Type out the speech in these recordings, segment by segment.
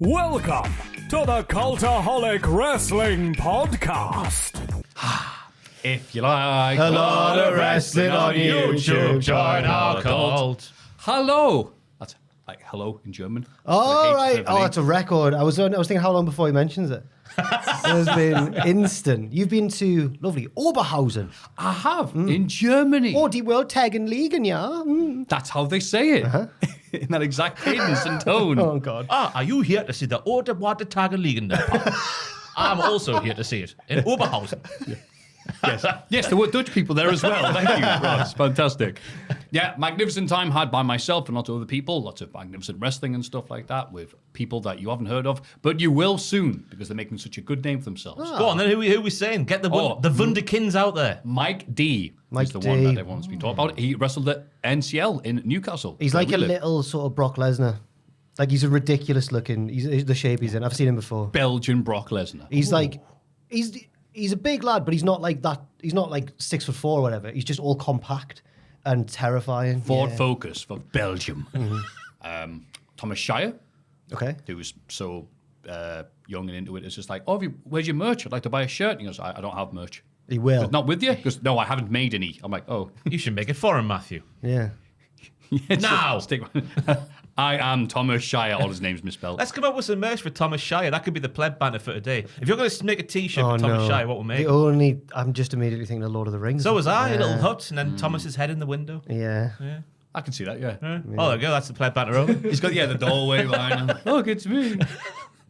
Welcome to the Cultaholic Wrestling Podcast. If you like a lot of wrestling on YouTube, join our cult. Hello. That's like hello in German. Oh, Like right. Oh, it's a record. I was thinking how long before he mentions it. It has been instant. You've been to lovely Oberhausen. I have in Germany. Oh, die World Tagen Ligen, yeah. That's how they say it. In that exact cadence and tone. Oh, God. Are you here to see the Water Tage liegen there? I'm also here to see it in Oberhausen. Yes, there were Dutch people there as well. Thank you, Ross. Fantastic. Yeah, magnificent time had by myself and lots of other people. Lots of magnificent wrestling and stuff like that with people that you haven't heard of, but you will soon because they're making such a good name for themselves. Go on, then who we saying? Get the Wunderkinds out there. Mike D is the D. one that everyone's been talking about. He wrestled at NCL in Newcastle. He's like a little sort of Brock Lesnar. Like, he's a ridiculous looking, he's the shape he's in. I've seen him before. Belgian Brock Lesnar. He's like, he's a big lad, but he's not like that. He's not like 6'4" or whatever. He's just all compact and terrifying. Ford Focus for Belgium. Thomas Shire, Okay. who was so young and into it, is just like, oh, where's your merch? I'd like to buy a shirt. And he goes, I don't have merch. He will. But not with you? Because no, I haven't made any. I'm like, oh. You should make it for him, Maffew. Yeah. Now. I am Thomas Shire. All his name's misspelled. Let's come up with some merch for Thomas Shire. That could be the pleb banner for today. If you're going to make a T-shirt for Thomas Shire, what we'll make? I'm just immediately thinking of Lord of the Rings. So was I, a little hut, and then Thomas's head in the window. Yeah. I can see that, yeah. Oh, there we go. That's the pleb banner over. He's got, the doorway behind him. Look, it's me.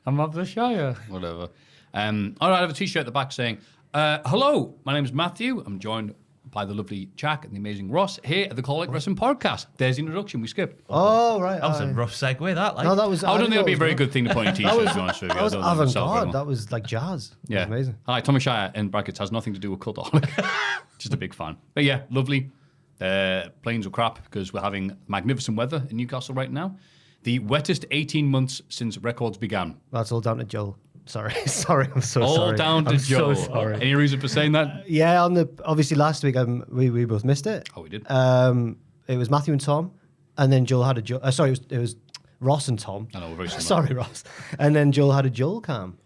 I'm of the Shire. Whatever. All right, I have a T-shirt at the back saying, hello, my name's Maffew. I'm joined by the lovely Jack and the amazing Ross here at the Cultaholic Wrestling Podcast. There's the introduction. We skipped. Oh, right. That was a rough segue, that. Like. No, that was. I don't think that'd be a very good thing to put on T-shirts, to be honest with you. That was I don't think so very avant-garde. well. That was like jazz. Yeah. That was amazing. Hi, Thomas Shire in brackets has nothing to do with Cultaholic. Just a big fan. But yeah, lovely. Planes are crap because we're having magnificent weather in Newcastle right now. The wettest 18 months since records began. That's all down to Joel. Sorry, I'm so All sorry. down to I'm Joe. So sorry. Any reason for saying that? Yeah, obviously last week we both missed it. Oh, we did. It was Maffew and Tom, and then Joel had a Joel. Sorry, it was Ross and Tom. I know, we're very similar. Sorry, Ross. And then Joel had a Joel cam.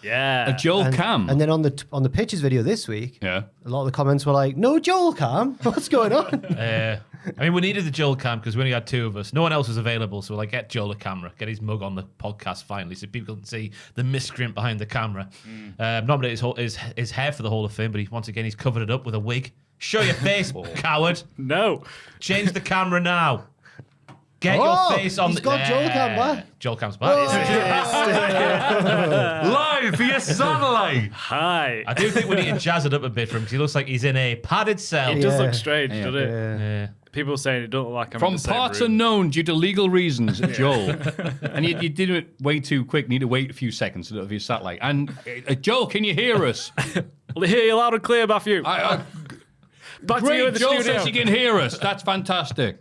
Yeah. A Joel cam. And then on the pictures video this week, Yeah. a lot of the comments were like, "No Joel cam. What's going on?" I mean, we needed the Joel cam because we only had two of us. No one else was available, so we're like, get Joel a camera, get his mug on the podcast finally, so people can see the miscreant behind the camera. Nominated his hair for the Hall of Fame, but once again he's covered it up with a wig. Show your face, coward. No. Change the camera now. Get your face on he's got Joel cam back. Joel cam's back. Live for your satellite. Hi. I do think we need to jazz it up a bit for him because he looks like he's in a padded cell. It does look strange, doesn't it? Yeah. People are saying it don't look like I'm in From the same parts room. unknown due to legal reasons, Joel. And you did it way too quick. Need to wait a few seconds of your satellite. And Joel, can you hear us? Well, hear you loud and clear, Maffew. Back to you in Great, the Joel studio. says you can hear us. That's fantastic.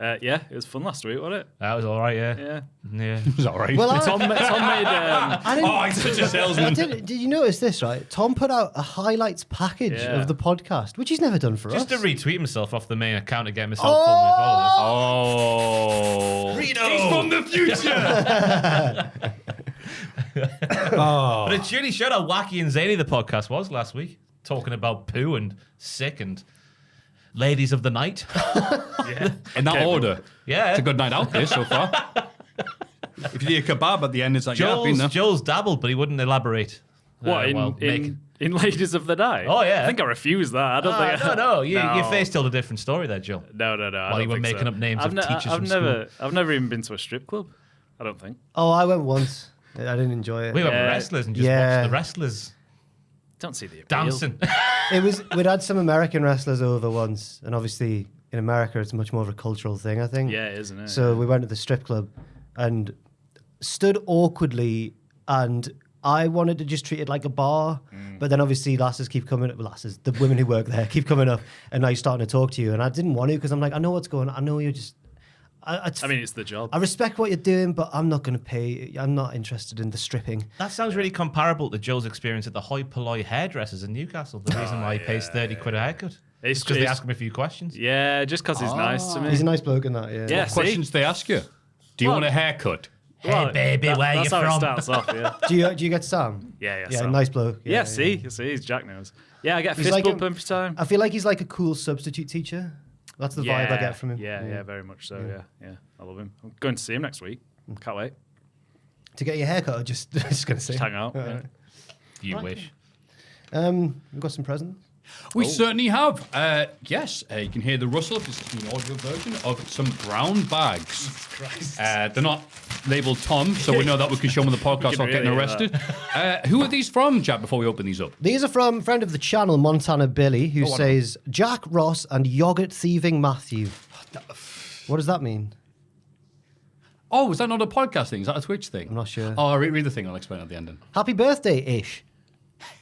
Yeah, it was fun last week, wasn't it? That was all right, yeah. Yeah. It was all right. Well, Tom made. I didn't, I'm such a salesman. did you notice this, right? Tom put out a highlights package Yeah. of the podcast, which he's never done for Just to us. retweet himself off the main account to get himself full with followers. Oh. Reno! He's from the future. But it really showed how wacky and zany the podcast was last week. Talking about poo and sick and ladies of the night. In that order. Yeah. It's a good night out there so far. If you do a kebab at the end, it's like, yeah, I've been there. Joel's dabbled, but he wouldn't elaborate. What, in Ladies of the Night? Oh, yeah. I think I refuse that. I don't think... No. Your face told a different story there, Joel. No. While you were making up names of teachers from school. I've never even been to a strip club. I don't think. Oh, I went once. I didn't enjoy it. We went with wrestlers and just watched the wrestlers Don't see the appeal. dancing. We'd had some American wrestlers over once, and obviously in America it's much more of a cultural thing, I think. Yeah, isn't it? So we went to the strip club and stood awkwardly, and I wanted to just treat it like a bar, but then obviously the women who work there keep coming up and now starting to talk to you, and I didn't want to because I'm like, I know what's going on. I know you're just... I mean, it's the job. I respect what you're doing, but I'm not going to pay. I'm not interested in the stripping. That sounds really comparable to Joe's experience at the hoi polloi hairdressers in Newcastle. The reason why he pays 30 quid a haircut. It's because they ask him a few questions. Yeah, just because he's nice to me. He's a nice bloke in that, yeah. Yeah, What questions do they ask you? Do you want a haircut? Hey, baby, where you that's how from? it starts off, yeah. Do you get Sam? Yeah, Yeah, Sam. nice bloke. Yeah, he's Jack knows. Yeah, I get He's fist like bump a- every time. I feel like he's like a cool substitute teacher. That's the vibe I get from him. Yeah, very much so. Yeah. I love him. I'm going to see him next week. Can't wait. To get your haircut, or just going to say. Just hang out. All Yeah. right. You wish. We've got some presents. We certainly have. Yes, you can hear the rustle of this is an audio version of some brown bags. They're not labelled Tom, so we know that we can show them on the podcast can without getting really arrested. Who are these from, Jack, before we open these up? These are from friend of the channel, Montana Billy, who says, Jack Ross and yogurt thieving Maffew. What does that mean? Oh, is that not a podcast thing? Is that a Twitch thing? I'm not sure. Oh, read the thing. I'll explain at the end then. Happy birthday-ish.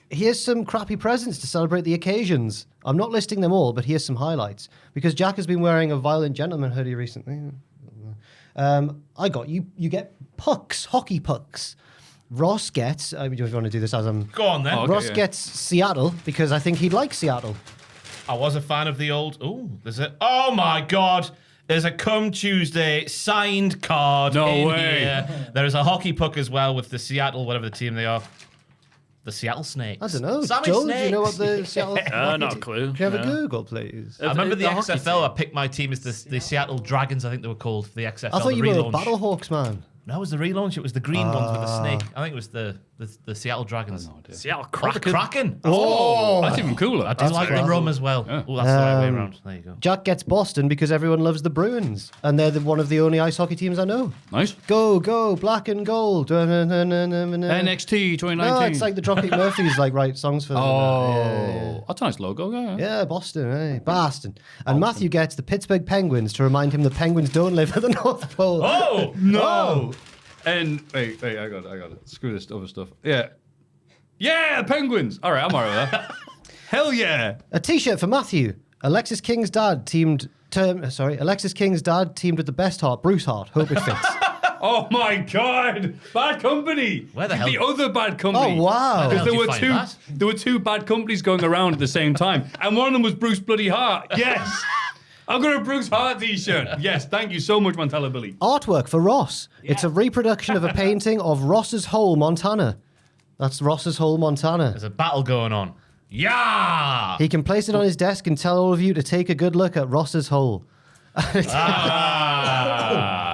Here's some crappy presents to celebrate the occasions. I'm not listing them all, but here's some highlights. Because Jack has been wearing a Violent Gentleman hoodie recently. I got you get pucks, hockey pucks. Ross gets, if you want to do this as I'm... Go on then. Oh, okay, Ross yeah. gets Seattle because I think he'd like Seattle. I was a fan of the old. Oh, there's a. Oh my God. There's a Come Tuesday signed card. No in way. Here. There is a hockey puck as well with the Seattle, whatever the team they are. The Seattle Snakes. I don't know. Sammy Joel, Snakes. do you know what the Seattle... Not a clue. Can you have a No. Google, please? I remember the hockey XFL. team. I picked my team as the Seattle Dragons, I think they were called, for the XFL. I thought the you were a relaunch. Battlehawks man. No, it was the relaunch. It was the green ones with the snake. I think it was the Seattle Dragons. Seattle Oh, the Kraken. Kraken. Oh, that's even cooler. I do like the rum as well. Yeah. Oh, that's the right way around. There you go. Jack gets Boston because everyone loves the Bruins, and they're one of the only ice hockey teams I know. Nice. Go, go, black and gold. NXT 2019. No, it's like the Dropkick Murphys write songs for them. Oh, that's a nice logo. Yeah. Yeah, Boston, eh? Boston. And Matthew gets the Pittsburgh Penguins to remind him the Penguins don't live at the North Pole. Oh! No. And wait, I got it. Screw this other stuff. Yeah. Yeah, Penguins. All right, I'm all right with that. Hell yeah. A T-shirt for Matthew. Alexis King's dad teamed with the best Hart, Bruce Hart. Hope it fits. Oh my God. Bad company. Where the hell- The other bad company. Oh, wow. Because Where the hell did you find that? there were two bad companies going around at the same time, and one of them was Bruce Bloody Hart. Yes. I've got a Bruce Hart T-shirt. Yes, thank you so much, Montana Billy. Artwork for Ross. It's a reproduction of a painting of Ross's Hole, Montana. That's Ross's Hole, Montana. There's a battle going on. Yeah! He can place it on his desk and tell all of you to take a good look at Ross's Hole.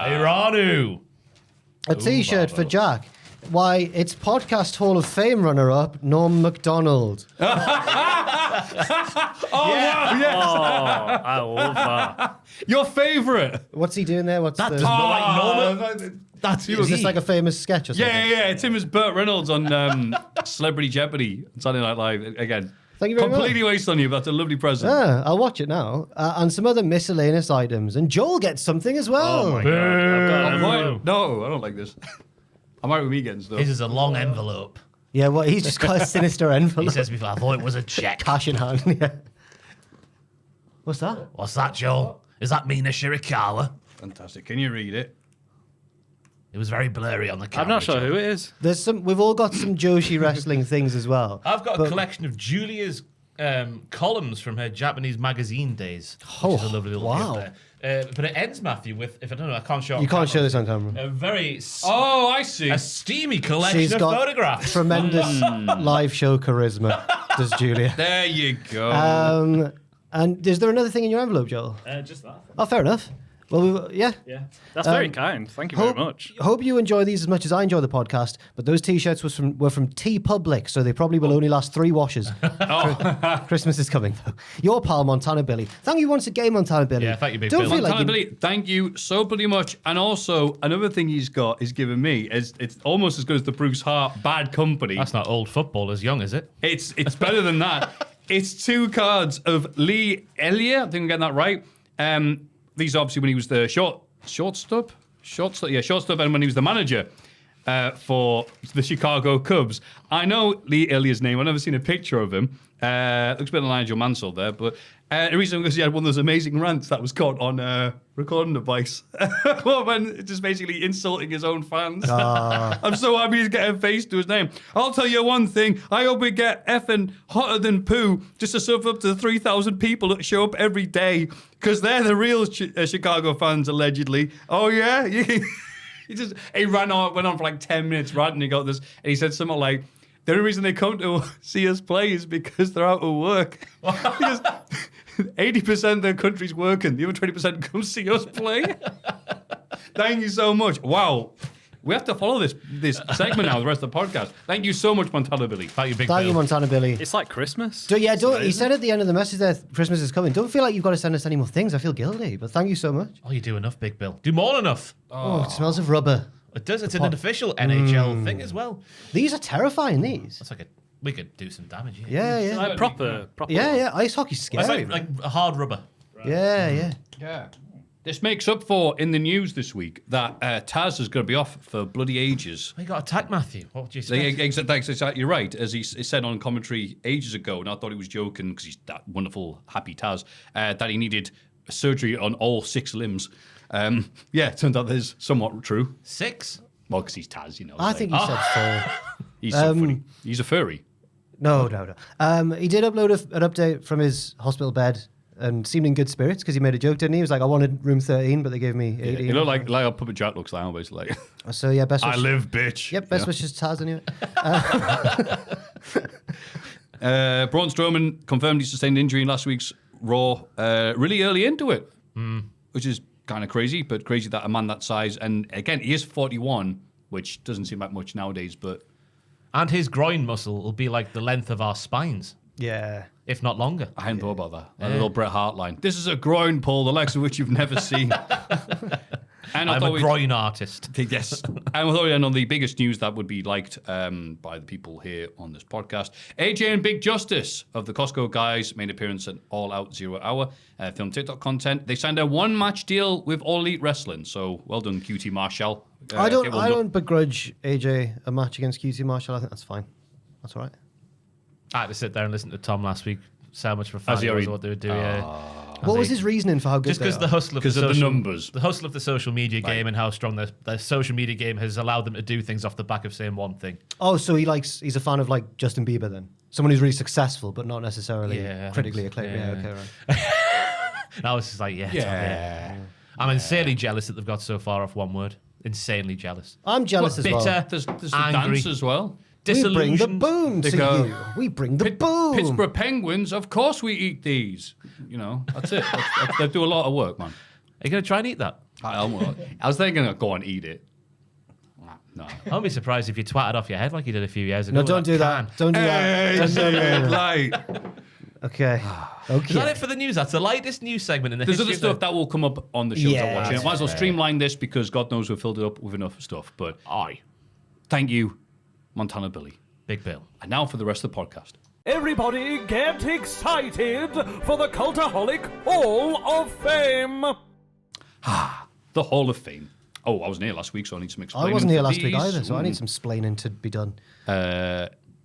Iranu. A T-shirt for Jack. Why, it's Podcast Hall of Fame runner-up, Norm MacDonald. Oh, wow, yes. I love that. Your favourite. What's he doing there? What's That the... doesn't look like Norman. That's Is this like a famous sketch or something? Yeah. It's him as Burt Reynolds on Celebrity Jeopardy on Saturday Night Live. Again, Thank you very completely much. wasted on you, but that's a lovely present. Yeah, I'll watch it now. And some other miscellaneous items. And Joel gets something as well. Oh my God. I've got Why- No, I don't like this. I'm alright with me getting stuff. His is a long envelope. Yeah, well, he's just got a sinister He envelope. says before, I thought it was a check. Cash in hand, yeah. What's that? What's that, Joel? Is that Mina Shirakawa? Fantastic. Can you read it? It was very blurry on the camera. I'm not sure Joel. who it is. We've all got some Joshi wrestling things as well. I've got a But- collection of Julia's columns from her Japanese magazine days. Which is a lovely little wow. gift there. But it ends, Maffew, with, if I don't know, I can't show it on You can't show camera. this on camera. A very Oh, I see. a steamy collection She's of got photographs. tremendous live show charisma, does Julia. There you go. And is there another thing in your envelope, Joel? Just that. Oh, fair enough. Well, yeah. Yeah. That's very kind. Thank you very much. Hope you enjoy these as much as I enjoy the podcast. But those T-shirts were from T Public, so they probably will only last 3 washes. Christmas is coming, though. Your pal Montana Billy. Thank you once again, Montana Billy. Yeah, thank you, Big Don't Bill. feel like Montana you- Billy, thank you so bloody much. And also, another thing he's given me is it's almost as good as the Bruce Hart Bad Company. That's not old football as young, is it? It's better than that. It's 2 cards of Lee Elliott. I think I'm getting that right. These are obviously when he was the shortstop, and when he was the manager for the Chicago Cubs. I know Lee Elliott's name. I've never seen a picture of him. Looks a bit like Nigel Mansell there, but the reason was he had one of those amazing rants that was caught on recording device. When just basically insulting his own fans. I'm so happy he's getting a face to his name. I'll tell you one thing. I hope we get effing hotter than poo just to serve up to the 3,000 people that show up every day because they're the real Chicago fans, allegedly. Oh, yeah? He went on for like 10 minutes ranting. He got this, and he said something like, "The only reason they come to see us play is because they're out of work. Because 80% of the country's working. The other 20% come see us play." Thank you so much. Wow. We have to follow this segment now, the rest of the podcast. Thank you so much, Montana Billy. Thank you, Big Thank Bill. you, Montana Billy. It's like Christmas. He said at the end of the message there, Christmas is coming. Don't feel like you've got to send us any more things. I feel guilty, but thank you so much. Oh, you do enough, Big Bill. Do more than enough. Oh, it smells of rubber. It does. It's an official NHL thing as well. These are terrifying, these. That's like we could do some damage here. Yeah. Like proper. Yeah. Ice hockey's scary. It's like a hard rubber. Yeah. This makes up for, in the news this week, that Taz is going to be off for bloody ages. We got attacked, Maffew. What would you say? Exactly, you're right. As he said on commentary ages ago, and I thought he was joking because he's that wonderful, happy Taz, that he needed surgery on all 6 limbs. It turns out that is somewhat true. 6? Well, because he's Taz, you know. I think he said 4. He's so funny. He's a furry. No. He did upload an update from his hospital bed and seemed in good spirits because he made a joke, didn't he? He was like, I wanted room 13, but they gave me 18. You know, like how Puppet Jack looks like, basically. So, yeah, best wishes. I live, bitch. Yep, best wishes to Taz anyway. Braun Strowman confirmed he sustained injury in last week's Raw really early into it, which is kind of crazy, but crazy that a man that size, and again, he is 41, which doesn't seem like much nowadays, but... And his groin muscle will be like the length of our spines. Yeah. If not longer. I hadn't thought about that. A little Bret Hart line. This is a groin pull, the likes of which you've never seen. And I'm a groin artist. Yes. And we thought we'd end on the biggest news that would be liked by the people here on this podcast. AJ and Big Justice of the Costco Guys made an appearance at All Out 0 Hour, film TikTok content. They signed a 1-match deal with All Elite Wrestling. So well done, QT Marshall. I don't begrudge AJ a match against QT Marshall. I think that's fine. That's all right. I had to sit there and listen to Tom last week. So how much for fun was what they would do. What was his reasoning for how good just because the hustle of the numbers, the hustle of the social media game, and how strong the social media game has allowed them to do things off the back of saying one thing. Oh, so he's a fan of like Justin Bieber then? Someone who's really successful but not necessarily critically acclaimed. Yeah, okay, right. And I was just like, I'm insanely jealous that they've got so far off one word. Insanely jealous. I'm jealous as well. Bitter, there's the dance as well. We bring the boom to you. We bring the boom. Pittsburgh Penguins, of course we eat these. You know, that's it. They do a lot of work, man. Are you going to try and eat that? I was thinking of go and eat it. No. I won't be surprised if you twatted off your head like you did a few years ago. No, don't do that. Don't do that. Okay. Is that it for the news? That's the lightest news segment in the history. There's other stuff that will come up on the shows I'm watching. I might as well fair. streamline this because God knows we've filled it up with enough stuff. But thank you, Montana Billy. Big Bill. And now for the rest of the podcast. Everybody get excited for the Cultaholic Hall of Fame. The Hall of Fame. Oh, I wasn't here last week, so I need some explaining. I wasn't here last week either, so I need some splaining to be done.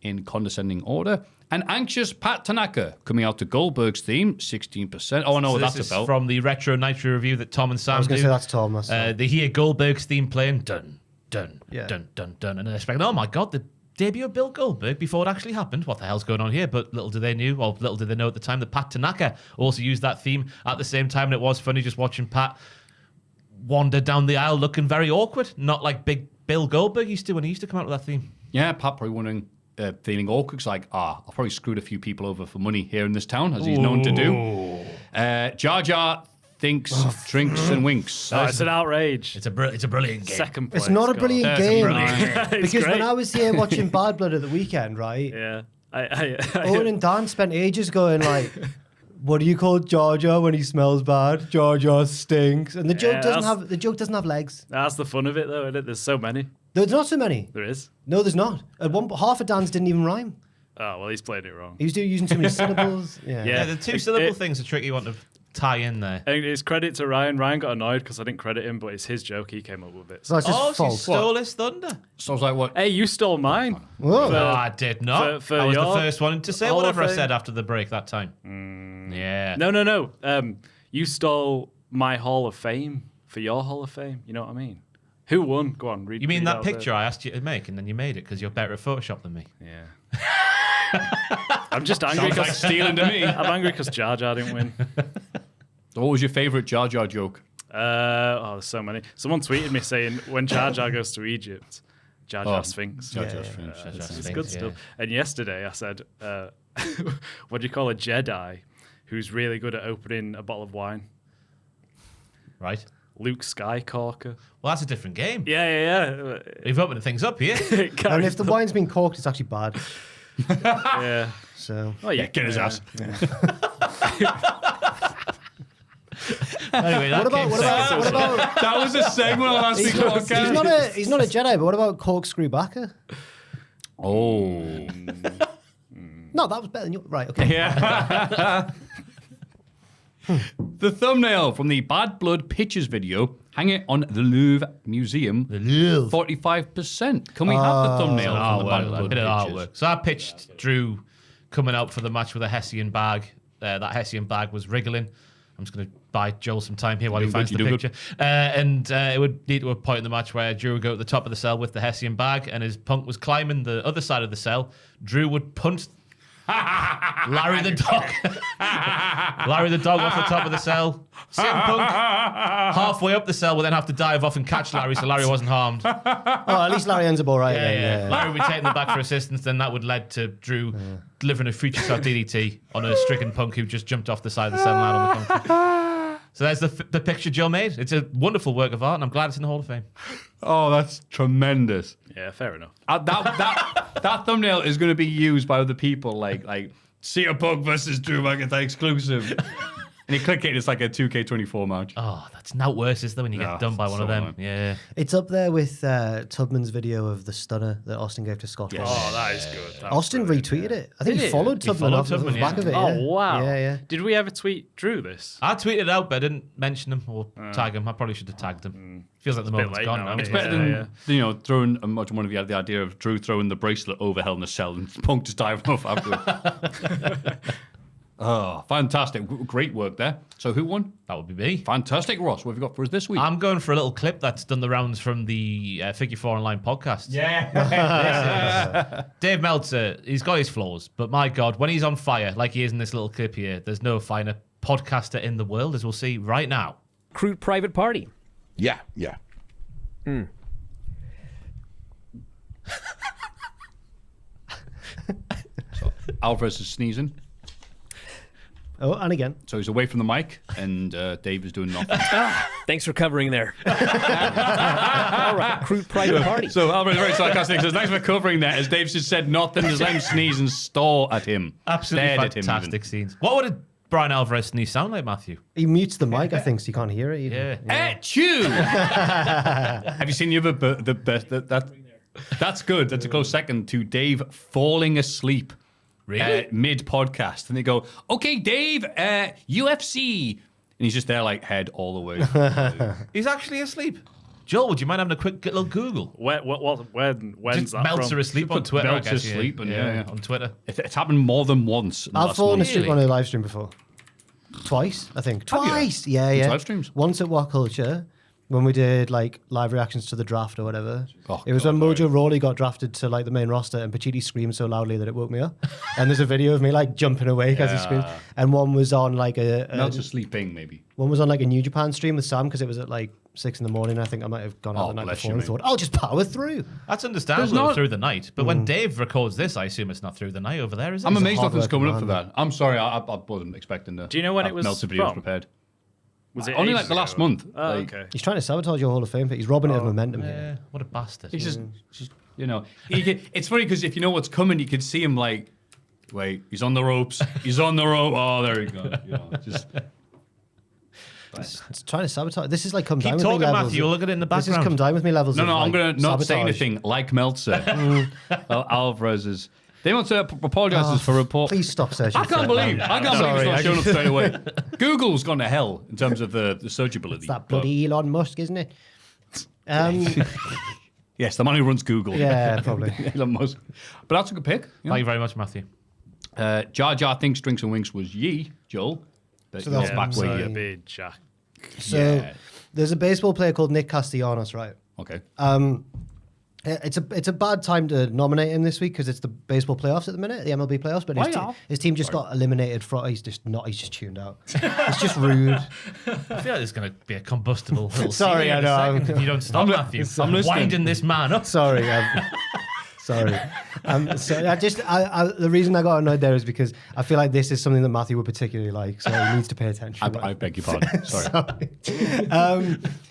In condescending order. An anxious Pat Tanaka coming out to Goldberg's theme, 16%. Oh, no, So that's this is about. from the Retro Nitro review that Tom and Sam I was going do. to say that's Tom. That's They hear Goldberg's theme playing, dun, dun, Yeah. dun, dun, dun, and they're expecting, oh my God, the debut of Bill Goldberg before it actually happened. What the hell's going on here? But little did they know at the time that Pat Tanaka also used that theme at the same time, and it was funny just watching Pat wander down the aisle looking very awkward, not like big Bill Goldberg used to when he used to come out with that theme. Yeah, Pat probably wondering, feeling awkward. It's like, I've probably screwed a few people over for money here in this town, as he's known to do. Jar Jar thinks, drinks, and winks. It's an outrage. It's a brilliant game. Second place. It's not a brilliant game. It's Because great. when I was here watching Bad Blood at the weekend, right? Yeah. Owen and Dan spent ages going like, what do you call Jar Jar when he smells bad? Jar Jar stinks. And the joke doesn't have legs. That's the fun of it, though, isn't it? There's so many. There's not so many. There is. No, there's not. Half of Dan's didn't even rhyme. Oh, well, he's played it wrong. He was using too many syllables. Yeah. Yeah, the two syllable thing's a tricky one to tie in there. I think it's credit to Ryan. Ryan got annoyed because I didn't credit him, but it's his joke. He came up with it. So that's just So you false. stole his thunder. So I was like, what? Hey, you stole mine. Whoa. No, I did not. for I was the your first one to say Hall of whatever I Fame. said after the break that time. Yeah. No. You stole my Hall of Fame for your Hall of Fame. You know what I mean? Who won? Go on, read. You mean read that out picture I asked you to make and then you made it because you're better at Photoshop than me? Yeah. I'm just angry Sounds like because stealing to me. I'm angry because Jar Jar didn't win. What was your favourite Jar Jar joke? There's so many. Someone tweeted me saying when Jar Jar goes to Egypt, Jar Jar Sphinx. Jar Jar Sphinx. It's good stuff. And yesterday I said, what do you call a Jedi who's really good at opening a bottle of wine? Right. Luke Skywalker. Well, that's a different game. Yeah. We've opened things up here. And if the wine's been corked, it's actually bad. Yeah. So. Oh, yeah. Get his ass. Anyway, What about? That was a segment on last week's podcast. He's not a Jedi, but what about Corkscrew Backer? Oh. No, that was better than you. Right, okay. Yeah. The thumbnail from the Bad Blood Pictures video hanging on the Louvre Museum. 45%. Can we have the thumbnail from the Bad Blood bit of Pictures? artwork. So I pitched Drew coming out for the match with a Hessian bag. That Hessian bag was wriggling. I'm just going to buy Joel some time here while he finds the picture. And it would lead to a point in the match where Drew would go to the top of the cell with the Hessian bag, and his Punk was climbing the other side of the cell. Drew would punt Larry the dog. Larry the dog off the top of the cell. CM Punk halfway up the cell would then have to dive off and catch Larry, so Larry wasn't harmed. Oh, at least Larry ends up all right. Yeah. Larry would be taking the back for assistance, then that would lead to Drew delivering a future shot DDT on a stricken Punk who just jumped off the side of the cell and landed on the concrete. So there's the picture Joe made. It's a wonderful work of art, and I'm glad it's in the Hall of Fame. Oh, that's tremendous. Yeah, fair enough. That thumbnail is going to be used by other people, like CM Punk versus Drew McIntyre exclusive. And you click it, it's like a 2K24 match. Oh, that's not worse, is there, when you get done by one of them? annoying. Yeah. It's up there with Tubman's video of the stunner that Austin gave to Scott. Yes. Oh, that is good. That was Austin brilliant, retweeted yeah. it. I think Did he he? followed He Tubman followed off the Tubman, back yeah. of it. Oh, yeah. wow. Yeah. Did we ever tweet Drew this? I tweeted out, but I didn't mention him or tag him. I probably should have tagged him. Feels like the bit moment's late gone now, now. isn't It's it? better Yeah, than throwing much one of the idea of Drew throwing the bracelet over Hell in a Cell and Punk just diving off afterwards. Oh, fantastic. Great work there. So who won? That would be me. Fantastic, Ross. What have you got for us this week? I'm going for a little clip that's done the rounds from the Figure 4 Online podcast. Yeah. Dave Meltzer, he's got his flaws, but my God, when he's on fire, like he is in this little clip here, there's no finer podcaster in the world, as we'll see right now. Crude private party. Yeah. Alvarez is sneezing. Oh, and again. So he's away from the mic, and Dave is doing nothing. Thanks for covering there. All right, crude private party. So Alvarez is very sarcastic. Says, thanks for covering that. As Dave just said nothing, just let him sneeze and stare at him. Absolutely Stared at him fantastic scenes. What would a Brian Alvarez sneeze sound like, Maffew? He mutes the mic, I think, so you can't hear it even. Yeah. Achoo! Have you seen the other the best? That's good. That's a close second to Dave falling asleep. Really? Mid podcast, and they go, "Okay, Dave, UFC," and he's just there, like head all the way. He's actually asleep. Joel, would you mind having a quick little Google? When's Just that Meltzer from? asleep on Twitter. I Meltzer guess, asleep, and yeah. on Twitter. It's happened more than once. in the I've last fallen month. asleep on a live stream before. Twice, I think. Twice! Yeah. live streams? Once at What Culture, when we did like live reactions to the draft or whatever. Oh, it was God, when Mojo Rawley got drafted to like the main roster and Pacitti screamed so loudly that it woke me up. And there's a video of me like jumping awake as he screams. And one was on like Meltzer sleeping, maybe. one was on like a New Japan stream with Sam because it was at like 6 a.m. I think I might have gone out Oh, the night bless before you, and mate. thought, I'll just power through. That's understandable There's not- through the night. But when Dave records this, I assume it's not through the night over there, is it? I'm He's a amazed nothing's hard-working coming up for man. that. I'm sorry, I wasn't expecting that. Do you know when it was Meltzer videos from? prepared. Was it Only ages like the last ago? month. Oh, like, okay. He's trying to sabotage your Hall of Fame, but he's robbing it of momentum Yeah, here. what a bastard. He's just it's funny because if you know what's coming, you can see him like, wait, he's on the ropes. He's on the rope. Oh, there he goes. It's trying to sabotage. This is like come Keep down with talking, me levels. Matthew. You'll look at it in the This is background. come down with me levels. No, of, I'm like, going to not say sabotage. anything like Meltzer. Alvarez is. They want to apologise for report. Please stop searching. I can't believe it's Sorry, not I showing up straight away. Google's gone to hell in terms of the searchability. It's that bloody Elon Musk, isn't it? Yes, the man who runs Google. Yeah, probably. Elon Musk. But that's a good pick. Yeah. Thank you very much, Matthew. Jar Jar thinks Drinks and Winks was ye, Joel. But So you're that's back where my- you. Big Jack. So Yeah. there's a baseball player called Nick Castellanos, right? Okay. And It's a bad time to nominate him this week because it's the baseball playoffs at the minute, the MLB playoffs. But his team just got eliminated. He's just tuned out. It's just rude. I feel like there's going to be a combustible little Sorry, scene I in know. a second if you don't stop, Maffew. I'm listening. Winding this man up. Sorry. Sorry. The reason I got annoyed there is because I feel like this is something that Maffew would particularly like, so he needs to pay attention. I beg your pardon. Sorry.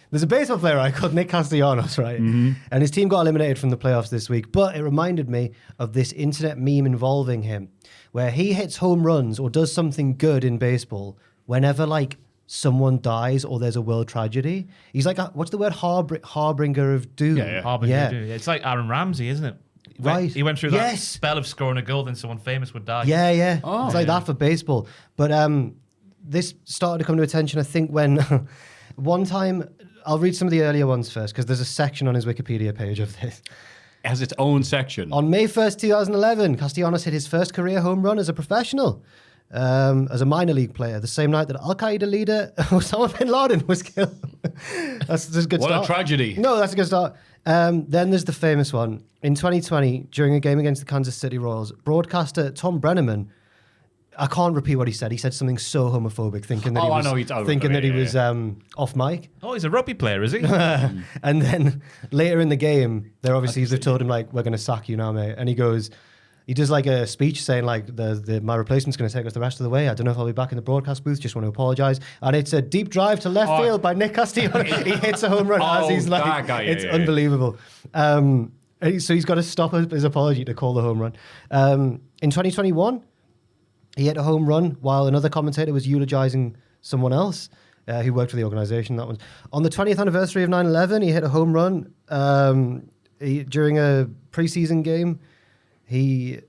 There's a baseball player, right, called Nick Castellanos, right? Mm-hmm. And his team got eliminated from the playoffs this week, but it reminded me of this internet meme involving him, where he hits home runs or does something good in baseball whenever, like, someone dies or there's a world tragedy. He's like, what's the word? Harbinger of doom. Yeah. Harbinger of doom. It's like Aaron Ramsey, isn't it? Right. He went through that spell of scoring a goal, then someone famous would die. Yeah. Oh, it's like that for baseball. But this started to come to attention, I think, when one time, I'll read some of the earlier ones first, because there's a section on his Wikipedia page of this. It has its own section. On May 1st, 2011, Castellanos hit his first career home run as a professional, as a minor league player, the same night that Al-Qaeda leader Osama bin Laden was killed. That's a good start. What a tragedy. No, that's a good start. Then there's the famous one. In 2020, during a game against the Kansas City Royals, broadcaster Tom Brenneman, I can't repeat what he said. He said something so homophobic, thinking that he was off mic. Oh, he's a rugby player, is he? And then later in the game, they've told him, like, we're going to sack you now, mate. And he does like a speech saying, like, my replacement's going to take us the rest of the way. I don't know if I'll be back in the broadcast booth. Just want to apologise. And it's a deep drive to left field by Nick Castellanos. He hits a home run as he's like, it's unbelievable. So he's got to stop his apology to call the home run. In 2021, he hit a home run while another commentator was eulogising someone else who worked for the organisation. That was on the 20th anniversary of 9/11. He hit a home run during a preseason game. He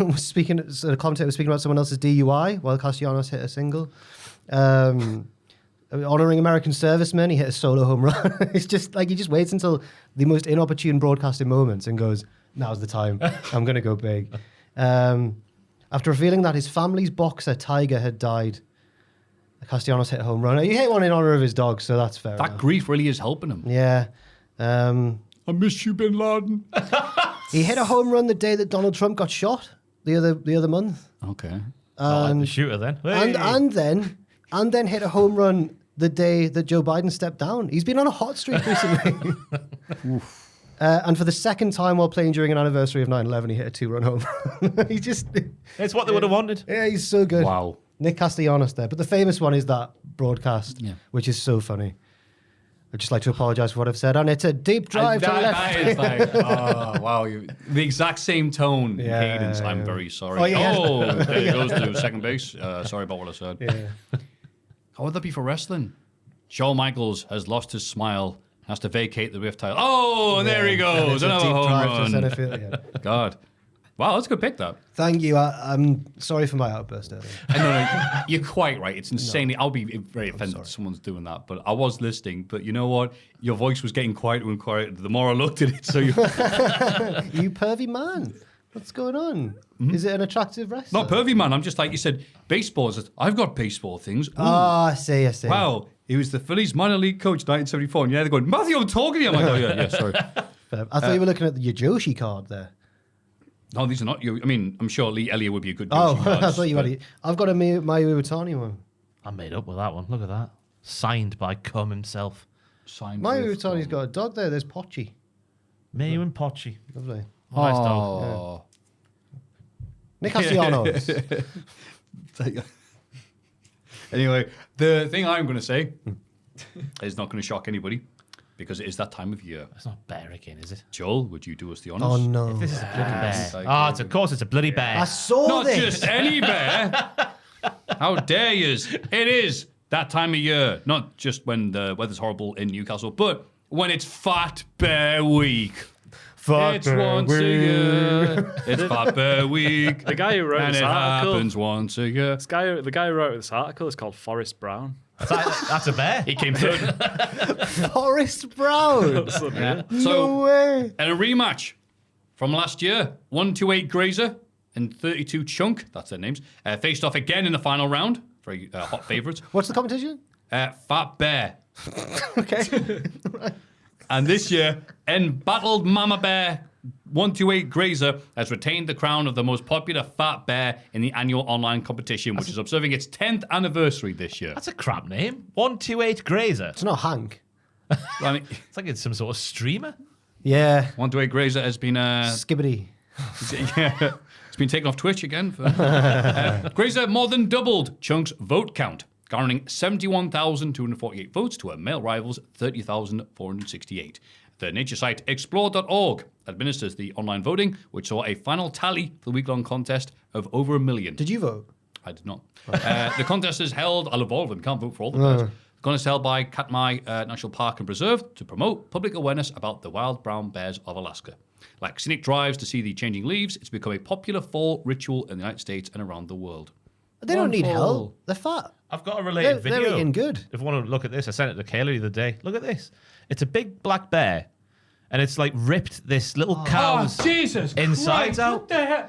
was speaking. So the commentator was speaking about someone else's DUI while Castellanos hit a single. Honouring American servicemen, he hit a solo home run. It's just like he just waits until the most inopportune broadcasting moments and goes, "Now's the time. I'm going to go big." After revealing that his family's boxer Tiger had died, Castellanos hit a home run. He hit one in honour of his dog, so that's fair. That grief really is helping him. Yeah. I miss you, Bin Laden. He hit a home run the day that Donald Trump got shot, the other month. Okay. Not like the shooter then. And then hit a home run the day that Joe Biden stepped down. He's been on a hot streak recently. And for the second time while playing during an anniversary of 9/11, he hit a 2-run home run. It's what they would have wanted. Yeah, he's so good. Wow. Nick Castellanos there. But the famous one is that broadcast, which is so funny. I'd just like to apologise for what I've said. And it's a deep drive to left. It's like, oh, wow. The exact same tone, cadence. I'm very sorry. There he goes to second base. Sorry about what I said. Yeah. How would that be for wrestling? Shawn Michaels has lost his smile, has to vacate the Rift title. Oh, and there he goes. Another home run. God. Wow, that's a good pick, that. Thank you. I'm sorry for my outburst earlier. No, you're quite right. It's insanely. I'll be very offended if someone's doing that, but I was listening. But you know what? Your voice was getting quieter and quieter the more I looked at it. So you pervy man. What's going on? Mm-hmm. Is it an attractive wrestler? Not pervy man. I'm just like you said. Baseball. I've got baseball things. Ooh. Oh, I see. Wow. He was the Phillies minor league coach, 1974. And they're going, Maffew, I'm talking to you. I'm like, oh yeah, sorry. I thought you were looking at your Joshi card there. No, these are not you. I mean, I'm sure Lee Elliott would be a good. I thought you had it. I've got a Mayu Iwatani one. I made up with that one. Look at that. Signed by Cum himself. Mayu Iwatani's got a dog there. There's Pochi. Mayu and Pochi. Lovely. Nice dog. Yeah. Nick Castellanos. Anyway, the thing I'm going to say is not going to shock anybody. Because it is that time of year. It's not bear again, is it? Joel, would you do us the honours? Oh, no. If this is a bloody bear. Of course it's a bloody bear. I saw Not this. just any bear. How dare yous? It is that time of year. Not just when the weather's horrible in Newcastle, but when it's Fat Bear Week. It's once a year. It's Fat Bear Week. The guy who wrote this article. It happens once a year. The guy who wrote this article is called Forrest Brown. That's a bear. He came third. Forrest Brown. Yeah. No way. And a rematch from last year. 128 Grazer and 32 Chunk, that's their names, faced off again in the final round. Very hot favourites. What's the competition? Fat Bear. Okay. And this year, embattled Mama Bear 128 Grazer has retained the crown of the most popular fat bear in the annual online competition, which is observing its 10th anniversary this year. That's a crap name. 128 Grazer. It's not Hank. I mean, It's like it's some sort of streamer. Yeah. 128 Grazer has been Skibbity. it's been taken off Twitch again. Grazer more than doubled Chunk's vote count, garnering 71,248 votes to her male rival's 30,468. The nature site explore.org administers the online voting, which saw a final tally for the week-long contest of over 1 million. Did you vote? I did not. The contest is held, I'll of them, can't vote for all the bears. The contest is held by Katmai National Park and Preserve to promote public awareness about the wild brown bears of Alaska. Like scenic drives to see the changing leaves, it's become a popular fall ritual in the United States and around the world. They don't need help. They're fat. I've got a related video. They're eating good. If you want to look at this, I sent it to Kayla the other day. Look at this. It's a big black bear, and it's like ripped this little cow's Jesus insides Christ, out. What the hell?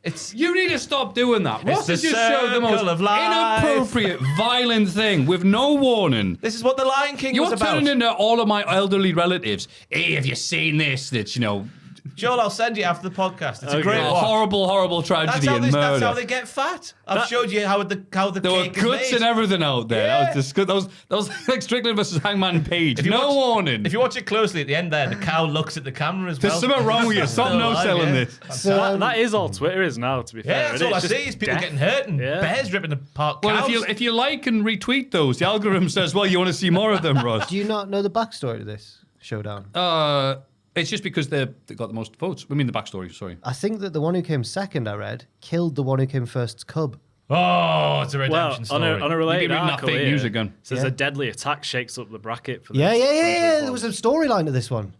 It's You need to stop doing that. Ross the has just showed the most circle of life. inappropriate, violent thing with no warning. This is what the Lion King was You're about. turning into all of my elderly relatives. Hey, have you seen this? That's, Joel, I'll send you after the podcast. It's a great a watch. horrible, horrible tragedy and murder. That's how they get fat. I've showed you how the There were cake is guts made. and everything out there. Yeah. That was like Strickland versus Hangman Page. If you No watch- warning. If you watch it closely at the end there, the cow looks at the camera as There's well. something wrong with you. Stop Still no-selling alive, this. So, That is all Twitter is now, to be fair. Yeah, that's isn't all I it? It's see just is people death. getting hurt and Yeah. bears ripping apart Well, cows. if you like and retweet those, the algorithm says, well, you want to see more of them, Ross. do you not know the backstory to this showdown? It's just because they got the most votes. I mean, the backstory, sorry. I think that the one who came second, I read, killed the one who came first's cub. Oh, it's a Well, redemption story. on a related You'd be reading that article fake here, news again. says Yeah. a deadly attack shakes up the bracket for Yeah, this. There was a storyline to this one.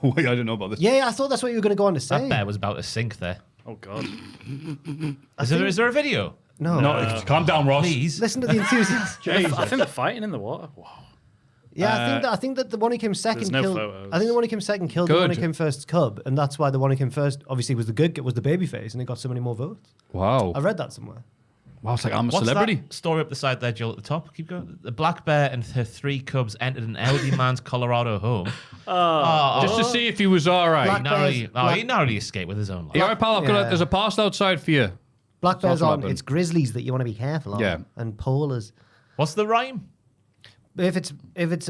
Oh, wait, I didn't know about this. Yeah, I thought that's what you were going to go on to say. That bear was about to sink there. Oh, God. Is there a video? No. Calm down, Ross. Please. Listen to the enthusiasm. I think they're fighting in the water. Whoa. Yeah, I think that the one who came second There's no killed. photos. I think the one who came second killed the one who Good. came first's cub, and that's why the one who came first obviously was the baby face, and it got so many more votes. Wow. I read that somewhere. Wow, it's like I'm a What's celebrity. that story up the side there, Joel, at the top? Keep going. The black bear and her 3 cubs entered an elderly man's Colorado home. Just to see if he was all right. Black- He narrowly escaped with his own life. You all right, pal? Yeah. There's a past outside for you. Black That's bears what on. happened. It's grizzlies that you want to be careful of. Yeah. And polars. What's the rhyme? But if it's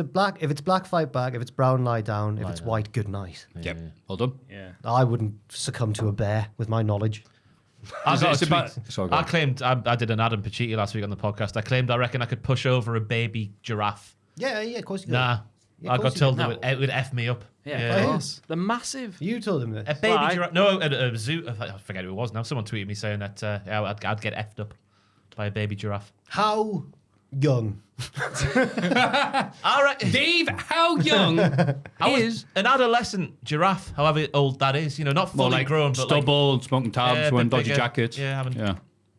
black, fight back. If it's brown, lie down. If it's white, good night. Yep. Well done. Yeah. I wouldn't succumb to a bear with my knowledge. I got it's a about- tweet. Sorry, go I on. claimed I did an Adam Pacitti last week on the podcast. I claimed I reckon I could push over a baby giraffe. Yeah, of course you could. Nah, Yeah, I of got course you told could. it would f me up. Yeah, Yeah. of course. They're massive. You told him this. A baby Well, giraffe. No, a zoo. I forget who it was now. Someone tweeted me saying that I'd get effed up by a baby giraffe. How young? All right, Dave, how young is an adolescent giraffe, however old that is, not more fully like grown, but stubble, smoking tabs, Yeah, wearing bit dodgy bigger. jackets? Yeah, having yeah.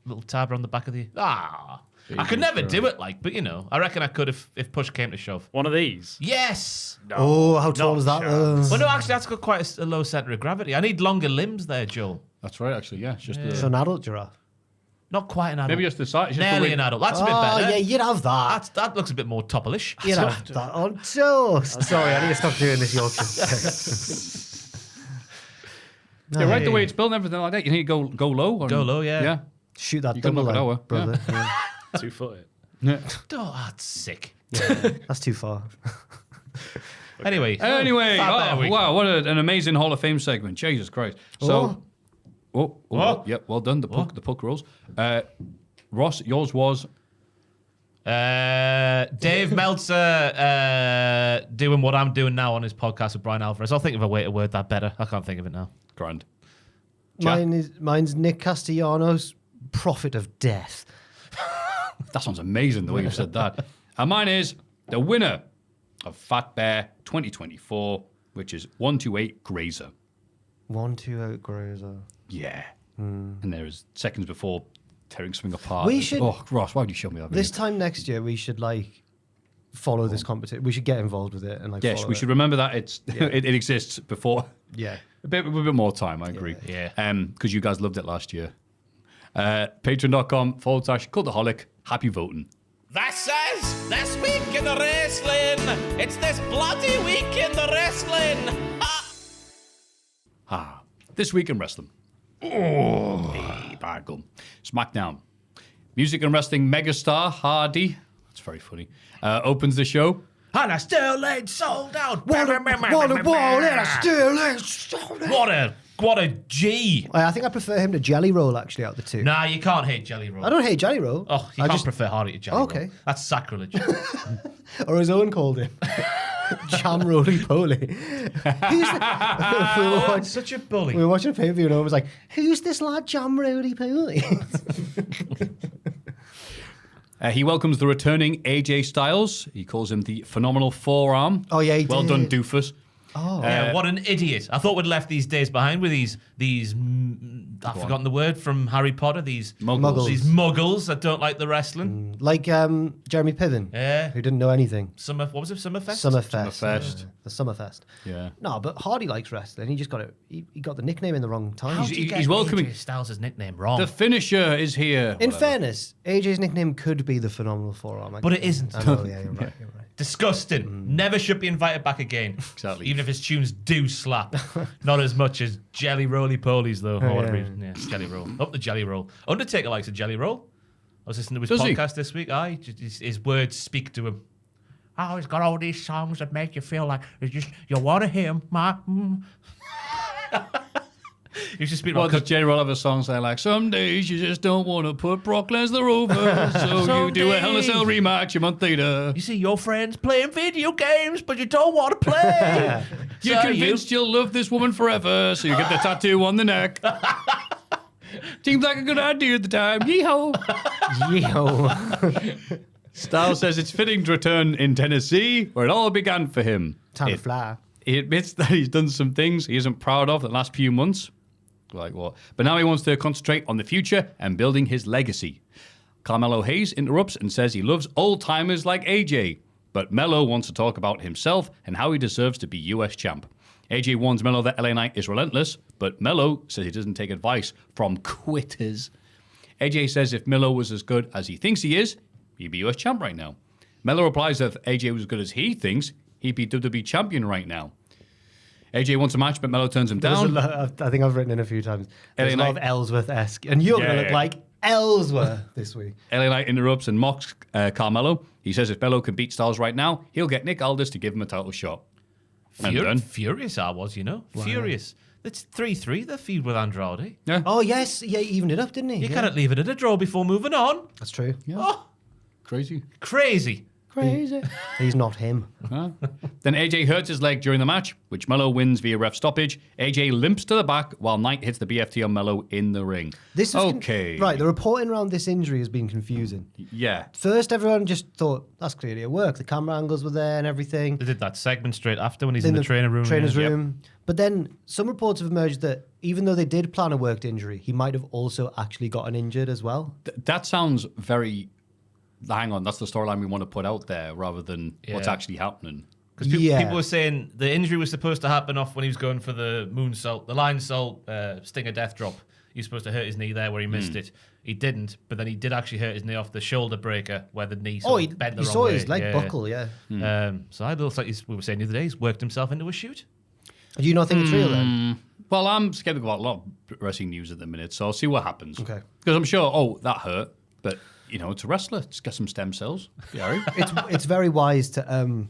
little tab on the back of the. I could never do it, but I reckon I could if push came to shove. One of these. Yes. Oh, how tall not is that? chance. Well, no, actually, that's got quite a low center of gravity. I need longer limbs there, Joel. That's right, actually. Yeah, it's just It's an adult giraffe. Not quite an adult. maybe just the size. It's just the Nearly way- an adult. That's a bit Oh, better. yeah, you'd have that. That looks a bit more toppleish. You'd have that on toast. Sorry, I need to stop doing this Yorkshire. Yeah, right. The way it's built and everything like that. You need to go low. Go low, yeah. Yeah. Shoot that You can double knock it out, over, brother. Yeah. 2-footed. Yeah. Oh, that's sick. That's too far. Anyway. Anyway, Fat Bear Week. wow, what an amazing Hall of Fame segment. Jesus Christ. So, yep, well done. The puck rolls. Ross, yours was Dave Meltzer doing what I'm doing now on his podcast with Brian Alvarez. I'll think of a way to word that better. I can't think of it now. grand. Jack? Mine's Nick Castellanos, Prophet of Death. That sounds amazing the way you've said that. And mine is the winner of Fat Bear 2024, which is 128 Grazer. 128 Grazer. Yeah. And there is seconds before tearing something apart. We should- Oh, Ross, why did you show me that video? This time next year, we should follow this competition. We should get involved with it and Yes, follow we it. should remember that it exists before. Yeah. A bit more time, I agree. Yeah. Because you guys loved it last year. Patreon.com/Cultaholic. Happy voting. This is This Week in the Wrestling. It's this bloody week in the wrestling. This week in wrestling. Hey, bad gum. Smackdown. Music and wrestling megastar Hardy. That's very funny. Opens the show. And I still ain't sold out. What What a G. I think I prefer him to Jelly Roll, actually, out of the two. Nah, you can't hate Jelly Roll. I don't hate Jelly Roll. Oh, you can't prefer Hardy to Jelly Okay. Roll. That's sacrilege. Or as Owen called him. Jam Roly Poly. Oh, such a bully. We were watching a pay-per-view and Owen was like, who's this lad Jam Roly Poly? He welcomes the returning AJ Styles. He calls him the phenomenal forearm. Oh, yeah, he Well did. done, doofus. Oh. Yeah, what an idiot. I thought we'd left these days behind with these I've forgotten the word from Harry Potter, these Muggles. These muggles that don't like the wrestling. Like Jeremy Piven, Yeah. who didn't know anything. What was it, Summerfest? Summerfest. The Summerfest. Yeah. No, but Hardy likes wrestling. He just got it. He got the nickname in the wrong time. How did you get He's welcoming- AJ Styles' nickname wrong? The finisher is here. In Whatever. fairness, AJ's nickname could be the Phenomenal Forearm. But it isn't. I know, yeah, you're right. You're right. Disgusting. Never should be invited back again. Exactly. Even if his tunes do slap. Not as much as Jelly Roly Polies, though. It's Jelly Roll. Up the Jelly Roll. Undertaker likes a Jelly Roll. I was listening to his Does he? podcast this week. His words speak to him. Oh, he's got all these songs that make you feel like you want to hear him. He's just speaking Well, about does Jerry Roll have a song saying like, some days you just don't want to put Brock Lesnar over, so you do a Hell in a Cell rematch a month later. you see your friends playing video games, but you don't want to play. You're convinced you'll love this woman forever, so you get the tattoo on the neck. Seems like a good idea at the time. Yeehaw. Yo. Styles says it's fitting to return in Tennessee, where it all began for him. Time to fly. He admits that he's done some things he isn't proud of the last few months. Like what? But now he wants to concentrate on the future and building his legacy. Carmelo Hayes interrupts and says he loves old-timers like AJ. But Melo wants to talk about himself and how he deserves to be US champ. AJ warns Melo that LA Knight is relentless, but Melo says he doesn't take advice from quitters. AJ says if Melo was as good as he thinks he is, he'd be US champ right now. Melo replies that if AJ was as good as he thinks, he'd be WWE champion right now. AJ wants a match, but Melo turns him down. I think I've written in a few times. There's a lot of Knight- Ellsworth-esque. And you're going to Yeah, look yeah. like Ellsworth this week. LA Knight interrupts and mocks Carmelo. He says if Melo can beat Styles right now, he'll get Nick Aldis to give him a title shot. And done. Furious I was, Furious. It's 3-3, the feud with Andrade. Yeah. Oh, yes. Yeah, he evened it up, didn't he? You cannot leave it at a draw before moving on. That's true. Oh, Crazy. crazy. Crazy. He's not him. Huh? Then AJ hurts his leg during the match, which Melo wins via ref stoppage. AJ limps to the back while Knight hits the BFT on Melo in the ring. This is okay. right, the reporting around this injury has been confusing. Yeah. First, everyone just thought, that's clearly a work. The camera angles were there and everything. They did that segment straight after when he's in the trainer room. Trainer's yeah. room. But then some reports have emerged that even though they did plan a worked injury, he might have also actually gotten injured as well. That sounds very... Hang on, that's the storyline we want to put out there rather than what's Yeah. actually happening. Because people were saying the injury was supposed to happen off when he was going for the moonsault, the lion salt, Stinger death drop. He was supposed to hurt his knee there where he missed it. He didn't, but then he did actually hurt his knee off the shoulder breaker where the knee sort of bent the you wrong saw way. his leg buckle, yeah. So I looks like we were saying the other day, he's worked himself into a shoot. Do you not think it's real then? Well, I'm skeptical about a lot of wrestling news at the minute, so I'll see what happens. Okay. Because I'm sure, that hurt, but, it's a wrestler. Just get some stem cells. Yeah, right? It's very wise to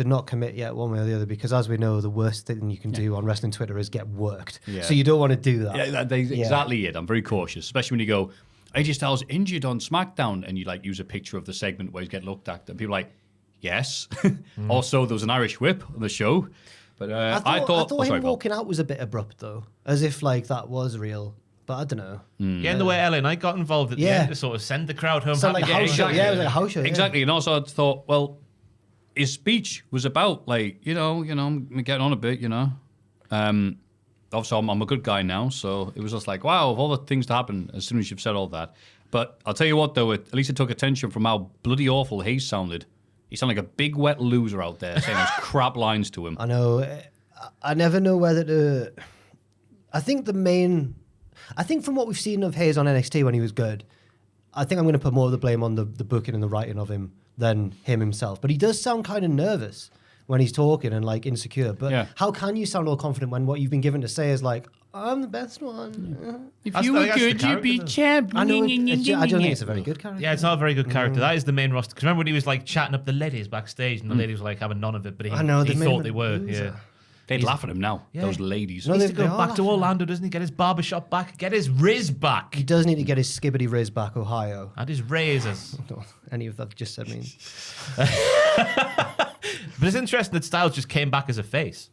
not commit yet one way or the other, because as we know, the worst thing you can do on wrestling Twitter is get worked. Yeah. So you don't want to do that. Yeah, that's exactly it. I'm very cautious, especially when you go, AJ Styles injured on SmackDown, and you use a picture of the segment where he's getting looked at, and people are like, yes. Also, there was an Irish whip on the show. But I thought him sorry, Paul. walking out was a bit abrupt though, as if that was real. But I don't know. Yeah, and the way LA Knight got involved at the end to sort of send the crowd home. Sounded like a house show. exactly. Yeah, it was like a house show. Yeah. Exactly, and also I thought, well, his speech was about I'm getting on a bit, Obviously, I'm a good guy now, so it was just like, wow, of all the things to happen as soon as you've said all that. But I'll tell you what, though, at least it took attention from how bloody awful Hayes sounded. He sounded like a big wet loser out there saying those crap lines to him. I know. I never know whether to. I think from what we've seen of Hayes on NXT when he was good, I think I'm going to put more of the blame on the booking and the writing of him than him himself. But he does sound kind of nervous when he's talking and like insecure. But how can you sound all confident when what you've been given to say is like, I'm the best one? If you were good, you'd be champ. I know. I don't think it's a very good character. Yeah, it's not a very good character. That is the main roster. Because remember when he was like chatting up the ladies backstage and the ladies were like having none of it, but he thought they were. Yeah. They'd laugh at him now, those ladies. He needs to go back to Orlando, doesn't he? Get his barbershop back. Get his Riz back. He does need to get his skibbity Riz back, Ohio. And his razors. Any of that just said means. But it's interesting that Styles just came back as a face.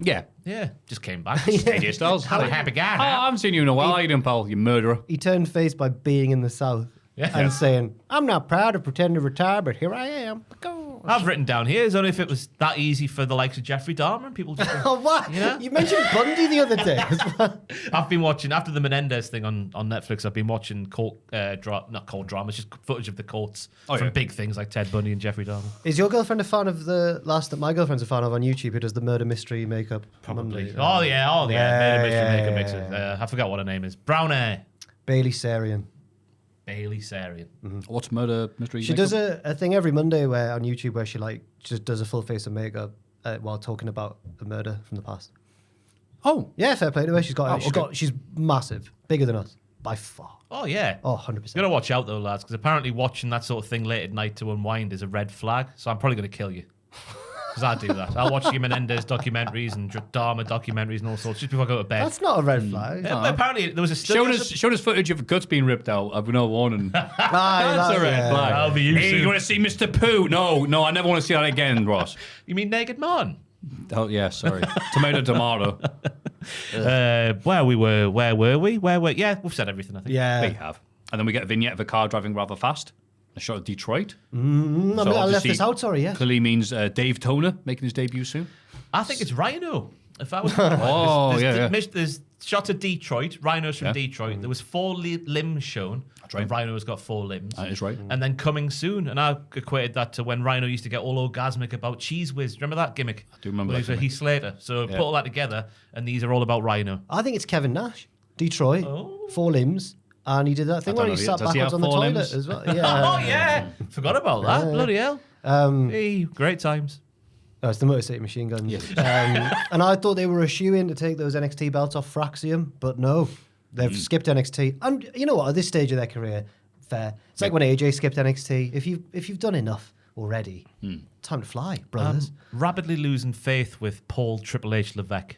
Yeah. Yeah, just came back. AJ Styles. I'm a happy guy now. I haven't seen you in a while. How you doing, pal? You murderer. He turned face by being in the South and saying, I'm not proud to pretend to retire, but here I am. I've written down here, is only if it was that easy for the likes of Jeffrey Dahmer and people just... Oh, what? You mentioned Bundy the other day as well. I've been watching, after the Menendez thing on Netflix, I've been watching not court dramas, just footage of the courts from big things like Ted Bundy and Jeffrey Dahmer. Is your girlfriend a fan of the last that my girlfriend's a fan of on YouTube who does the murder mystery makeup? Probably. Oh, yeah. Murder mystery makeup mixer. I forgot what her name is. Brown hair. Bailey Sarian. Bailey Sarian. Mm-hmm. What's murder mystery? She does a thing every Monday on YouTube where she like just does a full face of makeup while talking about a murder from the past. Oh, yeah, fair play to her. She's massive, bigger than us by far. Oh yeah. Oh, 100%. You gotta watch out though, lads, because apparently watching that sort of thing late at night to unwind is a red flag. So I'm probably gonna kill you. Because I do that. I'll watch the Menendez documentaries and Dharma documentaries and all sorts just before I go to bed. That's not a red flag. Yeah, apparently there was a study. Showed us footage of guts being ripped out. I've no warning. That's a red flag. I'll be used Hey, you want to see Mr. Pooh? No, I never want to see that again, Ross. You mean Naked Man? Oh yeah, sorry. Tomato. Where were we? Yeah, we've said everything, I think. Yeah. We have. And then we get a vignette of a car driving rather fast. A shot of Detroit. I left this out, sorry, yeah. Clearly means Dave Toner making his debut soon. I think it's Rhino. If I was there's shots of Detroit, Rhino's from Detroit. There was 4 limbs shown. That's right. Rhino's got 4 limbs. That is right. And then coming soon. And I equated that to when Rhino used to get all orgasmic about Cheese Whiz. Remember that gimmick? I do remember that. He was a Heath Slater. So put all that together, and these are all about Rhino. I think it's Kevin Nash. Detroit, 4 limbs. And he did that thing where he sat backwards on the toilet as well. Yeah. Oh, yeah. Forgot about that. Bloody hell. Hey, great times. Oh, it's the Motor City Machine Guns. Yeah. And I thought they were a shoe-in to take those NXT belts off Fraxium, but no. They've skipped NXT. And you know what? At this stage of their career, fair. It's like when AJ skipped NXT. If you've done enough already, time to fly, brothers. Rapidly losing faith with Paul Triple H Levesque.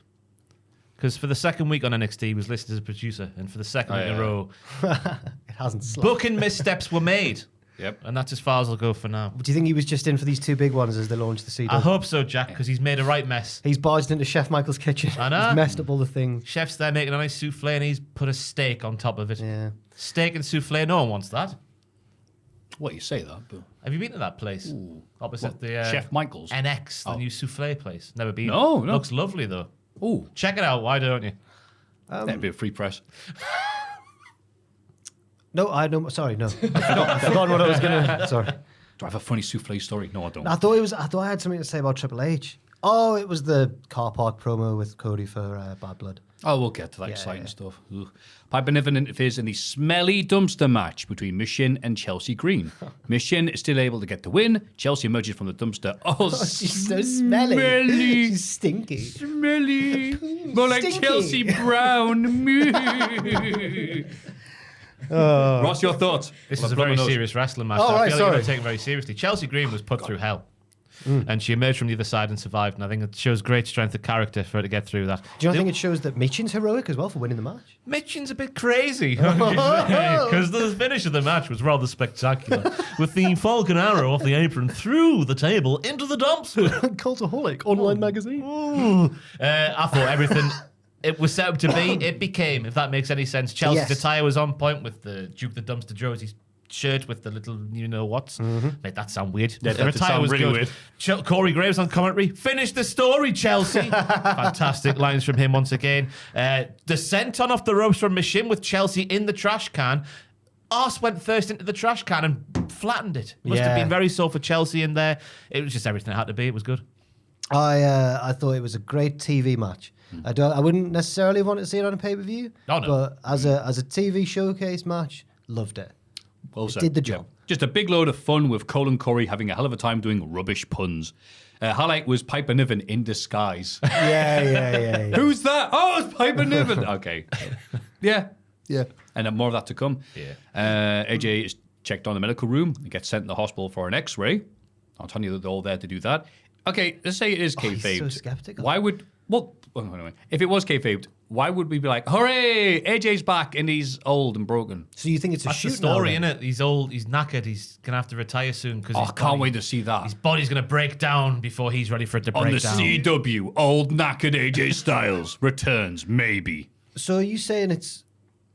Because for the second week on NXT, he was listed as a producer, and for the second week in a row, it hasn't slapped. Booking missteps were made. Yep. And that's as far as I'll go for now. Do you think he was just in for these 2 big ones as they launched the CW? I hope so, Jack, because he's made a right mess. He's barged into Chef Michael's kitchen. I know. He's messed up all the things. Chef's there making a nice souffle, and he's put a steak on top of it. Yeah. Steak and souffle, no one wants that. What, you say that? But... Have you been to that place? Opposite the... Chef Michael's? NX, the new souffle place. Never been. No. Looks lovely, though. Ooh. Check it out, why don't you? That'd be a free press. No, I don't. Sorry, no. I forgot what I was gonna. Sorry. Do I have a funny souffle story? No, I don't. I thought I had something to say about Triple H. Oh, it was the car park promo with Cody for Bad Blood. Oh, we'll get to that exciting stuff. Ugh. Piper Niven interferes in the smelly dumpster match between Michin and Chelsea Green. Michin is still able to get the win. Chelsea emerges from the dumpster. Oh, she's so smelly. She's stinky. Smelly. More like Stinky. Chelsea Brown. Ross, your thoughts? This is a very serious wrestling match. Oh, I right, feel like you're sorry. taking it very seriously. Chelsea Green was put through hell. And she emerged from the other side and survived. And I think it shows great strength of character for her to get through that. Do you not think it shows that Michin's heroic as well for winning the match? Michin's a bit crazy. Because the finish of the match was rather spectacular. With the Falcon Arrow off the apron through the table into the dumpster. Cultaholic online magazine. I thought everything it was set up to be, it became, if that makes any sense. Chelsea's attire was on point with the Duke the Dumpster Josie's shirt with the little you-know-whats. Made that sound weird. Yeah, Their attire was really weird. Corey Graves on commentary. Finish the story, Chelsea. Fantastic lines from him once again. Descent on off the ropes from Michin with Chelsea in the trash can. Arse went first into the trash can and flattened it. Must have been very sore for Chelsea in there. It was just everything it had to be. It was good. I thought it was a great TV match. I wouldn't necessarily want to see it on a pay-per-view. Oh, no. But as a TV showcase match, loved it. Well said. did the job. Yeah. Just a big load of fun with Cole and Corey having a hell of a time doing rubbish puns. Highlight was Piper Niven in disguise. Yeah. Who's that? Oh, it's Piper Niven. Okay. Yeah. And then more of that to come. Yeah. AJ is checked on the medical room and gets sent to the hospital for an X-ray. I'll tell you that they're all there to do that. Okay, let's say it is kayfabe. He's so skeptical. Why would... Well, anyway, if it was kayfabed, why would we be like, hooray, AJ's back and he's old and broken? So you think it's a That's the shoot story, now, then? innit? He's old, he's knackered, he's going to have to retire soon. Cause Oh, I can't wait to see that. His body's going to break down before he's ready for it to On break the down. CW, old knackered AJ Styles returns, maybe. So are you saying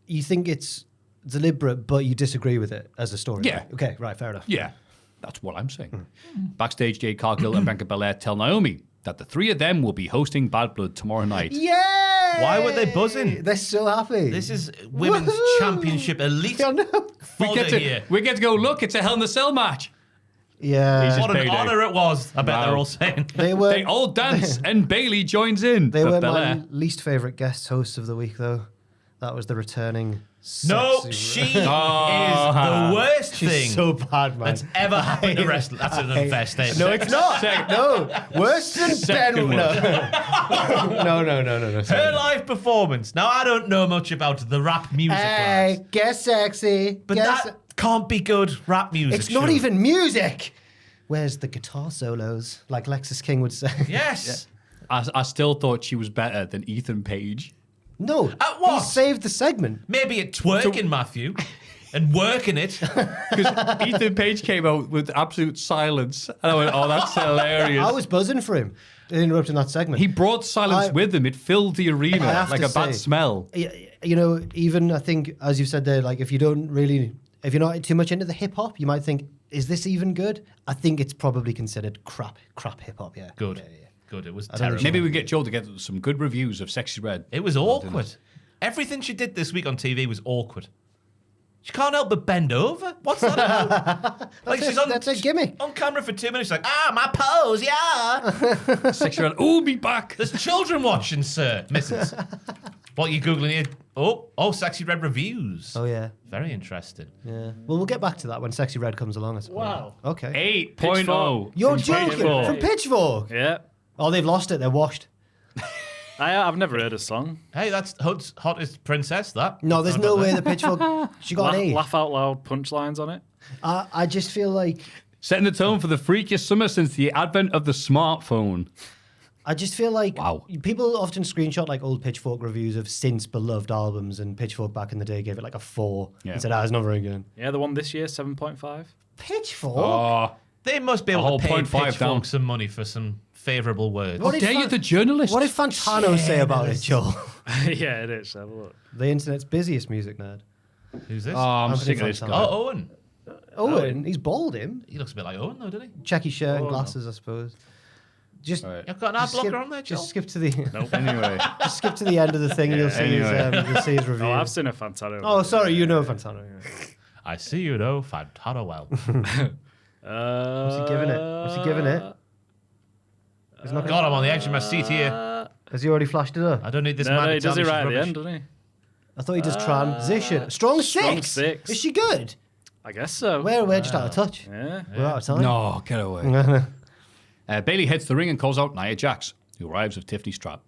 you think it's deliberate, but you disagree with it as a story? Yeah. Okay, right, fair enough. Yeah, that's what I'm saying. Backstage, Jade Cargill and Bianca Belair tell Naomi that the three of them will be hosting Bad Blood tomorrow night. Yay! Why were they buzzing? They're so happy. This is women's Woohoo! championship elite. I know. We get to go, look, it's a Hell in a Cell match. Yeah. What an payday. honor it was. I bet Wow. they're all saying. They all dance and Bailey joins in. They but were Belair, my least favorite guest hosts of the week, though. That was the returning. No, sexy- she is the worst She's thing so bad, man. that's ever happened to wrestling. That's an unfair statement. No, it's not. No, worse than Ben. Second No. no. Her live performance. Now, I don't know much about the rap music, Hey, lads, get sexy. but get that can't be good rap music. It's not surely. even music. Where's the guitar solos? Like Lexus King would say. Yes. I still thought she was better than Ethan Page. No. At what? He saved the segment. Maybe it's twerking, Maffew, and working it. Because Ethan Page came out with absolute silence. And I went, oh, that's hilarious. I was buzzing for him, interrupting that segment. He brought silence I- with him. It filled the I arena have like to a bad say- smell. You know, even I think, as you said there, like if you're not too much into the hip hop, you might think, is this even good? I think it's probably considered crap hip hop. Yeah. Good. Yeah. Good. It was don't terrible. think Maybe we get Joel to get some good reviews of Sexy Red. It was awkward. Everything she did this week on TV was awkward. She can't help but bend over. What's that about? Like That's a gimmick. on camera for 2 minutes. She's like, my pose, yeah. Sexy Red, oh, be back. There's children watching, sir, Mrs. What are you googling here? Oh, Sexy Red reviews. Oh yeah. Very interesting. Yeah. Well, we'll get back to that when Sexy Red comes along, I suppose. Wow. Okay. 8.0. You're from joking. Pitchfork. From Pitchfork. Yeah. Oh, they've lost it. They're washed. I've never heard a song. Hey, that's hottest princess, that. No, there's no way the Pitchfork. She got an A. Laugh out loud punchlines on it. I just feel like Setting the tone for the freakiest summer since the advent of the smartphone. Wow. People often screenshot like old Pitchfork reviews of since beloved albums, and Pitchfork back in the day gave it like a 4 Yeah. and said, it's not very good. Yeah, the one this year, 7.5. Pitchfork? Oh, They must be A able whole to pay 0.5 down. Pitchfork some money for some favourable words. What how did dare you, Fan- the journalist? What did Fantano say about it, Joel? Yeah, it is. Have a look. The internet's busiest music nerd. Who's this? Oh, I'm Anthony sick of this Fantano. guy. Oh, Owen. Owen, he's bald, him. He looks a bit like Owen, though, doesn't he? Checky shirt and Oh, glasses, I suppose. Just, Right. You've got an ad just blocker on there, Joel? just skip to the Anyway, just skip to the end of the thing, and you'll see anyway. his review. Oh, I've seen a Fantano. Oh, sorry, you know Fantano. Yeah. I see you know Fantano well. What's he giving it? What's he giving it? He's not God, I'm on the edge of my seat here. Has he already flashed it up? I don't need this No, man no, to he tell does me it she's right at the rubbish. end, doesn't he? I thought he does transition. Strong six. six. Is she good? I guess so. We're just out of touch. Yeah. We're out of time. no, get away. Bailey heads to the ring and calls out Nia Jax, who arrives with Tiffany Strap.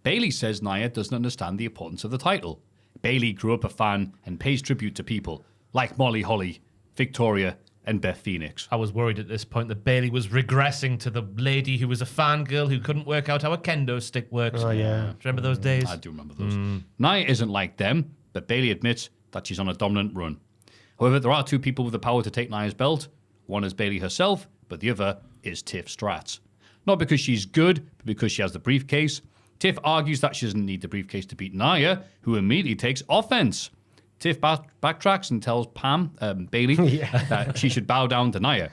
Bailey says Nia doesn't understand the importance of the title. Bailey grew up a fan and pays tribute to people like Molly Holly, Victoria, and Beth Phoenix. I was worried at this point that Bailey was regressing to the lady who was a fangirl who couldn't work out how a kendo stick works. Oh, yeah. Do you remember those days? I do remember those. Nia isn't like them, but Bailey admits that she's on a dominant run. However, there are two people with the power to take Nia's belt. One is Bailey herself, but the other is Tiff Stratz. Not because she's good, but because she has the briefcase. Tiff argues that she doesn't need the briefcase to beat Nia, who immediately takes offense. Tiff backtracks and tells Bailey that she should bow down to Nia.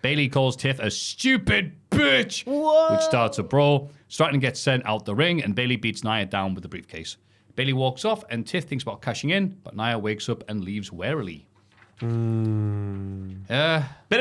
Bailey calls Tiff a stupid bitch, which starts a brawl. Stratton gets sent out the ring, and Bailey beats Nia down with the briefcase. Bailey walks off, and Tiff thinks about cashing in, but Nia wakes up and leaves warily. Bit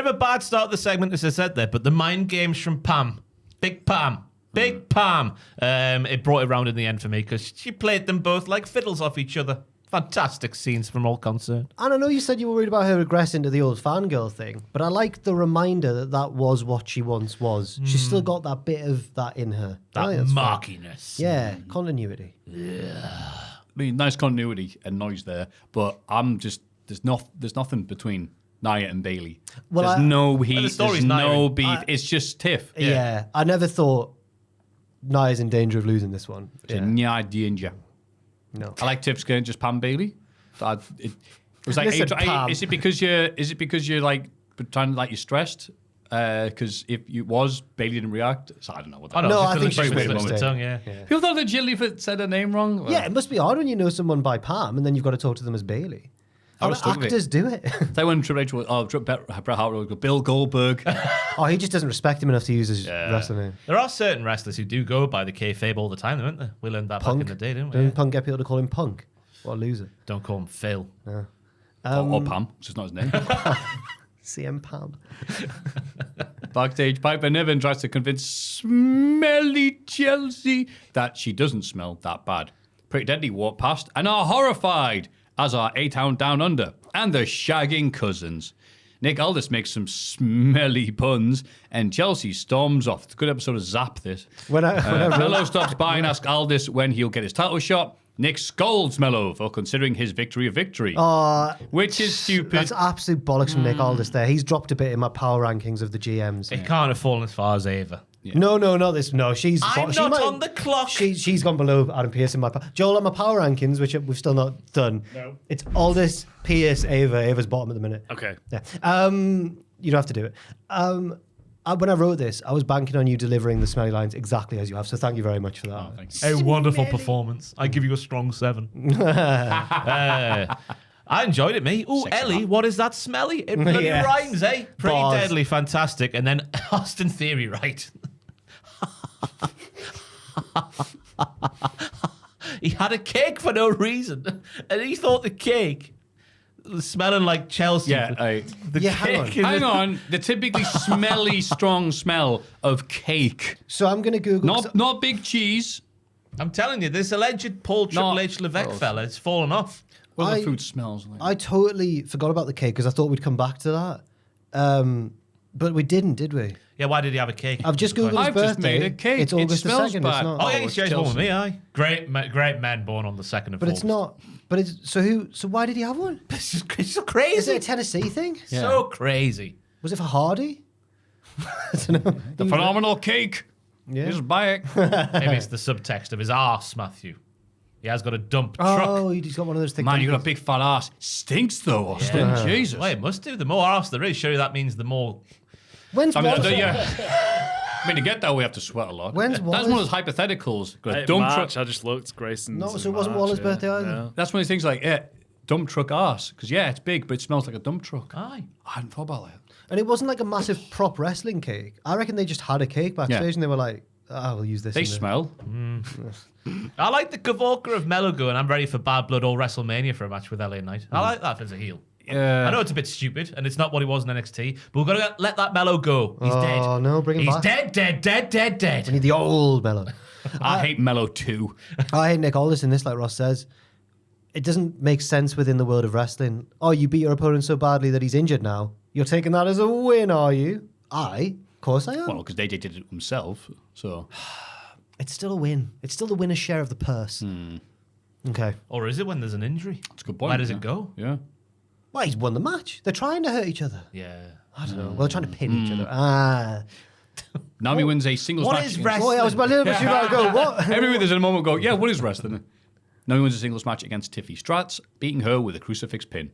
of a bad start to the segment, as I said there, but the mind games from Pam. Big Pam. It brought it round in the end for me because she played them both like fiddles off each other. Fantastic scenes from all concerned. And I know you said you were worried about her regressing to the old fangirl thing, but I like the reminder that that was what she once was. She's still got that bit of that in her. I think That that's fine. markiness. Yeah, continuity. I mean, nice continuity and noise there, but I'm just there's nothing between Nia and Bailey. Well, There's no heat. the story's There's no Nia. beef. It's just tiff. Yeah. I never thought Nia's in danger of losing this one. It's a Nia danger. No. I like Tiff's going just Pam Bailey. It was like, Listen, Pam. is it because you're like trying to like you're stressed? Because if it was Bailey didn't react, so I don't know what that. I know. No, just I feel think like she's she made a slipped the mistake. tongue, yeah. People thought that Jill said her name wrong. Well, Yeah, it must be hard when you know someone by Pam and then you've got to talk to them as Bailey. I was How stuck with actors do it? They went Triple H was, Bret Hart would go, Bill Goldberg. Oh, he just doesn't respect him enough to use his wrestling name. There are certain wrestlers who do go by the kayfabe all the time, aren't there? We learned that Punk. back in the day, didn't we? Didn't Punk get people to call him Punk? What a loser. Don't call him Phil. or Pam, which is not his name. CM Pam. Backstage, Piper Niven tries to convince smelly Chelsea that she doesn't smell that bad. Pretty Deadly walk past and are horrified, as are A-Town Down Under and the Shagging Cousins. Nick Aldis makes some smelly puns and Chelsea storms off. It's a good episode of Zap, this. When I Mello stops by and asks Aldis when he'll get his title shot. Nick scolds Mello for considering his victory a victory, which is stupid. That's absolute bollocks from Nick Aldis there. He's dropped a bit in my power rankings of the GMs. It can't have fallen as far as Ava. No, not this. No, she's. I'm she not might- on the clock. She's gone below Adam Pearce in my. Joel, on my power rankings, which we've still not done. No. It's Aldis, Pearce, Ava. Ava's bottom at the minute. Okay. Yeah. You don't have to do it. When I wrote this, I was banking on you delivering the smelly lines exactly as you have. So thank you very much for that. Thanks. A wonderful performance. I give you a strong 7. I enjoyed it, mate. Ooh, Ellie, what is that smelly? It bloody Yes. rhymes, eh? Pretty Bars. deadly, fantastic. And then Austin Theory, right? He had a cake for no reason. And he thought the cake was smelling like Chelsea. Yeah, The Yeah, hang on. cake. hang on. The typically smelly, strong smell of cake. So I'm going to Google. Not big cheese. I'm telling you, this alleged Paul Triple Not- H Levesque fella has fallen off. What I- the food smells like. I totally forgot about the cake because I thought we'd come back to that. But we didn't, did we? Yeah, why did he have a cake? I've just Googled his I've just birthday. made a cake. It's It August the smells 2nd. bad. It's not. Oh, yeah, he's shares one with Chelsea. me, aye. Great man born on the 2nd of But August. it's not. But it's so why did he have one? It's so Is crazy. it a Tennessee thing? Yeah. So crazy. Was it for Hardy? I don't know. The phenomenal cake. Yeah. Just buy it. Maybe it's the subtext of his arse, Maffew. He has got a dump truck. Oh, he's got one of those things. Man, you got a big fat ass. Stinks though, Austin. Jesus. Well, it must do. The more arse there is, surely that means the more. When's I mean, Wallace? I mean, to get that, we have to sweat a lot. When's That's one of Wallace? those hypotheticals. Got a In dump March, truck. I just looked. Grayson's. No, so in it wasn't March, Waller's birthday either? No. That's one of the things like, dump truck ass. Because, it's big, but it smells like a dump truck. Aye. I hadn't thought about that. And it wasn't like a massive prop wrestling cake. I reckon they just had a cake backstage Yeah. and they were like, we'll use this. They in the-" smell. I like the Kavorka of Mello going, I'm ready for Bad Blood or WrestleMania for a match with LA Knight. I like that as a heel. I know it's a bit stupid, and it's not what he was in NXT, but we've got to let that Mello go. He's dead. Oh, no, bring him He's back. dead. We need the old Mello. I hate Mellow too. I hate Nick Aldis in this, like Ross says. It doesn't make sense within the world of wrestling. Oh, you beat your opponent so badly that he's injured now. You're taking that as a win, are you? Of course I am. Well, because AJ did it himself, so. It's still a win. It's still the winner's share of the purse. Okay. Or is it when there's an injury? That's a good point. Where does yeah. it go? Yeah. Well, he's won the match. They're trying to hurt each other. Yeah. I don't know. Well, they're trying to pin each other. Nami wins a singles What match. is against- wrestling? Oh, yeah, I was about to go, what? Everywhere there's a moment go, yeah, what is wrestling? Nami wins a singles match against Tiffy Stratz, beating her with a crucifix pin.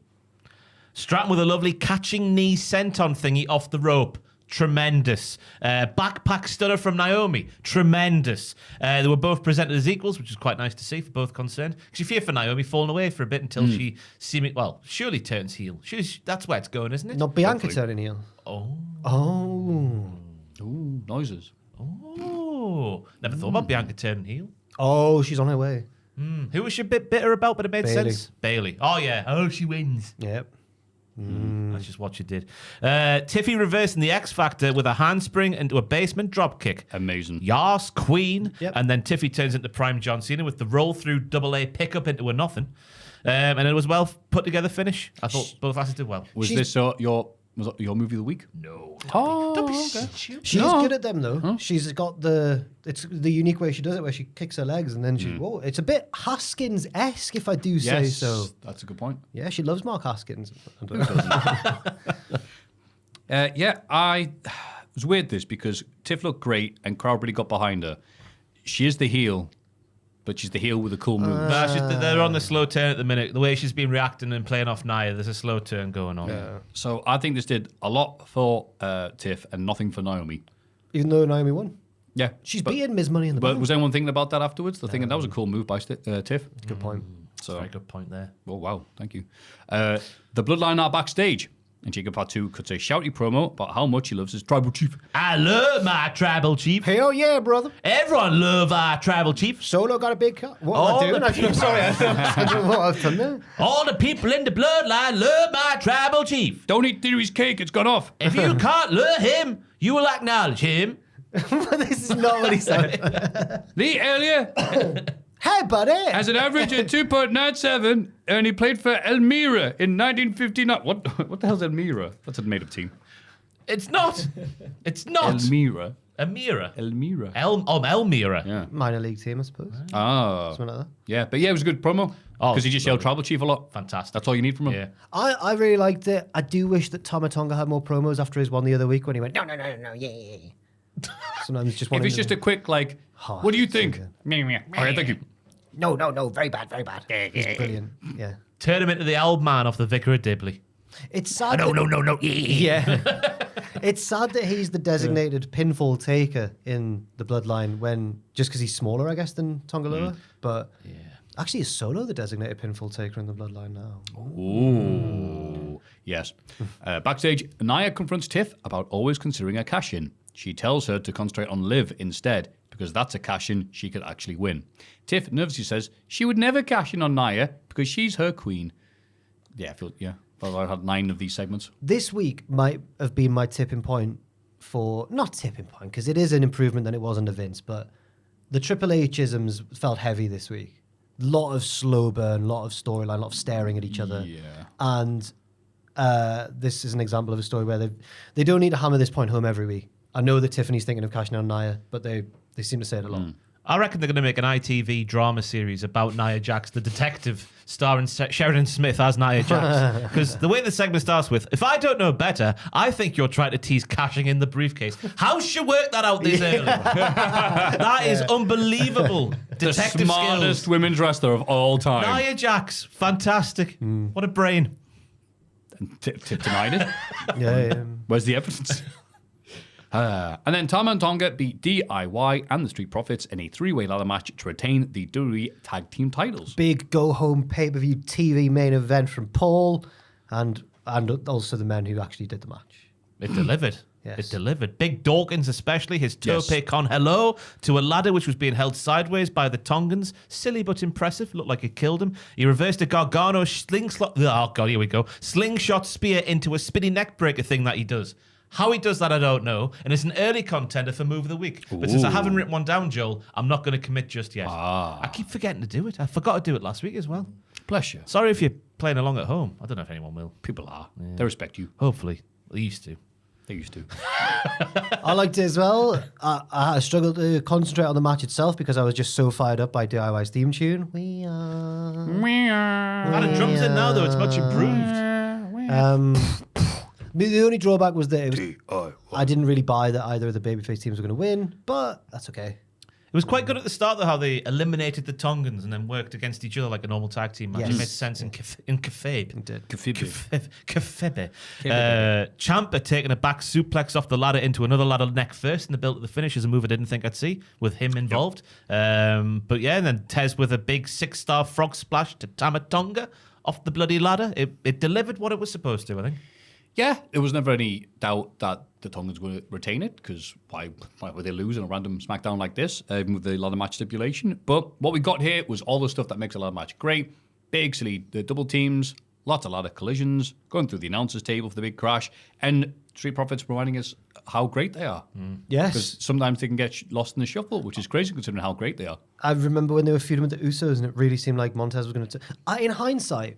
Stratton with a lovely catching knee senton thingy off the rope. Tremendous. Backpack stunner from Naomi. Tremendous. They were both presented as equals, which is quite nice to see for both concerned. Because you fear for Naomi falling away for a bit until she surely turns heel. That's where it's going, isn't it? Not Bianca turning heel. Oh. Ooh, noises. Oh. Never thought about Bianca turning heel. Oh, she's on her way. Who was she a bit bitter about, but it made Bailey. sense? Bailey. Oh, yeah. Oh, she wins. Yep. That's just what she did. Tiffy reversing the X Factor with a handspring into a basement dropkick. Amazing. Yas, Queen. Yep. And then Tiffy turns into Prime John Cena with the roll through double A pickup into a nothing. And it was well put together finish. I thought both asses did well. Was this was it your movie of the week? No. Don't be She's good at them though. Huh? She's got it's the unique way she does it, where she kicks her legs and then whoa, it's a bit Haskins-esque, if I do say so. That's a good point. Yeah, she loves Mark Haskins. It was weird this because Tiff looked great and crowd really got behind her. She is the heel, but she's the heel with a cool move. They're on the slow turn at the minute. The way she's been reacting and playing off Nia, there's a slow turn going on. Yeah. So I think this did a lot for Tiff and nothing for Naomi. Even though Naomi won. Yeah. She's beating Ms. Money in the Bank. But was anyone thinking about that afterwards? They're thinking that was a cool move by Tiff. Good point. So, Very good point there. oh, wow. Thank you. The Bloodline are backstage. And Jacob Fatu cuts a shouty promo about how much he loves his tribal chief. I love my tribal chief. Hell yeah, brother. Everyone love our tribal chief. Solo got a big cut. What All am I the doing? I'm sorry. I don't know what I've done there. All the people in the bloodline love my tribal chief. Don't eat Theory's cake. It's gone off. If you can't love him, you will acknowledge him. This is not what he said. Lee Elliott Hey, buddy. has an average of 2.97, and he played for Elmira in 1959. What the hell's Elmira? That's a made-up team. It's not. It's not. Elmira. Elmira. Elmira. Yeah. Minor league team, I suppose. Oh. Something like that. Yeah, but yeah, it was a good promo. Oh, Because he just yelled tribal chief a lot. Fantastic. That's all you need from him. Yeah. I really liked it. I do wish that Tama Tonga had more promos after his one the other week when he went, no, yeah. Sometimes just If wanting it's just a quick, like, Oh, what do you so think? good. All right, thank you. No, very bad. He's brilliant. Yeah. Turn him into the old man off the Vicar of Dibley. It's sad. No. Yeah. It's sad that he's the designated pinfall taker in the Bloodline just because he's smaller, I guess, than Tongaloa. But actually, is Solo the designated pinfall taker in the Bloodline now? Ooh. Yes. Backstage, Nia confronts Tiff about always considering a cash-in. She tells her to concentrate on Liv instead, because that's a cash-in she could actually win. Tiff nervously says she would never cash in on Nia because she's her queen. Yeah, I had 9 of these segments. This week might have been my tipping point not tipping point, because it is an improvement than it was under Vince, but the Triple H-isms felt heavy this week. A lot of slow burn, a lot of storyline, a lot of staring at each other. Yeah. And this is an example of a story where they don't need to hammer this point home every week. I know that Tiffany's thinking of cashing out Nia, but they seem to say it a lot. I reckon they're going to make an ITV drama series about Nia Jax, the detective, starring Sheridan Smith as Nia Jax. Because the way the segment starts with, if I don't know better, I think you're trying to tease cashing in the briefcase. How she worked that out this early? That is unbelievable. Detective the smartest skills. women's wrestler of all time. Nia Jax, fantastic. What a brain. Tiff denied it. Yeah. Where's the evidence? And then Tama and Tonga beat DIY and the Street Profits in a 3-way ladder match to retain the WWE Tag Team titles. Big go-home pay-per-view TV main event from Paul and also the men who actually did the match. It delivered. Yes. It delivered. Big Dawkins, especially his tope Yes. con hello to a ladder which was being held sideways by the Tongans. Silly but impressive. Looked like it killed him. He reversed a Gargano slingshot. Oh God, here we go. Slingshot spear into a spinning neck breaker thing that he does. How he does that, I don't know. And it's an early contender for Move of the Week. But since I haven't written one down, Joel, I'm not going to commit just yet. I keep forgetting to do it. I forgot to do it last week as well. Bless you. Sorry if you're playing along at home. I don't know if anyone will. People are. They respect you. Hopefully. They used to. They used to. I liked it as well. I struggled to concentrate on the match itself because I was just so fired up by DIY's theme tune. We are... Add a drums in now, though. It's much improved. The only drawback was that I didn't really buy that either of the babyface teams were going to win, but that's okay. It was quite good at the start, though, how they eliminated the Tongans and then worked against each other like a normal tag team match. Yes. It made sense in Kefebe. It did. Kefebe. Ciampa taking a back suplex off the ladder into another ladder neck first in the build of the finish is a move I didn't think I'd see with him involved. But yeah, and then Tez with a big 6-star frog splash to Tama Tonga off the bloody ladder. It delivered what it was supposed to, I think. Yeah, there was never any doubt that the Tongans were going to retain it, because why would they lose in a random SmackDown like this, even with the ladder match stipulation? But what we got here was all the stuff that makes a ladder match great. Big, silly, the double teams, Lots of collisions, going through the announcers table for the big crash, and Street Profits reminding us how great they are. Yes. Because sometimes they can get lost in the shuffle, which is crazy considering how great they are. I remember when they were feuding with the Usos, and it really seemed like Montez was going to... In hindsight,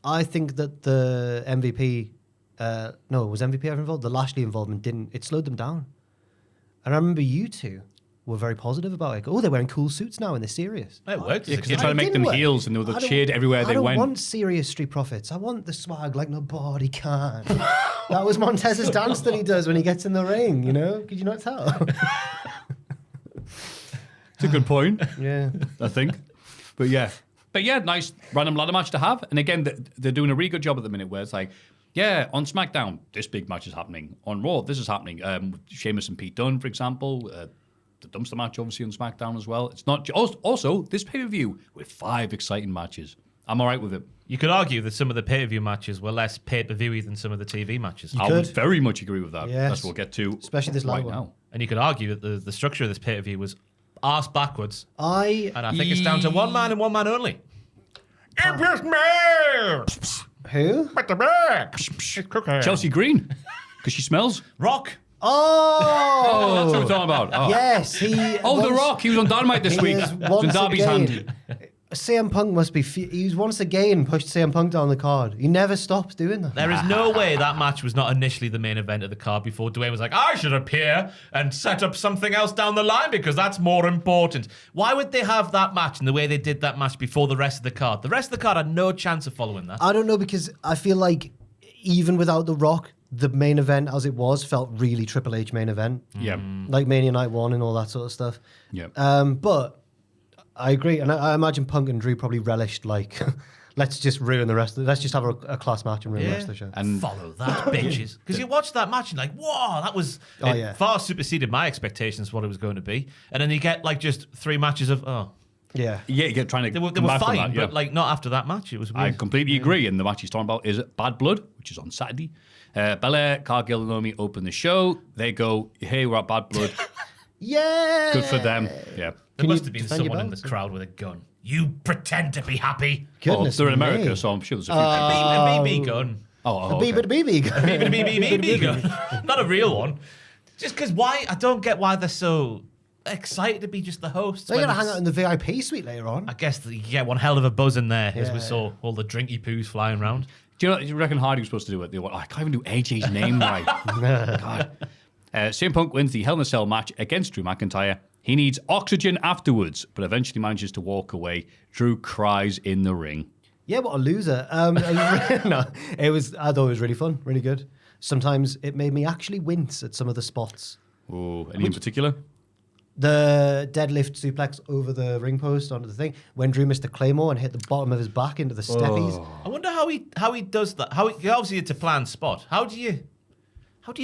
I think that the MVP... was MVP ever involved? The Lashley involvement it slowed them down. And I remember you two were very positive about it. Oh, they're wearing cool suits now and they're serious. It worked. Yeah, because they're trying to make them heels and they were cheered everywhere they went. I don't want serious Street Profits. I want the swag like nobody can. That was Montez's dance that he does when he gets in the ring, you know? Could you not tell? It's a good point. Yeah. I think. But yeah, nice random ladder match to have. And again, they're doing a really good job at the minute where it's like, yeah, on SmackDown, this big match is happening. On Raw, this is happening. Sheamus and Pete Dunne, for example. The dumpster match, obviously, on SmackDown as well. It's not also this pay-per-view with 5 exciting matches. I'm all right with it. You could argue that some of the pay-per-view matches were less pay-per-view-y than some of the TV matches. I would very much agree with that. Yes. That's what we'll get to Especially this right one. now. And you could argue that the structure of this pay-per-view was arse backwards. I And I think it's down to one man and one man only. Who? Chelsea Green, because she smells. Rock. Oh! That's what we're talking about. Oh. Yes, he... The Rock. He was on Dynamite this He week. is It was in once Darby's again... hand. CM Punk must be... He's once again pushed CM Punk down the card. He never stops doing that. There is no way that match was not initially the main event of the card before Dwayne was like, I should appear and set up something else down the line because that's more important. Why would they have that match in the way they did that match before the rest of the card? The rest of the card had no chance of following that. I don't know, because I feel like even without The Rock, the main event as it was felt really Triple H main event. Yeah. Like Mania Night 1 and all that sort of stuff. Yeah. But I agree. And I imagine Punk and Drew probably relished, like, let's just ruin the rest of let's just have a class match and ruin the rest of the show. And follow that, bitches. Because you watch that match and you're like, whoa, that was... it far superseded my expectations of what it was going to be. And then you get, like, just 3 matches of, Yeah. yeah, you're trying to They were come back from fine, that, yeah. but, like, not after that match. It was I weird. completely agree. And the match he's talking about is Bad Blood, which is on Saturday. Belair, Cargill, and Naomi open the show. They go, hey, we're at Bad Blood. Yeah. Good for them. Yeah. There Can must you have been defend your someone in belts? the crowd with a gun. You pretend to be happy. Goodness they're in me. America, so I'm sure there's a few. A BB gun. Okay. BB gun. BB gun. Not a real one. Just because why? I don't get why they're so excited to be just the hosts. They're when going to hang it's- out in the VIP suite later on. I guess that you get one hell of a buzz in there as we Yeah. saw all the drinky poos flying around. Do you reckon Hardy was supposed to do it? They went, I can't even do AJ's name right. God. CM Punk wins the Hell in a Cell match against Drew McIntyre. He needs oxygen afterwards, but eventually manages to walk away. Drew cries in the ring. Yeah, what a loser. No, I thought it was really fun, really good. Sometimes it made me actually wince at some of the spots. Oh, any in particular? The deadlift suplex over the ring post onto the thing, when Drew missed the Claymore and hit the bottom of his back into the steppies. I wonder how he does that. Obviously it's a planned spot. How do you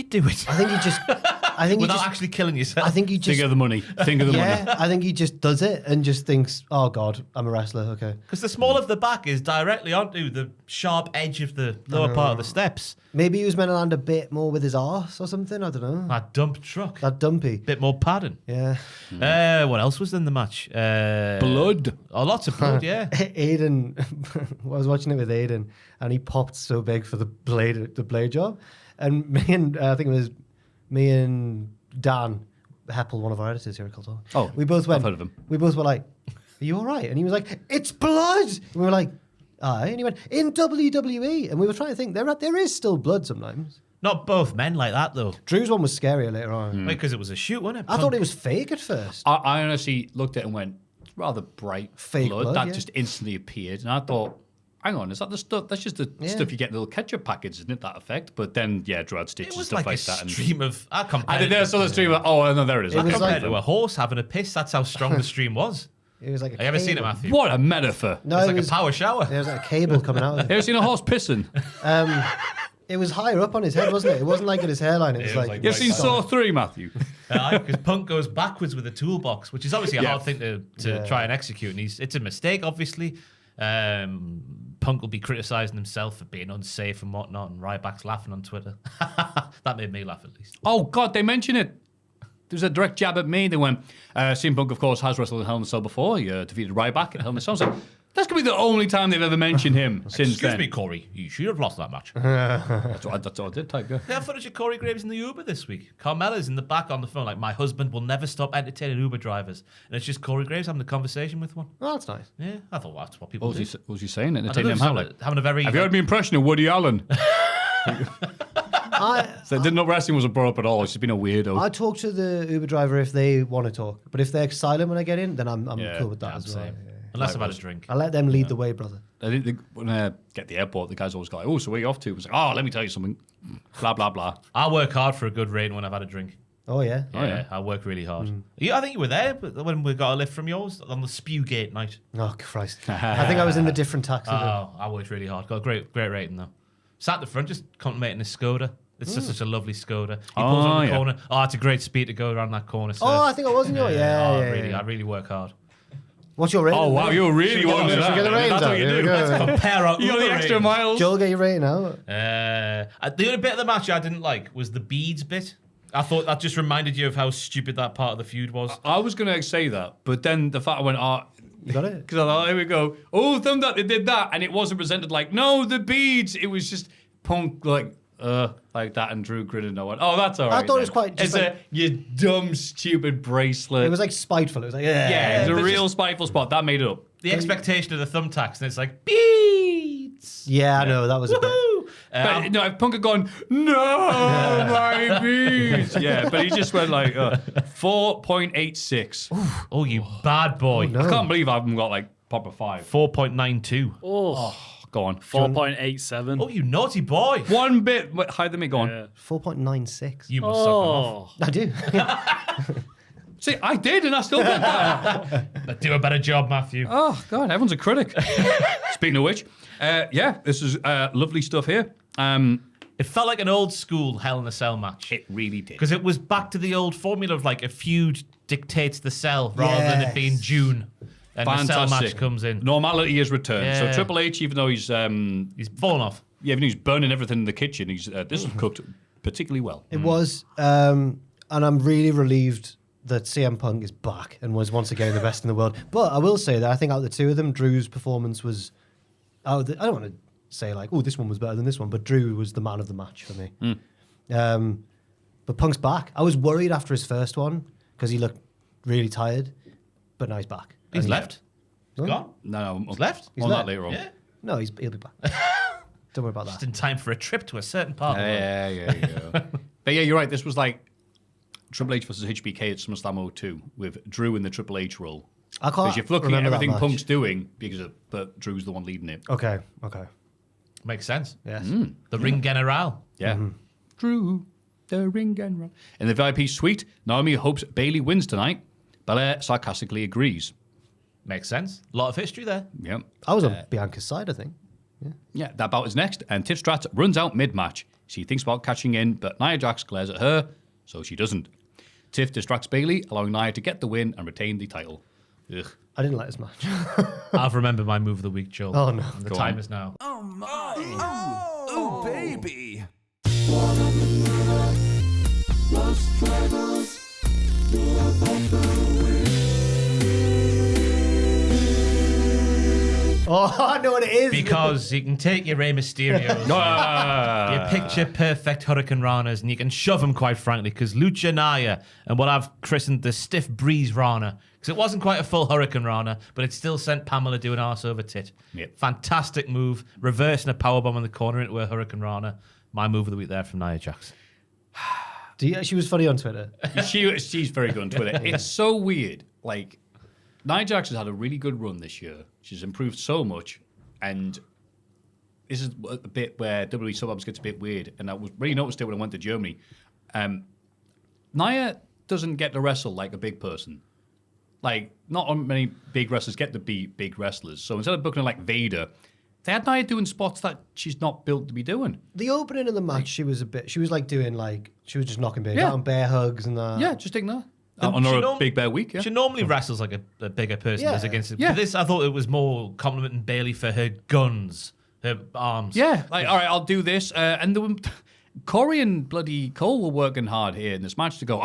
do it? I think he Without just actually killing yourself. I think he just Think of the money. Think of the money. yeah, I think he just does it and just thinks, oh God, I'm a wrestler, okay. Because the small of the back is directly onto the sharp edge of the lower part of the steps. Maybe he was meant to land a bit more with his arse or something, I don't know. That dump truck. That dumpy. Bit more padding. Yeah. What else was in the match? Blood. Oh, lots of blood, yeah. Aiden, I was watching it with Aiden, and he popped so big for the blade job, and I think it was me and Dan Heppel, one of our editors here at Cultaholic. Oh, we both went. I've heard of him. We both were like, "Are you all right?" And he was like, "It's blood." And we were like, "Aye." And he went, "In WWE," and we were trying to think there is still blood sometimes. Not both men like that, though. Drew's one was scarier later on. Because it was a shoot, wasn't it? I thought it was fake at first. I honestly looked at it and went, it's rather bright Fake blood, that yeah. just instantly appeared. And I thought, hang on, is that the stuff? That's just the Yeah. stuff you get in little ketchup packets, isn't it? That effect. But then, yeah, Drew had stitches It and was stuff like a like that. And stream of... I I compared did. I saw the stream. Oh, no, there it is. It was compared like- to a horse having a piss. That's how strong the stream was. It was like a Have you ever seen it, cable. Maffew? What a metaphor. No, It's it like was, a power shower. there was like a cable coming out of You it. ever seen a horse pissing? It was higher up on his head, wasn't it? It wasn't like at his hairline. It was It was like You ever seen Saw 3, Matthew? Because Punk goes backwards with a toolbox, which is obviously a Yeah. hard thing to try and execute. And it's a mistake, obviously. Punk will be criticising himself for being unsafe and whatnot, and Ryback's laughing on Twitter. That made me laugh, at least. Oh, God, they mention it. There's a direct jab at me. They went, CM Punk, of course, has wrestled in Hell in a Cell before. He defeated Ryback at Hell in a Cell. I was like, That's going to be the only time they've ever mentioned him since Excuse then. me, Corey. You should have lost that match. That's what I did, Tiger. They have footage of Corey Graves in the Uber this week. Carmella's in the back on the phone, like, my husband will never stop entertaining Uber drivers. And it's just Corey Graves having a conversation with one. Oh, that's nice. Yeah, I thought that's what people What do. was he saying? I don't Entertaining know, him how? having a very... Have you heard my impression of Woody Allen? I Didn't know wrestling wasn't brought up at all. It's just been a weirdo. talk to the Uber driver if they want to talk, but if they're silent when I get in, then I'm cool with that as well. same. Yeah. Unless I've had a drink. I let them lead the way, brother. I think when I get to the airport, the guys always go like, "Oh, so where are you off to?" I was like, "Oh, let me tell you something." Blah blah blah. I work hard for a good rating when I've had a drink. Oh yeah. Yeah, I work really hard. Yeah, I think you were there when we got a lift from yours on the Spewgate night. Oh Christ! I think I was in the different taxi. Oh, I worked really hard. Got a great rating though. Sat at the front, just contemplating this Skoda. It's just such a lovely Skoda. He pulls around the corner. Oh, it's a great speed to go around that corner. So. Oh, I think I was in your. I really work hard. What's your rating? Oh wow, you're really wanting Should we get the ratings That's out? what you Here we do. go. Compare our You got the Uber extra ratings. miles. Joel, get your rating out. The only bit of the match I didn't like was the beads bit. I thought that just reminded you of how stupid that part of the feud was. I was gonna say that, but then the fact I went, You got it. because I thought, here we go. Oh, thumb that they did that, and it wasn't presented like, no, the beads. It was just Punk like that, and Drew grinning. And I went, oh, that's all right. I thought it was then. quite just It's like- you dumb, stupid bracelet. It was like spiteful. It was like yeah, it was a there's real just- spiteful spot. That made it up. The expectation of the thumbtacks, and it's like beads. Yeah, I know that was a bit. Woohoo! But no, if Punk had gone, no, my beads. Yeah, but he just went like 4.86. Oh, you bad boy. no. I can't believe I haven't got like proper 5. 4.92. Oh, Go on. 4.87. Oh, you naughty boy. One bit higher than me. Go on. Yeah. 4.96. You must suck them off. Oh, I do. See, I did, and I still got that. But do a better job, Maffew. Oh, God, everyone's a critic. Speaking of which, this is lovely stuff here. It felt like an old school Hell in a Cell match. It really did. Because it was back to the old formula of like a feud dictates the cell rather than it being June. And the cell match comes in. Normality is returned. Yeah. So Triple H, even though he's He's fallen off. even though he's burning everything in the kitchen, he's this is cooked particularly well. It was, and I'm really relieved that CM Punk is back and was once again the best in the world. But I will say that I think out of the two of them, Drew's performance was. I don't want to say like, oh, this one was better than this one, but Drew was the man of the match for me. But Punk's back. I was worried after his first one because he looked really tired, but now he's back. He's And- left. He's gone. No, He's left. On left. that later on. Yeah. No, he'll be back. Don't worry about Just that. in time for a trip to a certain part of the world. Yeah. But yeah, you're right. This was like Triple H versus HBK at SummerSlam 02 with Drew in the Triple H role. I can't Because you're looking at remember that everything match. Punk's doing, but Drew's the one leading it. Okay. Makes sense. Yes. The Ring General. Yeah. Drew, the ring general. In the VIP suite, Naomi hopes Bayley wins tonight. Belair sarcastically agrees. Makes sense. A lot of history there. Yep. I was on Bianca's side, I think. Yeah, that bout is next, and Tiff Stratt runs out mid-match. She thinks about catching in, but Nia Jax glares at her, so she doesn't. Tiff distracts Bayley, allowing Nia to get the win and retain the title. Ugh. I didn't like this match. I've remembered my move of the week, Joel. Oh, no. And the Go time on. is now. Oh, baby. Oh, I know what it is. Because you can take your Rey Mysterios, your picture perfect Hurricane Ranas, and you can shove them, quite frankly, because Lucha Naya and what I've christened the Stiff Breeze Rana, because it wasn't quite a full Hurricane Rana, but it still sent Pamela doing arse over tit. Yep. Fantastic move, reversing a powerbomb in the corner into a Hurricane Rana. My move of the week there from Nia Jax. She was funny on Twitter. She's very good on Twitter. It's so weird. Like, Nia Jax has had a really good run this year. She's improved so much, and this is a bit where WWE sometimes gets a bit weird, and I was really noticed it when I went to Germany. Nia doesn't get to wrestle like a big person. Like, not many big wrestlers get to be big wrestlers. So instead of booking her like Vader, they had Nia doing spots that she's not built to be doing. The opening of the match, she was just knocking bear Yeah. down, bear hugs and that. Yeah, just taking that. She On her norm- big bear week, yeah. She normally wrestles like a bigger person Yeah. as against it. Yeah. But this, I thought it was more complimenting Bayley for her guns, her arms. Yeah, like, all right, I'll do this. And Corey and bloody Cole were working hard here in this match to go,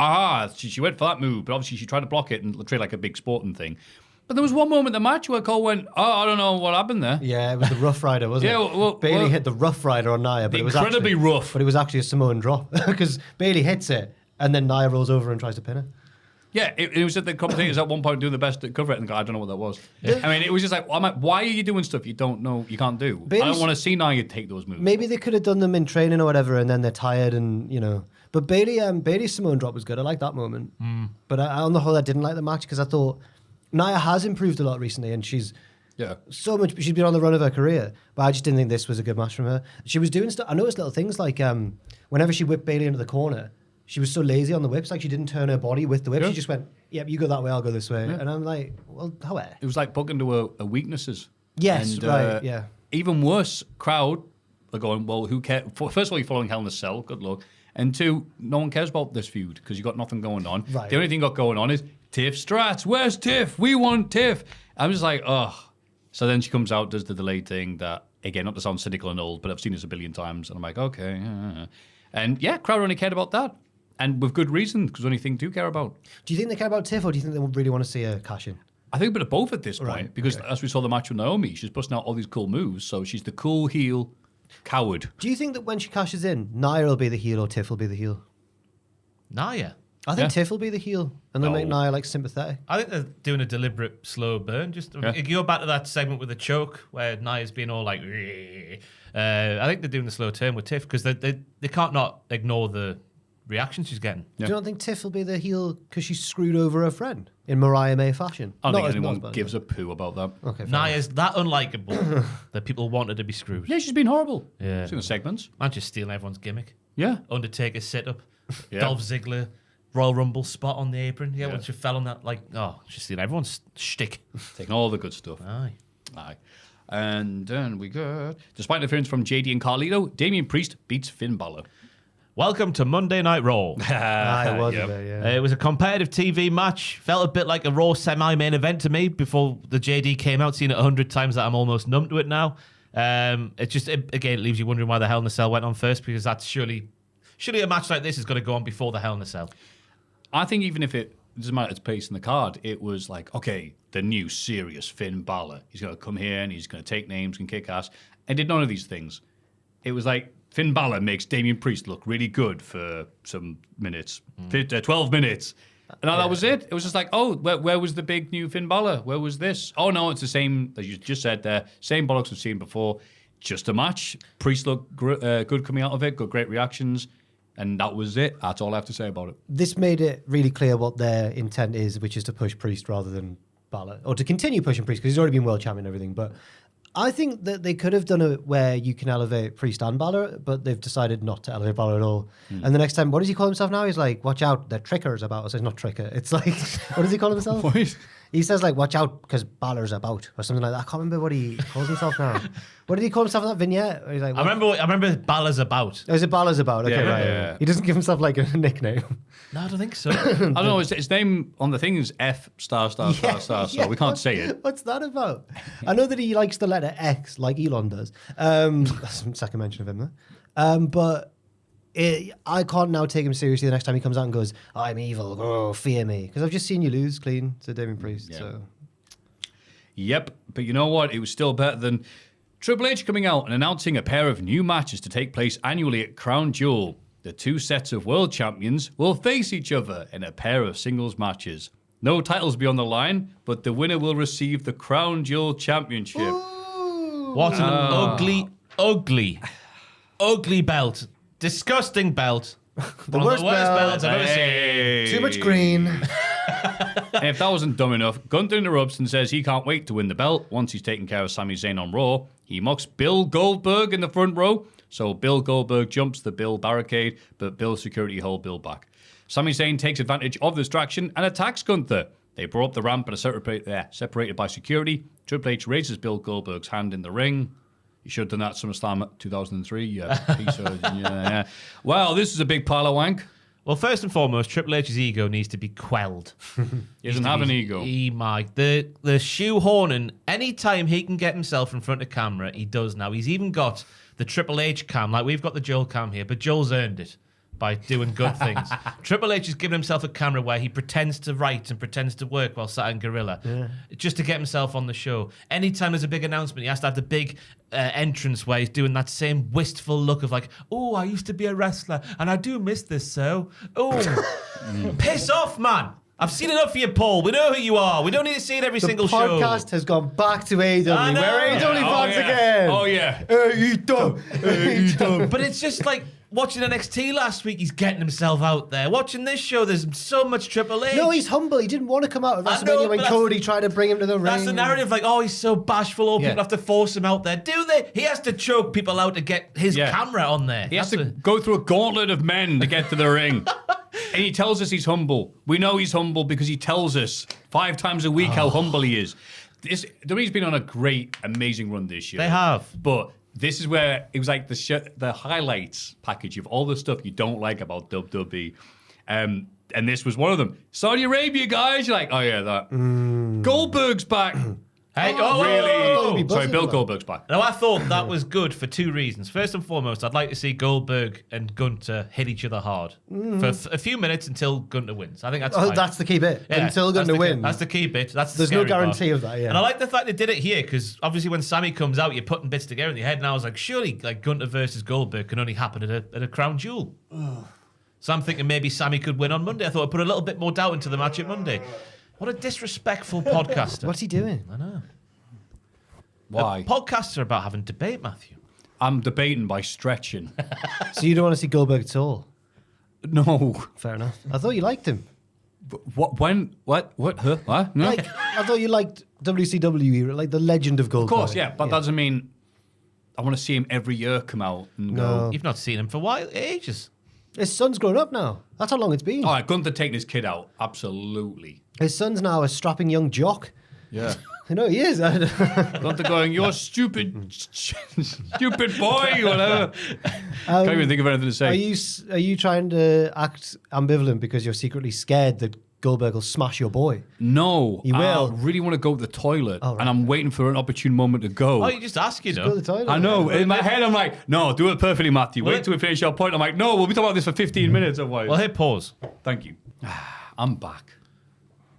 she went for that move, but obviously she tried to block it and treat it like a big sporting thing. But there was one moment in the match where Cole went, "Oh, I don't know what happened there." Yeah, it was the Rough Rider, wasn't Yeah, it? well, Bailey hit the Rough Rider on Nia, but it was incredibly actually, rough. But it was actually a Samoan drop because Bailey hits it and then Nia rolls over and tries to pin her. Yeah, it was at the commentators at one point doing the best to cover it, and I don't know what that was. I mean, it was just like, why are you doing stuff you don't know, you can't do? I don't want to see Nia take those moves. Maybe they could have done them in training or whatever, and then they're tired and, you know. But Bailey's Samoan drop was good. I like that moment. But on the whole, I didn't like the match because I thought Nia has improved a lot recently, and she's so much. She's been on the run of her career, but I just didn't think this was a good match from her. She was doing stuff. I noticed little things like whenever she whipped Bailey into the corner, she was so lazy on the whips. Like she didn't turn her body with the whip. She just went, "Yep, you go that way, I'll go this way." And I'm like, "Well, how?" It was like booking to her weaknesses. Yes, and, right. Yeah. Even worse, crowd are going, "Well, who cares?" First of all, you're following Hell in a Cell. Good luck. And two, no one cares about this feud because you've got nothing going on. Right. The only thing got going on is Tiff Strats. Where's Tiff? We want Tiff. I'm just like, oh. So then she comes out, does the delayed thing that, again, not to sound cynical and old, but I've seen this a billion times. And I'm like, okay. And yeah, crowd only cared about that. And with good reason, because the only thing to care about. Do you think they care about Tiff, or do you think they really want to see her cash in? I think a bit of both at this point, because as we saw the match with Naomi, she's busting out all these cool moves. So she's the cool heel coward. Do you think that when she cashes in, Nia will be the heel or Tiff will be the heel? Nia. I think Tiff will be the heel, and they'll make Nia like sympathetic. I think they're doing a deliberate slow burn. Just you go back to that segment with the choke where Nia's being all like, I think they're doing the slow turn with Tiff because they can't not ignore the reaction she's getting. Do you not think Tiff will be the heel because she screwed over her friend in Mariah May fashion? I don't think anyone gives a poo about that. Okay, Nia's that unlikable that people want her to be screwed. Yeah, she's been horrible. Yeah. She's in the segments. And just stealing everyone's gimmick. Yeah. Undertaker sit up, Dolph Ziggler, Royal Rumble spot on the apron. Yeah, when she fell on that, she's stealing everyone's shtick. Taking all the good stuff. Aye. And then we got, despite interference from JD and Carlito, Damian Priest beats Finn Balor. Welcome to Monday Night Raw. It was a bit, yeah. It was a competitive TV match. Felt a bit like a Raw semi-main event to me before the JD came out. Seen it 100 times that I'm almost numb to it now. It leaves you wondering why the Hell in a Cell went on first, because that's surely a match like this is going to go on before the Hell in a Cell. I think even if it doesn't matter its pace in the card, it was like, okay, the new serious Finn Balor. He's going to come here and he's going to take names and kick ass. And did none of these things. It was like, Finn Balor makes Damian Priest look really good for some minutes, 12 minutes. And that was it. It was just like, oh, where was the big new Finn Balor? Where was this? Oh, no, it's the same, as you just said there, same bollocks we've seen before. Just a match. Priest looked good coming out of it, got great reactions. And that was it. That's all I have to say about it. This made it really clear what their intent is, which is to push Priest rather than Balor. Or to continue pushing Priest, because he's already been world champion and everything. But I think that they could have done it where you can elevate Priest and Balor, but they've decided not to elevate Balor at all. And the next time, what does he call himself now? He's like, watch out, they're trickers about us. It's not tricker. It's like, what does he call himself? What? He says like, watch out, because Balor's about, or something like that. I can't remember what he calls himself now. What did he call himself in that vignette? He's like, I remember Balor's about. Oh, is it Balor's about? Okay, Yeah, right. yeah. He doesn't give himself like a nickname. No, I don't think so. I don't know. His name on the thing is F star. So we can't say it. What's that about? I know that he likes the letter X like Elon does. That's the second mention of him there. But I can't now take him seriously the next time he comes out and goes, I'm evil, oh, fear me. Because I've just seen you lose clean to Damian Priest. Yeah. So. Yep. But you know what? It was still better than Triple H coming out and announcing a pair of new matches to take place annually at Crown Jewel. The two sets of world champions will face each other in a pair of singles matches. No titles be on the line, but the winner will receive the Crown Jewel Championship. What an ugly belt. Disgusting belt. The One of worst belt. belts I've ever seen. Too much green. And if that wasn't dumb enough, Gunther interrupts and says he can't wait to win the belt once he's taken care of Sami Zayn on Raw. He mocks Bill Goldberg in the front row, so Bill Goldberg jumps the Bill barricade, but Bill's security hold Bill back. Sami Zayn takes advantage of the distraction and attacks Gunther. They brought up the ramp and are separated by security. Triple H raises Bill Goldberg's hand in the ring. You should have done that at SummerSlam 2003. Yeah, piece of, yeah. Well, this is a big pile of wank. Well, first and foremost, Triple H's ego needs to be quelled. He doesn't have an ego. The shoehorning, anytime he can get himself in front of camera, he does now. He's even got the Triple H cam, like we've got the Joel cam here, but Joel's earned it. by doing good things. Triple H has given himself a camera where he pretends to write and pretends to work while sat in Gorilla, just to get himself on the show. Anytime there's a big announcement, he has to have the big entrance where he's doing that same wistful look of like, oh, I used to be a wrestler and I do miss this, so. Oh, piss off, man. I've seen enough of you, Paul. We know who you are. We don't need to see it every single show. The podcast has gone back to AEW. I know. We're AEW fans again. Oh, yeah. AEW. But it's just like watching NXT last week, he's getting himself out there. Watching this show, there's so much Triple H. No, he's humble. He didn't want to come out of I know, WrestleMania when but Cody tried to bring him to the ring. That's the narrative, like, oh, he's so bashful, all people have to force him out there. Do they? He has to choke people out to get his camera on there. He has to go through a gauntlet of men to get to the ring. And he tells us he's humble. We know he's humble because he tells us 5 times a week how humble he is. WWE's been on a great, amazing run this year. They have. But this is where it was like the highlights package of all the stuff you don't like about WWE. And this was one of them. Saudi Arabia, guys. You're like, oh, yeah, that. Goldberg's back. Hey, really? Sorry, Bill Goldberg's back. Now, I thought that was good for 2 reasons. First and foremost, I'd like to see Goldberg and Gunter hit each other hard for a few minutes until Gunter wins. I think that's fine. That's the key bit. Yeah, Until Gunter wins. That's the key bit. That's the There's no scary guarantee part. of that, yeah. And I like the fact they did it here because obviously when Sammy comes out, you're putting bits together in your head. And I was like, surely like Gunter versus Goldberg can only happen at a crown jewel. So I'm thinking maybe Sammy could win on Monday. I thought I'd put a little bit more doubt into the match at Monday. What a disrespectful podcaster. What's he doing? I know. Why? Podcasts are about having debate, Maffew. I'm debating by stretching. So you don't want to see Goldberg at all? No. Fair enough. I thought you liked him. What? When? What? Huh? What? No. I thought you liked WCW, like the legend of Goldberg. Of course, yeah. But that doesn't mean I want to see him every year come out and go. You've not seen him for ages. His son's grown up now. That's how long it's been. All right, Gunther taking his kid out. Absolutely. His son's now a strapping young jock. Yeah. I know he is. Gunther going, you're stupid, stupid boy, whatever. Can't even think of anything to say. Are you trying to act ambivalent because you're secretly scared that Goldberg will smash your boy? No. He will. I really want to go to the toilet, Oh, right. and I'm waiting for an opportune moment to go. Oh, you just ask, you know. Go to the toilet. I know. In my head, I'm like, no, do it perfectly, Matthew. Wait till we finish our point. I'm like, no, we'll be talking about this for 15 minutes otherwise. Well, hit pause. Thank you. I'm back.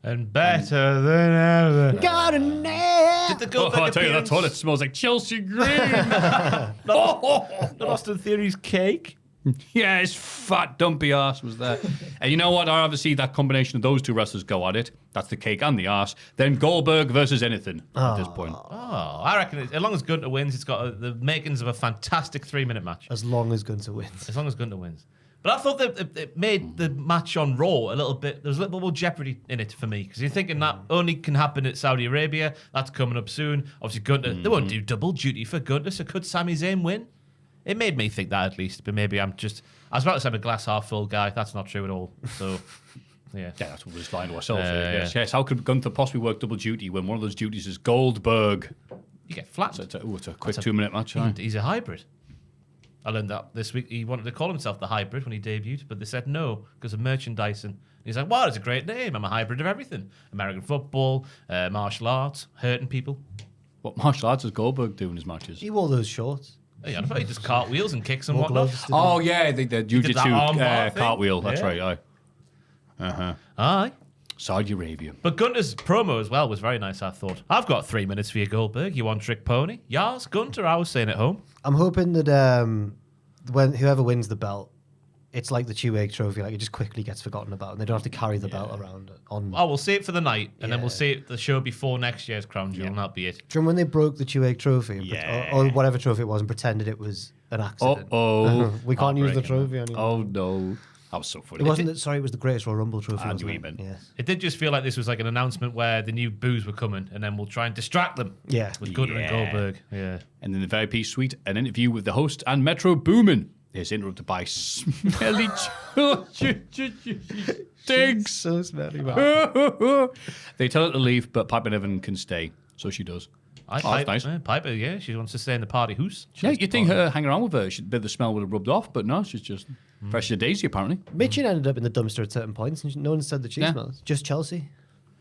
And better than ever. Got a nap. Did the Goldberg I'll tell you, that appearance- toilet smells like Chelsea Green. The Austin Theory's cake. Yeah, his fat, dumpy ass was there. And you know what? I'd rather see that combination of those two wrestlers go at it. That's the cake and the ass. Then Goldberg versus anything at this point. Oh, I reckon as long as Gunter wins, it's got the makings of a fantastic 3-minute match. As long as Gunther wins. As long as Gunter wins. But I thought that it made the match on Raw a little bit, there was a little more jeopardy in it for me. Because you're thinking that only can happen at Saudi Arabia. That's coming up soon. Obviously, Gunter, they won't do double duty for Gunter, so could Sami Zayn win? It made me think that at least, but maybe I was about to say I'm a glass half full guy. That's not true at all. So, yeah. Yeah, that's what we're just lying to ourselves here. Yes. How could Gunther possibly work double duty when one of those duties is Goldberg? You get flat. So it's a quick 2-minute match. He's a hybrid. I learned that this week. He wanted to call himself the hybrid when he debuted, but they said no because of merchandising. And he's like, wow, it's a great name. I'm a hybrid of everything. American football, martial arts, hurting people. What martial arts is Goldberg doing in his matches? He wore those shorts. Yeah, I thought he just cartwheels and kicks and More whatnot. gloves to do. Oh, yeah, the that jiu-jitsu arm bar thing. cartwheel. That's Yeah. right, aye. Aye. Saudi Arabia. But Gunter's promo as well was very nice, I thought. I've got 3 minutes for you, Goldberg. You one trick pony? Yas, Gunter, I was saying at home. I'm hoping that when whoever wins the belt, it's like the two-egg trophy. Like it just quickly gets forgotten about, and they don't have to carry the belt around. Oh, we'll see it for the night, and then we'll Yeah. see it the show before next year's Crown Jewel, and that'll be it. Do you remember when they broke the two-egg trophy, and or whatever trophy it was, and pretended it was an accident? Uh-oh. We can't use the Heartbreaking. trophy anymore. Oh, no. That was so funny. It wasn't. Sorry, it was the Greatest Royal Rumble trophy. I wasn't knew it? you meant. Yes. It did just feel like this was like an announcement where the new boos were coming, and then we'll try and distract them. Yeah. With Gunter and Yeah. Goldberg. Yeah. And in the VIP suite, an interview with the host and Metro Boomin is interrupted by smelly stinks. So smelly, man. They tell her to leave, but Piper Niven can stay, so she does. That's nice. Piper, yeah, she wants to stay in the party hoose. Yeah, you'd think her hanging around with her, a bit of the smell would have rubbed off, but no, she's just fresh as a daisy, apparently. Mitchin ended up in the dumpster at certain points, and no one said that she Yeah. smells. Just Chelsea.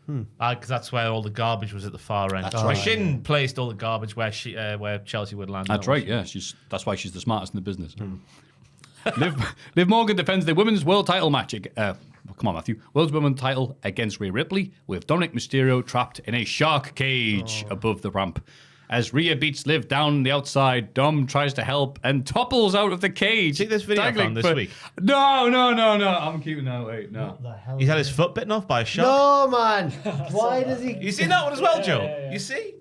Because that's where all the garbage was at the far end. That's right. Shin placed all the garbage where Chelsea would land. That's right, yeah. That's why she's the smartest in the business. Liv Morgan defends the women's world title match. Come on, Maffew. World's women's title against Rhea Ripley with Dominic Mysterio trapped in a shark cage above the ramp. As Rhea beats Liv down the outside, Dom tries to help and topples out of the cage. See this video from this week? No. I'm keeping that. Wait, no. He's had his foot bitten off by a shark. No, man. Why does he? You seen that one as well, Joe? You see?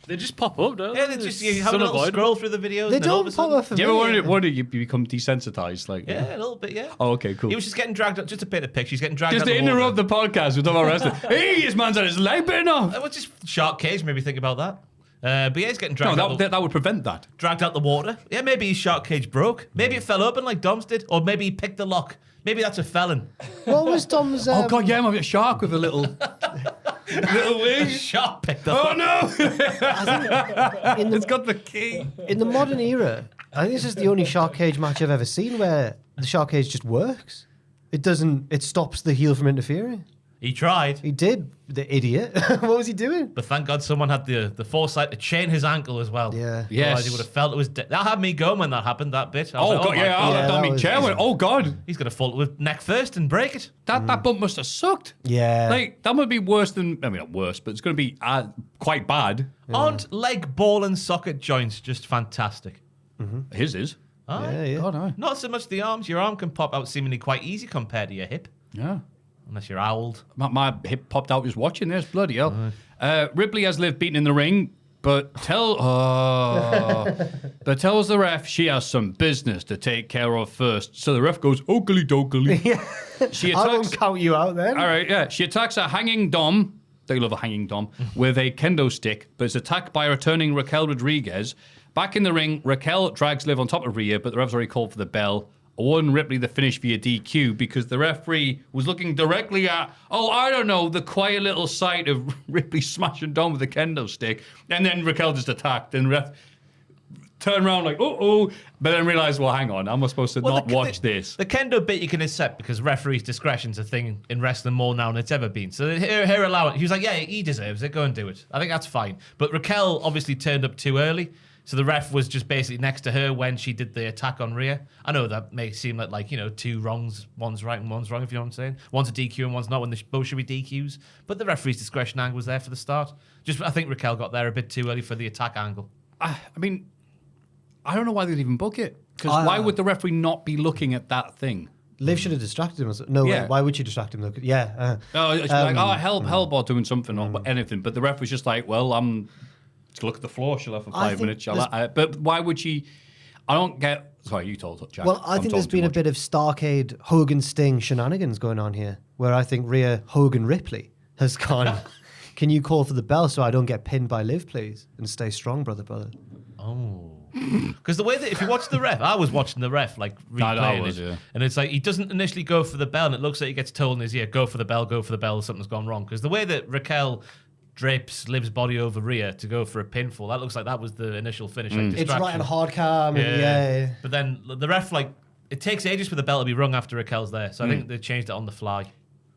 They just pop up, don't they? Yeah, they just you have a little scroll through the videos. They and then all don't of a pop sudden- up for Do me. you ever wonder you become desensitized? Like, Yeah, a little bit, yeah. Oh, okay, cool. He was just getting dragged up, just to paint a picture. He's getting dragged Just out to the water. interrupt the podcast with all our wrestling. Hey, this man's had his leg bitten off. Well, just shark cage, maybe think about that. But yeah, he's getting No, dragged that would prevent that. dragged out the water. Yeah, maybe his shark cage broke. Maybe it fell open like Dom's did. Or maybe he picked the lock. Maybe that's a felon. What was Dom's? Oh, God, yeah, I'm a shark with a little... little wing. Shark picked the Oh, lock. no. in the, It's got the key. in the modern era, I think this is the only shark cage match I've ever seen where the shark cage just works. It doesn't. It stops the heel from interfering. He tried. He did, the idiot. What was he doing? But thank God someone had the foresight to chain his ankle as well. Yeah. Yes. Otherwise he would have felt it was dead. That had me going when that happened, that bit. I was Oh, like, God, my yeah. Oh, Yeah, that that dummy was- chair went, oh, God. He's going to fall with neck first and break it. That bump must have sucked. Yeah. Like, that would be worse than... I mean, not worse, but it's going to be quite bad. Aren't leg, ball, and socket joints just fantastic? His is. Yeah, yeah. God, no. Not so much the arms. Your arm can pop out seemingly quite easy compared to your hip, Yeah. unless you're owled. My hip popped out just watching this. Bloody hell. Ripley has Liv beaten in the ring, but tells the ref she has some business to take care of first. So the ref goes, okily dokily. She I attacks... won't count you out then. All right, yeah. She attacks a hanging Dom. They love a hanging Dom. With a kendo stick, but is attacked by returning Raquel Rodriguez. Back in the ring, Raquel drags Liv on top of Rhea, but the ref's already called for the bell. Awarding Ripley the finish via DQ because the referee was looking directly at, the quiet little sight of Ripley smashing Dom with a kendo stick. And then Raquel just attacked and ref turned around like, but then realized, well, hang on, I'm supposed to not watch this. The kendo bit you can accept because referee's discretion's a thing in wrestling more now than it's ever been. So her allowance, he was like, yeah, he deserves it, go and do it. I think that's fine. But Raquel obviously turned up too early. So the ref was just basically next to her when she did the attack on Rhea. I know that may seem like two wrongs, one's right and one's wrong, if you know what I'm saying. One's a DQ and one's not, when they both should be DQs. But the referee's discretion angle was there for the start. I think Raquel got there a bit too early for the attack angle. I mean, I don't know why they'd even book it. Because why would the referee not be looking at that thing? Liv should have distracted him. No, Yeah. why would she distract him? Look, yeah. It's help, or doing something, or anything. But the ref was just like, well, I'm... to look at the floor, she'll have for 5 minutes. But why would she? I don't get. Sorry, you told Jack. Well, I think there's been a bit of Starcade Hogan Sting shenanigans going on here, where I think Rhea Hogan Ripley has gone. Can you call for the bell so I don't get pinned by Liv, please, and stay strong, brother? Oh. Because the way that if you watch the ref, I was watching the ref replaying it, and it's like he doesn't initially go for the bell, and it looks like he gets told in his ear, go for the bell, something's gone wrong. Because the way that Raquel drapes Liv's body over Rhea to go for a pinfall, that looks like that was the initial finish. Like It's right on hard cam. Yeah. But then the ref, it takes ages for the bell to be rung after Raquel's there. So I think they changed it on the fly.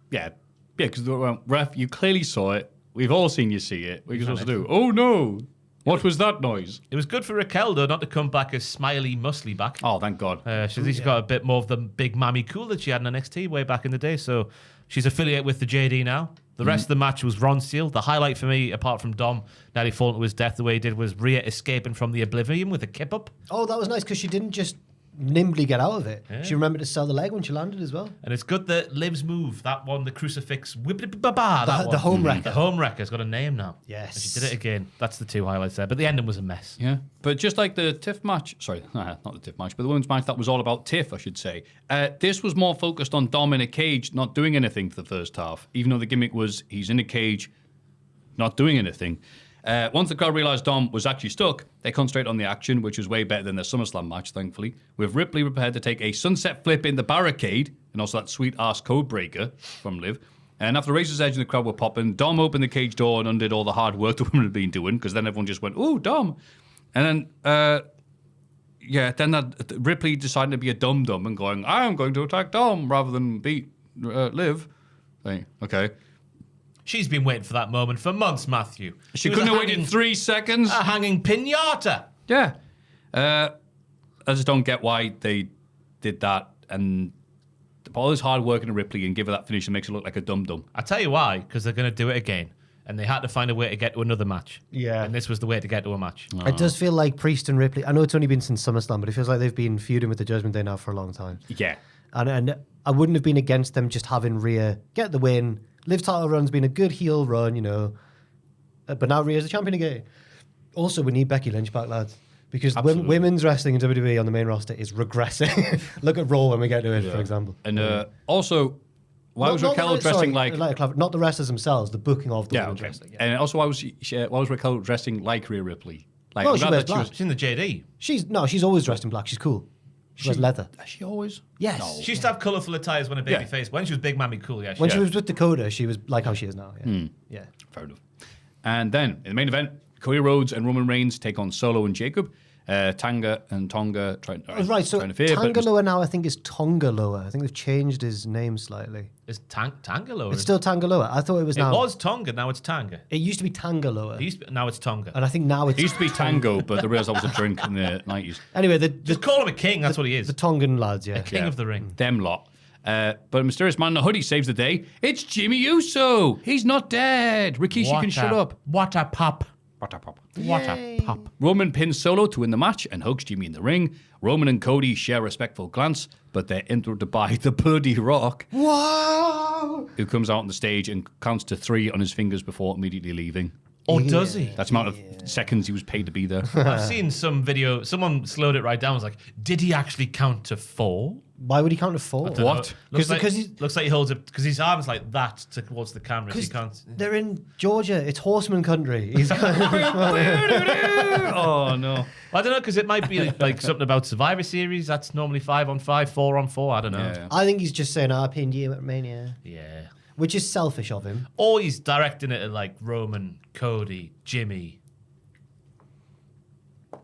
Yeah, because the ref, you clearly saw it. We've all seen you see it. What are you supposed to do? Oh, no. What was that noise? It was good for Raquel, though, not to come back as smiley, muscly back. Oh, thank God. She's got a bit more of the big mammy cool that she had in NXT way back in the day. So she's affiliated with the JD now. The rest of the match was Ron Steele. The highlight for me, apart from Dom nearly falling to his death the way he did, was Rhea escaping from the Oblivion with a kip up. Oh, that was nice because she didn't just nimbly get out of it. Yeah. She remembered to sell the leg when she landed as well. And it's good that Liv's move, that one, the crucifix, the home wrecker. The home wrecker's got a name now. Yes. And she did it again. That's the two highlights there. But the ending was a mess. Yeah. But just like the TIFF match, not the TIFF match, but the women's match that was all about TIFF, I should say. This was more focused on Dom in a cage, not doing anything for the first half, even though the gimmick was he's in a cage, not doing anything. Once the crowd realised Dom was actually stuck, they concentrated on the action, which was way better than the SummerSlam match, thankfully, with Ripley prepared to take a sunset flip in the barricade, and also that sweet-ass code breaker from Liv. And after Razor's Edge and the crowd were popping, Dom opened the cage door and undid all the hard work the women had been doing, because then everyone just went, oh, Dom. And then, Ripley decided to be a dum-dum and going, I'm going to attack Dom rather than beat Liv. Okay. She's been waiting for that moment for months, Maffew. She couldn't have waited 3 seconds. A hanging pinata. Yeah. I just don't get why they did that and all this hard work in Ripley and give her that finish and makes her look like a dum-dum. I tell you why, because they're going to do it again. And they had to find a way to get to another match. Yeah. And this was the way to get to a match. It does feel like Priest and Ripley. I know it's only been since SummerSlam, but it feels like they've been feuding with the Judgment Day now for a long time. Yeah. And I wouldn't have been against them just having Rhea get the win. Liv title run's been a good heel run, you know. But now Rhea's the champion again. Also, we need Becky Lynch back, lads. Because women's wrestling in WWE on the main roster is regressing. Look at Raw when we get to it, for example. And also... Why was Raquel dressing like... Not the wrestlers themselves, the booking of the women's wrestling. And also, why was Raquel dressing like Rhea Ripley? Like, No, she wears black. She's in the JD. She's always dressed in black. She's cool. She wears leather. Has she always? Yes. No. She used to have colourful attires when a baby face. When she was Big Mammy Cool, yeah. When she was with Dakota, she was like how she is now. Yeah. Yeah. Fair enough. And then, in the main event, Cody Rhodes and Roman Reigns take on Solo and Jacob. Tanga and Tonga trying to Tangaloa now I think is Tongaloa. I think they've changed his name slightly. Is Tangaloa? It's still Tangaloa. I thought it was now. It was Tonga, now it's Tanga. It used to be Tangaloa. Now it's Tonga. And I think now it's... It used to be Tango, but they realised that was a drink in the 90s. Anyway, Just call him a king, that's what he is. The Tongan lads, yeah. King of the ring. Them lot. But a mysterious man in a hoodie saves the day. It's Jimmy Uso. He's not dead. Rikishi can shut up. What a pop. What a pop. What a pop. Roman pins Solo to win the match and hugs Jimmy in the ring. Roman and Cody share a respectful glance, but they're interrupted by the Bloody Rock. Wow! Who comes out on the stage and counts to 3 on his fingers before immediately leaving. Or does he? That's the amount of seconds he was paid to be there. I've seen some video, someone slowed it right down, was like, did he actually count to 4? Why would he count to 4? What? Looks like he holds it, because his arm's like that towards the camera. So he can't. They're in Georgia. It's horseman country. He's Oh, no. I don't know, because it might be like something about Survivor Series. That's normally 5-on-5, 4-on-4. I don't know. Yeah. I think he's just saying, I pinned you at Mania. Yeah. Which is selfish of him. Or he's directing it at like Roman, Cody, Jimmy.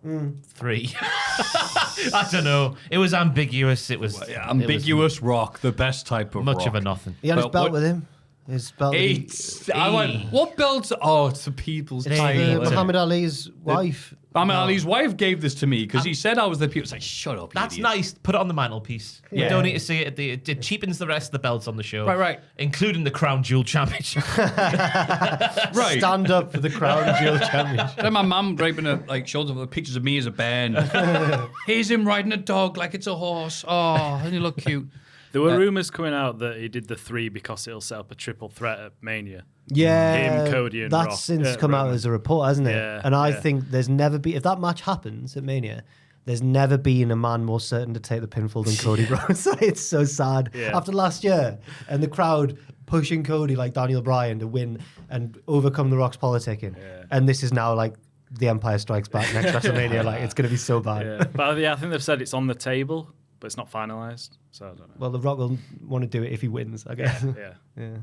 3. I don't know. It was ambiguous. It was Ambiguous rock, the best type of much rock. of a nothing. He had his belt with him. His belt. I went, what belt? Oh, it's the people's It's title. Muhammad Ali's wife. Muhammad Ali's wife gave this to me because he said I was the people. It's like, shut up, That's idiot. nice. Put it on the mantelpiece. Yeah. You don't need to see it. It cheapens the rest of the belts on the show. Right. Including the Crown Jewel Championship. Right. Stand up for the Crown Jewel Championship. Then my mum draping showed up pictures of me as a bear. And here's him riding a dog like it's a horse. Oh, and he look cute. There were rumours coming out that he did the 3 because it'll set up a triple threat at Mania. Yeah, Him, Cody, and that's Rock. since come out Roman. as a report, hasn't it? Yeah, and I yeah. think there's never been, if that match happens at Mania, there's never been a man more certain to take the pinfall than Cody Rhodes. It's so sad. Yeah. After last year, and the crowd pushing Cody like Daniel Bryan to win and overcome the Rock's politicking, and this is now like the Empire Strikes Back next WrestleMania. Like it's going to be so bad. Yeah. But I think they've said it's on the table, but it's not finalised. So I don't know. Well, the Rock will want to do it if he wins, I guess. Yeah.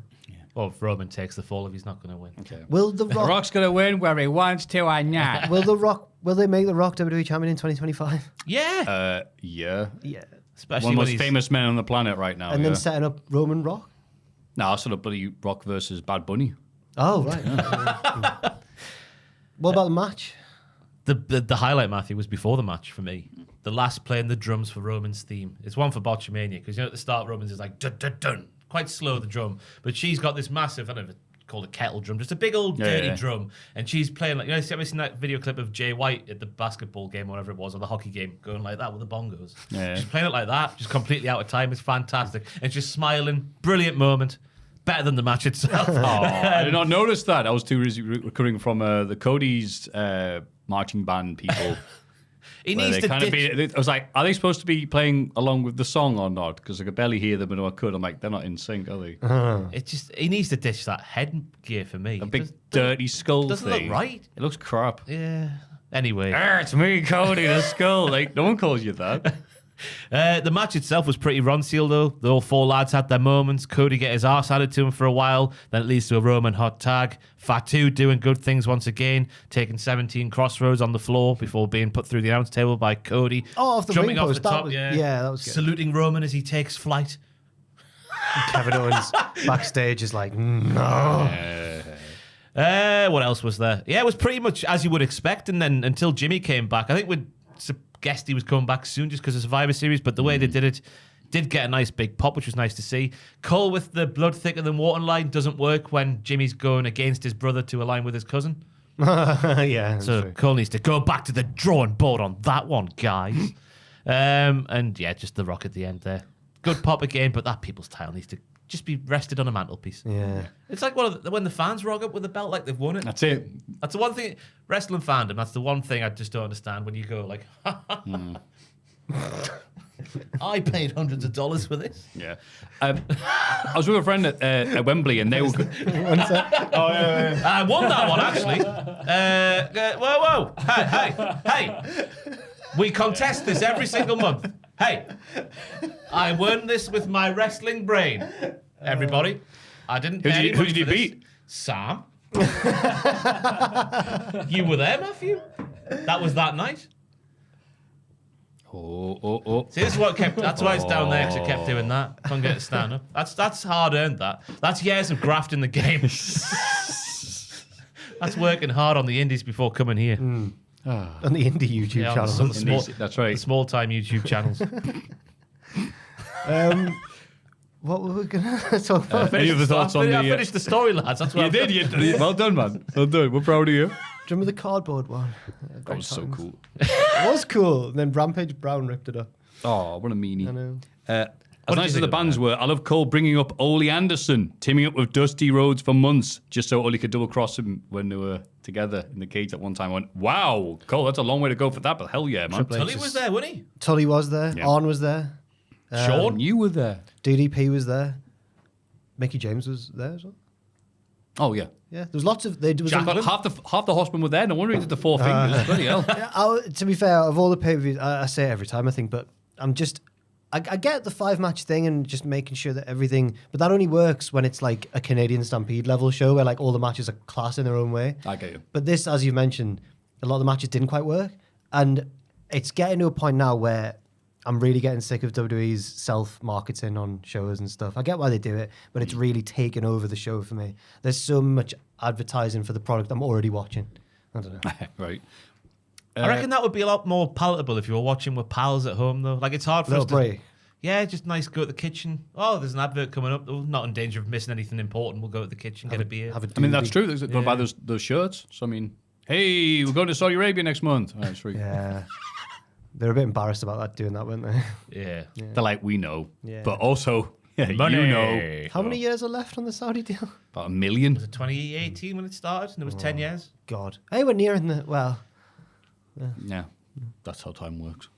Or if Roman takes the fall if he's not going to win. Okay. Will the Rock? Rock's going to win where he wants to or not. Will the Rock? Will they make the Rock WWE champion in 2025? Yeah. Yeah. Yeah. Especially One of when the most he's famous men on the planet right now. And then setting up Roman Rock. No, sort of bloody Rock versus Bad Bunny. Oh right. What about the match? The highlight, Maffew, was before the match for me. The last playing the drums for Roman's theme. It's one for Botchamania, because at the start Roman's is like dun dun dun, quite slow the drum, but she's got this massive, I don't know if it's called a kettle drum, just a big old dirty drum, and she's playing like, have you ever seen that video clip of Jay White at the basketball game or whatever it was, or the hockey game, going like that with the bongos? Yeah. She's playing it like that, just completely out of time. It's fantastic, and just smiling, brilliant moment. Better than the match itself. I did not notice that. I was too busy recovering from the Cody's marching band people. He needs to I was like, are they supposed to be playing along with the song or not? Because I could barely hear them, and I could. I'm like, they're not in sync, are they? He needs to ditch that headgear for me. A big dirty skull doesn't thing. look right. It looks crap. Yeah. Anyway. It's me, Cody, the skull. Like, no one calls you that. The match itself was pretty run-sealed, though. The all 4 lads had their moments. Cody get his arse handed to him for a while. Then it leads to a Roman hot tag. Fatu doing good things once again, taking 17 crossroads on the floor before being put through the announce table by Cody. Oh, off the jumping ring off post. the top. That was good. Saluting Roman as he takes flight. Kevin Owens backstage is like, no. What else was there? Yeah, it was pretty much as you would expect. And then until Jimmy came back, I think we'd guessed he was coming back soon just because of Survivor Series, but the way they did it did get a nice big pop, which was nice to see. Cole with the blood thicker than water line doesn't work when Jimmy's going against his brother to align with his cousin. Yeah. So true. Cole needs to go back to the drawing board on that one, guys. And yeah, just the Rock at the end there. Good pop again, but that people's title needs to just be rested on a mantelpiece. Yeah. It's like when the fans rock up with the belt like they've won it. That's it. That's the one thing, wrestling fandom, that's the one thing I just don't understand when you go like, I paid hundreds of dollars for this. Yeah. I was with a friend at Wembley, and they were. I won that one, actually. Whoa. Hey. We contest this every single month. Hey, I won this with my wrestling brain. Everybody. I didn't pay Who did you beat? Sam. You were there, Maffew? That was that night? Oh. See, this is what kept. That's why it's down there, because it kept doing that. Couldn't get it stand up. That's hard earned. That's years of graft in the game. That's working hard on the indies before coming here. On the indie YouTube Yeah, channel. on the small, That's right. the small time YouTube channels. What were we going to talk about? Any other thoughts on the? I finished the story, lads. That's what You I've did. done. You did. Well done, man. Well done. We're proud of you. Do you remember the cardboard one? That was so cool. It was cool. And then Rampage Brown ripped it up. Oh, what a meanie. I know. As did nice you as think the of bands were, I love Cole bringing up Ole Anderson, teaming up with Dusty Rhodes for months, just so Ole could double cross him when they were together in the cage at one time. I went, wow, Cole, that's a long way to go for that, but hell yeah, man. Triple H Tully was there, wasn't he? Tully was there. Yeah. Arn was there. Sean, you were there. DDP was there. Mickey James was there as well. Oh yeah. Yeah, there was lots of. There was a, But half the horsemen were there. No wonder he did the four fingers. Bloody hell. to be fair, of all the pay-per-views, I say it every time, I think, but I'm just. I get the 5-match thing and just making sure that everything, but that only works when it's like a Canadian Stampede level show where like all the matches are class in their own way. I get you. But this, as you mentioned, a lot of the matches didn't quite work, and it's getting to a point now where I'm really getting sick of WWE's self-marketing on shows and stuff. I get why they do it, but it's really taken over the show for me. There's so much advertising for the product I'm already watching. I don't know. Right. I reckon that would be a lot more palatable if you were watching with pals at home, though. Like, it's hard for Little us to... break. Yeah, just nice, go to the kitchen. Oh, there's an advert coming up. Oh, not in danger of missing anything important. We'll go to the kitchen, get a beer. Have a I mean, that's doobie. true. They're going to buy those shirts. So, I mean, hey, we're going to Saudi Arabia next month. Oh, that's free. Yeah. They're a bit embarrassed about that, doing that, weren't they? Yeah. They're like, we know. Yeah. But also, Money. you know. How many years are left on the Saudi deal? About 1 million. Was it 2018 when it started? And it was 10 years? God. Hey, we're nearing the... Well, Yeah. That's how time works.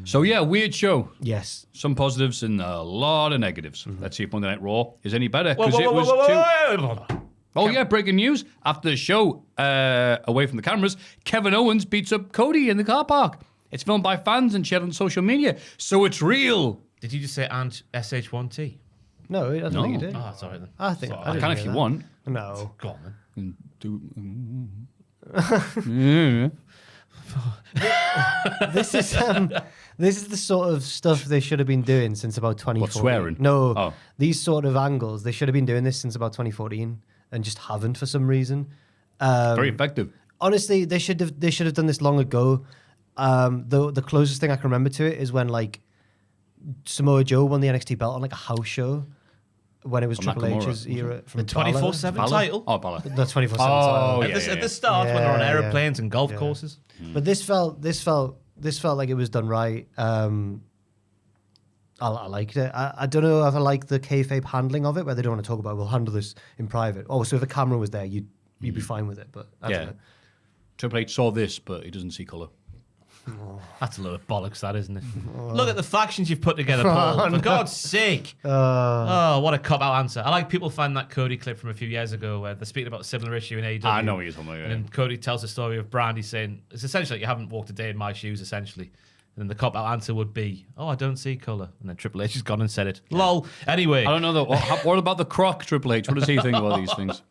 So, yeah, weird show. yes. Some positives and a lot of negatives. Let's see if Monday Night Raw is any better. Whoa, Because whoa, it whoa, was whoa, whoa, too... whoa, whoa, whoa. Oh, yeah, breaking news. After the show, away from the cameras, Kevin Owens beats up Cody in the car park. It's filmed by fans and shared on social media. So it's real. Did you just say and SH1T? No, I don't think you did. Oh, sorry then. I think... I can if you want. No. Go on then. And do... This is the sort of stuff they should have been doing since about 2014. What, swearing? No, Oh. these sort of angles they should have been doing this since about 2014 and just haven't for some reason. Very effective. Honestly, they should have done this long ago. The closest thing I can remember to it is when like Samoa Joe won the NXT belt on like a house show when it was From Triple Nakamura, H's era. From The 24/7 Balor? title? Oh, Balor. The 24/7 Oh, title. yeah. At the start, when they're on Yeah, yeah. aeroplanes and golf Yeah. courses. But this felt like it was done right. I liked it. I don't know if I like the kayfabe handling of it, where they don't want to talk about. We'll handle this in private. Oh, so if a camera was there, you'd be fine with it. But I don't Yeah. know. Triple H saw this, but he doesn't see colour. That's a load of bollocks, that, isn't it? Look at the factions you've put together, Paul. For God's sake. Oh, what a cop-out answer. I like people find that Cody clip from a few years ago where they're speaking about a similar issue in AEW. I know what you're talking about, yeah. And then Cody tells the story of Brandy saying, it's essentially like you haven't walked a day in my shoes, essentially. And then the cop-out answer would be, oh, I don't see colour. And then Triple H has gone and said it. Lol. Anyway. I don't know, though. What about the croc, Triple H? What does he think about these things?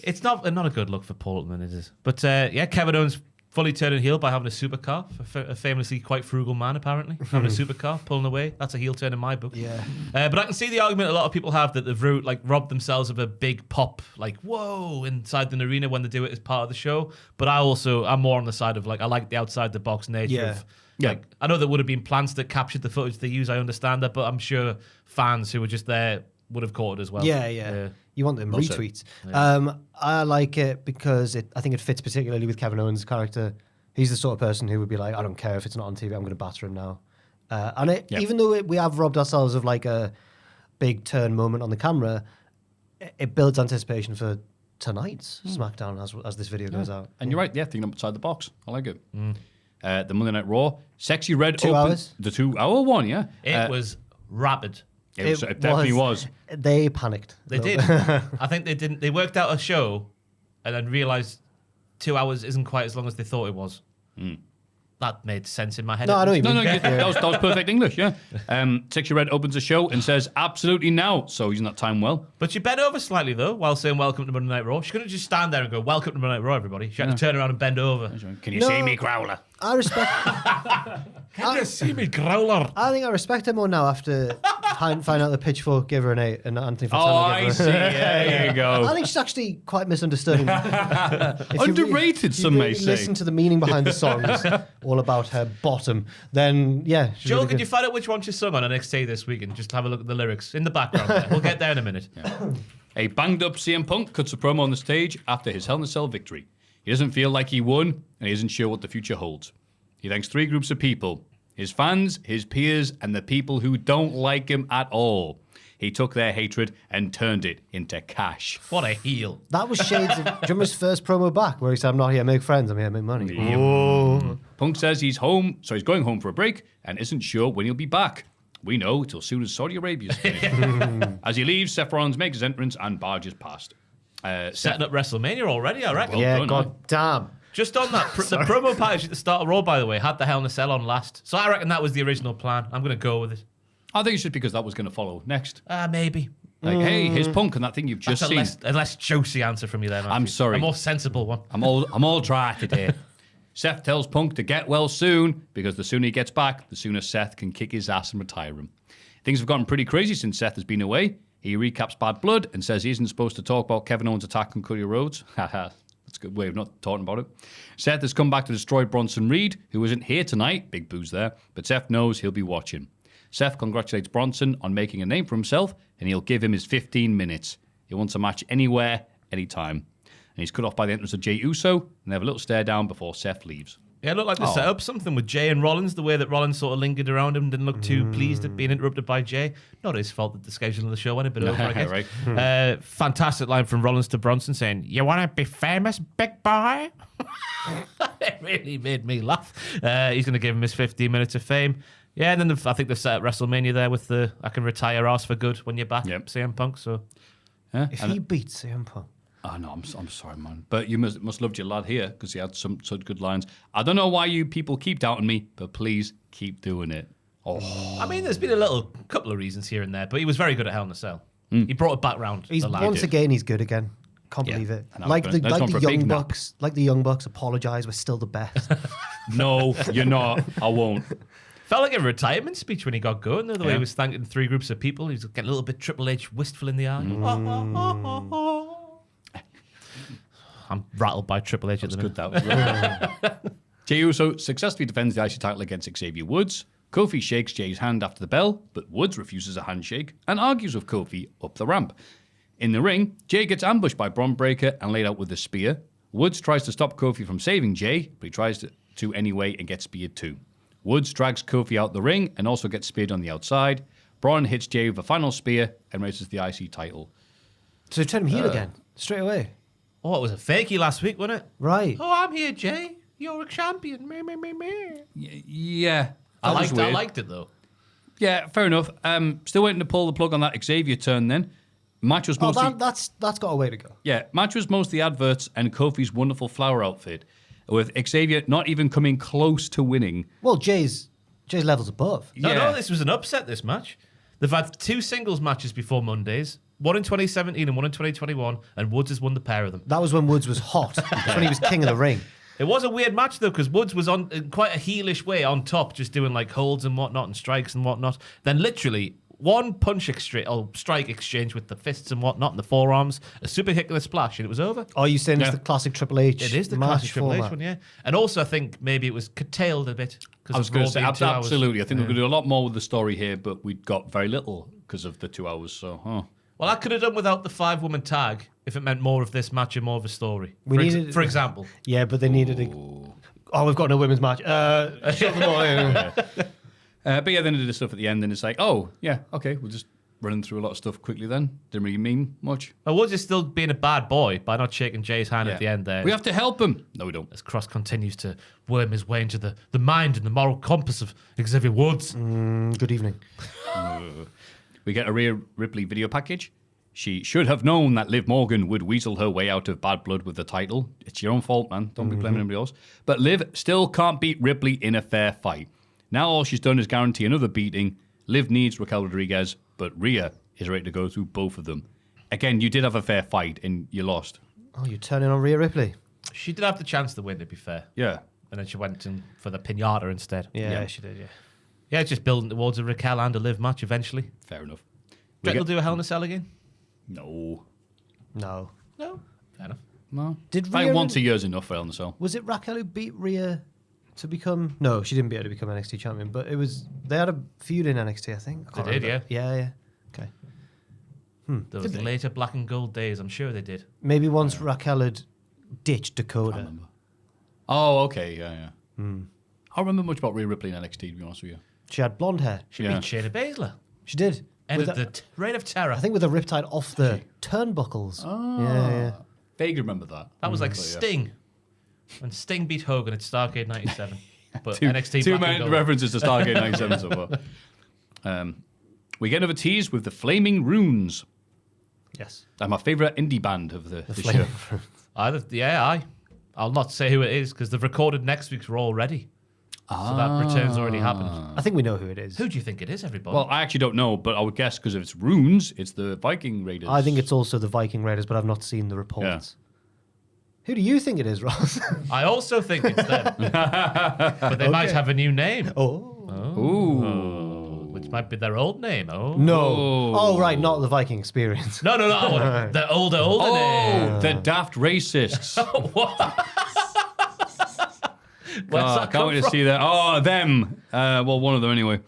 It's not a good look for Paul at the minute, is it? But yeah, Kevin Owens fully turning heel by having a supercar. A famously quite frugal man, apparently. Having a supercar, pulling away. That's a heel turn in my book. Yeah. But I can see the argument a lot of people have that they've robbed themselves of a big pop, like, whoa, inside the arena when they do it as part of the show. But I'm more on the side of, like, I like the outside-the-box nature of... Like, I know there would have been plans that captured the footage they use. I understand that, but I'm sure fans who were just there would have caught it as well. Yeah. You want them retweets. Yeah. I like it because I think it fits particularly with Kevin Owens' character. He's the sort of person who would be like, I don't care if it's not on TV, I'm going to batter him now. Even though we have robbed ourselves of like a big turn moment on the camera, it builds anticipation for tonight's SmackDown as this video goes out. And you're right, thinking outside the box. I like it. The Monday Night Raw, Sexy Red 2 hours? The 2 hour one, yeah. It was rapid. It definitely was. They panicked. They did. I think they didn't. They worked out a show and then realised 2 hours isn't quite as long as they thought it was. That made sense in my head. No, I know you mean. That was perfect English, yeah. Sexy Red opens the show and says, absolutely now. So using that time well. But she bent over slightly, though, while saying welcome to Monday Night Raw. She couldn't just stand there and go, welcome to Monday Night Raw, everybody. She had to turn around and bend over. Can you see me, Growler? I respect... Can you see me, Growler? I think I respect her more now after find out the Pitchfork gave her an 8 and Anthony Fantano I see. Yeah, there you go. I think she's actually quite misunderstood. Underrated, some may say. Listen to the meaning behind the songs, all about her bottom, then, yeah. Joel, could you find out which one she sung on NXT this week and just have a look at the lyrics in the background there. We'll get there in a minute. Yeah. A banged-up CM Punk cuts a promo on the stage after his Hell in a Cell victory. He doesn't feel like he won, and he isn't sure what the future holds. He thanks 3 groups of people: his fans, his peers, and the people who don't like him at all. He took their hatred and turned it into cash. What a heel. That was shades of... Do you remember his first promo back where he said, I'm not here to make friends, I'm here to make money? Oh. Punk says he's going home for a break and isn't sure when he'll be back. We know till soon as Saudi Arabia's finished. As he leaves, Seth Rollins makes his entrance and barges past. Setting up WrestleMania already, I reckon. Well done, god damn. Just on that, the promo package at the start of Raw, by the way, had the Hell in a Cell on last. So I reckon that was the original plan. I'm going to go with it. I think it's just because that was going to follow next. Maybe. Like, hey, here's Punk and that thing you've just seen. A less juicy answer from you there, Maffew. I'm sorry. A more sensible one. I'm all dry today. Seth tells Punk to get well soon because the sooner he gets back, the sooner Seth can kick his ass and retire him. Things have gotten pretty crazy since Seth has been away. He recaps Bad Blood and says he isn't supposed to talk about Kevin Owens' attack on Cody Rhodes. Haha. That's a good way of not talking about it. Seth has come back to destroy Bronson Reed, who isn't here tonight. Big boos there. But Seth knows he'll be watching. Seth congratulates Bronson on making a name for himself, and he'll give him his 15 minutes. He wants a match anywhere, anytime. And he's cut off by the entrance of Jey Uso, and they have a little stare down before Seth leaves. Yeah, it looked like they set up something with Jey and Rollins, the way that Rollins sort of lingered around him, didn't look too pleased at being interrupted by Jey. Not his fault that the schedule of the show went a bit over, I guess. Right. Fantastic line from Rollins to Bronson saying, "You want to be famous, big boy?" It really made me laugh. He's going to give him his 15 minutes of fame. Yeah, and then I think they've set up WrestleMania there with the I can retire ass for good when you're back, CM Punk. So, if he beats CM Punk. Oh, no, I'm sorry, man. But you must loved your lad here because he had some such good lines. I don't know why you people keep doubting me, but please keep doing it. Oh. I mean, there's been a couple of reasons here and there, but he was very good at Hell in a Cell. He brought it back round. Once again, he's good again. Can't believe it. Like the Young Bucks apologise, we're still the best. No, you're not. I won't. Felt like a retirement speech when he got going, though, the way he was thanking 3 groups of people. He was getting a little bit Triple H wistful in the eye. I'm rattled by Triple H at the minute. That was good. Jey Uso successfully defends the IC title against Xavier Woods. Kofi shakes Jey's hand after the bell, but Woods refuses a handshake and argues with Kofi up the ramp. In the ring, Jey gets ambushed by Bron Breakker and laid out with a spear. Woods tries to stop Kofi from saving Jey, but he tries to anyway and gets speared too. Woods drags Kofi out the ring and also gets speared on the outside. Bron hits Jey with a final spear and raises the IC title. So turn him heel again, straight away. Oh, it was a fakie last week, wasn't it? Right. Oh, I'm here, Jey. You're a champion. Me. Yeah. I liked it, though. Yeah, fair enough. Still waiting to pull the plug on that Xavier turn then. Match was mostly... that's got a way to go. Yeah, match was mostly adverts and Kofi's wonderful flower outfit, with Xavier not even coming close to winning. Well, Jey's levels above. No, this was an upset, this match. They've had 2 singles matches before Mondays. One in 2017 and one in 2021, and Woods has won the pair of them. That was when Woods was hot. That's when he was king of the ring. It was a weird match, though, because Woods was on in quite a heelish way on top, just doing like holds and whatnot and strikes and whatnot. Then literally one strike exchange with the fists and whatnot and the forearms, a super kick and a splash, and it was over. Are you saying it's the classic Triple H? It is the classic Triple H one, yeah. And also, I think maybe it was curtailed a bit. I was going to say, absolutely. I think we could do a lot more with the story here, but we got very little because of the 2 hours. So, Well, I could have done without the 5-woman tag if it meant more of this match and more of a story. For example. Yeah, but they needed we've got no women's match. Shut them all in. But yeah, then they did the stuff at the end, and it's like, oh, yeah, okay, we'll just run through a lot of stuff quickly then. Didn't really mean much. I was just still being a bad boy by not shaking Jay's hand at the end there. We have to help him. No, we don't. As Cross continues to worm his way into the mind and the moral compass of Xavier Woods. Good evening. We get a Rhea Ripley video package. She should have known that Liv Morgan would weasel her way out of bad blood with the title. It's your own fault, man. Don't be blaming anybody else. But Liv still can't beat Ripley in a fair fight. Now all she's done is guarantee another beating. Liv needs Raquel Rodriguez, but Rhea is ready to go through both of them. Again, you did have a fair fight and you lost. Oh, you're turning on Rhea Ripley? She did have the chance to win, to be fair. Yeah. And then she went for the pinata instead. Yeah, she did, yeah. Yeah, it's just building towards a Raquel and a Liv match eventually. Fair enough. Do you reckon they'll do a Hell in a Cell again? No. No. Fair enough. No. Did I think Rhea once a year is enough for Hell in a Cell. Was it Raquel who beat Rhea to become... No, she didn't beat her to become NXT champion, but it was... They had a feud in NXT, I think. I They did, remember. yeah. Yeah. Okay. Those later black and gold days, I'm sure they did. Maybe once Raquel had ditched Dakota. Oh, okay, yeah. I don't remember much about Rhea Ripley in NXT, to be honest with you. She had blonde hair. She beat Shayna Baszler. She did. End With of the Reign of Terror. I think with a riptide off the turnbuckles. Oh. Yeah. Vaguely remember that. That was like But yeah. Sting. When Sting beat Hogan at Starrcade 97. But Two NXT Too black and many gold. references to Stargate 97 so far. We get another tease with the Flaming Runes. Yes. My favourite indie band of the this Flaming year. I'll not say who it is because they've recorded next week's Raw already. So that return's already happened. I think we know who it is. Who do you think it is, everybody? Well, I actually don't know, but I would guess because if it's runes, it's the Viking Raiders. I think it's also the Viking Raiders, but I've not seen the reports. Who do you think it is, Ross? I also think it's them. But they might have a new name. Ooh. Which might be their old name. Oh. No. Oh, right, not the Viking Experience. No. The older name. The daft racists. Where's I that can't wait to see that. Oh, them. Well, one of them anyway.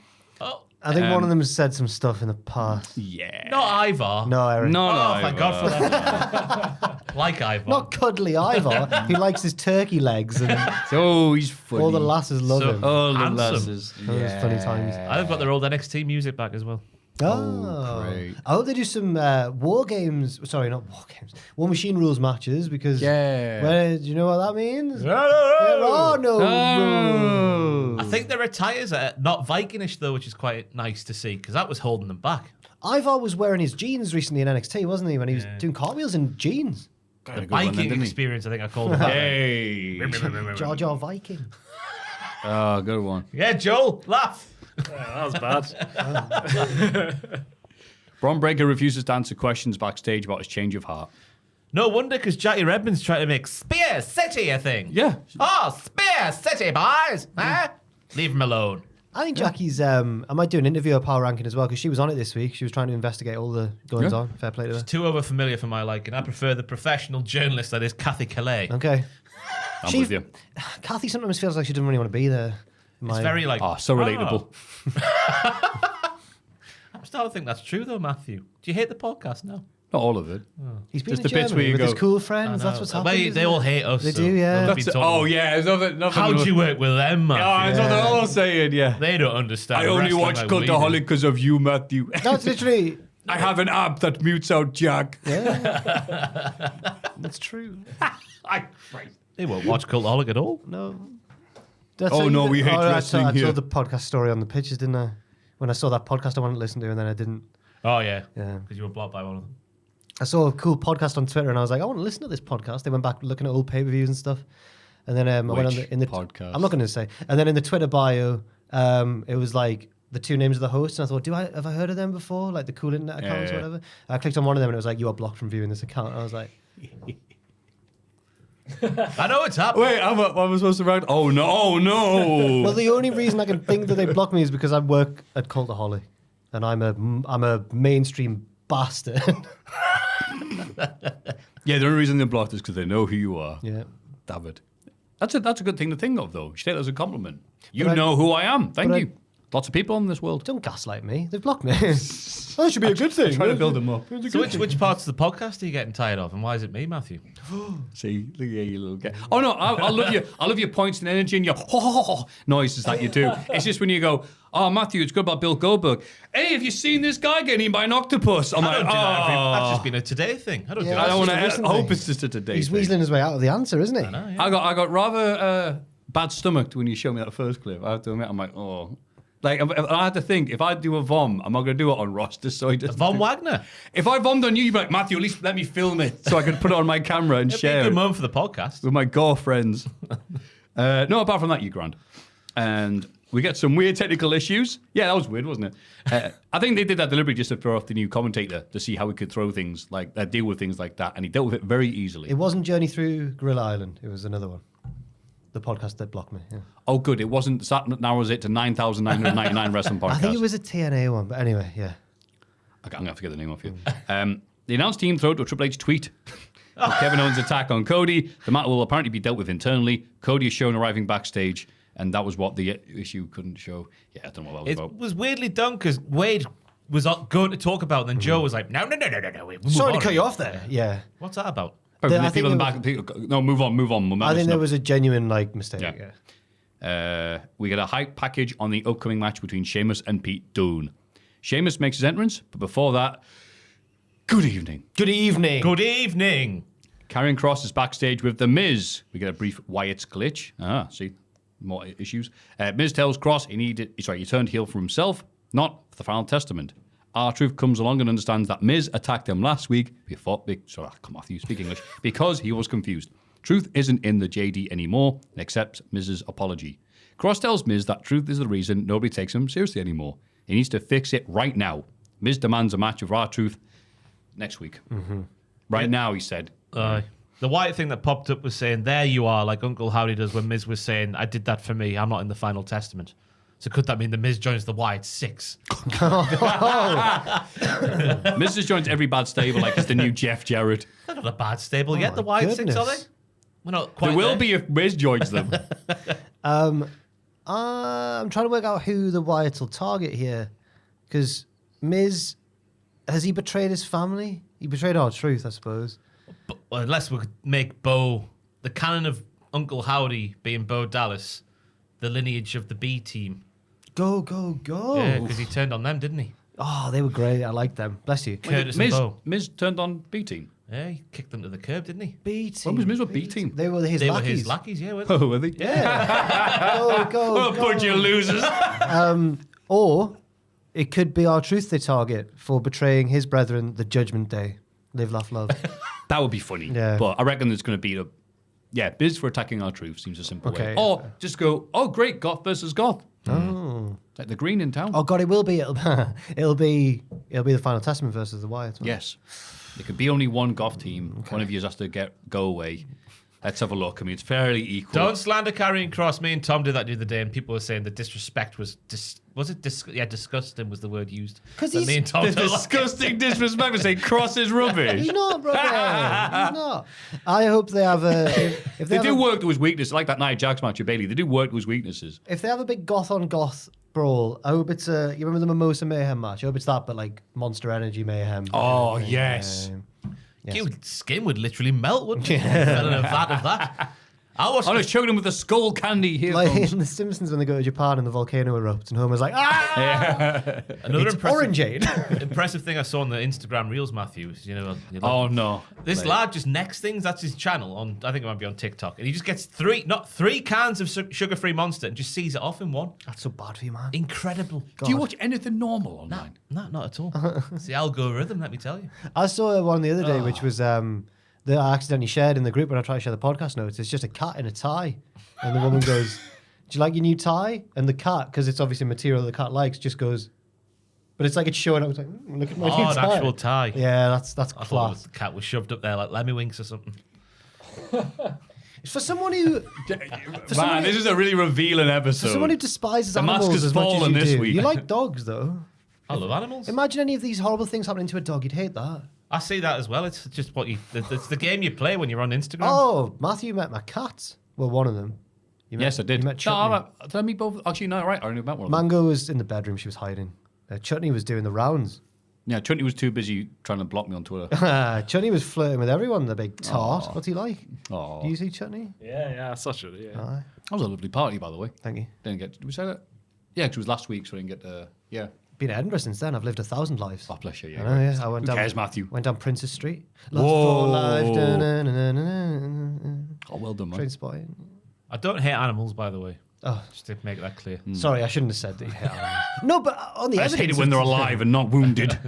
I think one of them has said some stuff in the past. Yeah. Not Ivar. No, Eric. No, Thank God for that. Like Ivar. Not cuddly Ivar. He likes his turkey legs, and Oh, he's funny. all the lasses love him. All the Handsome. lasses. Those funny times. I've got their old NXT music back as well. Oh, great. I hope they do some War Games. Sorry, not War Games. War Machine Rules matches because. Yeah. Where, do you know what that means? There are no rules. I think their attires are not Vikingish though, which is quite nice to see because that was holding them back. Ivar was wearing his jeans recently in NXT, wasn't he? When he was doing cartwheels in jeans. The Viking experience, I think I called it. Hey. Jar Jar Viking. Oh, good one. Yeah, Joel, laugh. That was bad. Bron Breakker refuses to answer questions backstage about his change of heart. No wonder, because Jackie Redmond's trying to make Spear City a thing. Yeah. Oh, Spear City, boys. Huh? Leave him alone. I think Jackie's. I might do an interview of Power Ranking as well because she was on it this week. She was trying to investigate all the goings on. Fair play to her. Too over familiar for my liking. I prefer the professional journalist that is Kathy Calais. Okay. I'm with you. Kathy sometimes feels like she doesn't really want to be there. It's very like. Oh, so relatable. I'm starting to think that's true though, Maffew. Do you hate the podcast now? Not all of it. He's been Just in the bits where Germany you with his go, cool friends. That's what's happening. They all hate us. They so do, yeah. they'll be talking- Oh, yeah. There's nothing How'd you work with them, Maffew? That's what they're all saying, yeah. They don't understand. I only wrestling watch like we do. Cultaholic because of you, Matthew. That's literally. I have an app that mutes out Jack. Yeah. That's true. They won't watch Cultaholic at all. No. Oh, no, we hate wrestling I here. told the podcast story on the pitches, didn't I? When I saw that podcast I wanted to listen to, and then I didn't. Oh yeah, Yeah. because you were blocked by one of them. I saw a cool podcast on Twitter, and I was like, I want to listen to this podcast. They went back looking at old pay-per-views and stuff, and then I went on in the podcast? I'm not going to say. And then in the Twitter bio, it was like the two names of the hosts, and I thought, have I heard of them before? Like the cool internet accounts or whatever. I clicked on one of them, and it was like, you are blocked from viewing this account. And I was like, I know it's happening. Wait, am I supposed to write? Oh no! Oh no! Well, the only reason I can think that they blocked me is because I work at Cultaholic, and I'm a mainstream bastard. Yeah, the only reason they blocked is because they know who you are. Yeah. David. That's a good thing to think of, though. You should take that as a compliment. You But know who I am. Thank but you. Lots of people in this world. Don't gaslight me. They've blocked me. That should be a good thing. Trying to build them up. So which parts of the podcast are you getting tired of, and why is it me, Maffew? See, look at you little guy. Oh no, I love your points and energy and your noises that you do. It's just when you go, oh Maffew, it's good about Bill Goldberg. Hey, have you seen this guy getting eaten by an octopus? I'm I don't like, do that every, oh. that's just been a today thing. I don't do Yeah, that. I don't want just a to. recent I hope thing. it's just a today. He's thing. weaseling his way out of the answer, isn't he? I know, yeah. I got rather bad stomach when you showed me that first clip. I have to admit, I'm like, oh. Like, I had to think, if I do a vom, I'm not going to do it on Ross, just so he doesn't. Von Wagner. If I vommed on you, you'd be like, Maffew, at least let me film it so I can put it on my camera and It'd be a share good it moment for the podcast. with my gore friends. No, apart from that, you grand. And we get some weird technical issues. Yeah, that was weird, wasn't it? I think they did that deliberately just to throw off the new commentator to see how we could throw things like that, deal with things like that. And he dealt with it very easily. It wasn't Journey Through Gorilla Island. It was another one. The podcast that blocked me. Yeah. Oh, good. It wasn't. That narrows it to 9,999 wrestling podcasts. I think it was a TNA one, but anyway, yeah. Okay, I'm going to forget the name off you. The announced team throw to a Triple H tweet. Kevin Owens' attack on Cody. The matter will apparently be dealt with internally. Cody is shown arriving backstage, and that was what the issue couldn't show. Yeah, I don't know what that was It about. was weirdly done because Wade was going to talk about it, and then Joe was like, no, wait, move Sorry to on." cut you off there. Yeah. What's that about? Oh, I the think people in the there back. No, move on. I think there was a genuine mistake. Yeah. Yeah. We get a hype package on the upcoming match between Sheamus and Pete Dunne. Sheamus makes his entrance, but before that, good evening. Good evening. Good evening. Karrion Kross is backstage with The Miz. We get a brief Wyatt's glitch. See, more issues. Miz tells Kross he turned heel for himself, not for the Final Testament. R-Truth comes along and understands that Miz attacked him last week because he was confused. Truth isn't in the JD anymore and accepts Miz's apology. Kross tells Miz that Truth is the reason nobody takes him seriously anymore. He needs to fix it right now. Miz demands a match with R-Truth next week. Mm-hmm. Right now, he said. The Wyatt thing that popped up was saying, there you are, like Uncle Howdy does when Miz was saying, I did that for me, I'm not in the Final Testament. So could that mean the Miz joins the Wyatt 6? Miz just joins every bad stable like it's the new Jeff Jarrett. They're not a bad stable yet, the Wyatt 6, are they? We're not quite There will there. be if Miz joins them. I'm trying to work out who the Wyatts will target here. Because Miz, has he betrayed his family? He betrayed R-Truth, I suppose. Well, unless we could make Bo, the canon of Uncle Howdy being Bo Dallas, the lineage of the B team. Go. Yeah, because he turned on them, didn't he? Oh, they were great. I liked them. Bless you. Curtis and Bo. Miz turned on B Team. Yeah, he kicked them to the curb, didn't he? B team. When was Miz with B Team? They were his They lackeys. were his lackeys, yeah. Weren't they? Oh, were they? Yeah. go. Bunch of losers. Or it could be R-Truth they target for betraying his brethren the Judgment Day. Live, laugh, love. That would be funny. Yeah. But I reckon there's going to be Biz for attacking R-Truth seems a simple way. Okay. Or just go, oh, great, Goth versus Goth. Oh. Like the green in town. Oh God, it will be. It'll be the Final Testament versus the Wyatts. won't it? Yes. There could be only one Goth team. One of you has to go away. Let's have a look. I mean, it's fairly equal. Don't slander Karrion Kross. Me and Tom did that the other day, and people were saying the disrespect was disgusting was the word used. 'Cause But he's- me and Tom The don't like it. disgusting disrespect to say Cross is rubbish. He's not, brother. He's not. I hope they have a. If They have do a, work to his weaknesses, like that Nia Jax match with Bailey. They do work to his weaknesses. If they have a big goth on goth brawl, I hope it's a. You remember the Mimosa Mayhem match? I hope it's that, but like Monster Energy Mayhem. Oh, yes. Yes. Your skin would literally melt, wouldn't it? Fell in a vat of that. I was I was choking him with the skull candy here. Like in The Simpsons when they go to Japan and the volcano erupts and Homer's like, another it's impressive, orangeade. impressive thing I saw on the Instagram Reels, Maffew. Is, Oh, no. This lad just necks things. That's his channel on. I think it might be on TikTok, and he just gets three cans of sugar-free Monster and just sees it off in one. That's so bad for you, man. Incredible. Do you watch anything normal online? No, not at all. It's the algorithm. Let me tell you. I saw one the other day, which was that I accidentally shared in the group when I tried to share the podcast notes. It's just a cat in a tie. And the woman goes, do you like your new tie? And the cat, because it's obviously material the cat likes, just goes, but it's like it's showing up. It's like, look at my new Oh, an tie. actual tie. Yeah, that's I thought it was class. the cat was shoved up there like Lemmy Winks or something. For someone who, this is a really revealing episode. for someone who despises The mask animals has as much as fallen you this do, week. you like dogs though. I love animals. Imagine any of these horrible things happening to a dog. You'd hate that. I see that as well. It's just it's the game you play when you're on Instagram. Oh, Maffew met my cats. Well, one of them. Yes, I did. You met Chutney. Did I meet both? Actually, no, right. I only met one of them. Mango was in the bedroom. She was hiding. Chutney was doing the rounds. Yeah, Chutney was too busy trying to block me on Twitter. Chutney was flirting with everyone. The big tart. What's he like? Oh, Do you see Chutney? Yeah, such a yeah. Aye. that was a lovely party, by the way. Thank you. Did we say that? Yeah, 'cause it was last week, so I didn't get yeah. Been to Edinburgh since then. I've lived 1,000 lives. Oh, bless you. I Yeah. know, yeah. I went Who down. cares, Maffew? Went down Princess Street. Lost Whoa. for life. Da-na-na-na-na-na. Oh, well done, man. Train spotting. I don't hate animals, by the way. Oh, Just to make that clear. sorry, I shouldn't have said that you hate animals. No, but on the I just evidence, hate it when they're alive and not wounded.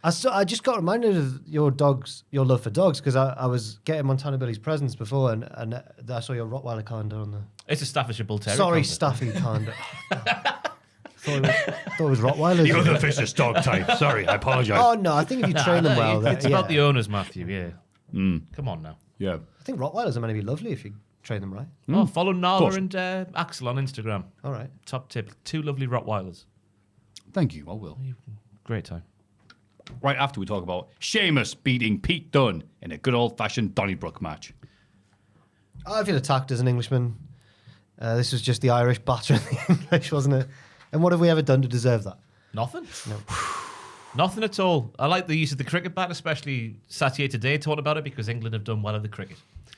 I just got reminded of your love for dogs, because I was getting Montana Billy's presents before, and I saw your Rottweiler calendar on the. It's a Staffordshire Bull Terrier. Sorry, calendar. Staffy calendar. thought it was Rottweilers. The other fish's dog type. Sorry, I apologise. Oh no, I think if you train them well, It's yeah. about the owners, Maffew. Yeah. Come on now. Yeah. I think Rottweilers are meant to be lovely if you train them right. Oh, follow Nala course. and Axel on Instagram. All right. Top tip: 2 lovely Rottweilers. Thank you. I will. Great time. Right after we talk about Sheamus beating Pete Dunne in a good old-fashioned Donnybrook match. I feel attacked as an Englishman. This was just the Irish battering the English, wasn't it? And what have we ever done to deserve that? Nothing. No. Nothing at all. I like the use of the cricket bat, especially Saturday today talking about it, because England have done well at the cricket.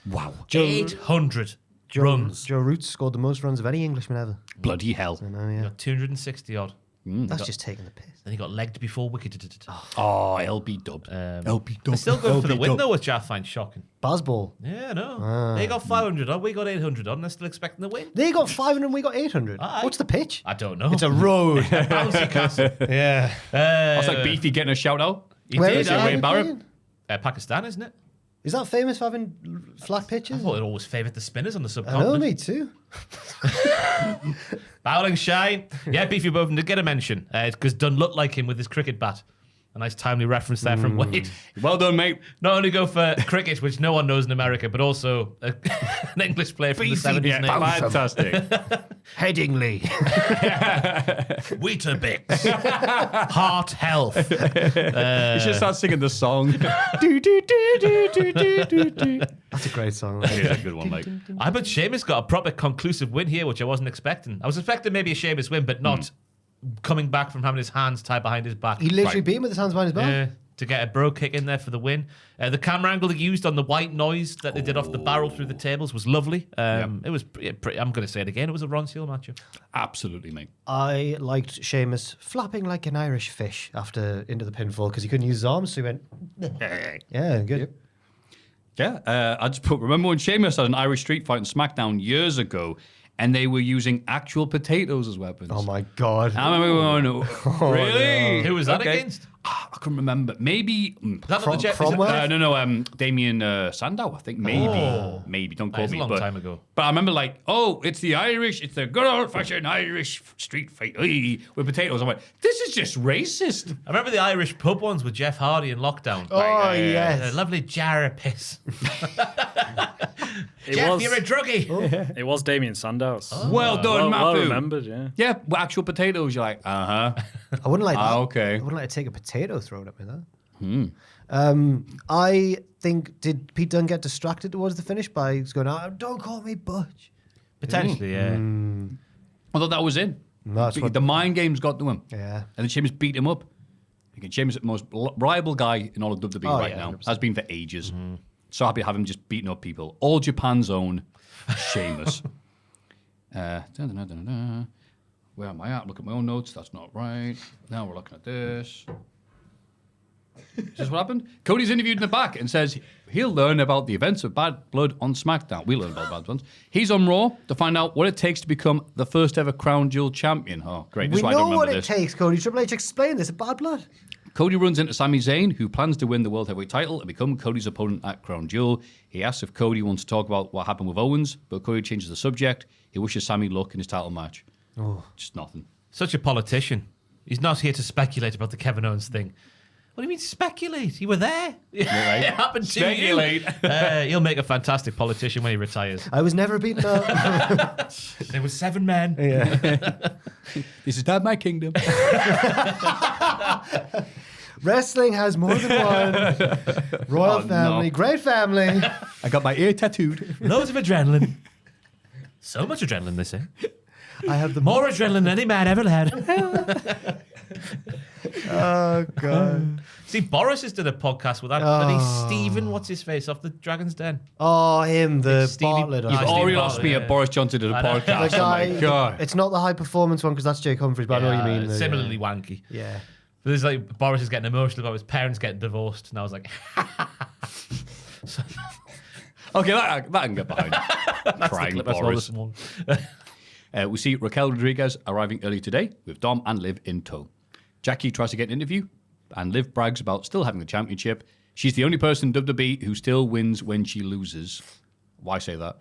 Wow. 800 runs. Joe Root scored the most runs of any Englishman ever. Bloody hell. I know, He yeah. got 260 odd. That's just taking the piss. Then he got legged before wicket. Oh, LB dub. LB dub. They're still going for the win, though, which I find shocking. Bazball. Yeah, no. They got 500 odd, we got 800 odd, and they're still expecting the win. They got 500 and we got 800. Aye. What's the pitch? I don't know. It's a road. bouncy castle. Yeah. That's like Beefy getting a shout-out. He Where did, is it? Wayne Where are you Barrett. playing? Pakistan, isn't it? Is that famous for having flat I pitches? thought it always favoured the spinners on the I subcontinent. know, me too. Bowling shine. Yeah, Beefy Bowden did get a mention because Dunn looked like him with his cricket bat. A nice timely reference there from Wade. Well done, mate. Not only go for cricket, which no one knows in America, but also an English player from the 70s and 80s. Fantastic. Headingley. Weetabix. Heart health. You should start singing the song. That's a great song. It is a good one, mate. I bet Sheamus got a proper conclusive win here, which I wasn't expecting. I was expecting maybe a Sheamus win, but not coming back from having his hands tied behind his back. He literally beat him with his hands behind his back. To get a bro kick in there for the win. The camera angle they used on the white noise that they did off the barrel through the tables was lovely. It was pretty, I'm going to say it again, it was a Ron Seal matchup. Absolutely, mate. I liked Sheamus flapping like an Irish fish after into the pinfall because he couldn't use his arms, so he went, yeah, good. Yeah, I just remember when Sheamus had an Irish street fight in SmackDown years ago, and they were using actual potatoes as weapons. Oh my God. I remember going, really? Who was that Okay. against? I couldn't remember. Maybe. Is that not the Jet? Cromwell? No, Damien Sandow, I think. Maybe. Don't quote That's a me. long but, time ago. But I remember it's the Irish, it's the good old-fashioned Irish street fight with potatoes. I'm like, this is just racist. I remember the Irish pub ones with Jeff Hardy in lockdown. Oh, yes. A lovely jar of piss. It Jeff, was, you're a druggie. It was Damien Sandows. Well done, well Maffew. remembered, yeah. Yeah, with actual potatoes, you're like, uh-huh. I wouldn't like that. Okay. I wouldn't like to take a potato thrown at me, though. I think, did Pete Dunne get distracted towards the finish by going, don't call me Butch? Potentially, yeah. I thought that was in. That's what- The mind games got to him. Yeah. And then Sheamus beat him up. Again, Sheamus is the most reliable guy in all of WWE right now. 100%. Has been for ages. So happy to have him just beating up people. All Japan's own Sheamus. Where am I at? Look at my own notes. That's not right. Now we're looking at this. Is this what happened? Cody's interviewed in the back and says he'll learn about the events of Bad Blood on SmackDown. We'll learn about Bad Blood. He's on Raw to find out what it takes to become the first ever Crown Jewel champion. Oh, great. This We is why I don't know what remember it this. takes, Cody. Triple H explained this. Bad blood. Cody runs into Sami Zayn, who plans to win the World Heavyweight title and become Cody's opponent at Crown Jewel. He asks if Cody wants to talk about what happened with Owens, but Cody changes the subject. He wishes Sami luck in his title match. Just nothing. Such a politician. He's not here to speculate about the Kevin Owens thing. What do you mean speculate? You were there. Right. It happened to Speculate. you. He'll make a fantastic politician when he retires. I was never beaten up. There were 7 men. Yeah. This is not my kingdom. Wrestling has more than one. Royal family, no. great family. I got my ear tattooed. Loads of adrenaline. So much adrenaline, they say. I have the More adrenaline than any man ever had. Oh God. See, Boris has done a podcast with that bloody Stephen, what's his face, off the Dragon's Den. Oh, him, the It's Stevie- Bartlett. or You've You've something. already Steve lost me Bartlett, at Boris Johnson did a I know. podcast. The guy, Oh my God. it's not the high performance one because that's Jake Humphries, but I know what you mean. the- Similarly wanky. Yeah. But there's like Boris is getting emotional about his parents getting divorced, and I was like, Okay, that I can get behind. Crying clip I saw Boris. this morning. We see Raquel Rodriguez arriving early today with Dom and Liv in tow. Jackie tries to get an interview, and Liv brags about still having the championship. She's the only person in WWE who still wins when she loses. Why say that?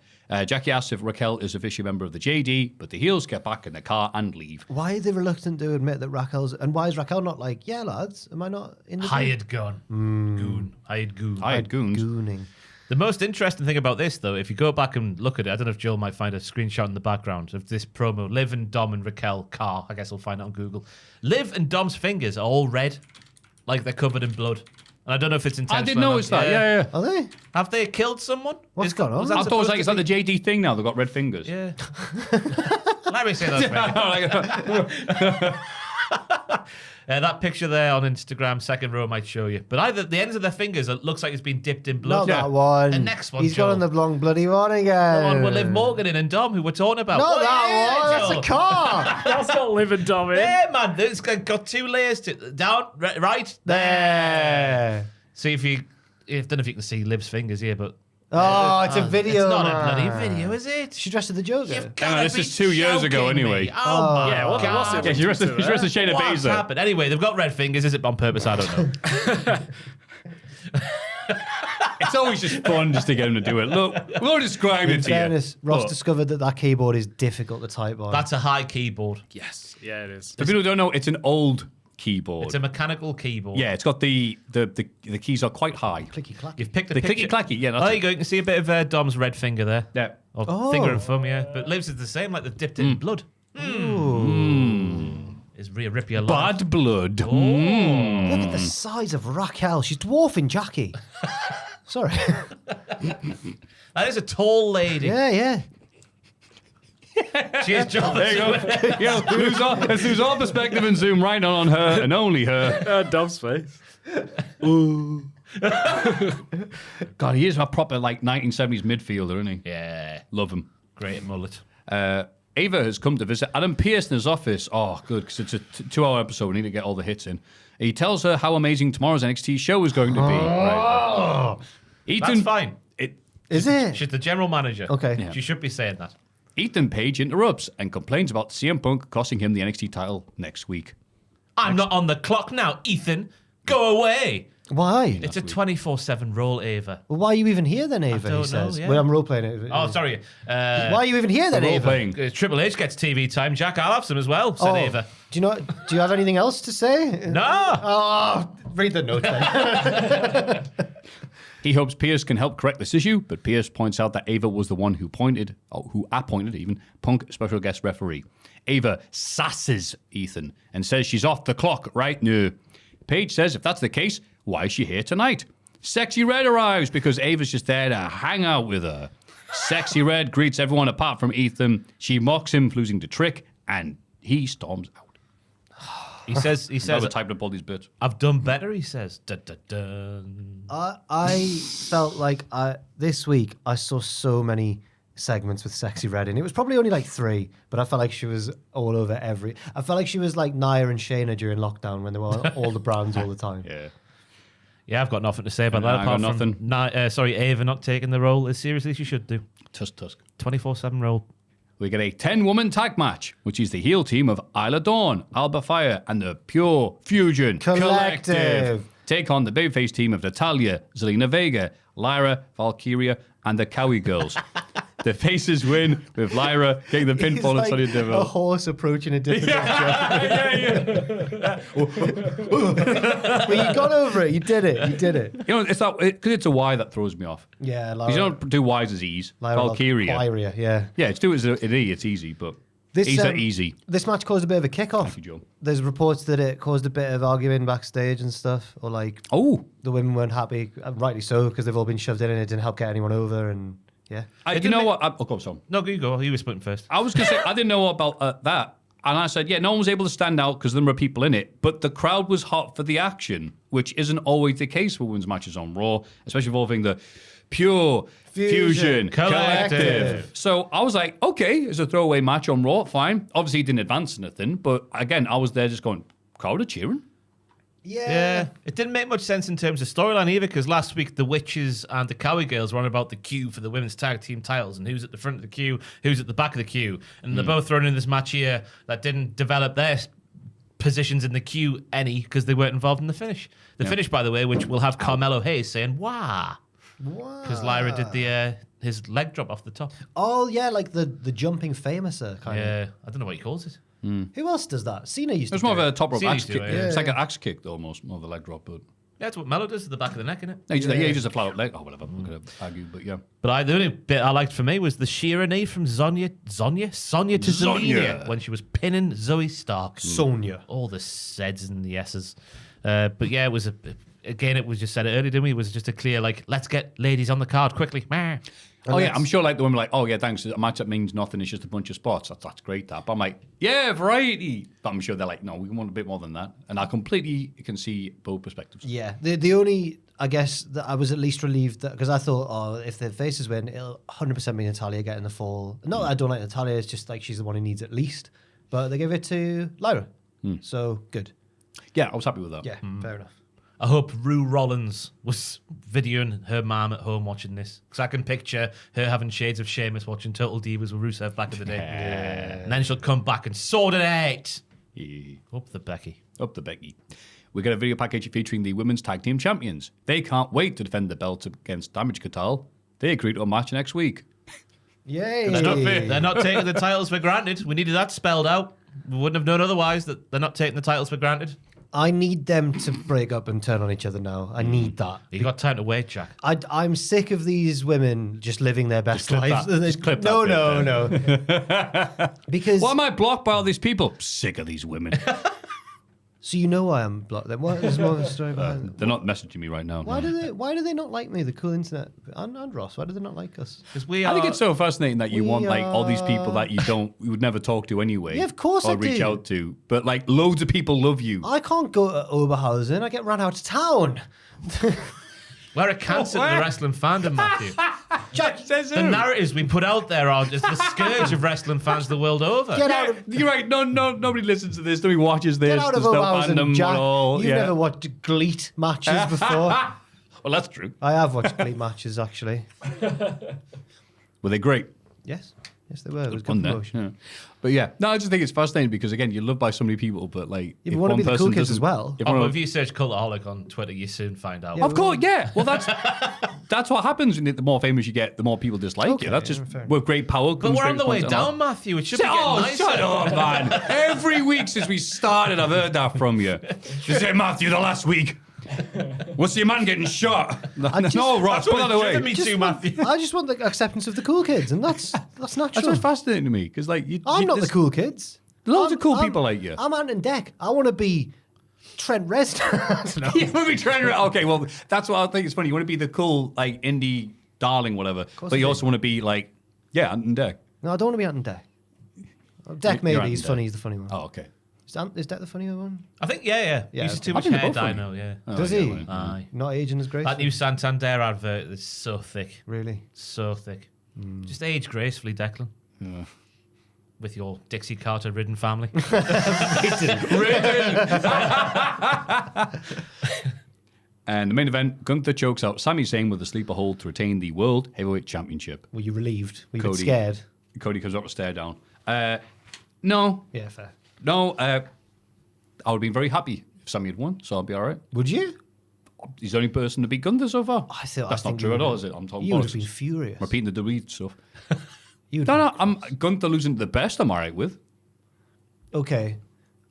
Jackie asks if Raquel is officially a member of the JD, but the heels get back in the car and leave. Why are they reluctant to admit that Raquel's... And why is Raquel not like, yeah, lads, am I not in the... Hired gun. Goon. Hired goon. Hired goons. Gooning. The most interesting thing about this, though, if you go back and look at it, I don't know if Joel might find a screenshot in the background of this promo. Liv and Dom and Raquel car. I guess I'll find it on Google. Liv and Dom's fingers are all red, like they're covered in blood. And I don't know if it's intentional. I did notice that, yeah. Are they? Have they killed someone? What's going on? was that I thought it was supposed like, to is that the JD thing now? They've got red fingers. Yeah. Let me say that's right. That picture there on Instagram, second row, might show you. But either the ends of their fingers, it looks like it's been dipped in blood. Not that one. The next one, He's Joel. got on the long bloody one again. The one with Liv Morgan in and Dom, who we're talking about. Not Oh, that yeah, one. Joel. That's a car. That's not Liv and Dom in. Yeah, man. It's got 2 layers to down, right There. See if you. I don't know if you can see Liv's fingers here, but Oh, it's a video. it's not a man. bloody video, is it? She dressed as the Joker. You've gotta this be is 2 years ago joking anyway. me. Oh, my Yeah, what's God. it? Yeah, she dressed as Shayna What's Baszler. happened? Anyway, they've got red fingers. Is it on purpose? I don't know. It's always just fun just to get him to do it. Look, we'll describe In it to you. fairness, Ross Look. discovered that keyboard is difficult to type on. That's a high keyboard. Yes. Yeah, it is. For people who don't know, it's an old keyboard. It's a mechanical keyboard. Yeah, it's got the keys are quite high. clicky clack. You've picked a The picture. clicky-clacky, yeah, that's There it. you go. You can see a bit of Dom's red finger there. Yeah. Or Oh. finger and thumb, yeah. But Liv's is the same, like they've dipped it in blood. Is Rhea Ripley alive? Bad blood. Look at the size of Raquel. She's dwarfing Jackie. Sorry. That is a tall lady. yeah. She is John. There you go. Let's lose all perspective and zoom right on her and only her. Dom's face. God, he is a proper like 1970s midfielder, isn't he? Yeah. Love him. Great mullet. Ava has come to visit Adam Pearce in his office. Oh, good, because it's a 2-hour episode. We need to get all the hits in. He tells her how amazing tomorrow's NXT show is going to be. Right. Ethan, That's fine. Is it? She's the general manager. Okay. Yeah. She should be saying that. Ethan Page interrupts and complains about CM Punk costing him the NXT title next week. I'm not on the clock now, Ethan. Go away. Why? It's a 24/7 role, Ava. Well, why are you even here then, Ava? don't He says. know, yeah. Well, I'm role playing it. Oh, sorry. Why are you even here then, Role Ava? playing. Triple H gets TV time. Jack, I'll have some as well, said Ava. Do you have anything else to say? No. Oh, read the note then. He hopes Pierce can help correct this issue, but Pierce points out that Ava was the one who appointed even Punk special guest referee. Ava sasses Ethan and says she's off the clock right now. Paige says if that's the case, why is she here tonight? Sexy Red arrives because Ava's just there to hang out with her. Sexy Red greets everyone apart from Ethan. She mocks him for losing to Trick, and he storms out. He says, Never typed up all these bits. I've done better, he says. Dun, dun, dun. I felt like this week I saw so many segments with Sexy Red in. It was probably only like 3, but I felt like she was all over every. I felt like she was like Nia and Shayna during lockdown when they were on all the brands all the time. Yeah. Yeah, I've got nothing to say about Yeah, that. I got Apart from Ava not taking the role as seriously as she should do. Tusk. 24/7 role. We get a 10-woman tag match, which is the heel team of Isla Dawn, Alba Fire, and the Pure Fusion Collective. take on the babyface team of Natalya, Zelina Vega, Lyra, Valkyria, and the Cowie Girls. The faces win with Lyra getting the pinfall and Sonya a Deville. horse approaching a different Yeah. But you got over it. You did it. You know, it's that because it's a Y that throws me off. Yeah, Because you don't do Y's as E's. Valkyria. Yeah. Yeah, it's do it as an E. It's easy, but E's are easy. This match caused a bit of a kickoff. Thank you, Joe. There's reports that it caused a bit of arguing backstage and stuff, or like the women weren't happy, rightly so, because they've all been shoved in and it didn't help get anyone over. And yeah, you know what? I'll go on. No, you go. You were splitting first. I was going to say, I didn't know about that. And I said, yeah, no one was able to stand out because there were people in it. But the crowd was hot for the action, which isn't always the case for women's matches on Raw, especially involving the pure fusion collective. So I was like, okay, it's a throwaway match on Raw, fine. Obviously, it didn't advance anything. But again, I was there just going, crowd are cheering. Yeah. It didn't make much sense in terms of storyline either, because last week the Witches and the Cowie Girls were on about the queue for the women's tag team titles and who's at the front of the queue, who's at the back of the queue. And they're both thrown in this match here that didn't develop their positions in the queue any because they weren't involved in the finish. The finish, by the way, which will have Carmelo Hayes saying, wah. Because Lyra did his leg drop off the top. Oh, yeah, like the jumping famouser kind of. Yeah, I don't know what he calls it. Who else does that? Cena used to It's more of a top rope Cena axe used to kick. do it, It's like an axe kick, almost, more of a leg drop. But Yeah, that's what Mello does to the back of the neck, isn't it? he just a flat out leg. Oh, whatever. I'm going to argue, but yeah. But the only bit I liked for me was the sheer knee from Sonya to Zelina when she was pinning Zoe Stark. Sonya. All the Z's and the S's. But yeah, it was it was just said it earlier, didn't we? It was just a clear, like, let's get ladies on the card quickly. Oh, yeah, I'm sure like the women were like, oh, yeah, thanks. A match that means nothing. It's just a bunch of spots. That's great, that. But I'm like, yeah, variety. But I'm sure they're like, no, we want a bit more than that. And I completely can see both perspectives. Yeah. The only, I guess, that I was at least relieved because I thought, oh, if the faces win, it'll 100% be Natalya getting the fall. Not that I don't like Natalya, it's just like she's the one who needs it least. But they gave it to Lyra. So, good. Yeah, I was happy with that. Yeah, fair enough. I hope Rue Rollins was videoing her mum at home watching this. Because I can picture her having shades of Sheamus watching Total Divas with Rusev back in the day. Yeah. And then she'll come back and sort it out. Yeah. Up the Becky. We got a video package featuring the Women's Tag Team Champions. They can't wait to defend the belts against Damage Control. They agreed to a match next week. Yay. They're not taking the titles for granted. We needed that spelled out. We wouldn't have known otherwise that they're not taking the titles for granted. I need them to break up and turn on each other now. I need that. You got time to wait, Jack. I'm sick of these women just living their best lives. Just clip that No. Because why am I blocked by all these people? Sick of these women. so you know why I'm blocked. Then what is more of the story behind it? They're not messaging me right now. Why do they not like me? The cool internet and Ross. Why do they not like us? Because I think it's so fascinating that you want like all these people that you would never talk to anyway. Yeah, of course or I reach do. out to, but like loads of people love you. I can't go to Oberhausen. I get run out of town. we're a cancer to the wrestling fandom, Maffew. Jack, The narratives we put out there are just the scourge of wrestling fans the world over. get out of You're right. No, nobody listens to this. Nobody watches this. get out of There's no Oberhausen, fandom Jack. at all. You've never watched GLEAT matches before. Well, that's true. I have watched GLEAT matches actually. Were they great? Yes, they were. It was good Fun there. promotion. Yeah. But yeah, no, I just think it's fascinating because again, you're loved by so many people, but like, You if want to one be the person cool kids doesn't- as well. if Oh, one but of- if you search Cultaholic on Twitter, you soon find out. Yeah. Of course, yeah. Well, that's what happens. When the more famous you get, the more people dislike Okay, you. That's just fair enough. with great power. But comes we're on great the way responsibility. down, Maffew. It should be getting Oh, nicer. shut up, man. Every week since we started, I've heard that from you. You say, Matthew, the last week. What's your man getting shot? No, Ross, put that away. Me too, Maffew. I just want the acceptance of the cool kids, and that's That's natural. what's fascinating to me because, like, I'm not the there's cool kids. Loads of cool I'm- people like you. I'm Ant and Dec. I want to be Trent Reznor. No. You want to be trying to. Okay, well, that's what I think is funny. You want to be the cool, like, indie darling, whatever. course But I you do. also want to be like, yeah, Ant and Dec. No, I don't want to be Ant and Dec. Dec You're maybe. Ant He's and funny. Dec. He's the funny one. Oh, okay. Is Dec the funnier one? I think, yeah. Yeah, Uses too I much think they're hair both funny. dino, yeah. Oh, Does yeah, he? right. Aye. Not aging as gracefully. That new Santander advert is so thick. Really? So thick. Just age gracefully, Declan. Yeah. With your Dixie Carter ridden family. And the main event, Gunther chokes out Sami Zayn with a sleeper hold to retain the World Heavyweight Championship. Were you relieved? Were you a bit Cody. scared? Cody comes up a stare down. No, Yeah, fair. I would have been very happy if Sami had won, so I'll be all right. Would you? he's the only person to beat Gunther so far. That's not true at all, is it? I'm talking You would have bollocks. been furious. Repeating the delete stuff. You'd No, Gunther losing to the best, I'm all right with. Okay.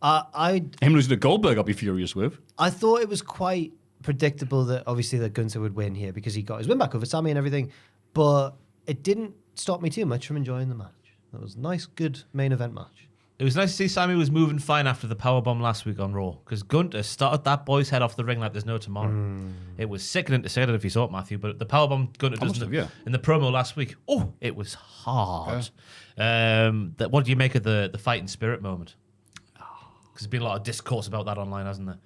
Him losing to Goldberg, I'll be furious with. I thought it was quite predictable that obviously that Gunther would win here because he got his win back over Sammy and everything, but it didn't stop me too much from enjoying the match. That was a nice, good main event match. It was nice to see Sammy was moving fine after the powerbomb last week on Raw because Gunther started that boy's head off the ring like there's no tomorrow. It was sickening to say that if you saw it, Maffew, but the powerbomb Gunther does in the promo last week. Oh, it was hard. What do you make of the fighting spirit moment? Because there's been a lot of discourse about that online, hasn't there?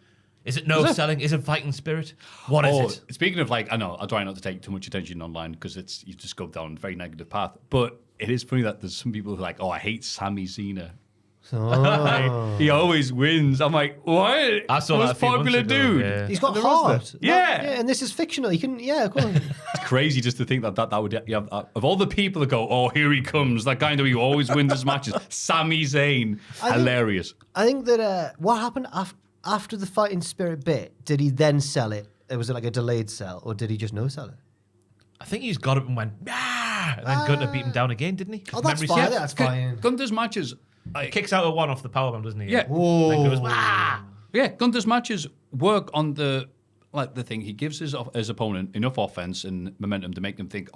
Is it selling? Is it fighting spirit? What is it? Speaking of I know, I'll try not to take too much attention online because you just go down a very negative path. But it is funny that there's some people who are like, I hate Sami Zayn. He always wins. I'm like, what? I saw Most that a few popular months ago, dude. yeah. He's got heart. Yeah. And this is fictional. He can, go on. It's crazy just to think that would, of all the people that go, here he comes, that guy who always wins his matches, Sami Zayn. Hilarious. I think that what happened after the fighting spirit bit, did he then sell it? Was it like a delayed sell or did he just no sell it? I think he's got up and went, and then Gunther beat him down again, didn't he? Oh, that's fine. That's fine. Gunther's matches... He kicks out a one off the powerbomb, doesn't he? Yeah. Then goes, Yeah, Gunther's matches work on the thing. He gives his opponent enough offense and momentum to make them think,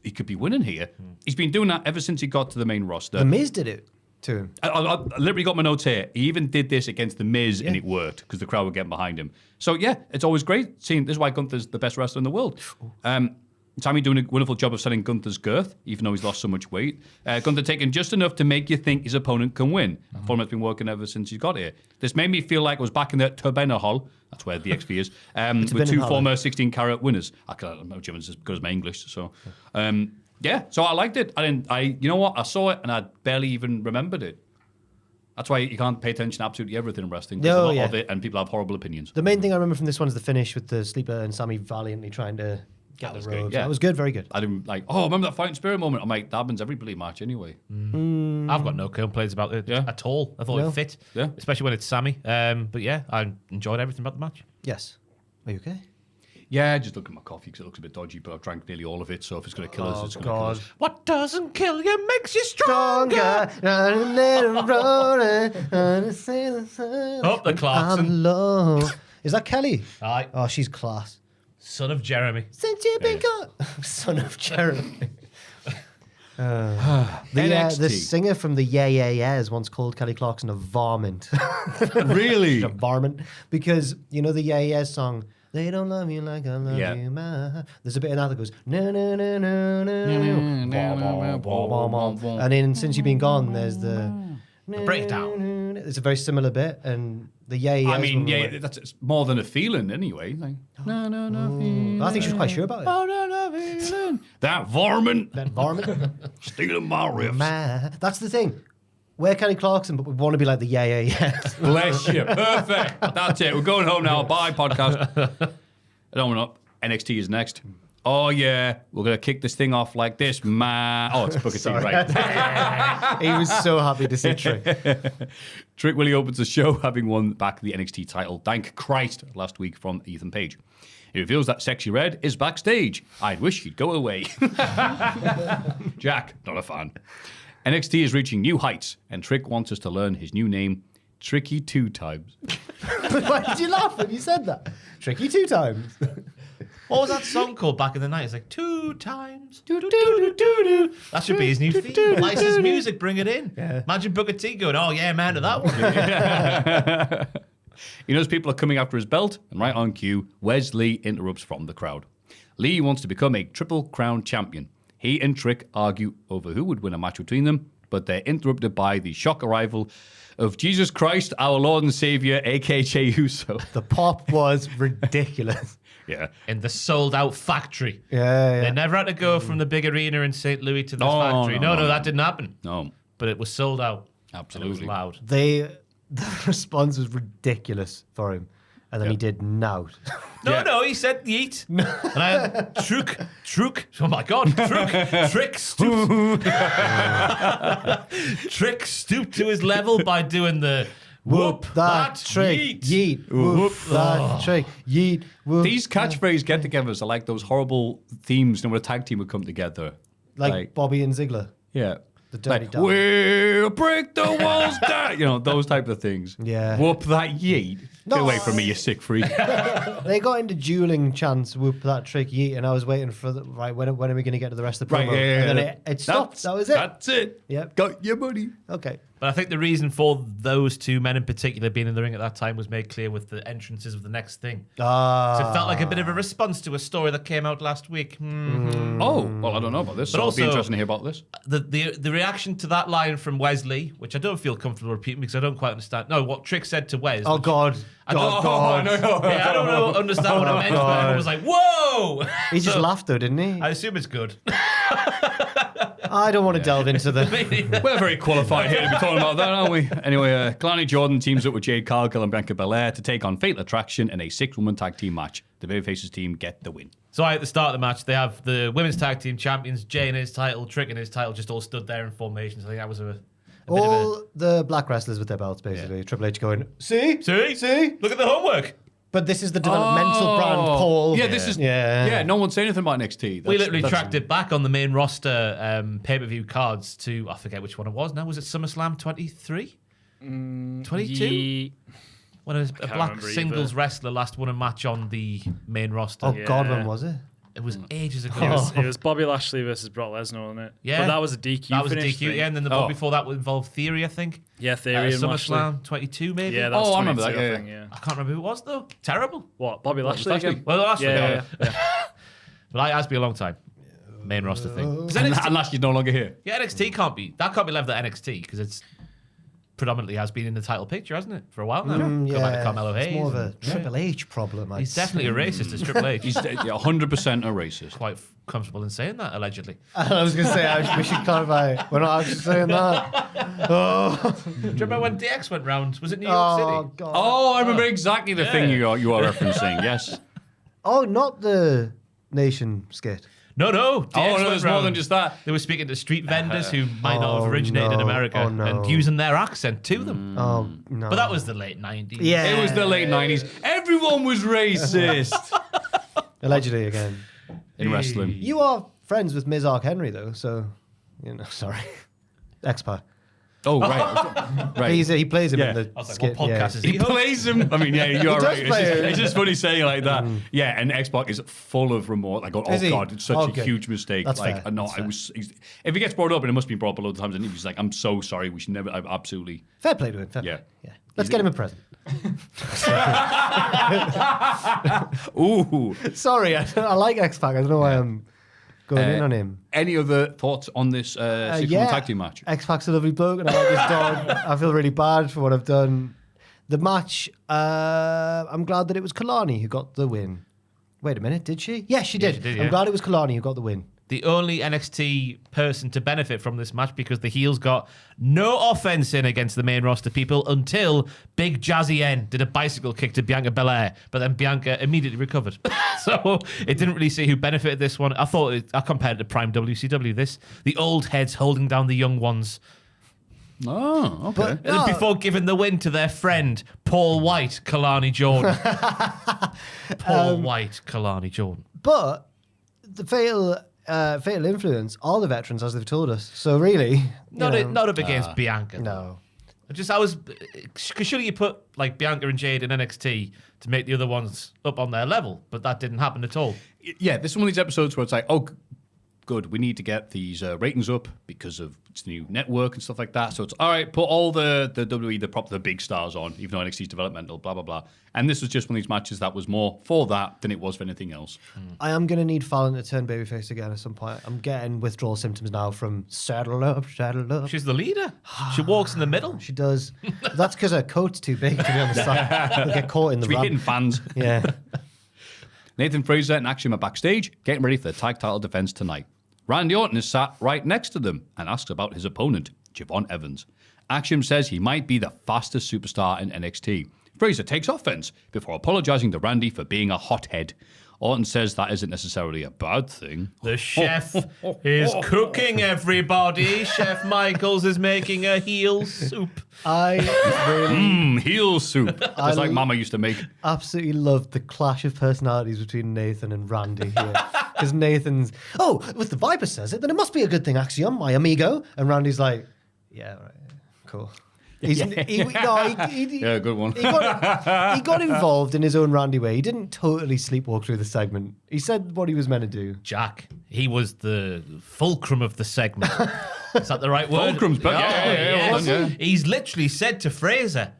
he could be winning here. He's been doing that ever since he got to the main roster. The Miz did it to him. I literally got my notes here. He even did this against the Miz and it worked because the crowd were getting behind him. So yeah, it's always great seeing. This is why Gunther's the best wrestler in the world. Sammy doing a wonderful job of selling Gunther's girth, even though he's lost so much weight. Gunther taking just enough to make you think his opponent can win. Format's been working ever since he got here. This made me feel like I was back in the Turbina Hall. That's where the XP is. With two former 16-carat winners. I don't know German's as good as my English. So, so I liked it. You know what? I saw it and I barely even remembered it. That's why you can't pay attention to absolutely everything in wrestling. There's a lot of it and people have horrible opinions. The main thing I remember from this one is the finish with the sleeper and Sammy valiantly trying to get the ropes. Yeah. That was good, very good. I didn't remember that fighting spirit moment? I'm like, that happens every bloody match anyway. I've got no complaints about it at all. I thought it fit, especially when it's Sammy. But yeah, I enjoyed everything about the match. Yes. Are you okay? Yeah, just look at my coffee because it looks a bit dodgy, but I've drank nearly all of it, so if it's going to kill us, it's going to kill us. What doesn't kill you makes you stronger. The Clarkson. I'm low. Is that Kelly? Aye. Oh, she's class. Son of Jeremy. Since you've been gone. Son of Jeremy. The singer from the Yeah Yeah Yeahs once called Kelly Clarkson a varmint. Really? A varmint. Because, you know the Yeah Yeah Yeahs song, They Don't Love You Like I Love You, Ma. There's a bit in that goes, no, no, no, no, no. And in Since You've Been Gone, there's the breakdown. It's a very similar bit, and the Yeah Yeah Yeahs. I mean, that's more than a feeling anyway. Like, I think she was quite sure about it. Oh, no, feeling. That varmint. Stealing my riffs. That's the thing. We're Kelly Clarkson, but we want to be like the Yeah Yeah Yeahs. Bless you. Perfect. That's it. We're going home now. Bye, podcast. I don't know. NXT is next. Oh, yeah. We're going to kick this thing off like this, man. Oh, it's Booker T, right? He was so happy to see Trick. Trick Willie opens the show, having won back the NXT title, thank Christ, last week from Ethan Page. He reveals that Sexy Red is backstage. I'd wish he'd go away. Jack, not a fan. NXT is reaching new heights, and Trick wants us to learn his new name, Tricky 2 times. Why did you laugh when you said that? Tricky 2 times. What was that song called back in the night? It's like 2 times. That should be his new theme. Licensed music, bring it in. Yeah. Imagine Booker T going, oh yeah, man, to that one. He knows people are coming after his belt, and right on cue, Wes Lee interrupts from the crowd. Lee wants to become a Triple Crown champion. He and Trick argue over who would win a match between them, but they're interrupted by the shock arrival of Jesus Christ, our Lord and Savior, a.k.a. Jey Uso. The pop was ridiculous. Yeah. In the sold-out factory. Yeah. They never had to go from the big arena in St. Louis to the factory. No, that didn't happen. No. But it was sold out. Absolutely. And it was loud. The response was ridiculous for him. And then he did nout. No, he said yeet. And I Truk. Oh my God, Trick stooped. Trick stooped to his level by doing the Whoop that trick. Yeet. Whoop that trick. Yeet. Whoop. These catchphrase get-togethers are like those horrible themes when a tag team would come together. Like Bobby and Ziggler. Yeah. The dirty dog. We'll break the walls down. You know, those type of things. Yeah. Whoop that yeet. No. Get away from me, you sick freak. They got into dueling chants, whoop that trick, yeet, and I was waiting for when are we going to get to the rest of the promo? Right, yeah. And then it stopped. That was it. That's it. Yep. Got your money. Okay. But I think the reason for those two men in particular being in the ring at that time was made clear with the entrances of the next thing. So it felt like a bit of a response to a story that came out last week. Oh, well, I don't know about this. But So also, it'll be interesting to hear about this. The reaction to that line from Wesley, which I don't feel comfortable repeating because I don't quite understand. No, what Trick said to Wes. Oh, God. God. No. Yeah, I don't understand what I meant, but everyone was like, whoa! He just laughed though, didn't he? I assume it's good. I don't want to delve into the... We're very qualified here to be talking about that, aren't we? Anyway, Kalani Jordan teams up with Jade Cargill and Bianca Belair to take on Fatal Attraction in a 6-woman tag team match. The Babyfaces team get the win. So at the start of the match, they have the women's tag team champions, Jay and his title, Trick and his title, just all stood there in formation. So I think that was a bit of a... the black wrestlers with their belts, basically. Yeah. Triple H going, see? See? Look at the homework. But this is the developmental brand, Paul. Yeah, this is... Yeah, no one said anything about NXT. We literally tracked it back on the main roster pay-per-view cards to, I forget which one it was now. Was it SummerSlam 23? 22? When a black singles wrestler last won a match on the main roster. Oh, God, when was it? It was ages ago. It was Bobby Lashley versus Brock Lesnar, wasn't it? Yeah. But that was a DQ That was a finish DQ, thing. yeah. And then the one before that involved Theory, I think. Yeah, Theory and Lashley. SummerSlam 22, maybe? Yeah, that's I remember that, 22, yeah. I think, yeah. I can't remember who it was, though. Terrible. What, Bobby Lashley Lashley? again? Well, Lashley, Yeah. But it has been a long time. Main roster thing. 'Cause And NXT, Lashley's no longer here. yeah, NXT can't be leveled at NXT because it's predominantly has been in the title picture, hasn't it? For a while now. Go back to Carmelo Hayes. It's more of a Triple H problem. He's definitely a racist, as Triple H. He's 100% a racist. Quite comfortable in saying that, allegedly. I was going to say, we should clarify. We're not actually saying that. Oh, Do you remember when DX went round? Was it New York oh City? God. Oh, I remember exactly the thing you are referencing, yes. Oh, not the Nation skit. No. DX Oh, no, went there's more round. than just that. They were speaking to street vendors who might not have originated in no. America Oh, no. and using their accent to them. Oh, no. But that was the late 90s. Yeah. It was the late 90s. Everyone was racist. Allegedly again. In wrestling. You are friends with Ms. Ark Henry, though, so, sorry. X-Pac. Oh, right. Right. He plays him Yeah. in the I was like, skit. what podcast is He he plays him. I mean, yeah, you're does right. play it. It's just funny saying it like that. Yeah, and Xbox is full of remorse. Like, oh Is he? God, it's such Okay. a huge mistake. That's like, fair. no, That's fair. if it gets brought up, and it must be brought up a lot of times, and he's like, I'm so sorry. We should never. I've absolutely. Fair play to him. Fair Yeah. play. Yeah. Let's get him a present. Ooh. Sorry, I like X-Pac. I don't know why I'm going in on him. Any other thoughts on this six-woman tag team match? X-Pac's a lovely bloke, and I like his dog. I feel really bad for what I've done. The match, I'm glad that it was Kalani who got the win. Wait a minute, did she? Yes, she did. she did, I'm yeah. glad it was Kalani who got the win. The only NXT person to benefit from this match because the heels got no offense in against the main roster people until Big Jazzy N did a bicycle kick to Bianca Belair, but then Bianca immediately recovered. So it didn't really see who benefited this one. I compared it to Prime WCW. The old heads holding down the young ones. Oh, okay. But- And then No. before giving the win to their friend, Paul White, Kalani Jordan. Paul White, Kalani Jordan. But the fatal influence, all the veterans, as they've told us. So really, Not up against Bianca. no. Because surely you put like Bianca and Jade in NXT to make the other ones up on their level, but that didn't happen at all. Yeah, this is one of these episodes where it's like, oh, good, we need to get these ratings up because of it's the new network and stuff like that. So it's all right, put all the WWE, the big stars on, even though NXT's developmental, blah, blah, blah. And this was just one of these matches that was more for that than it was for anything else. I am going to need Fallon to turn babyface again at some point. I'm getting withdrawal symptoms now from saddle up. She's the leader. She walks in the middle. She does. That's because her coat's too big to be on the side. They'll get caught in the To be hitting ramp. fans. Yeah. Nathan Fraser and Axiom are backstage, getting ready for the tag title defense tonight. Randy Orton is sat right next to them and asks about his opponent, Javon Evans. Axiom says he might be the fastest superstar in NXT. Fraser takes offense before apologizing to Randy for being a hothead. Orton says that isn't necessarily a bad thing. The chef is cooking, everybody. Chef Michaels is making a heel soup. I really Heel soup. Just like Mama used to make. absolutely loved the clash of personalities between Nathan and Randy here. Because Nathan's, if the Viper says it, then it must be a good thing, Axiom, my amigo. And Randy's like, yeah, right, cool. Yeah, good one. He got involved in his own Randy way. He didn't totally sleepwalk through the segment. He said what he was meant to do. Jack, he was the fulcrum of the segment. Is that the right word? Fulcrum's better. Yeah. He's literally said to Fraser,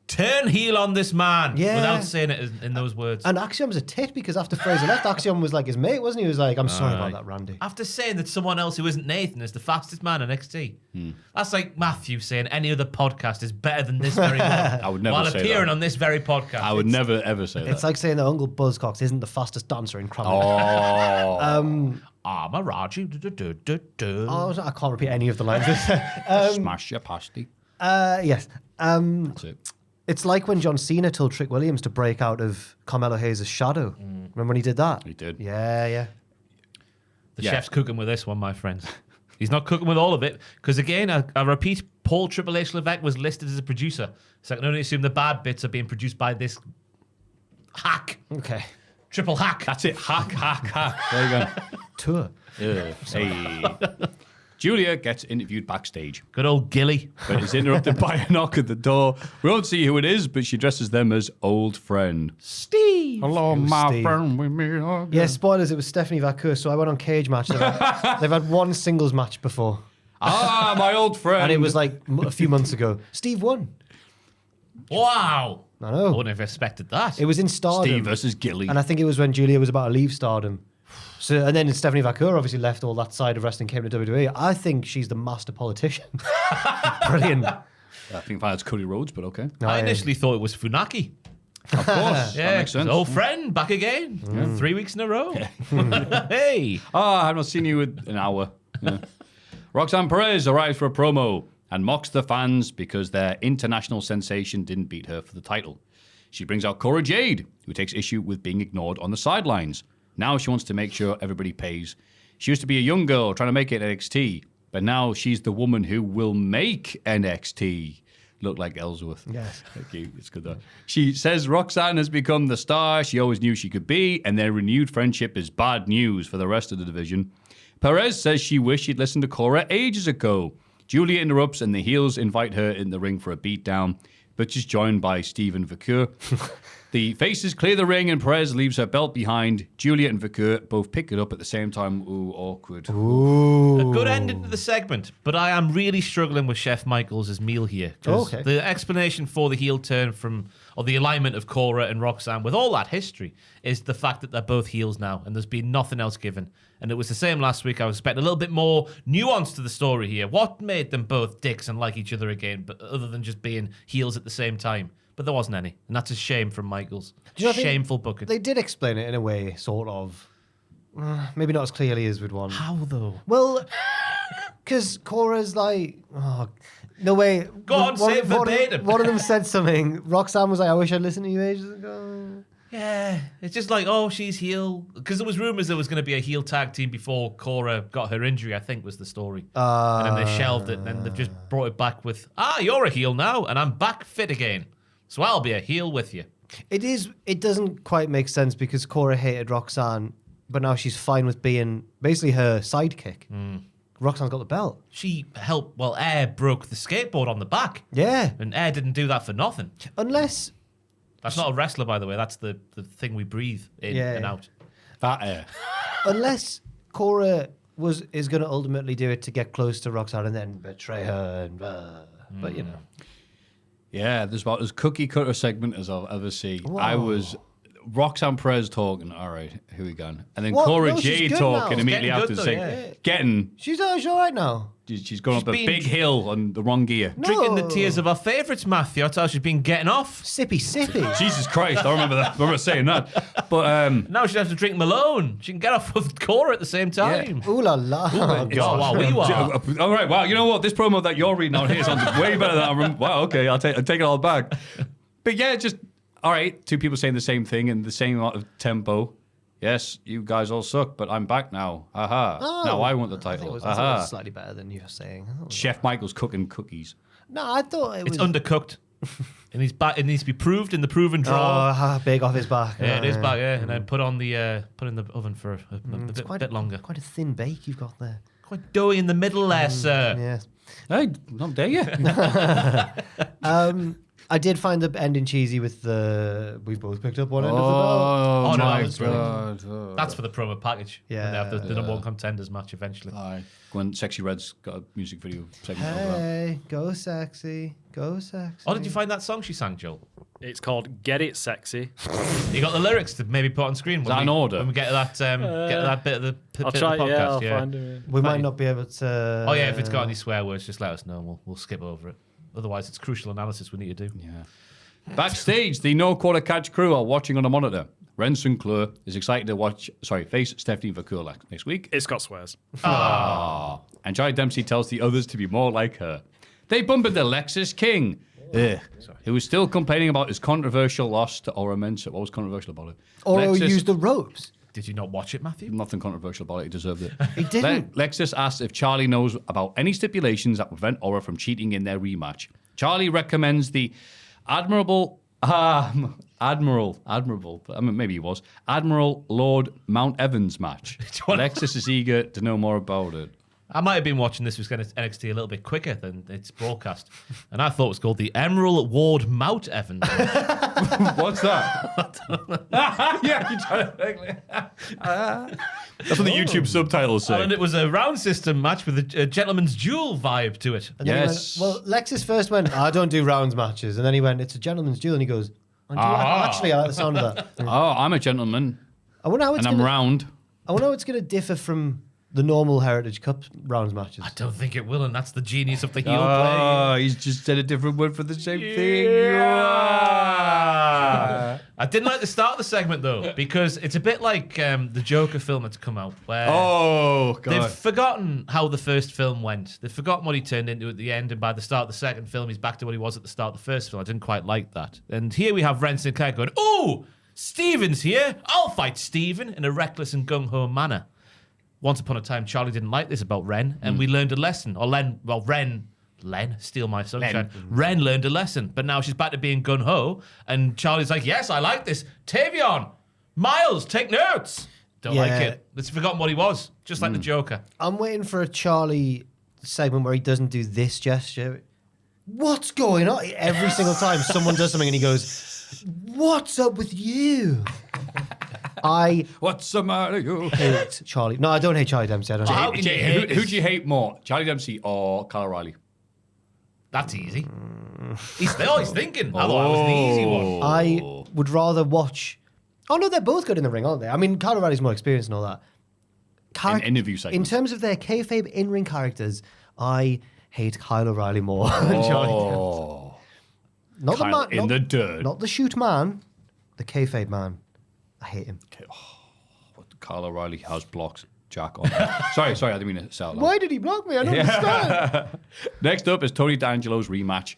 turn heel on this man, without saying it in those words. And Axiom's a tit because after Fraser left, Axiom was like his mate, wasn't he? He was like, I'm sorry about that, Randy. After saying that someone else who isn't Nathan is the fastest man in NXT. That's like Maffew saying any other podcast is better than this very one. I would never while say appearing that. on this very podcast. I would never, ever say that. It's like saying that Uncle Buzzcocks isn't the fastest dancer in Cranmere. I can't repeat any of the lines. Smash your pasty. Yes. That's it. It's like when John Cena told Trick Williams to break out of Carmelo Hayes' shadow. Remember when he did that? He did. Yeah. The chef's cooking with this one, my friends. He's not cooking with all of it. Because again, I repeat, Paul Triple H Levesque was listed as a producer. So I can only assume the bad bits are being produced by this hack. Okay. Triple hack. That's it. Hack. There you go. Tour. Hey. Julia gets interviewed backstage, Good old Gilly. but is interrupted by a knock at the door. We don't see who it is, but she dresses them as old friend. Steve. Hello, my Steve. friend. We meet again. Yeah, spoilers, it was Stephanie Vaquer, so I went on Cage Match. They've had one singles match before. My old friend. And it was like a few months ago. Steve won. Wow. I I know. wouldn't have expected that. It was in Stardom. Steve versus Gilly. And I think it was when Julia was about to leave Stardom. So, and then Stephanie Vaquer obviously left all that side of wrestling, came to WWE. I think she's the master politician. Brilliant. I think that's Cody Rhodes, but okay. I initially thought it was Funaki. Of course. Yeah, That makes sense. old friend, back again. 3 weeks in a row. Hey. I have not seen you in an hour. Yeah. Roxanne Perez arrives for a promo and mocks the fans because their international sensation didn't beat her for the title. She brings out Cora Jade, who takes issue with being ignored on the sidelines. Now she wants to make sure everybody pays. She used to be a young girl trying to make it NXT, but now she's the woman who will make NXT look like Ellsworth. Yes. Thank you. It's good though. She says Roxanne has become the star she always knew she could be, and their renewed friendship is bad news for the rest of the division. Perez says she wished she'd listened to Cora ages ago. Julia interrupts, and the heels invite her in the ring for a beatdown, but she's joined by Steven Vaquer. The faces clear the ring, and Perez leaves her belt behind. Julia and Vaquer both pick it up at the same time. Ooh, awkward. A good ending to the segment, but I am really struggling with Chef Michaels' meal here. 'Cause Okay. The explanation for the heel turn or the alignment of Cora and Roxanne with all that history is the fact that they're both heels now, and there's been nothing else given. And it was the same last week. I was expecting a little bit more nuance to the story here. What made them both dicks and like each other again, but other than just being heels at the same time? But there wasn't any, and that's a shame from Michaels. Do you not think Shameful booking. They did explain it in a way, sort of. Maybe not as clearly as we'd want. How though? Well, because Cora's like, no way. Go on, say it verbatim. One of them said something. Roxanne was like, I wish I'd listened to you ages ago. Yeah, it's just like, oh, she's heel. Because there was rumors there was going to be a heel tag team before Cora got her injury, I think was the story. And then they shelved it, and then they've just brought it back with, you're a heel now, and I'm back fit again. So I'll be a heel with you. It doesn't quite make sense because Cora hated Roxanne, but now she's fine with being basically her sidekick. Roxanne's got the belt. She helped, Air broke the skateboard on the back. Yeah. And Air didn't do that for nothing. Unless... That's not a wrestler, by the way. That's the thing we breathe in and out. That Air. Unless Cora is going to ultimately do it to get close to Roxanne and then betray her. But, you know. Yeah, there's about as cookie cutter segment as I'll ever see. Whoa. I was Roxanne Perez talking, all right, here we go. And then What? Cora No, she's Jade good talking now. immediately Getting after good saying, though, getting, She's all right now. she's gone She's up a been- big hill on the wrong gear. Drinking the No. tears of our favourites, Maffew. That's how she's been getting off. Sippy. Jesus Christ, I remember that. I remember saying that. But Now she has to drink Malone. She can get off with Cora at the same time. Ooh la la. Oh, Oh, wow, we were. all right, wow, you know what? This promo that you're reading out here sounds way better than I remember. Wow, okay, I'll take it all back. But yeah, just, all right, two people saying the same thing in the same amount of tempo. Yes, you guys all suck, but I'm back now. Aha. Now I want the title. I thought it Aha. was slightly better than you were saying. Chef Michael's cooking cookies. No, I thought It's undercooked. It needs to be proved in the proven draw. Oh, big off his back. Yeah, it is back. Yeah, and then put in the oven for a bit longer. Quite a thin bake you've got there. Quite doughy in the middle there, sir. Yes. Hey, not dare you. I did find the ending cheesy with the. We both picked up one end of the Oh, Oh, no, my that was God. That's for the promo package. Yeah. When they have the number one contenders match eventually. Aye. When Sexy Red's got a music video segment over that. Hey, go sexy, go sexy. Oh, did you find that song she sang, Joel? It's called Get It Sexy. You got the lyrics to maybe put on screen. Is that in order? When we get to that bit of the I'll bit try. of the Yeah, podcast. I'll find it. We might not be able to. Oh yeah, if it's got any swear words, just let us know and we'll skip over it. Otherwise, it's crucial analysis we need to do. Yeah. Backstage, the No Quarter Catch crew are watching on a monitor. Ren Sinclair is excited to face Stephanie Vacour next week. It's got swears. And Charlie Dempsey tells the others to be more like her. They bump into Lexis King, who is still complaining about his controversial loss to Oro Mensah. What was controversial about it? Oro used the ropes. Did you not watch it, Maffew? Nothing controversial about it. He deserved it. He didn't. Lexis asks if Charlie knows about any stipulations that prevent Oro from cheating in their rematch. Charlie recommends the Admiral, maybe he was, Admiral Lord Mount Evans match. Lexis is eager to know more about it. I might have been watching this week's NXT a little bit quicker than its broadcast, and I thought it was called the Emerald Ward Mount Evans. What's that? Yeah, you're trying to think. That's what the YouTube subtitles say. And it was a round system match with a gentleman's duel vibe to it. And then he Yes. went, well, Lexis first went, I don't do rounds matches. And then he went, it's a gentleman's duel. And he goes, actually, I like the sound of that. Oh, I'm a gentleman, I wonder how it's and I'm round. I wonder how it's going to differ from the normal Heritage Cup rounds matches. I don't think it will, and that's the genius of the heel Oh, he's just said a different word for the same thing. play. I didn't like the start of the segment, though, because it's a bit like the Joker film that's come out, where Oh, they've God. forgotten how the first film went. They've forgotten what he turned into at the end, and by the start of the second film, he's back to what he was at the start of the first film. I didn't quite like that. And here we have Ren Sinclair going, "Oh, Steven's here. I'll fight Steven," in a reckless and gung-ho manner. Once upon a time, Charlie didn't like this about Ren, and we learned a lesson. Or Ren, steal my sunshine. Ren learned a lesson, but now she's back to being gun-ho, and Charlie's like, yes, I like this. Tavion, Miles, take notes. Don't like it. It's forgotten what he was, just like the Joker. I'm waiting for a Charlie segment where he doesn't do this gesture. What's going on? Every single time someone does something and he goes, what's up with you? What's the matter, you? hate Charlie. No, I don't hate Charlie Dempsey. I don't How hate can you hate Who this? do you hate more, Charlie Dempsey or Kyle O'Reilly? That's easy. He's thinking. I thought it was the easy one. I would rather watch. Oh no, they're both good in the ring, aren't they? I mean, Kyle O'Reilly's more experienced and all that. In interview In segments. terms of their kayfabe in-ring characters, I hate Kyle O'Reilly more than Charlie Dempsey. Oh, Not Kyle the man, in the dirt. not the shoot man, the kayfabe man. I hate him. Kyle O'Reilly has blocks Jack on. sorry, I didn't mean to say out loud. Why did he block me? I don't understand. Next up is Tony D'Angelo's rematch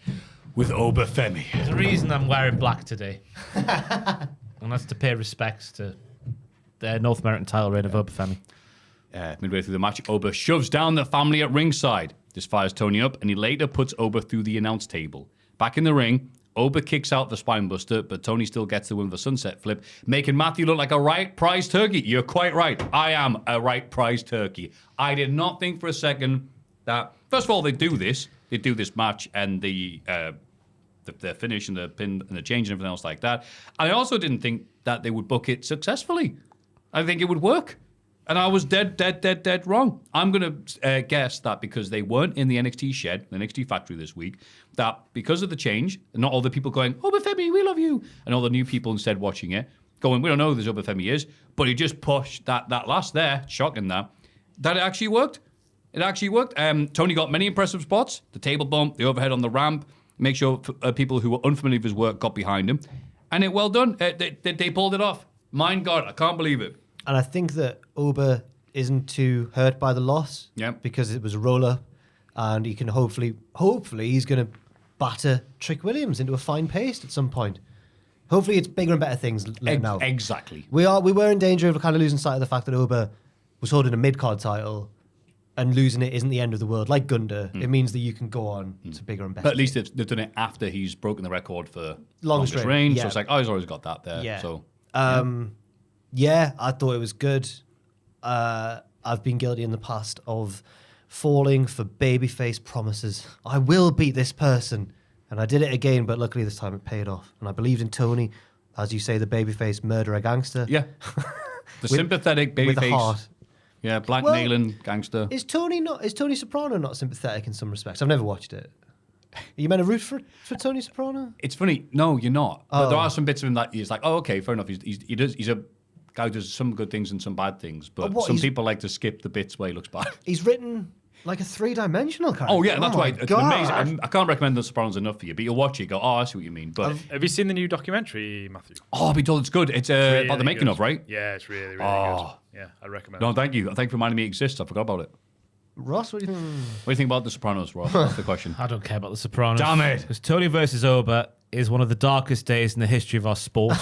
with Oba Femi. There's a reason I'm wearing black today. And that's to pay respects to the North American title reign of Obafemi. Midway through the match, Oba shoves down the family at ringside. This fires Tony up, and he later puts Oba through the announce table. Back in the ring, Oba kicks out the spinebuster, but Tony still gets the win with a sunset flip, making Maffew look like a right prize turkey. You're quite right. I am a right prize turkey. I did not think for a second that, first of all, they do this match and the finish and the pin and the change and everything else like that. I also didn't think that they would book it successfully. I think it would work. And I was dead wrong. I'm going to guess that because they weren't in the NXT shed, the NXT factory this week, that because of the change, and not all the people going, Obafemi, we love you, and all the new people instead watching it, going, we don't know who this Obafemi is, but he just pushed that last there, shocking that it actually worked. It actually worked. Tony got many impressive spots, the table bump, the overhead on the ramp, make sure people who were unfamiliar with his work got behind him, and it well done. They pulled it off. My God, I can't believe it. And I think that Oba isn't too hurt by the loss. Yep. Because it was a roll-up. And he can hopefully he's going to batter Trick Williams into a fine paste at some point. Hopefully it's bigger and better things let him out. Exactly. We were in danger of kind of losing sight of the fact that Oba was holding a mid-card title, and losing it isn't the end of the world. Like Gunther, it means that you can go on to bigger and better. But at least they've done it after he's broken the record for Longest reign. reign. Yeah. So it's like, he's always got that there. Yeah. So Yeah, I thought it was good. I've been guilty in the past of falling for babyface promises. I will beat this person. And I did it again, but luckily this time it paid off. And I believed in Tony, as you say, the babyface murderer gangster. Yeah. The sympathetic babyface. With a heart. Yeah, blackmailing gangster. Is Tony Soprano not sympathetic in some respects? I've never watched it. Are you meant to root for Tony Soprano? It's funny. No, you're not. But there are some bits of him that he's like, oh, okay, fair enough. He's a guy who does some good things and some bad things. But some people like to skip the bits where he looks bad. He's written like a three-dimensional character. Oh, yeah, that's why. my It's God. amazing. I can't recommend The Sopranos enough for you, but you'll watch it and go, I see what you mean. But Have you seen the new documentary, Maffew? I'll be told it's good. It's about the making good. of, right? Yeah, it's really, really good. Yeah, I recommend No, it. thank you. Thank you for reminding me it exists. I forgot about it. Ross, what do you think? What do you think about The Sopranos, Ross? That's the question. I don't care about The Sopranos. Damn it. Because Tony versus Oba is one of the darkest days in the history of our sport.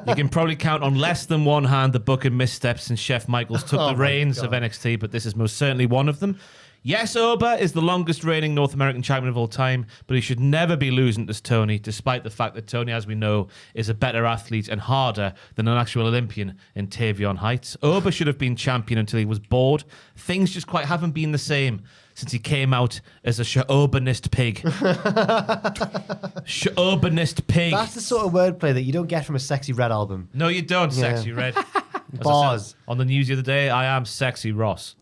You can probably count on less than one hand the booking missteps since Chef Michaels took the reins of NXT, but this is most certainly one of them. Yes, Oba is the longest reigning North American champion of all time, but he should never be losing to Tony, despite the fact that Tony, as we know, is a better athlete and harder than an actual Olympian in Tavion Heights. Oba should have been champion until he was bored. Things just quite haven't been the same since he came out as a Shaobanist pig. Shaobanist pig. That's the sort of wordplay that you don't get from a Sexy Red album. No, you don't, Sexy Red. As I Bars. said on the news the other day, I am Sexy Ross.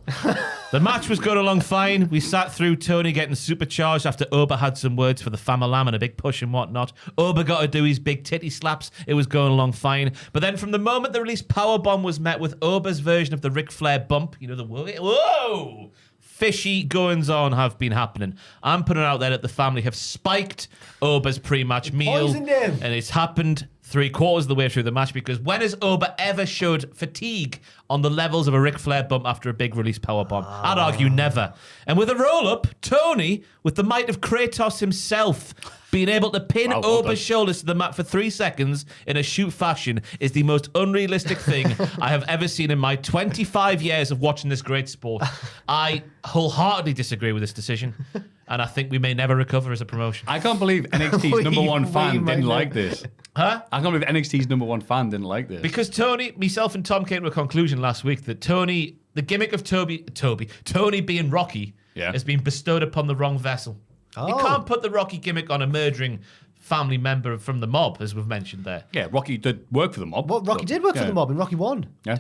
The match was going along fine. We sat through Tony getting supercharged after Oba had some words for the Famalam and a big push and whatnot. Oba got to do his big titty slaps. It was going along fine. But then from the moment the release powerbomb was met with Oba's version of the Ric Flair bump, you know, the whoa! Fishy goings on have been happening. I'm putting it out there that the family have spiked Oba's pre-match meal. poisoned him. And it's happened 3/4 of the way through the match, because when has Oba ever showed fatigue on the levels of a Ric Flair bump after a big release powerbomb? I'd argue never. And with a roll-up, Tony, with the might of Kratos himself, being able to pin Oba's shoulders to the mat for 3 seconds in a shoot fashion is the most unrealistic thing I have ever seen in my 25 years of watching this great sport. I wholeheartedly disagree with this decision, and I think we may never recover as a promotion. I can't believe NXT's number one fan didn't like this. Huh? I can't believe NXT's number one fan didn't like this. Because Tony, myself and Tom came to a conclusion last week that Tony, the gimmick of Tony being Rocky has been bestowed upon the wrong vessel. You can't put the Rocky gimmick on a murdering family member from the mob, as we've mentioned there. Yeah, Rocky did work for the mob. Well, Rocky did work for the mob in Rocky 1. Yeah.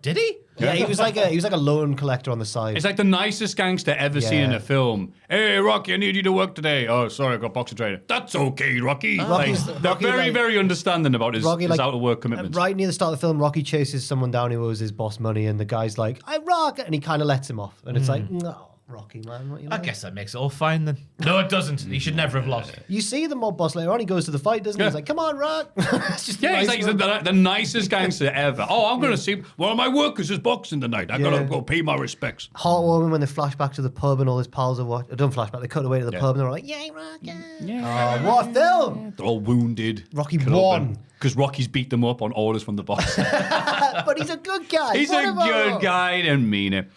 Did he? Yeah, he was like a loan collector on the side. It's like the nicest gangster ever seen in a film. Hey, Rocky, I need you to work today. Oh, sorry, I got boxing training. That's okay, Rocky. They're very, very understanding about his out-of-work commitments. Right near the start of the film, Rocky chases someone down who owes his boss money, and the guy's like, I rock, and he kind of lets him off. And it's like, no, Rocky, man. What you I like? guess that makes it all fine then. No, it doesn't. He should never have lost. You see the mob boss later on, he goes to the fight, doesn't he? He's like, come on, Rock. It's just He's the nicest gangster ever. Oh, I'm going to see one of my workers is boxing tonight. I got to go pay my respects. Heartwarming when they flash back to the pub and all his pals are watching. Don't flashback, they cut away to the pub and they're like, yay, Rock, yeah. Oh, what a film! They're all wounded. Rocky won. Because Rocky's beat them up on orders from the boss. But he's a good guy. He's a good guy, didn't mean it.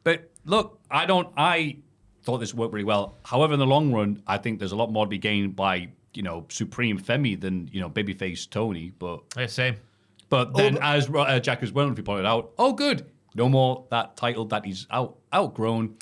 But look, I thought this worked really well. However, in the long run, I think there's a lot more to be gained by, Supreme Femi than, babyface Tony. But Yeah, same. But then, as Jack as wonderfully pointed out, good. No more that title that he's outgrown.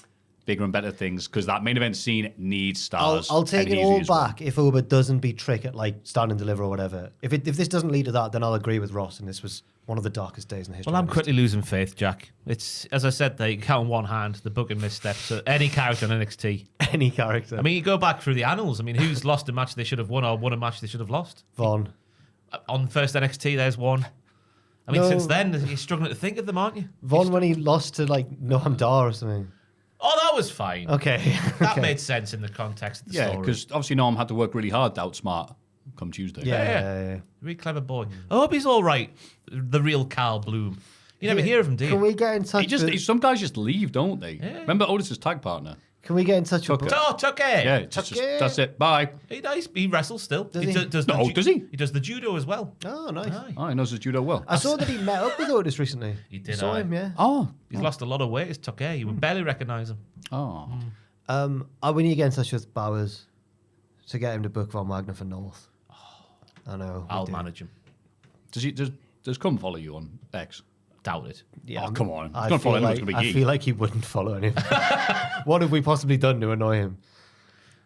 Bigger and better things, because that main event scene needs stars. I'll take it all back if Oba doesn't beat Trick at like Stand and Deliver or whatever. If this doesn't lead to that, then I'll agree with Ross, and this was one of the darkest days in the history. Well, I'm quickly losing faith, Jack. It's, as I said, they count on one hand the booking missteps. So any character on NXT. Any character. I mean, you go back through the annals. I mean, who's lost a match they should have won or won a match they should have lost? Vaughn. On first NXT, there's one. I mean, since then, you're struggling to think of them, aren't you? Vaughn when he lost to like Noam Dar or something. Oh, that was fine. Okay. That made sense in the context of the story. Yeah, because obviously Norm had to work really hard to outsmart come Tuesday. Yeah. Really clever boy. I hope he's all right. The real Carl Bloom. You never hear of him, do you? Can we get in touch with... Some guys just leave, don't they? Yeah. Remember Otis's tag partner? Can we get in touch with... Tucker. Yeah, that's it. Bye. He wrestles still. Does he? Does he? He does the judo as well. Oh, nice. Aye. Oh, he knows his judo well. I saw that he met up with Otis recently. He did, Saw aye. him, yeah. Oh. He's lost a lot of weight. It's Tucker. You would barely recognise him. Oh. We need to get in touch with Bowers to get him to book Von Wagner for North. I know. I'll manage him. Does Come follow you on X? Doubt it. Yeah, Oh, come on. I feel like he wouldn't follow anyone. What have we possibly done to annoy him?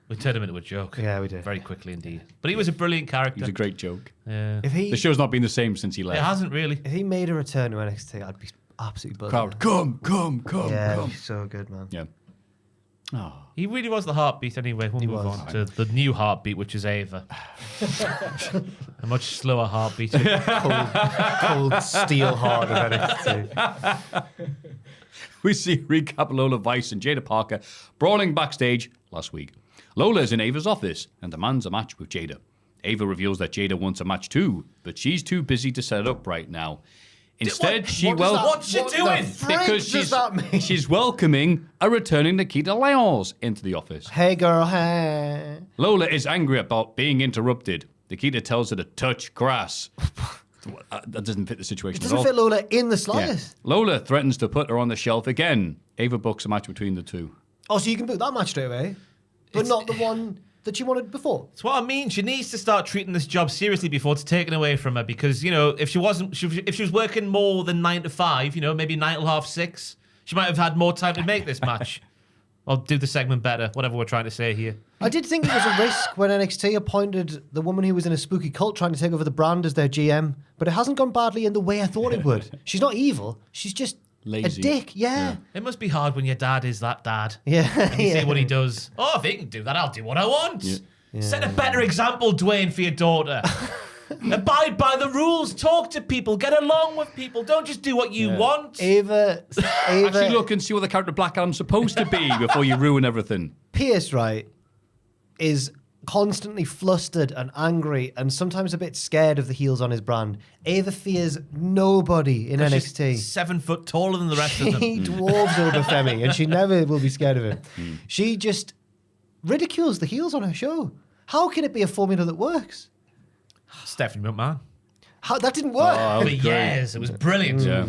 We turned him into a joke. Yeah, we did. Very quickly indeed. But he was a brilliant character. He was a great joke. Yeah. The show's not been the same since he It left. hasn't really. If he made a return to NXT, I'd be absolutely buzzing. Crowd, come. Yeah, come. he's so good, man. Yeah. Oh. He really was the heartbeat anyway. We'll move on to the new heartbeat, which is Ava. A much slower heartbeat. Cold steel heart of NXT. We see recap Lola Vice and Jada Parker brawling backstage last week. Lola is in Ava's office and demands a match with Jada. Ava reveals that Jada wants a match too, but she's too busy to set it up right now. Instead, what's she doing? Because she's welcoming a returning Nikita Lyons into the office. Hey, girl, hey. Lola is angry about being interrupted. Nikita tells her to touch grass. That doesn't fit the situation It at all. doesn't fit Lola in the Yeah. slightest. Lola threatens to put her on the shelf again. Ava books a match between the two. Oh, so you can book that match straight away, but not the one that you wanted before. That's what I mean. She needs to start treating this job seriously before it's taken away from her. Because if she was working more than 9 to 5, maybe 9 till half 6, she might have had more time to make this match. Or do the segment better. Whatever we're trying to say here. I did think it was a risk when NXT appointed the woman who was in a spooky cult trying to take over the brand as their GM, but it hasn't gone badly in the way I thought it would. She's not evil. She's just Lazy. a dick. Yeah. It must be hard when your dad is that dad. Yeah. And you see what he does. Oh, if he can do that, I'll do what I want. Yeah. Set a better example, Dwayne, for your daughter. Abide by the rules. Talk to people. Get along with people. Don't just do what you want. Ava Actually look and see what the character Black Adam's supposed to be before you ruin everything. Pierce, right, is constantly flustered and angry and sometimes a bit scared of the heels on his brand. Ava fears nobody in NXT. She's 7 foot taller than the rest of them. She dwarves over Femi, and she never will be scared of him. She just ridicules the heels on her show. How can it be a formula that works? Stephanie McMahon. That didn't work. For years. It was brilliant. Yeah.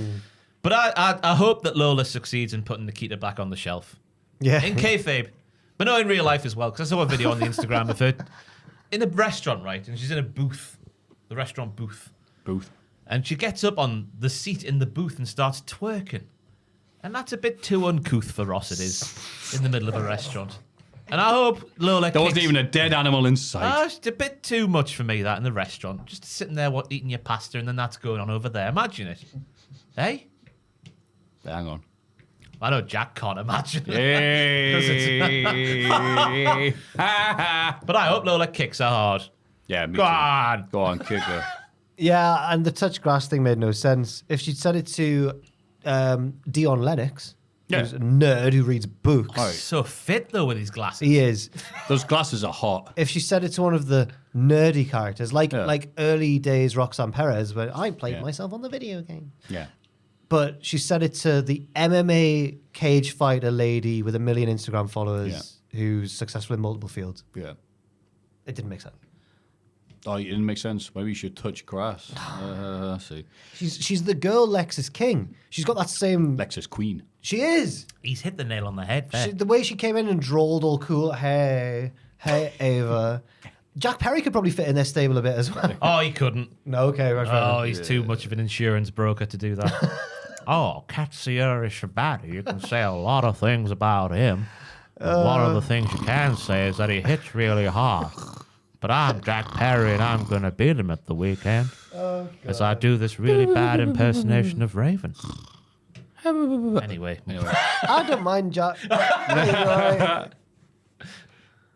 But I hope that Lola succeeds in putting Nikita back on the shelf. Yeah. In kayfabe. But no, in real life as well. Because I saw a video on the Instagram of her in a restaurant, right? And she's in a booth. The restaurant booth. And she gets up on the seat in the booth and starts twerking. And that's a bit too uncouth for Ross, it is. In the middle of a restaurant. And I hope Lola There wasn't even a dead animal in sight. It's a bit too much for me, that, in the restaurant. Just sitting there eating your pasta and then that's going on over there. Imagine it. Hey? Hang on. I know Jack can't imagine it. Yay. But I hope Lola kicks her hard. Yeah, me Go too. on. Go on, kick her. Yeah, and the touch grass thing made no sense. If she'd said it to Dion Lennox, who's a nerd who reads books. Right. So fit, though, with his glasses. He is. Those glasses are hot. If she said it to one of the nerdy characters, like early days Roxanne Perez, where I played myself on the video game. Yeah. But she said it to the MMA cage fighter lady with 1 million Instagram followers who's successful in multiple fields. Yeah. It didn't make sense. Oh, it didn't make sense. Maybe you should touch grass. See. She's the girl Lexis King. She's got that same... Lexus Queen. She is. He's hit the nail on the head there. The way she came in and drawled all cool. Hey, Ava. Jack Perry could probably fit in their stable a bit as well. Oh, he couldn't. No, okay, right. Oh, he's too much of an insurance broker to do that. Oh, Katsuyori Shibata, you can say a lot of things about him. One of the things you can say is that he hits really hard. But I'm Jack Perry, and I'm going to beat him at the weekend. As I do this really bad impersonation of Raven. Anyway. I don't mind Jack. Anyway.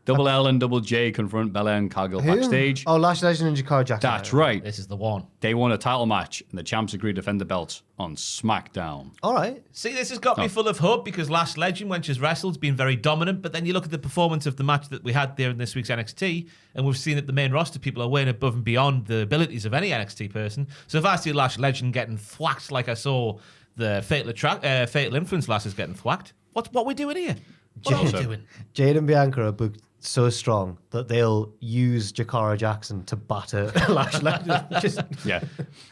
Double L and Double J confront Bella and Cargill Who? backstage. Oh, Lash Legend and Jakara Jackson. That's right. This is the one. They won a title match, and the champs agreed to defend the belts on SmackDown. All right. See, this has got me full of hope because Lash Legend, when she's wrestled, has been very dominant. But then you look at the performance of the match that we had there in this week's NXT, and we've seen that the main roster people are way above and beyond the abilities of any NXT person. So if I see Lash Legend getting thwacked like I saw the Fatal Influence lasses getting thwacked, what are we doing here? What are you doing? Jade and Bianca are booked so strong that they'll use Jakara Jackson to batter Lashley. There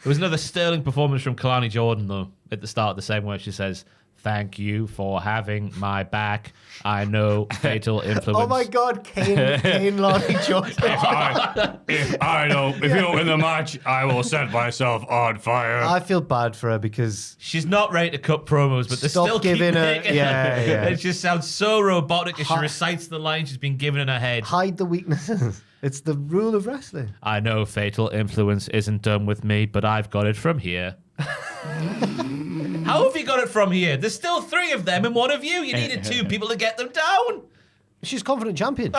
was another sterling performance from Kalani Jordan, though, at the start of the segment where she says, "Thank you for having my back. I know fatal influence." Oh my God, Kane Lonnie Jordan. If you don't win the match, I will set myself on fire. I feel bad for her because She's not ready to cut promos, but they're Stop still giving keep her- making yeah. It just sounds so robotic as she recites the line she's been given in her head. hide the weaknesses. It's the rule of wrestling. I know fatal influence isn't done with me, but I've got it from here. How have you got it from here? There's still 3 of them and 1 of you. You needed 2 people to get them down. She's confident champion.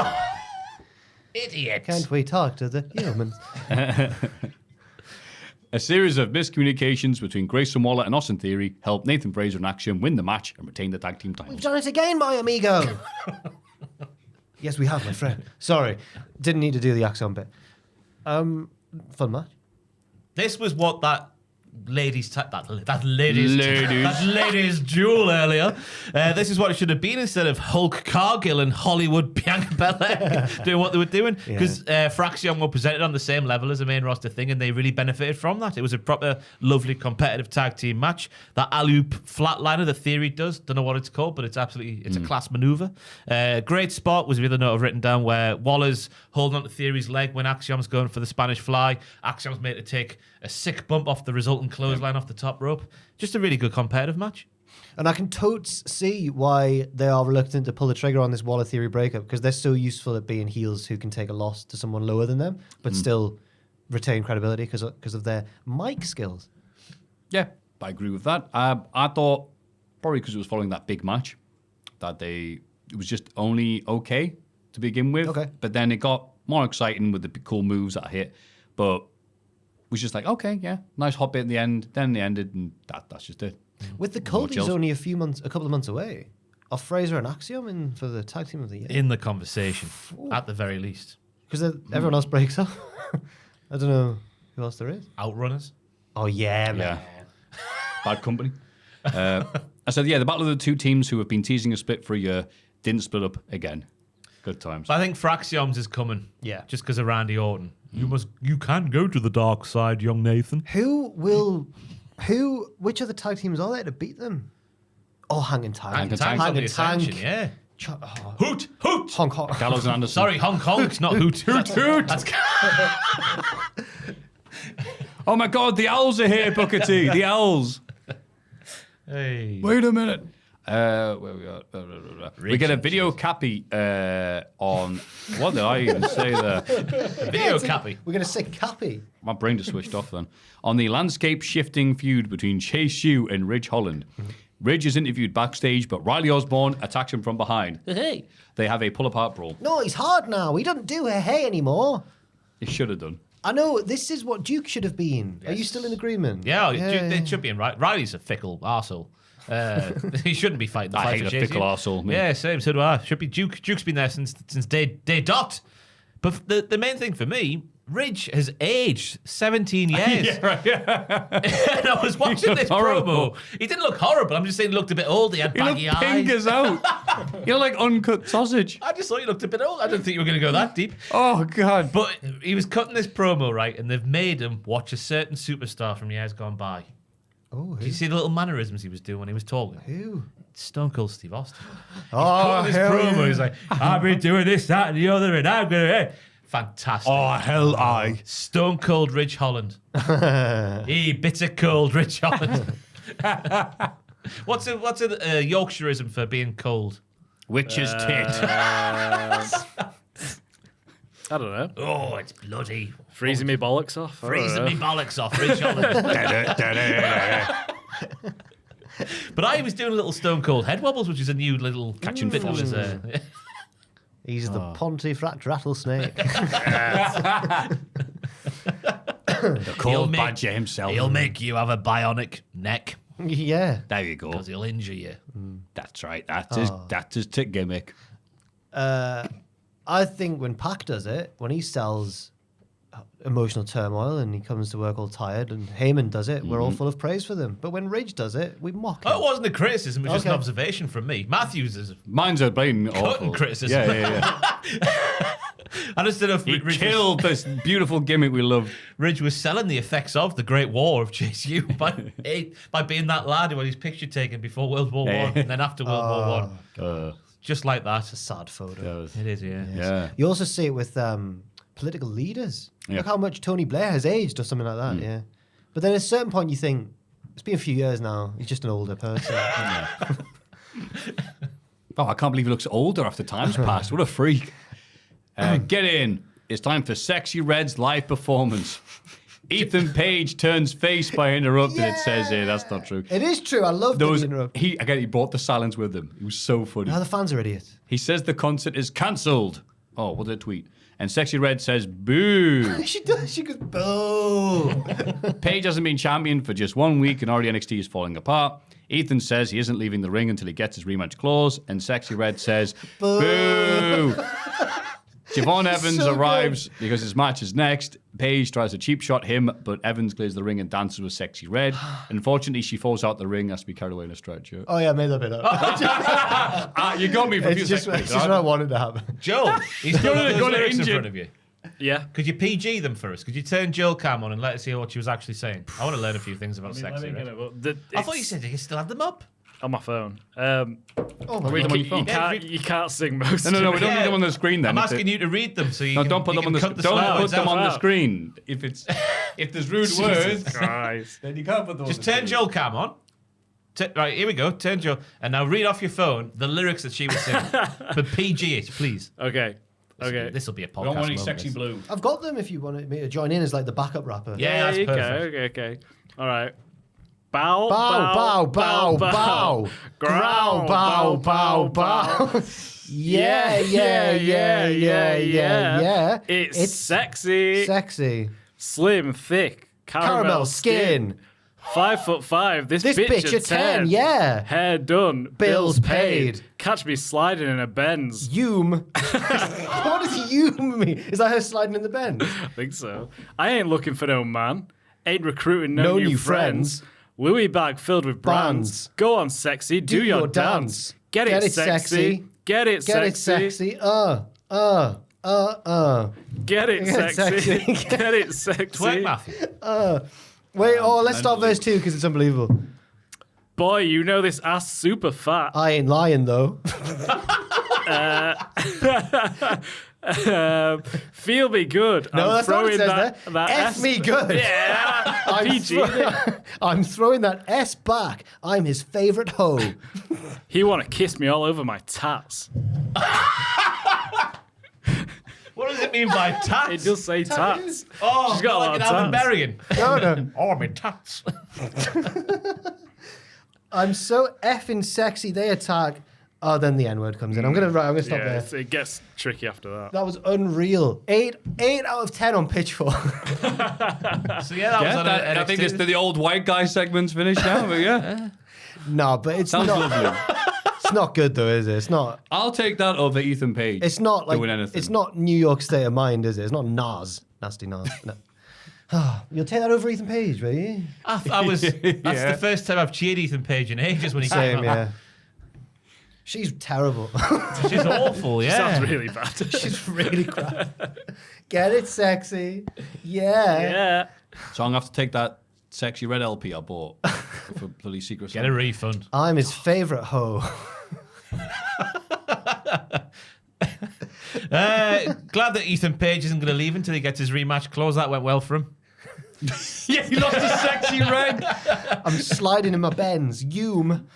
Idiot. Can't we talk to the humans? A series of miscommunications between Grayson Waller and Austin Theory helped Nathan Frazer and Axiom win the match and retain the tag team We've titles. done it again, my amigo. Yes, we have, my friend. Sorry, didn't need to do the Axiom bit. Fun match. This was what that ladies duel earlier. This is what it should have been instead of Hulk Cargill and Hollywood Bianca Belair doing what they were doing, because Fraxion were presented on the same level as a main roster thing, and they really benefited from that. It was a proper, lovely, competitive tag team match. That alley-oop flatliner, the Theory does, don't know what it's called, but it's absolutely a class maneuver. Great spot was the other note I've written down where Waller's holding on to Theory's leg when Axiom's going for the Spanish fly. Axiom's made to take a sick bump off the resulting clothesline off the top rope. Just a really good competitive match. And I can totes see why they are reluctant to pull the trigger on this Waller Theory breakup, because they're so useful at being heels who can take a loss to someone lower than them, but still retain credibility because of their mic skills. Yeah, I agree with that. I thought, probably because it was following that big match, that it was just only okay to begin with. Okay. But then it got more exciting with the cool moves that I hit. But was just like, okay, yeah, nice hot bit in the end. Then they ended, and that's just it. With the Not much Culties else. only a couple of months away, are Fraser and Axiom in for the tag team of the year? In the conversation, at the very least. Because everyone else breaks up. I don't know who else there is. Outrunners. Oh yeah, man. Yeah. Bad company. I said, yeah, the battle of the 2 teams who have been teasing a split for a year didn't split up again. Good times. But I think Fraxioms is coming. Yeah. Just because of Randy Orton. You can go to the dark side, young Nathan. Which other tag teams are there to beat them? Oh, Hanging Tank. Hanging Tank's on the Ascension, yeah. Hoot! Hong Kong. Gallows and Anderson. Sorry, Hong Kong. It's not Hoot. Hoot! That's Oh my God, the Owls are here, Booker T. The Owls. Hey. Wait a minute. Where we are? We get a video cappy on. What did I even say there? Video cappy. We're going to say Cappy. My brain just switched off then. On the landscape shifting feud between Chase U and Ridge Holland. Ridge is interviewed backstage, but Riley Osborne attacks him from behind. Hey. They have a pull-apart brawl. No, he's hard now. He doesn't do hey anymore. He should have done. I know, this is what Duke should have been. Are you still in agreement? Yeah, it should be in right. Riley's a fickle arsehole. He shouldn't be fighting the I fight hate for a Chase fickle U. arsehole, mate. Yeah, same. So do I. Should be Duke. Duke's been there since day dot. But the main thing for me, Ridge has aged 17 years. And I was watching this horrible. promo. He didn't look horrible. I'm just saying he looked a bit old. He had You baggy look eyes. pink as out. You're like uncut sausage. I just thought he looked a bit old. I didn't think you were going to go that deep. Oh, God. But he was cutting this promo, right? And they've made him watch a certain superstar from years gone by. Oh, Did you see the little mannerisms he was doing when he was talking? who? Stone Cold Steve Austin. Oh, This hell promo, yeah. he's like, I've been doing this, that, and the other, and I'm going to... Fantastic. Oh, hell aye. Stone Cold Ridge Holland. Bitter cold Ridge Holland. What's a Yorkshireism for being cold? Witch's tit. I don't know. Oh, it's bloody. Freezing me bollocks off. I don't Freezing know. me bollocks off, Ridge Holland. But I was doing a little Stone Cold head wobbles, which is a new little Catching bit of his, He's the Pontefract rattlesnake. The cold badger himself. He'll make you have a bionic neck Yeah. There you go. because he'll injure you. That's right. That's his tick gimmick. I think when Pac does it, when he sells emotional turmoil and he comes to work all tired and Heyman does it, we're all full of praise for them. But when Ridge does it, we mock him. Oh, it wasn't a criticism, it was just an observation from me. Matthews is Mine's a blatant awful. cutting criticism. Yeah. I just don't know if He Ridge killed this beautiful gimmick we love. Ridge was selling the effects of the Great War of JSU by being that lad who had his picture taken before World War One and then after World War One. Just like that. It's a sad photo. It is, yeah. Yeah. You also see it with political leaders. Yeah. Look how much Tony Blair has aged or something like that, yeah. But then at a certain point you think, it's been a few years now, he's just an older person. Oh, I can't believe he looks older after time's passed. What a freak. Get in. It's time for Sexy Red's live performance. Ethan Page turns face by interrupting. It says here. That's not true. It is true. I love the interrupt. He brought the silence with him. It was so funny. Now the fans are idiots. He says the concert is cancelled. Oh, what did it tweet? And Sexy Red says, boo. She does. She goes, boo. Page hasn't been champion for just 1 week and already NXT is falling apart. Ethan says he isn't leaving the ring until he gets his rematch clause. And Sexy Red says, boo. Javon Evans arrives because his match is next. Paige tries to cheap shot him, but Evans clears the ring and dances with Sexy Red. Unfortunately, she falls out the ring, has to be carried away in a stretcher. Oh, yeah, I made that bit up. You got me for a few It's just seconds. what I wanted to happen. Joel, he's got those lyrics in injured. front of you. Yeah. Could you PG them for us? Could you turn Joel Cam on and let us hear what she was actually saying? I want to learn a few things about Sexy Red. I thought you said you still had them up. On my phone. Read them on your phone. You can't sing most of No, it. we don't need them on the screen then. I'm asking you to read them so you No, can, don't put you them on can the cut don't put them on the out. screen. If there's rude words, Christ. then you can't put them on Just the turn screen. Joel Cam on. Right, here we go. Turn Joel. And now read off your phone the lyrics that she was singing. But PG it, please. Okay. This will be a podcast. We don't want any moment, sexy this. blue. I've got them if you want me to join in as like the backup rapper. Yeah, that's perfect. Okay. All right. Bow, Bow, bow, bow, bow. Growl, bow, bow, bow. Yeah. It's sexy. Sexy. Slim, thick, caramel skin. 5'5". This bitch at 10. Yeah. Hair done. Bills paid. Catch me sliding in a Benz. Hume. What does Hume mean? Is that her sliding in the Benz? I think so. I ain't looking for no man. Ain't recruiting no new friends. Louis bag filled with brands. Go on, sexy. Do your dance. Get it sexy. Get it Get it sexy. sexy. Get it sexy. Get it sexy. Twerk Maffew. Wait, let's start verse 2 because it's unbelievable. Boy, you know this ass super fat. I ain't lying though. Feel me good. No, I'm that's not what it throwing says there. that F S. me good. Yeah. I'm, PG. I'm throwing that S back. I'm his favourite hoe. He want to kiss me all over my tats. What does it mean by tats? It does say tats. Oh, She's got a lot like of an Alvin tats. Berrigan. No. Oh, I'm in tats. I'm so effing sexy. They attack. Oh, then the N word comes in. I'm gonna stop there. It gets tricky after that. That was unreal. 8 out of 10 on Pitchfork. So yeah, that was on I think it's the old white guy segment's finished now, but yeah. No, but it's Sounds not. lovely. It's not good though, is it? It's not. I'll take that over Ethan Page. It's not like. doing anything. It's not New York State of Mind, is it? It's not Nas. Nasty Nas. No. You'll take that over Ethan Page, will you? That's the first time I've cheered Ethan Page in ages when he came Same, out. yeah. She's terrible. She's awful, yeah. Sounds really bad. She's really crap. Get it sexy. Yeah. Yeah. So I'm going to have to take that sexy red LP I bought for bloody Secret Get a refund. I'm his favourite hoe. Glad that Ethan Page isn't going to leave until he gets his rematch clause. That went well for him. Yeah, he lost his sexy red. I'm sliding in my Benz. Hume.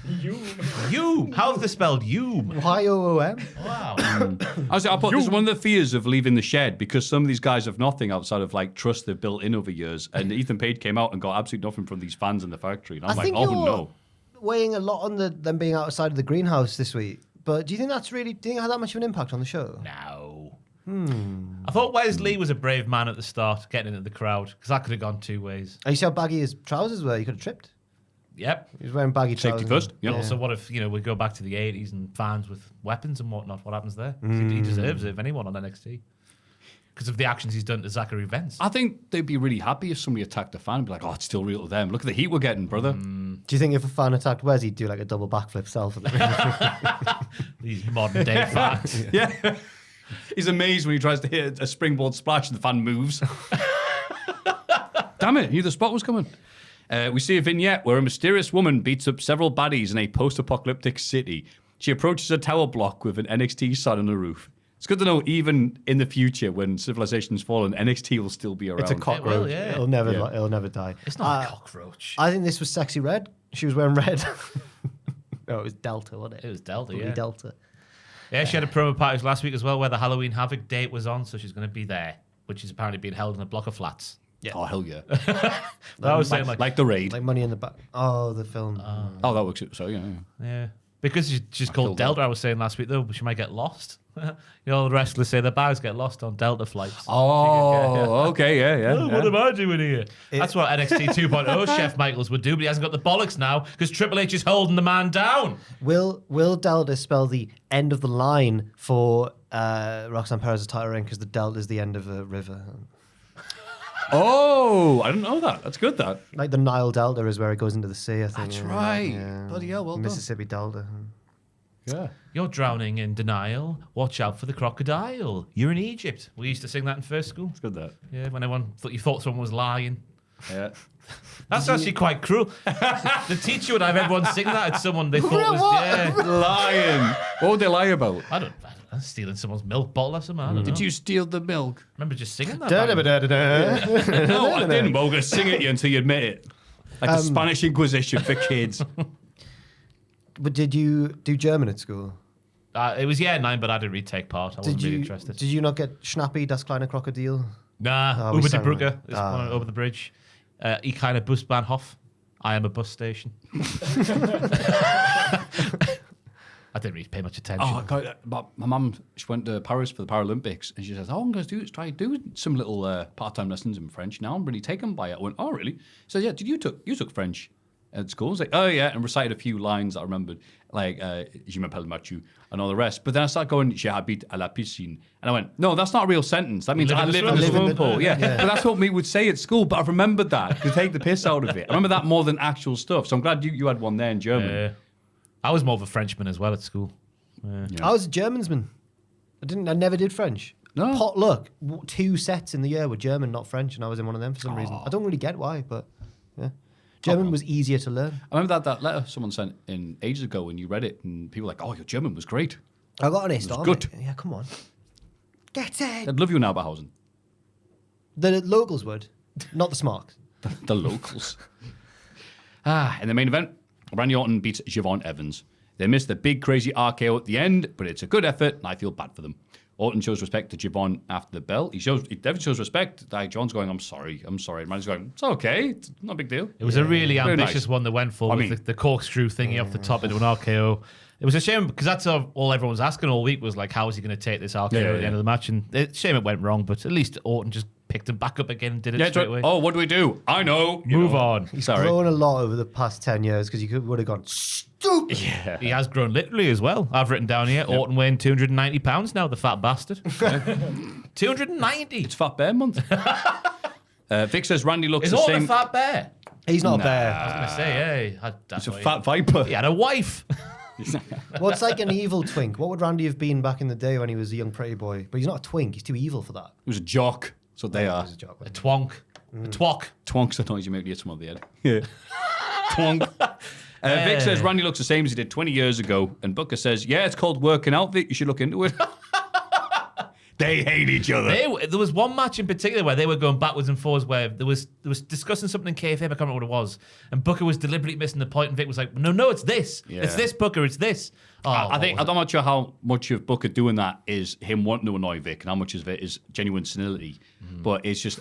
Hume. How's they spelled Hume? Y-O-O-M. Wow. I put this is one of the fears of leaving the shed because some of these guys have nothing outside of like trust they've built in over years. And Ethan Page came out and got absolutely nothing from these fans in the factory. And I'm like, oh no. Weighing a lot on them being outside of the greenhouse this week. But do you think that's really? Do you think it had that much of an impact on the show? No. I thought Wes Lee was a brave man at the start, getting into the crowd, because that could have gone two ways. And you see how baggy his trousers were? He could have tripped. Yep. He was wearing baggy trousers. Safety first. Yep. Also, what if we go back to the 80s and fans with weapons and whatnot? What happens there? He deserves it, if anyone, on NXT. because of the actions he's done to Zachary Vance. I think they'd be really happy if somebody attacked a fan and be like, oh, it's still real to them. Look at the heat we're getting, brother. Do you think if a fan attacked Wes, he'd do like a double backflip self? These modern day fans. Yeah. He's amazed when he tries to hit a springboard splash and the fan moves. Damn it, knew the spot was coming. We see a vignette where a mysterious woman beats up several baddies in a post-apocalyptic city. She approaches a tower block with an NXT sign on the roof. It's good to know even in the future when civilization's fallen, NXT will still be around. It's a cockroach. It will, yeah. It'll never die. It's not a cockroach. I think this was Sexy Red. She was wearing red. No, it was Delta, wasn't it? It was Delta, Probably yeah. Delta. Yeah, she had a promo party last week as well where the Halloween Havoc date was on, so she's going to be there, which is apparently being held in a block of flats. Yeah. Oh, hell yeah. I was saying like the raid. Like Money in the Bank. Oh, the film. Oh, that works. So, yeah. Yeah. Because she's called Delta, I was saying last week, though, she might get lost. You know, the wrestlers say their bags get lost on Delta flights. Oh, okay, yeah. Oh, what am I doing here? That's what NXT 2.0 Chef Michaels would do, but he hasn't got the bollocks now because Triple H is holding the man down. Will Delta spell the end of the line for Roxanne Perez's title reign because the Delta is the end of a river? Oh, I didn't know that. That's good, that. Like the Nile Delta is where it goes into the sea, I think. That's right. Bloody hell, well done. Mississippi Delta. Yeah. You're drowning in denial. Watch out for the crocodile. You're in Egypt. We used to sing that in first school. It's good, that. Yeah, when everyone thought you thought someone was lying. Yeah. That's actually quite cruel. The teacher would have everyone sing that at someone they thought was Lying. What would they lie about? I don't know. Stealing someone's milk bottle or something. I don't know. Did you steal the milk? Remember just singing that? No, I didn't. But I'm going to sing at you until you admit it. Like the Spanish Inquisition for kids. But did you do German at school? It was year 9, but I didn't really take part. I wasn't really interested. Did you not get Schnappi, Das kleine Krokodil? Nah, we Über die sang Brücke. that. Is one over the bridge. Ich keine Busbahnhof. I am a bus station. I didn't really pay much attention. Oh, God, but my mum, she went to Paris for the Paralympics, and she says, I'm going to try do some little part-time lessons in French. Now I'm really taken by it. I went, oh, really? So, yeah, you took French at school? I was like, oh, yeah, and recited a few lines that I remembered, like, je m'appelle Mathieu, and all the rest. But then I started going, je habite à la piscine. And I went, no, that's not a real sentence. That means I live in the swimming pool. Yeah. But that's what we would say at school, but I've remembered that to take the piss out of it. I remember that more than actual stuff. So I'm glad you had one there in German. I was more of a Frenchman as well at school. Yeah. I was a Germansman. I never did French. No. Potluck. 2 sets in the year were German, not French, and I was in one of them for some reason. I don't really get why, but yeah. German was easier to learn. I remember that letter someone sent in ages ago when you read it, and people were like, oh, your German was great. I got an A star. Good. Yeah, come on. Get it. I'd love you in Alberhausen. The locals would, not the smarks. The locals. In the main event, Randy Orton beats Javon Evans. They missed the big crazy RKO at the end, but it's a good effort, and I feel bad for them. Orton shows respect to Javon after the bell. He definitely shows respect. Like John's going, I'm sorry. And Randy's going, it's okay. It's not a big deal. It was a really ambitious nice one that went for with the corkscrew thingy off the top into an RKO. It was a shame because that's all everyone was asking all week was like, how is he going to take this RKO at the end of the match? And it's a shame it went wrong, but at least Orton just picked him back up again and did it straight away. Oh, what do we do? I know. Move on. He's grown a lot over the past 10 years because he would have gone stupid. Yeah. He has grown literally as well. I've written down here, Orton weighing 290 pounds now, the fat bastard. 290. It's Fat Bear Month. Vic says Randy looks Is the Orton same. a fat bear? He's not a bear. I was going to say, yeah. He's a fat viper. He had a wife. What's like an evil twink? What would Randy have been back in the day when he was a young pretty boy? But he's not a twink. He's too evil for that. He was a jock. That's what they are. He's a jock, A twonk. A twok. Twonk's the noise you make to hit someone on the head. Yeah. Twonk. Vic says Randy looks the same as he did 20 years ago. And Booker says, yeah, it's called working out, Vic. You should look into it. They hate each other. There was one match in particular where they were going backwards and forwards where there was discussing something in KFM, I can't remember what it was. And Booker was deliberately missing the point and Vic was like, no, it's this. Yeah. It's this, Booker, it's this. I'm not sure how much of Booker doing that is him wanting to annoy Vic and how much of it is genuine senility. But it's just,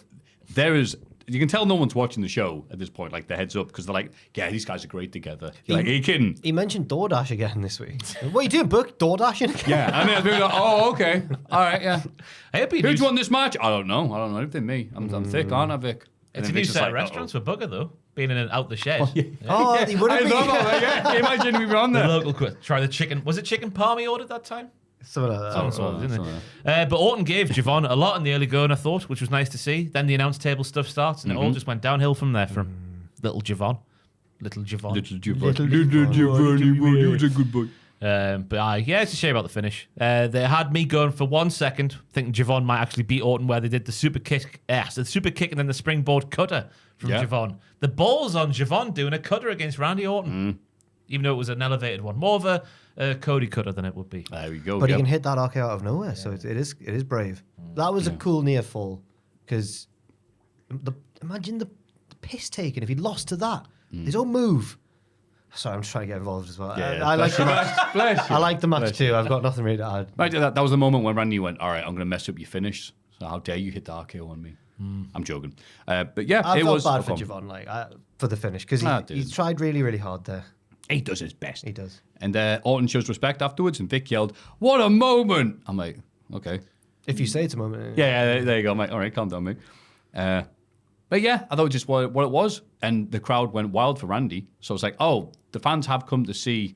you can tell no one's watching the show at this point, like the heads up, because they're like, yeah, these guys are great together. You're like, are you kidding? He mentioned DoorDash again this week. What are you doing, Book? DoorDashing again? Yeah, and then people go, oh, okay. All right, yeah. Who's won this match? I don't know. Anything me. I'm thick, aren't I, Vic? It's a new set of restaurants for Booker, though. Being in and out the shed. Oh, he would have been. Yeah, imagine we were on there. The local try the chicken. Was it chicken parm he ordered that time? Something like that. Sort of, isn't it? But Orton gave Javon a lot in the early going, I thought, which was nice to see. Then the announce table stuff starts, and it all just went downhill from there from little Javon. Little Javon. Little Javon, he was a good boy. It's a shame about the finish. They had me going for 1 second, thinking Javon might actually beat Orton, where they did the super kick, and then the springboard cutter from Javon. The balls on Javon doing a cutter against Randy Orton, even though it was an elevated one, more of a Cody cutter than it would be. There we go. But he can hit that RKO out of nowhere, so it is brave. That was a cool near fall, because imagine the piss taken if he'd lost to that. His own move. Sorry, I'm just trying to get involved as well. I like the match. I like the match too. I've got nothing really to add. Right, that was the moment when Randy went, all right, I'm going to mess up your finish. So how dare you hit the RKO on me? I'm joking. But yeah, I it felt was bad for Javon, for the finish, because he tried really, really hard there. He does his best. He does. And Orton shows respect afterwards, and Vic yelled, "What a moment!" I'm like, okay. If you say it's a moment. Yeah, there you go. I'm like, all right, calm down, mate. But yeah, I thought just what it was, and the crowd went wild for Randy. So it's like, oh, the fans have come to see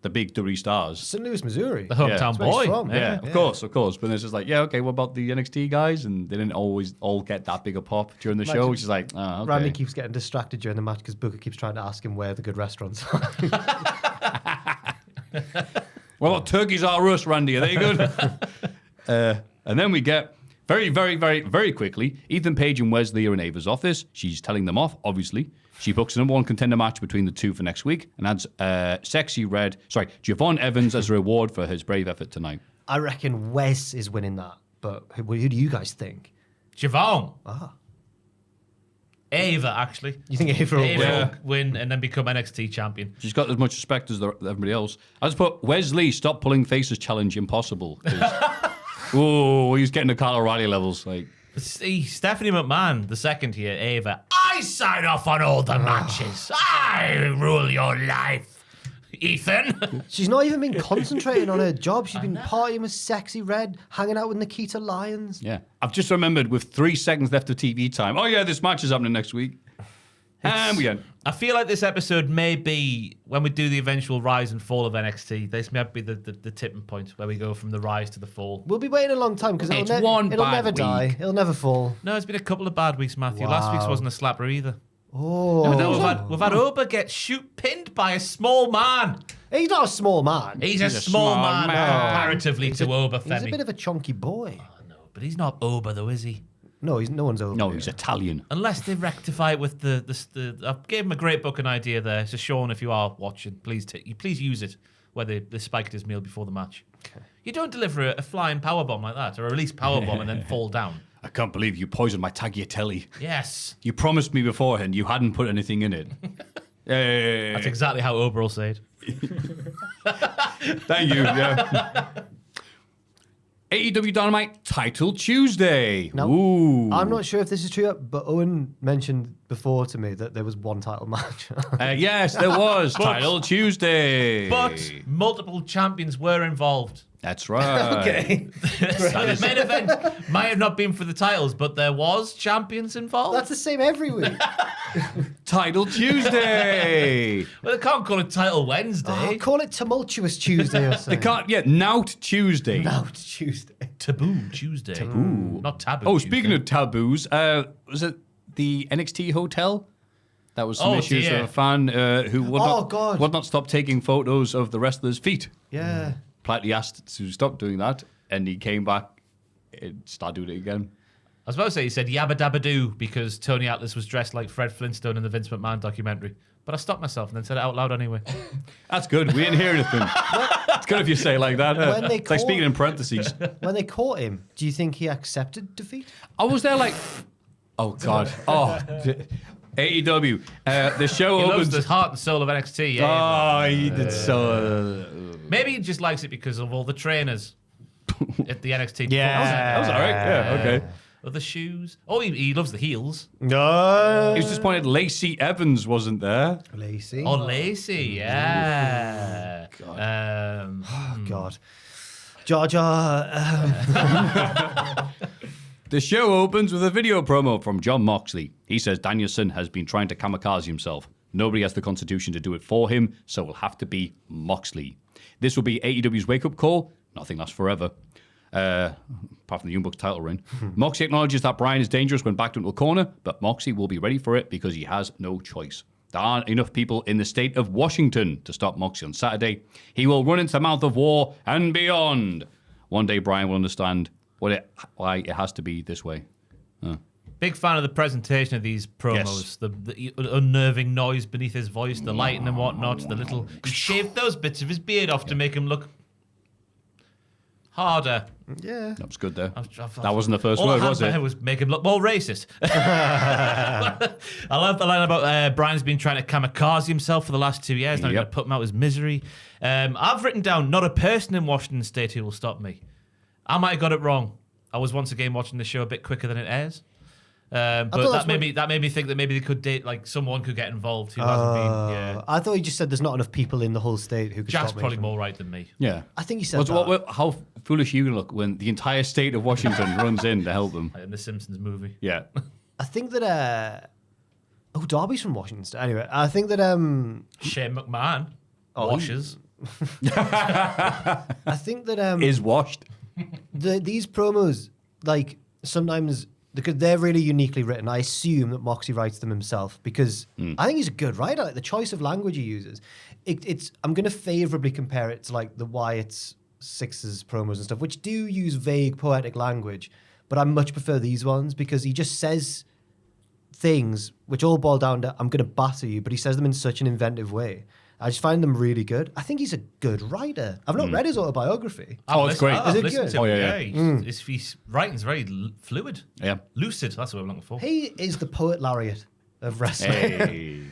the big WWE stars. St. Louis, Missouri. The hometown boy. Yeah, of course. But it's just like, yeah, okay, what about the NXT guys? And they didn't always all get that big a pop during the show, which is like, okay. Randy keeps getting distracted during the match because Booker keeps trying to ask him where the good restaurants are. What about turkeys are us, Randy? Are they good? And then we get very, very, very, very quickly, Ethan Page and Wesley are in Ava's office. She's telling them off, obviously. She books a number one contender match between the two for next week and adds Javon Evans as a reward for his brave effort tonight. I reckon Wes is winning that, but who do you guys think? Javon. Ava, actually. You think Ava will win and then become NXT champion? She's got as much respect as everybody else. I just put Wesley, stop pulling faces challenge impossible. Oh, he's getting to Kyle O'Reilly levels. Like, see, Stephanie McMahon, the second here, Ava. I sign off on all the matches. I rule your life, Ethan. She's not even been concentrating on her job. She's been partying with Sexy Red, hanging out with Nikita Lyons. Yeah. I've just remembered with 3 seconds left of TV time. Oh, yeah, this match is happening next week. And we end. I feel like this episode may be, when we do the eventual rise and fall of NXT, this may be the tipping point where we go from the rise to the fall. We'll be waiting a long time because it'll never die. It'll never fall. No, it's been a couple of bad weeks, Maffew. Wow. Last week's wasn't a slapper either. Oh. We've had Oba get pinned by a small man. He's not a small man. He's a small man comparatively to Oba Femi. He's a bit of a chunky boy. Oh, no, but he's not Oba though, is he? No, no one's over. No, he's Italian. Unless they rectify it with the I gave him a great booking idea there. So Sean, if you are watching, please use it where they spiked his meal before the match. Okay. You don't deliver a flying powerbomb like that, or at least powerbomb and then fall down. I can't believe you poisoned my tagliatelle. Yes. You promised me beforehand you hadn't put anything in it. That's exactly how Oba will say it. Thank you. Yeah. AEW Dynamite Title Tuesday. Now, ooh. I'm not sure if this is true, but Owen mentioned before to me that there was one title match. Yes, there was. Title Tuesday. But multiple champions were involved. That's right. Okay. So the main event might have not been for the titles, but there was champions involved. That's the same every week. Title Tuesday. Well, they can't call it Title Wednesday. Call it Tumultuous Tuesday or something. They can't, Nout Tuesday. Nout Tuesday. Taboo Tuesday. Taboo. Not taboo. Oh, Tuesday. speaking of taboos, was it the NXT hotel? That was some issues with a fan who would not stop taking photos of the wrestlers' feet. Yeah. Politely asked to stop doing that, and he came back and started doing it again. I was about to say he said yabba dabba doo because Tony Atlas was dressed like Fred Flintstone in the Vince McMahon documentary. But I stopped myself and then said it out loud anyway. That's good. We didn't hear anything. It's good if you say it like that. It's like speaking in parentheses. When they caught him, do you think he accepted defeat? I was there like, oh God. Oh, AEW. The show he opens. loves the heart and soul of NXT. Yeah, oh, he did so. Maybe he just likes it because of all the trainers at the NXT. Yeah. That was all right. Yeah, okay. Or the shoes. Oh, he loves the heels. No. He was disappointed Lacey Evans wasn't there. Lacey. Oh, Lacey, yeah. God. God. Jar Jar. The show opens with a video promo from Jon Moxley. He says Danielson has been trying to kamikaze himself. Nobody has the constitution to do it for him, so it'll have to be Moxley. This will be AEW's wake-up call. nothing lasts forever. Apart from the Young Bucks title reign. Moxie acknowledges that Bryan is dangerous when backed into a corner, but Moxie will be ready for it because he has no choice. There aren't enough people in the state of Washington to stop Moxie on Saturday. He will run into the mouth of war and beyond. One day Bryan will understand why it has to be this way. Big fan of the presentation of these promos. Yes. The unnerving noise beneath his voice, the lighting and whatnot, the little... He shaved those bits of his beard off to make him look harder. Yeah. That was good there. That wasn't the first word, was it? Was make him look more racist. I love the line about Bryan's been trying to kamikaze himself for the last 2 years. Now he's going to put him out of his misery. I've written down, not a person in Washington State who will stop me. I might have got it wrong. I was once again watching the show a bit quicker than it airs. But that made me think that maybe they could date, like, someone could get involved who hasn't been. Yeah. I thought he just said there's not enough people in the whole state who could Jack's stop me. probably more right than me. Yeah. I think he said that. How foolish you look when the entire state of Washington runs in to help them. Like in the Simpsons movie. Yeah. I think that... Darby's from Washington State. Anyway, I think that... Shane McMahon washes. I think that... is washed. These promos, like, sometimes... Because they're really uniquely written. I assume that Moxie writes them himself because I think he's a good writer. Like the choice of language he uses, I'm going to favorably compare it to like the Wyatt Sixes promos and stuff, which do use vague poetic language, but I much prefer these ones because he just says things which all boil down to "I'm going to batter you," but he says them in such an inventive way. I just find them really good. I think he's a good writer. I've not read his autobiography. Oh, it's great. Is it good? Oh, yeah. His writing's very fluid. Yeah. Lucid, that's what I'm looking for. He is the poet laureate of wrestling. Hey.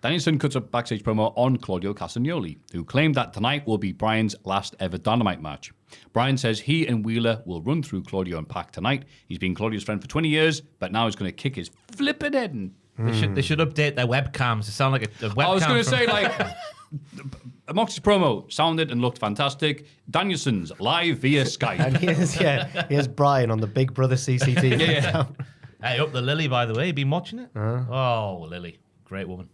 Danielson cuts a backstage promo on Claudio Castagnoli, who claimed that tonight will be Bryan's last ever Dynamite match. Bryan says he and Wheeler will run through Claudio and Pac tonight. He's been Claudio's friend for 20 years, but now he's going to kick his flippin' head in. They should update their webcams. They sound like a webcam. I was going to say, like, Moxie's promo sounded and looked fantastic. Danielson's live via Skype. And he has Bryan on the Big Brother CCTV. Yeah. Hey, up the Lily, by the way. You been watching it? Oh, Lily. Great woman.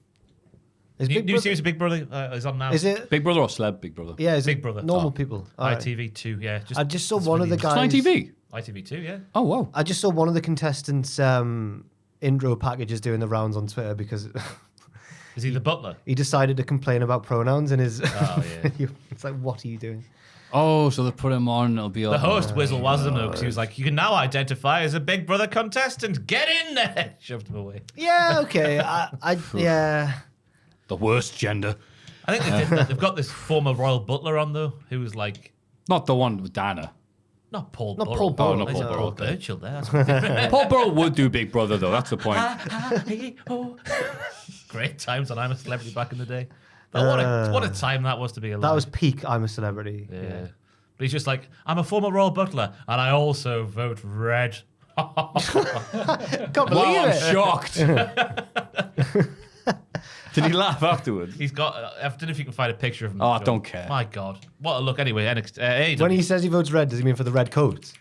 New series of Big Brother is on now. Is it Big Brother or Celeb Big Brother? Yeah, is Big it Brother. Normal people. ITV2, yeah. I just saw one of the guys. It's on ITV? ITV2, yeah. Oh, wow. I just saw one of the contestants' intro packages doing the rounds on Twitter because Is he the butler? he decided to complain about pronouns in his. Oh, yeah. It's like, what are you doing? Oh, so they put him on. It'll be The host, Wizzle Wasn't because he was like, you can now identify as a Big Brother contestant. Get in there. Shoved him away. Yeah, okay. Yeah. The worst gender. I think they've got this former royal butler on, though, who was like... Not the one with Dana. Not Paul Not Burrell. Paul Burrell. not Paul Paul Burrell. Burchill there. That's Paul Burrell would do Big Brother, though. That's the point. Great times on I'm a Celebrity back in the day. But what a time that was to be alive. That was peak I'm a Celebrity. Yeah. But he's just like, I'm a former royal butler, and I also vote red. Can't believe it. I'm shocked. Did he laugh afterwards? He's got, I don't know if you can find a picture of him. Oh, I don't care. My God. What a look. Anyway, NXT, AEW. When he says he votes red, does he mean for the red coats?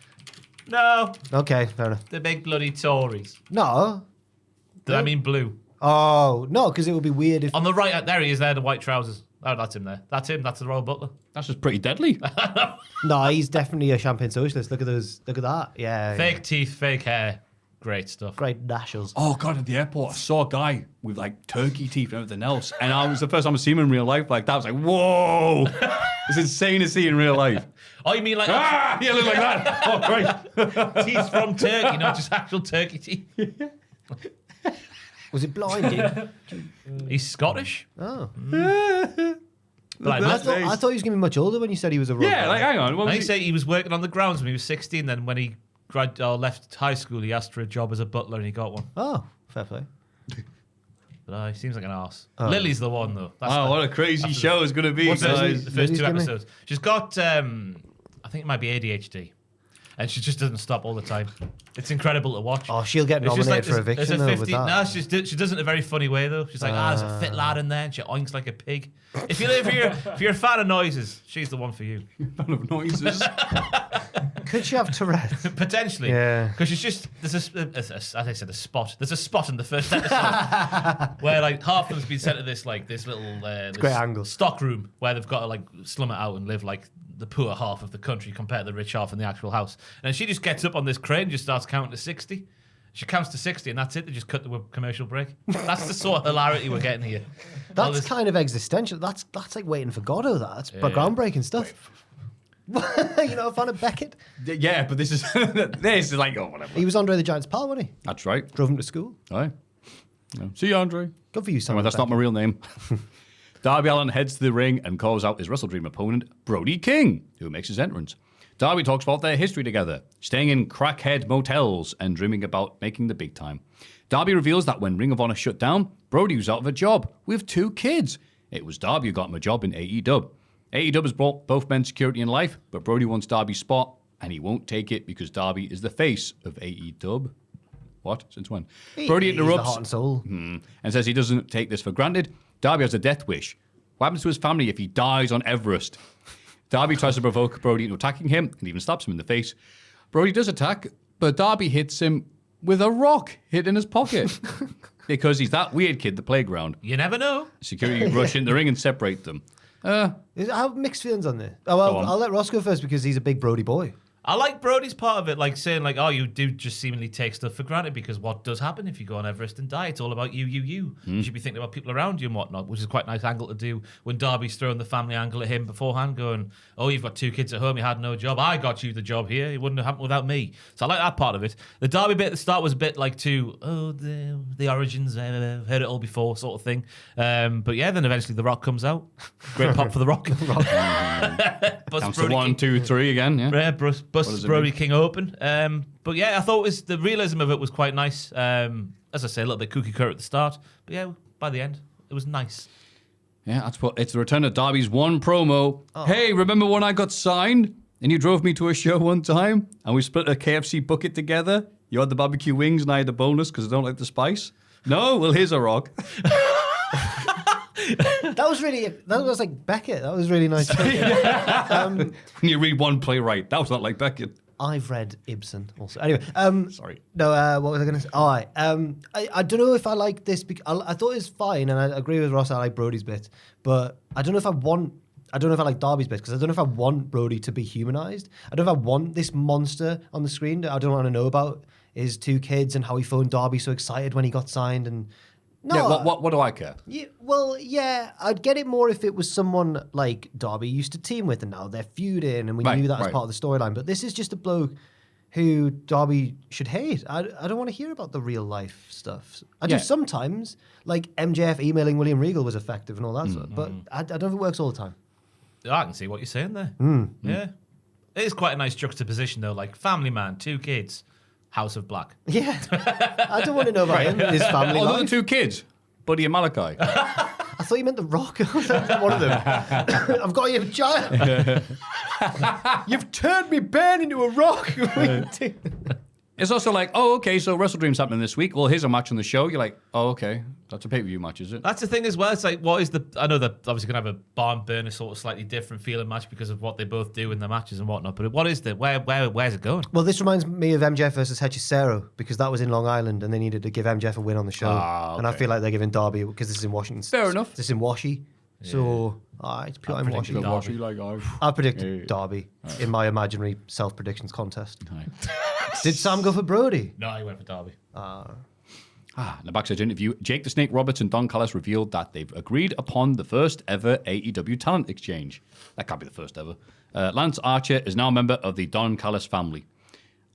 No, Okay, fair enough. the big bloody Tories. No. Did I mean blue? Oh, no, because it would be weird if... On the right, there he is there, the white trousers. Oh, that's him there. That's him. That's the royal butler. That's just pretty deadly. No, he's definitely a champagne socialist. Look at those. Look at that. Yeah. Fake teeth, fake hair. Great stuff. Great nashers. Oh, God, at the airport, I saw a guy with, like, turkey teeth and everything else. And I was the first time I seen him in real life like that. I was like, whoa. It's insane to see in real life. Oh, you mean like Yeah, look like that. Oh, great. teeth from turkey, not just actual turkey teeth? Was it blinding? He's Scottish. Oh. But I thought he was going to be much older when you said he was a robot. Yeah, like, hang on. What was He he? say he was working on the grounds when he was 16. Then when he left high school, he asked for a job as a butler and he got one. Oh, fair play. But he seems like an arse. Lily's the one though. That's Wow, what a crazy show it's going to be, What's guys. the first Lily's two gonna- episodes. She's got, I think it might be ADHD. And she just doesn't stop all the time. It's incredible to watch. Oh, she'll get It's just nominated for there's eviction, though, with that. No, she does it in a very funny way, though. She's like, there's a fit lad in there, and she oinks like a pig. If you're a fan of noises, she's the one for you. Fan of noises. Could she have Tourette's? Potentially. Yeah. Because she's just, as I said, a spot. There's a spot in the first episode where, like, half of them's been sent to this little this great angle. stock room where they've got to, like, slum it out and live, like, the poor half of the country compared to the rich half in the actual house. And she just gets up on this crane and just starts counting to 60. She counts to 60 and that's it. They just cut the commercial break. That's the sort of hilarity we're getting here. That's kind of existential. That's like Waiting for Godot. That's groundbreaking stuff. You know, a fan of Beckett? Yeah, but this is like, oh, whatever. He was Andre the Giant's pal, wasn't he? That's right. Drove him to school. Aye. Yeah. See you, Andre. Good for you, Sam. Anyway, that's not my real name. Darby Allin heads to the ring and calls out his WrestleDream opponent, Brody King, who makes his entrance. Darby talks about their history together, staying in crackhead motels and dreaming about making the big time. Darby reveals that when Ring of Honor shut down, Brody was out of a job with 2 kids. It was Darby who got him a job in AEW. AEW has brought both men security in life, but Brody wants Darby's spot, and he won't take it because Darby is the face of AEW. What? Since when? Brody interrupts the heart and soul. And says he doesn't take this for granted. Darby has a death wish. What happens to his family if he dies on Everest? Darby tries to provoke Brody into attacking him and even slaps him in the face. Brody does attack, but Darby hits him with a rock hid in his pocket. Because he's that weird kid at the playground. You never know. Security rush in the ring and separate them. I have mixed feelings on this. Oh, well, I'll let Ross go first because he's a big Brody boy. I like Brody's part of it, like saying, like, oh, you do just seemingly take stuff for granted because what does happen if you go on Everest and die? It's all about you. You should be thinking about people around you and whatnot, which is quite a nice angle to do when Darby's throwing the family angle at him beforehand, going, oh, you've got 2 kids at home, you had no job. I got you the job here. It wouldn't have happened without me. So I like that part of it. The Darby bit at the start was a bit like the origins, I've heard it all before sort of thing. But yeah, then eventually The Rock comes out. Great pop for The Rock. Counts to 1, 2, 3 again, yeah. Yeah, busts Brody King open. But yeah, I thought the realism of it was quite nice. As I say, a little bit cookie cutter at the start. But yeah, by the end, it was nice. Yeah, it's the return of Darby's one promo. Oh. Hey, remember when I got signed and you drove me to a show one time and we split a KFC bucket together? You had the barbecue wings and I had the boneless because I don't like the spice? No? Well, here's a rock. That was like Beckett. That was really nice. When you read one play right, that was not like Beckett. I've read Ibsen also. Anyway, sorry. No, what was I going to say? All right. I don't know if I like this. I thought it was fine, and I agree with Ross. I like Brody's bit, but I don't know if I like Darby's bit because I don't know if I want Brody to be humanized. I don't know if I want this monster on the screen that I don't want to know about his 2 kids and how he phoned Darby so excited when he got signed and. No, yeah, what do I care? Yeah, I'd get it more if it was someone like Darby used to team with and now they're feuding and we knew that as part of the storyline. But this is just a bloke who Darby should hate. I don't want to hear about the real life stuff. I do sometimes, like MJF emailing William Regal was effective and all that stuff, but I don't know if it works all the time. I can see what you're saying there. Yeah. It is quite a nice juxtaposition though, like family man, 2 kids. House of Black. Yeah. I don't want to know about him and his family life. The 2 kids, Buddy and Malachi. I thought you meant The Rock. One of them. I've got you a child. You've turned me Ben into a rock. It's also like, oh, okay, so WrestleDream's happening this week. Well, here's a match on the show. You're like, oh, okay, that's a pay-per-view match, is it? That's the thing as well. It's like, I know they're obviously going to have a barn burner sort of slightly different feeling match because of what they both do in their matches and whatnot. But what is where's it going? Well, this reminds me of MJF versus Hechicero because that was in Long Island and they needed to give MJF a win on the show. Okay. And I feel like they're giving Darby, because this is in Washington. Fair enough. This is in Washi. Yeah. So, it's pure in Washington. I predict Darby in my imaginary self-predictions contest. Did Sam go for Brody? No, he went for Darby. In a backstage interview, Jake the Snake Roberts and Don Callis revealed that they've agreed upon the first ever AEW talent exchange. That can't be the first ever. Lance Archer is now a member of the Don Callis family.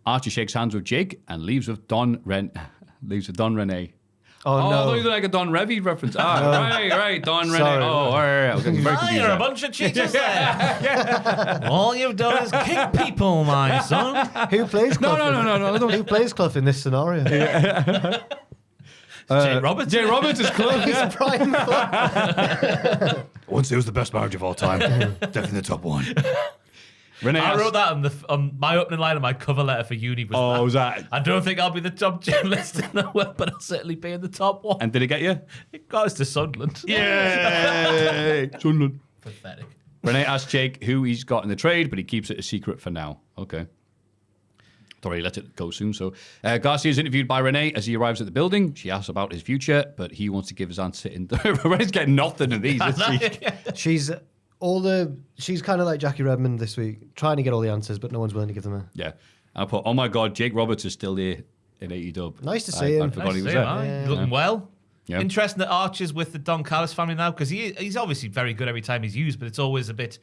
Archer shakes hands with Jake and leaves with Don Renee. Oh, no. I thought you were like a Don Revy reference. Right, Don Renee. Sorry. Oh, all right. I was getting very confused. You're a bunch of cheaters there. All you've done is kick people, my son. Who plays Clough? No. Who plays Clough in this scenario? Jay Roberts. Jay Roberts is Clough. He's Brian Clough. Once it was the best marriage of all time. Definitely the top one. I wrote that on my opening line of my cover letter for uni. Was that? I don't think I'll be the top journalist in the world, but I'll certainly be in the top one. And did it get you? It got us to Sunderland. Yay! Sunderland. Pathetic. Renee asks Jake who he's got in the trade, but he keeps it a secret for now. Okay. Thought he let it go soon. So Garcia is interviewed by Renee as he arrives at the building. She asks about his future, but he wants to give his answer in. Renee's getting nothing of these. She's she's kind of like Jackie Redmond this week, trying to get all the answers, but no one's willing to give them her. Yeah. I put, oh my God, Jake Roberts is still there in AEW. Nice to see him. I forgot he was there. He's looking well. Yeah. Interesting that Archer's with the Don Callis family now, because he's obviously very good every time he's used, but it's always a bit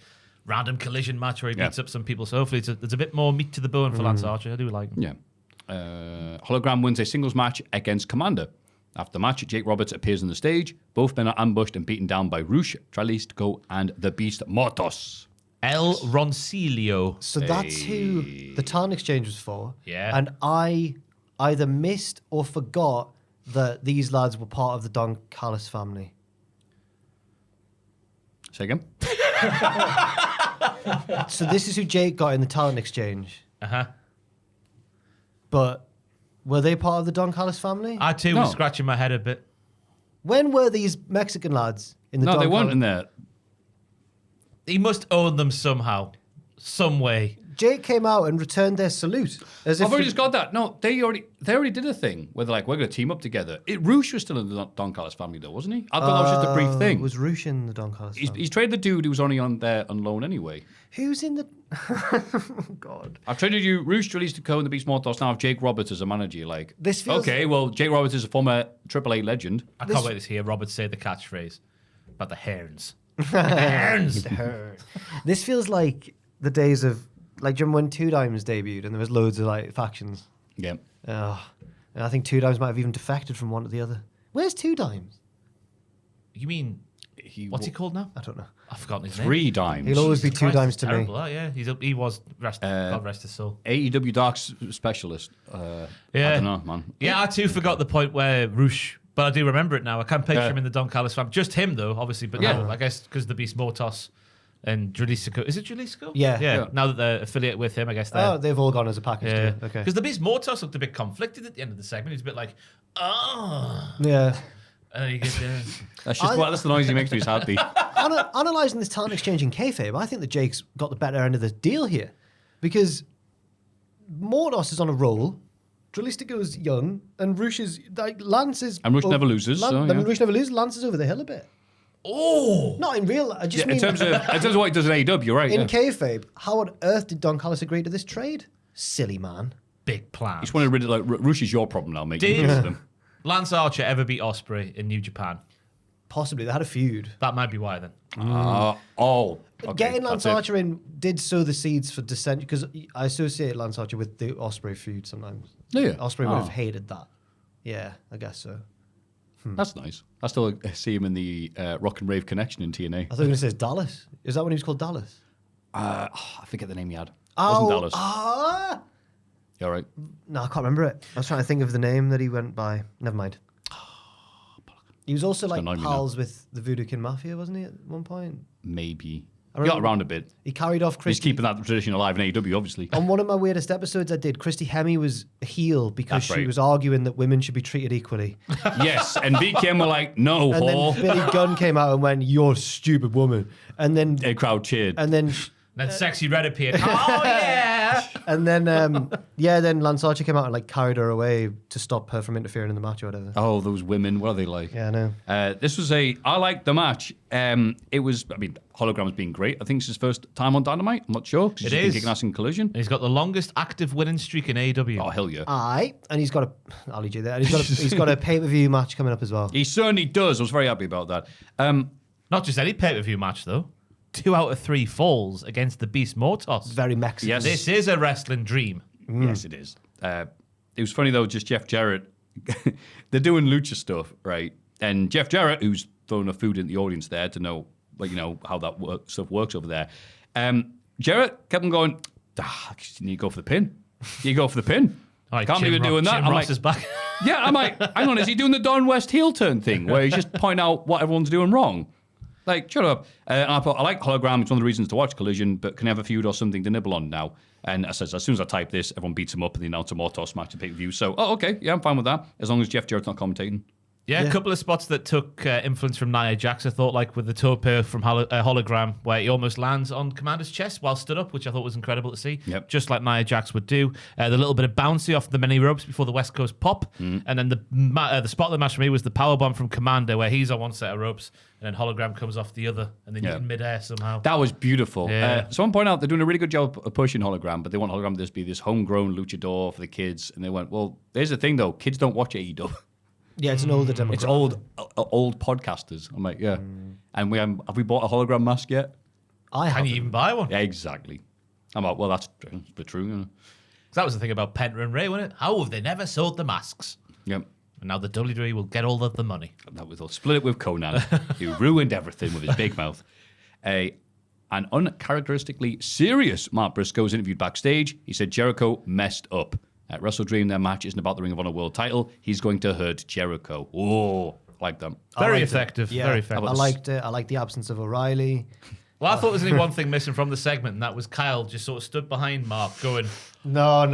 random collision match where he beats up some people. So hopefully there's a bit more meat to the bone for Lance Archer. I do like him. Yeah. Hologram wins a singles match against Commander. After the match, Jake Roberts appears on the stage. Both men are ambushed and beaten down by Rush, Tralistico, and the Beast Mortos. El Roncilio. So that's who the Talent Exchange was for. Yeah. And I either missed or forgot that these lads were part of the Don Callis family. Say again? So this is who Jake got in the Talent Exchange. Uh-huh. But were they part of the Don Callis family? I too was scratching my head a bit. When were these Mexican lads in the No, Don they weren't Callis? in there. He must own them somehow, some way. Jake came out and returned their salute. As if I've already just got that. No, they already did a thing where they're like, we're going to team up together. Rush was still in the Don Callis family though, wasn't he? I thought that was just a brief thing. Was Rush in the Don Callis family? He's traded the dude who was only on loan anyway. Who's in the... Oh, God. I've traded you Rush, Tralistico, and the Beast Mortos. Now I have Jake Roberts as a manager. Like, This feels- okay, well, Jake Roberts is a former AAA legend. I can't wait to hear Robert say the catchphrase about the herons. Herons! This feels like the days of... Like, do you remember when Two Dimes debuted and there was loads of, like, factions? Yeah. And I think Two Dimes might have even defected from one to the other. Where's Two Dimes? You mean, what's he called now? I don't know. I've forgotten his name. 3 dimes. He'll always be Jesus Two Christ, Dimes it's to terrible, me. that, yeah. He was, God rest his soul. AEW Dark Specialist. I don't know, man. Yeah, I too forgot the point where Rush, but I do remember it now. I can't picture him in the Don Callis family. Just him, though, obviously. But no, I guess because the Beast Mortos and Tralistico. Is it Tralistico? Yeah. Now that they're affiliated with him, I guess they're... Oh, they've all gone as a package yeah. deal. Okay. Because the Beast Mortos looked a bit conflicted at the end of the segment. He's a bit like, Yeah. And then he gets there. That's the noise he makes when he's happy. Analysing this Talent Exchange in kayfabe, I think that Jake's got the better end of the deal here. Because Mordos is on a roll, Tralistico's young, and Rush is... Like, Lance is... And Rush never loses, so, yeah. Rush never loses. Lance is over the hill a bit. Oh! Not in real... I just mean... in terms of what he does in AEW, you're right. In yeah. kayfabe, how on earth did Don Callis agree to this trade? Silly man. Big plan. Just wanted to rid it like Rush is your problem now, mate. Did- You deal with them. Lance Archer ever beat Ospreay in New Japan? Possibly. They had a feud. That might be why then. Okay, Getting Lance that's it. Archer in did sow the seeds for dissent, because I associate Lance Archer with the Ospreay feud sometimes. Do you? Ospreay would have hated that. Yeah, I guess so. That's nice. I still see him in the Rock and Rave Connection in TNA. I thought you were going to say Dallas. Is that when he was called Dallas? I forget the name he had. Wasn't Dallas. You all right? No, I can't remember it. I was trying to think of the name that he went by. Never mind. He was also like annoying me pals with the Voodoo King Mafia, wasn't he, at one point? Maybe. I He got remember- around a bit. He carried off He's Christy. keeping that tradition alive in AEW, obviously. On one of my weirdest episodes I did, Christy Hemme was a heel because That's she right. was arguing that women should be treated equally. Yes, and BKM were like, no, And whore. then Billy Gunn came out and went, "You're a stupid woman." And then A crowd cheered. Then Sexy Red appeared. Oh, yeah! then Lance Archer came out and like carried her away to stop her from interfering in the match or whatever. Oh, those women, what are they like? Yeah, I know. This was I liked the match. It was, Hologram's been great. I think it's his first time on Dynamite. I'm not sure. 'Cause he's It been is. kicking ass in Collision. He's got the longest active winning streak in AEW. Oh, hell yeah. Aye, and he's got I'll lead you there. And he's got a pay-per-view match coming up as well. He certainly does. I was very happy about that. Not just any pay-per-view match, though. 2 out of 3 falls against the Beast Mortos. Very Mexican. Yes. This is a wrestling dream. Yes, it is. It was funny, though, just Jeff Jarrett. They're doing lucha stuff, right? And Jeff Jarrett, who's throwing a food in the audience there to know, how that stuff works over there. Jarrett kept on going, you need to go for the pin. You go for the pin. All right, Can't believe you're doing that. Jim I'm Ross like, is back. yeah, I'm like, hang on, is he doing the Don West heel turn thing where he's just pointing out what everyone's doing wrong? Like, shut up. And I thought, I like Hologram. It's one of the reasons to watch Collision, but can I have a feud or something to nibble on now? And I says, as soon as I type this, everyone beats him up and they announce a Mortos match to pay-per-view. So, okay, yeah, I'm fine with that. As long as Jeff Jarrett's not commentating. Yeah, a couple of spots that took influence from Nia Jax, I thought, like with the tope from Hologram, where he almost lands on Commander's chest while stood up, which I thought was incredible to see. Yep. Just like Nia Jax would do. The little bit of bouncy off the many ropes before the West Coast pop. And then the spot of the match for me was the powerbomb from Commander, where he's on one set of ropes, and then Hologram comes off the other, and then you're in midair somehow. That was beautiful. Yeah. Someone pointed out they're doing a really good job of pushing Hologram, but they want Hologram to just be this homegrown luchador for the kids. And they went, well, there's the thing, though. Kids don't watch AEW. Yeah, it's an older demographic. It's old podcasters. I'm like, yeah. And have we bought a hologram mask yet? Can you even buy one? Yeah, exactly. I'm like, well, that's true. You know? That was the thing about Penta and Ray, wasn't it? How have they never sold the masks? Yep. And now the WWE will get all of the money. They'll split it with Conan, who ruined everything with his big mouth. An uncharacteristically serious Mark Briscoe's interviewed backstage. He said Jericho messed up. At WrestleDream, their match isn't about the Ring of Honor World title. He's going to hurt Jericho. Oh, like them. Very effective. Yeah, very effective. I liked it. I liked the absence of O'Reilly. Well, I thought there was only one thing missing from the segment, and that was Kyle just sort of stood behind Mark going, No.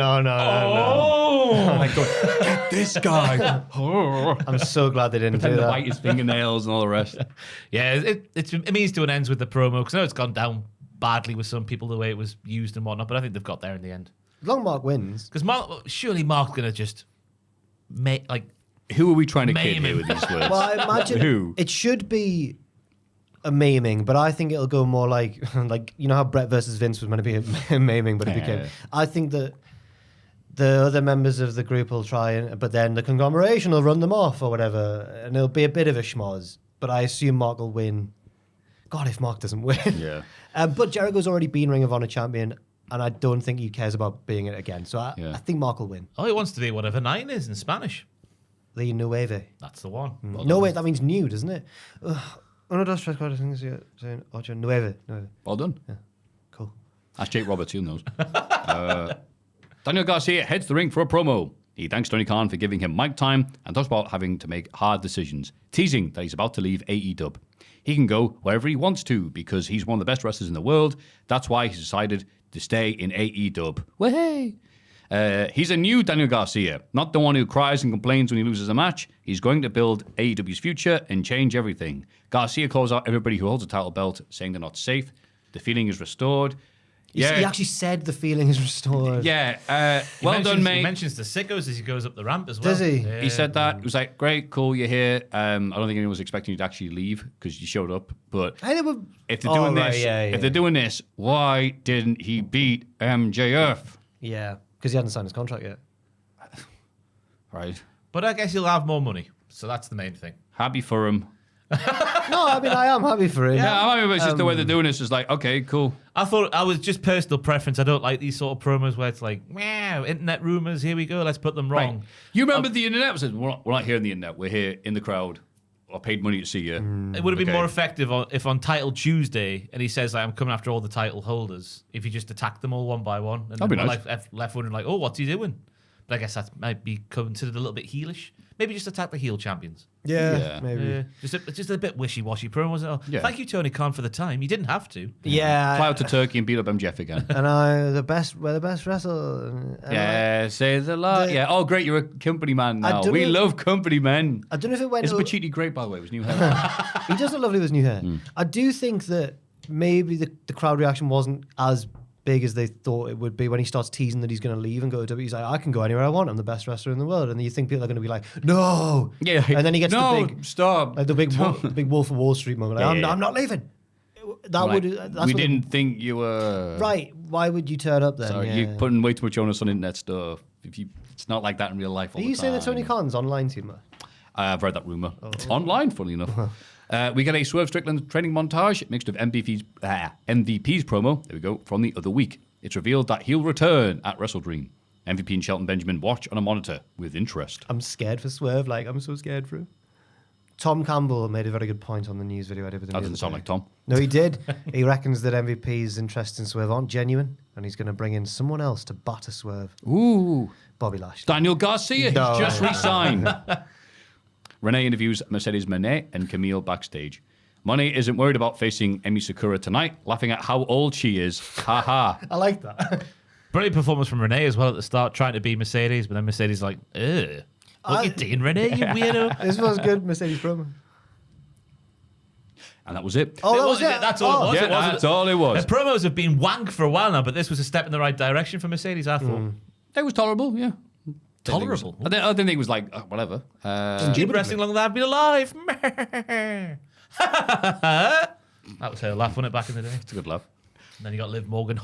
Like, get this guy. I'm so glad they didn't do Pretend to that. bite his fingernails and all the rest. Yeah, it means to an ends with the promo, because I know it's gone down badly with some people the way it was used and whatnot, but I think they've got there in the end. As long as Mark wins. Because surely Mark's going to just make, like... Who are we trying to Maim kid here him. with these words? Well, I imagine Who? it should be a maiming, but I think it'll go more like you know how Brett versus Vince was meant to be a maiming, but it became. I think that the other members of the group will try, but then the conglomeration will run them off or whatever, and it'll be a bit of a schmoz. But I assume Mark will win. God, if Mark doesn't win. Yeah. But Jericho's already been Ring of Honor champion, and I don't think he cares about being it again. So I think Mark will win. Oh, he wants to be whatever nine is in Spanish. The Nueve. That's the one. Well No, done. wait, that means new, doesn't it? Uno, dos, tres, cuatro, cinco, seis, siete, ocho, nueve. Well done. Cool. That's Jake Roberts, he knows. Daniel Garcia heads the ring for a promo. He thanks Tony Khan for giving him mic time and talks about having to make hard decisions, teasing that he's about to leave AEW. He can go wherever he wants to because he's one of the best wrestlers in the world. That's why he's decided to stay in AEW. Way! He's a new Daniel Garcia, not the one who cries and complains when he loses a match. He's going to build AEW's future and change everything. Garcia calls out everybody who holds a title belt, saying they're not safe. The feeling is restored. He actually said the feeling is restored. Yeah. Well done, mate. He mentions the sickos as he goes up the ramp as well. Does he? Yeah. He said that. It was like, great, cool, you're here. I don't think anyone was expecting you to actually leave because you showed up. But if they're doing if they're doing this, why didn't he beat MJF? Yeah, because he hadn't signed his contract yet. Right. But I guess he'll have more money. So that's the main thing. Happy for him. No, I mean, I am happy for him. Yeah, I'm happy, but it's just the way they're doing this is like, okay, cool. I was just personal preference. I don't like these sort of promos where it's like, wow, internet rumors, here we go, let's put them wrong. Right. You remember the internet? Said, we're not here in the internet. We're here in the crowd. I paid money to see you. It would have been more effective if on Title Tuesday, and he says, like, I'm coming after all the title holders, if you just attack them all one by one. And That'd be nice. left wondering, like, oh, what's he doing? But I guess that might be considered a little bit heelish. Maybe just attack the heel champions. Yeah, maybe. Just a bit wishy-washy promo, wasn't it? Oh, Yeah. thank you, Tony Khan, for the time. You didn't have to. Yeah. Fly out to Turkey and beat up MJF again. And we're the best wrestler. Yeah, say the lot. Yeah. Oh, great, you're a company man now. don't We know- love company men. I don't know if it went... Is Machiti great, by the way? It was new hair. He does look lovely with his new hair. I do think that maybe the crowd reaction wasn't as big as they thought it would be when he starts teasing that he's going to leave and go to WWE. He's like, I can go anywhere I want. I'm the best wrestler in the world. And you think people are going to be like, no. Yeah. And then he gets the big... stop. Like the big Wolf of Wall Street moment. Like, I'm not leaving. We didn't think you were... Right. Why would you turn up then? Sorry, Yeah. you're putting way too much onus on internet stuff. It's not like that in real life all Are the you time. saying that Tony Khan's online too much? I've read that rumour. It's online, funnily enough. We get a Swerve Strickland training montage mixed with MVP's promo, there we go, from the other week. It's revealed that he'll return at WrestleDream. MVP and Shelton Benjamin watch on a monitor with interest. I'm scared for Swerve. Like, I'm so scared for him. Tom Campbell made a very good point on the news video I did with him. That doesn't sound like Tom. No, he did. He reckons that MVP's interest in Swerve aren't genuine, and he's going to bring in someone else to batter Swerve. Ooh. Bobby Lashley. Daniel Garcia, he's just re-signed. Renee interviews Mercedes Moné and Camille backstage. Moné isn't worried about facing Emi Sakura tonight, laughing at how old she is. Ha ha. I like that. Brilliant performance from Renee as well at the start, trying to be Mercedes, but then Mercedes like, ugh. Look at Dean Renee, you weirdo. This was good, Mercedes promo. And that was it. Oh, that was it. That's all it was. Yeah, that's all it was. The promos have been wank for a while now, but this was a step in the right direction for Mercedes, I thought. It was tolerable, yeah. Tolerable? I didn't think it was like, whatever. Keep wrestling longer than I've been alive. That was her laugh, wasn't it, back in the day? It's a good laugh. And then you got Liv Morgan.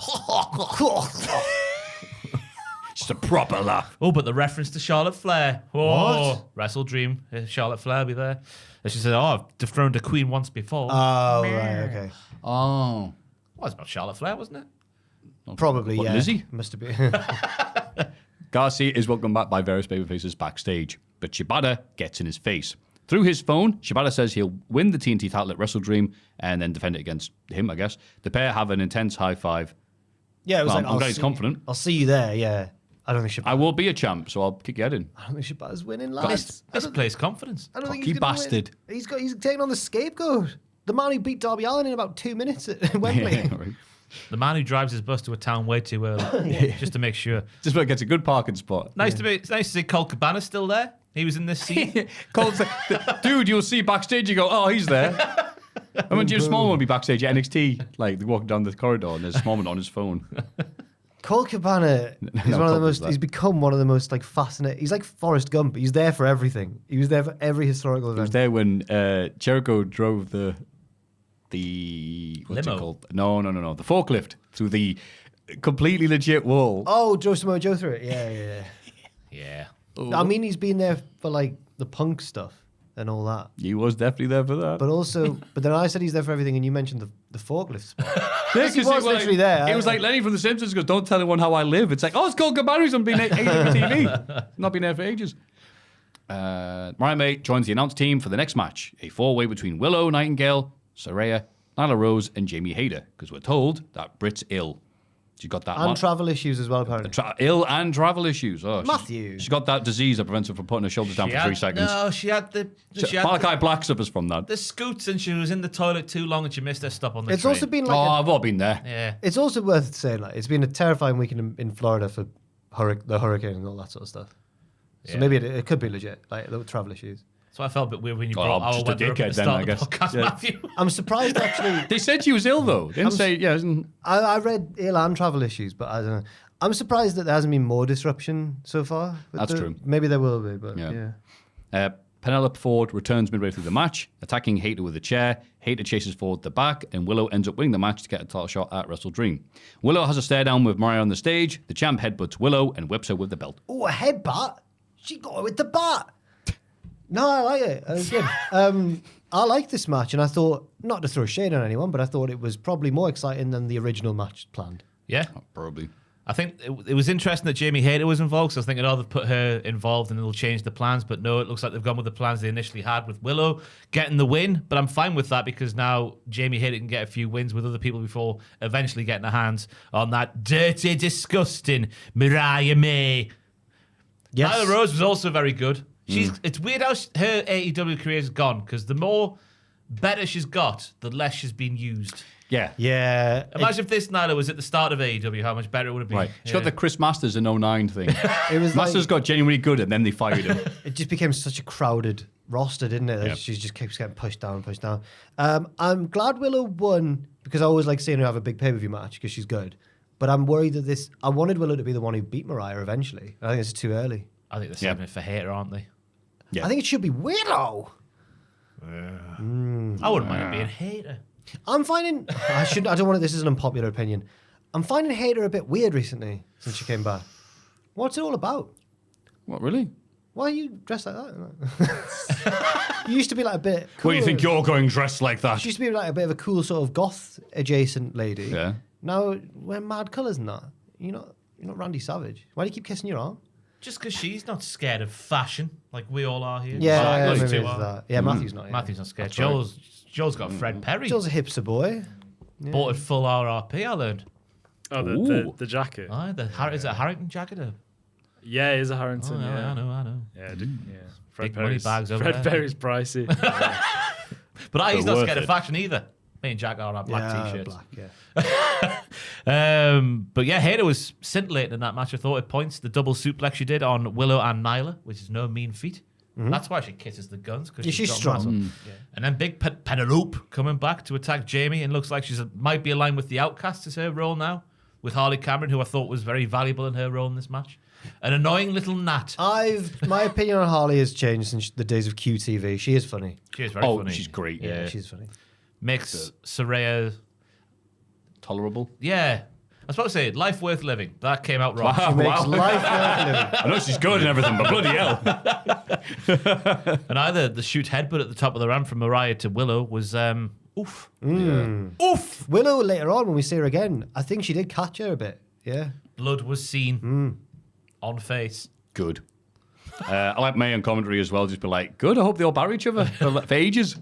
Just a proper laugh. Oh, but the reference to Charlotte Flair. Oh, WrestleDream. Charlotte Flair will be there. And she said, I've dethroned a queen once before. Oh, right, okay. Oh. Well, it was about Charlotte Flair, wasn't it? Probably, What, yeah. Lizzie? Must have been. Garcia is welcomed back by various babyfaces backstage, but Shibata gets in his face. Through his phone, Shibata says he'll win the TNT title at WrestleDream and then defend it against him, I guess. The pair have an intense high five. Yeah, it was Well, like, I'm glad he's confident. I'll see you there, yeah. I don't think I will be a champ, so I'll kick your head in. I don't think Shibata's winning, lads. Misplaced confidence. I don't think Cocky he's gonna bastard. Win. He's taking on the scapegoat. The man who beat Darby Allin in about 2 minutes at Wembley. Yeah, right. The man who drives his bus to a town way too early, just to make sure. Just where it gets a good parking spot. It's nice to see Colt Cabana's still there. He was in this scene. Cole's dude, you'll see backstage, you go, oh, he's there. I mean, Jim Smallman would be backstage at NXT, like they're walking down the corridor and there's Smallman on his phone. Colt Cabana is one of the most. He's become one of the most like fascinating. He's like Forrest Gump. He's there for everything. He was there for every historical event. He was there when Jericho drove the what's Limo. it called? No, the forklift through the completely legit wall. Oh, Joe Samoa Joe through it. Yeah. Yeah. I mean, he's been there for like the punk stuff and all that. He was definitely there for that. But then I said he's there for everything, and you mentioned the forklift spot. Yeah, he was literally there. It was like Lenny from The Simpsons goes, "Don't tell anyone how I live." It's like, oh, it's called Cabana. He's on being TV. Not been there for ages. Mariah May joins the announce team for the next match, a 4-way between Willow Nightingale, Saraya, Nyla Rose, and Jamie Hayter, because we're told that Britt's ill. She got that. And travel issues as well, apparently. Ill and travel issues. Oh, Maffew. She got that disease that prevents her from putting her shoulders down for 3 seconds. No, she had the Malachi Black suffers from that. the scoots, and she was in the toilet too long, and she missed her stop on the It's train. also been like. I've all been there. Yeah. It's also worth saying, like, it's been a terrifying weekend in Florida for the hurricane and all that sort of stuff. So Yeah. maybe it could be legit, like the travel issues. So I felt a bit weird when you Oh, brought our just a weather up at dickhead the then, start I of the guess. podcast, Yeah. Matthew. I'm surprised actually. They said she was ill though. They didn't say I read ill and travel issues, but I don't know. I'm surprised that there hasn't been more disruption so far. That's true. Maybe there will be, but yeah. Penelope Ford returns midway through the match, attacking Hayter with a chair. Hayter chases Ford the back, and Willow ends up winning the match to get a title shot at WrestleDream. Willow has a stare down with Mariah on the stage. The champ headbutts Willow and whips her with the belt. Oh, a headbutt? She got it with the bat. No, I like it. That was good. I like this match, and I thought, not to throw shade on anyone, but I thought it was probably more exciting than the original match planned. Yeah. Probably. I think it was interesting that Jamie Hayter was involved, so I was thinking, they've put her involved and it'll change the plans. But no, it looks like they've gone with the plans they initially had with Willow getting the win. But I'm fine with that because now Jamie Hayter can get a few wins with other people before eventually getting their hands on that dirty, disgusting Mariah May. Yes. Nyla Rose was also very good. It's weird how her AEW career has gone because the more better she's got, the less she's been used. Yeah. Yeah. Imagine if this Nyla was at the start of AEW, how much better it would have been. Right. She got the Chris Masters in 09 thing. It was Masters got genuinely good and then they fired him. It just became such a crowded roster, didn't it? Yep. She just keeps getting pushed down. I'm glad Willow won because I always like seeing her have a big pay-per-view match because she's good. But I'm worried that I wanted Willow to be the one who beat Mariah eventually. I think it's too early. I think they're saving it for Hayter, aren't they? Yeah. I think it should be Willow. I wouldn't mind it being Hayter. I'm finding I don't want this is an unpopular opinion. I'm finding Hayter a bit weird recently since she came back. What's it all about? What, really? Why are you dressed like that? You used to be like a bit cool. What do you think you're going dressed like that? She used to be like a bit of a cool sort of goth adjacent lady. Yeah. Now we're mad colours and that. You're not Randy Savage. Why do you keep kissing your arm? Just because she's not scared of fashion, like we all are here. Yeah, Those maybe two it's are. that. Yeah, Matthew's not. Yeah. Matthew's not scared. That's right. Joel's got Fred Perry. Joel's a hipster boy. Bought it full RRP, I learned. Oh, Ooh. the jacket. Aye, is it a Harrington jacket? Or? Yeah, it is a Harrington. Oh, yeah. I know. Yeah, Fred Big money bags over Fred there. Perry's pricey. But he's not worth scared of it. fashion either. Me and Jack are our black t-shirts. Black, yeah. But yeah, Hayter was scintillating in that match. I thought at points the double suplex she did on Willow and Nyla, which is no mean feat. That's why she kisses the guns. Cause she's got strong. Yeah. And then big Penelope coming back to attack Jamie, and looks like she's might be aligned with the Outcasts as her role now, with Harley Cameron, who I thought was very valuable in her role in this match. An annoying little gnat. My opinion on Harley has changed since the days of QTV. She is funny. She is very funny. She's great. Yeah, she's funny. Makes Saraya Tolerable. Yeah. I was supposed to say life worth living. That came out wrong. She makes life worth living. I know she's good and everything, but bloody hell. And either the shoot headbutt at the top of the ramp from Mariah to Willow was oof. Oof. Willow later on when we see her again, I think she did catch her a bit. Yeah. Blood was seen on face. Good. I like May on commentary as well. Just be like, good. I hope they all bury each other for ages.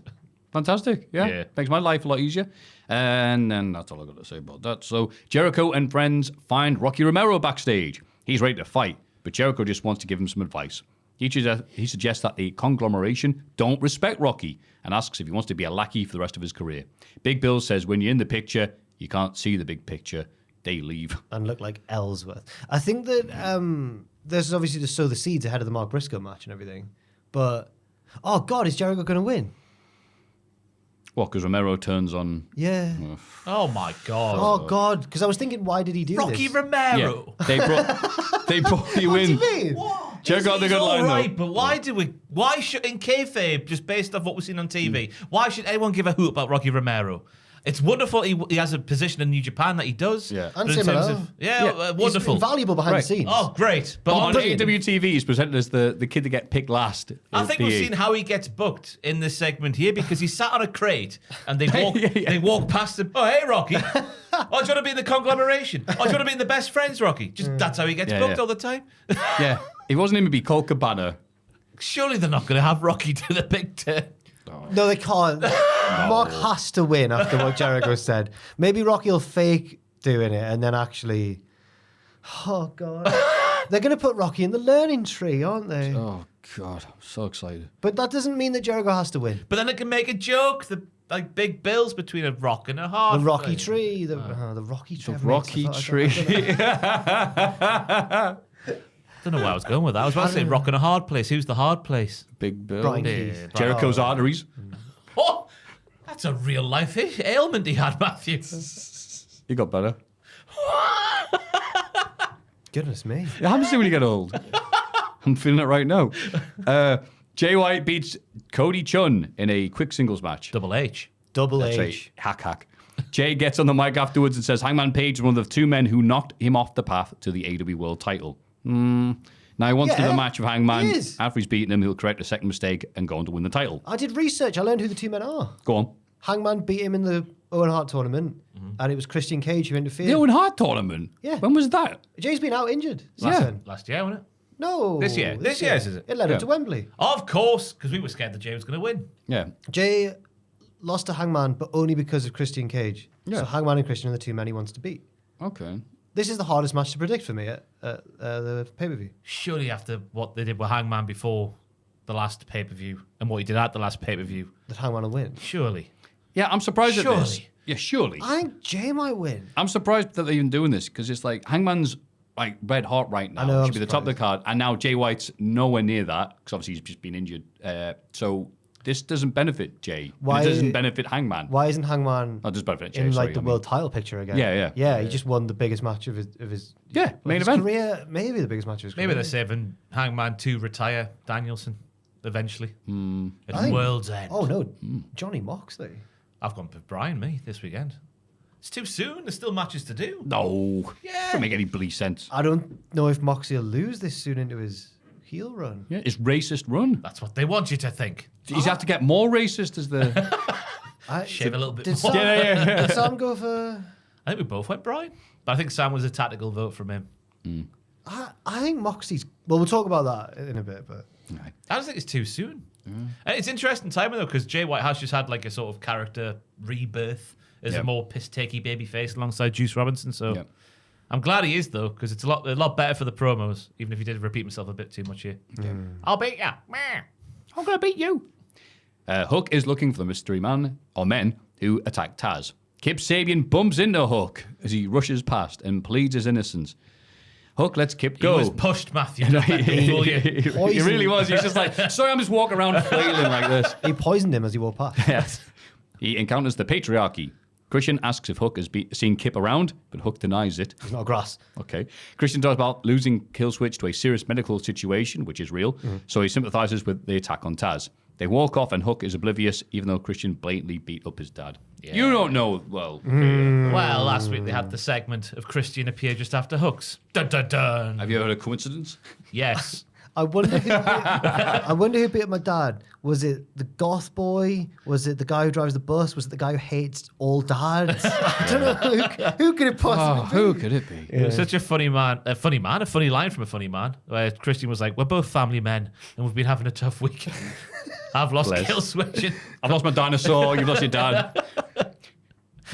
Fantastic. Yeah. Makes my life a lot easier. And then that's all I got to say about that. So Jericho and friends find Rocky Romero backstage. He's ready to fight, but Jericho just wants to give him some advice. He suggests that the conglomeration don't respect Rocky and asks if he wants to be a lackey for the rest of his career. Big Bill says when you're in the picture, you can't see the big picture. They leave. And look like Ellsworth. I think that there's obviously to sow the seeds ahead of the Mark Briscoe match and everything. But, oh God, is Jericho going to win? What, because Romero turns on... Yeah. Oh my God. Oh God, because I was thinking, why did he do Rocky this? Romero. Yeah. They brought you in. What do you mean? What? Jericho had a good line, right, though. but why should, in kayfabe, just based off what we've seen on TV, why should anyone give a hoot about Rocky Romero? It's wonderful he has a position in New Japan that he does. Yeah. And but in similar. terms of, wonderful. He's invaluable behind the scenes. Oh, great. But On AEW TV, he's presented as the kid that get picked last. I think we've seen how he gets booked in this segment here because he sat on a crate and they walk past him. Oh, hey, Rocky. Oh, do you want to be in the conglomeration? Oh, do you want to be in the best friends, Rocky? Just that's how he gets booked all the time. Yeah. He wasn't even be Colt Cabana. Surely they're not going to have Rocky do the big turn. No, they can't. Mark has to win after what Jericho said. Maybe Rocky will fake doing it and then actually... Oh, God. They're going to put Rocky in the learning tree, aren't they? Oh, God. I'm so excited. But that doesn't mean that Jericho has to win. But then it can make a joke, like big bills between a rock and a hard. The Rocky tree. The Rocky tree. The Rocky tree. Don't know where I was going with that. I was about to say rock and a hard place. Who's the hard place? Big Bill. Brian Yeah, Keith. Jericho's arteries. Oh, that's a real life ailment he had, Maffew. He got better. Goodness me. It happens to when you get old. I'm feeling it right now. Jay White beats Cody Chun in a quick singles match. Double H. Double That's H. right. Hack. Jay gets on the mic afterwards and says Hangman Page is one of the two men who knocked him off the path to the AEW World title. Now he wants to do the match with Hangman. he is. After he's beaten him, he'll correct a second mistake and go on to win the title. I did research. I learned who the two men are. Go on. Hangman beat him in the Owen Hart tournament, and it was Christian Cage who interfered. The Owen Hart tournament? Yeah. When was that? Jay's been out injured. since then. Last year, wasn't it? No. This year. This year's, is it? It led him to Wembley. Of course, because we were scared that Jay was going to win. Yeah. Jay lost to Hangman, but only because of Christian Cage. Yeah. So Hangman and Christian are the two men he wants to beat. Okay. This is the hardest match to predict for me at the pay-per-view. Surely after what they did with Hangman before the last pay-per-view and what he did at the last pay-per-view. That Hangman will win. Surely. Yeah, I'm surprised at this. Surely. Yeah, surely. I think Jay might win. I'm surprised that they're even doing this because it's like Hangman's like red hot right now. I know, Should I'm be the top of the card, and now Jay White's nowhere near that because obviously he's just been injured. So this doesn't benefit Jay. Why- It doesn't benefit Hangman. Why isn't Hangman Oh, it does benefit Jay. in sorry, like the I mean. world title picture again? Yeah. He just won the biggest match of his main his event. career. Maybe the biggest match of his Maybe career. they're saving Hangman to retire Danielson eventually. At I think- World's End. Oh no, Johnny Moxley. I've gone for Brian, me, this weekend. It's too soon. There's still matches to do. No. Yeah. Doesn't make any bloody sense. I don't know if Moxley will lose this soon into his heel run. Yeah, it's racist run. That's what they want you to think. He's have to get more racist as the. Shave a little bit Did more. Sam, did Sam go for? I think we both went Brian. But I think Sam was a tactical vote from him. I think Moxley's. Well, we'll talk about that in a bit, but I just think it's too soon. And it's interesting timing though, because Jay White has just had like a sort of character rebirth as a more piss-takey baby face alongside Juice Robinson. So Yep. I'm glad he is though, because it's a lot better for the promos, even if he did repeat himself a bit too much here. I'll beat ya. Meh. I'm gonna beat you. Hook is looking for the mystery man or men who attacked Taz. Kip Sabian bumps into Hook as he rushes past and pleads his innocence. Hook lets Kip go. He was pushed, Maffew. Don't let me fool you. He really was. He was just like, sorry, I'm just walking around flailing like this. He poisoned him as he walked past. Yes. He encounters the patriarchy. Christian asks if Hook has seen Kip around, but Hook denies it. He's not grass. Okay. Christian talks about losing Killswitch to a serious medical situation, which is real, so he sympathizes with the attack on Taz. They walk off and Hook is oblivious, even though Christian blatantly beat up his dad. Yeah. You don't know, well. Well, last week they had the segment of Christian appear just after Hooks. Dun, dun, dun. Have you heard a coincidence? Yes. I wonder who beat up my dad. Was it the goth boy? Was it the guy who drives the bus? Was it the guy who hates all dads? I don't know. Who could it possibly be? Who could it be? It was such a funny line from a funny man, where Christian was like, we're both family men, and we've been having a tough week. I've lost kill switching. I've lost my dinosaur. You've lost your dad.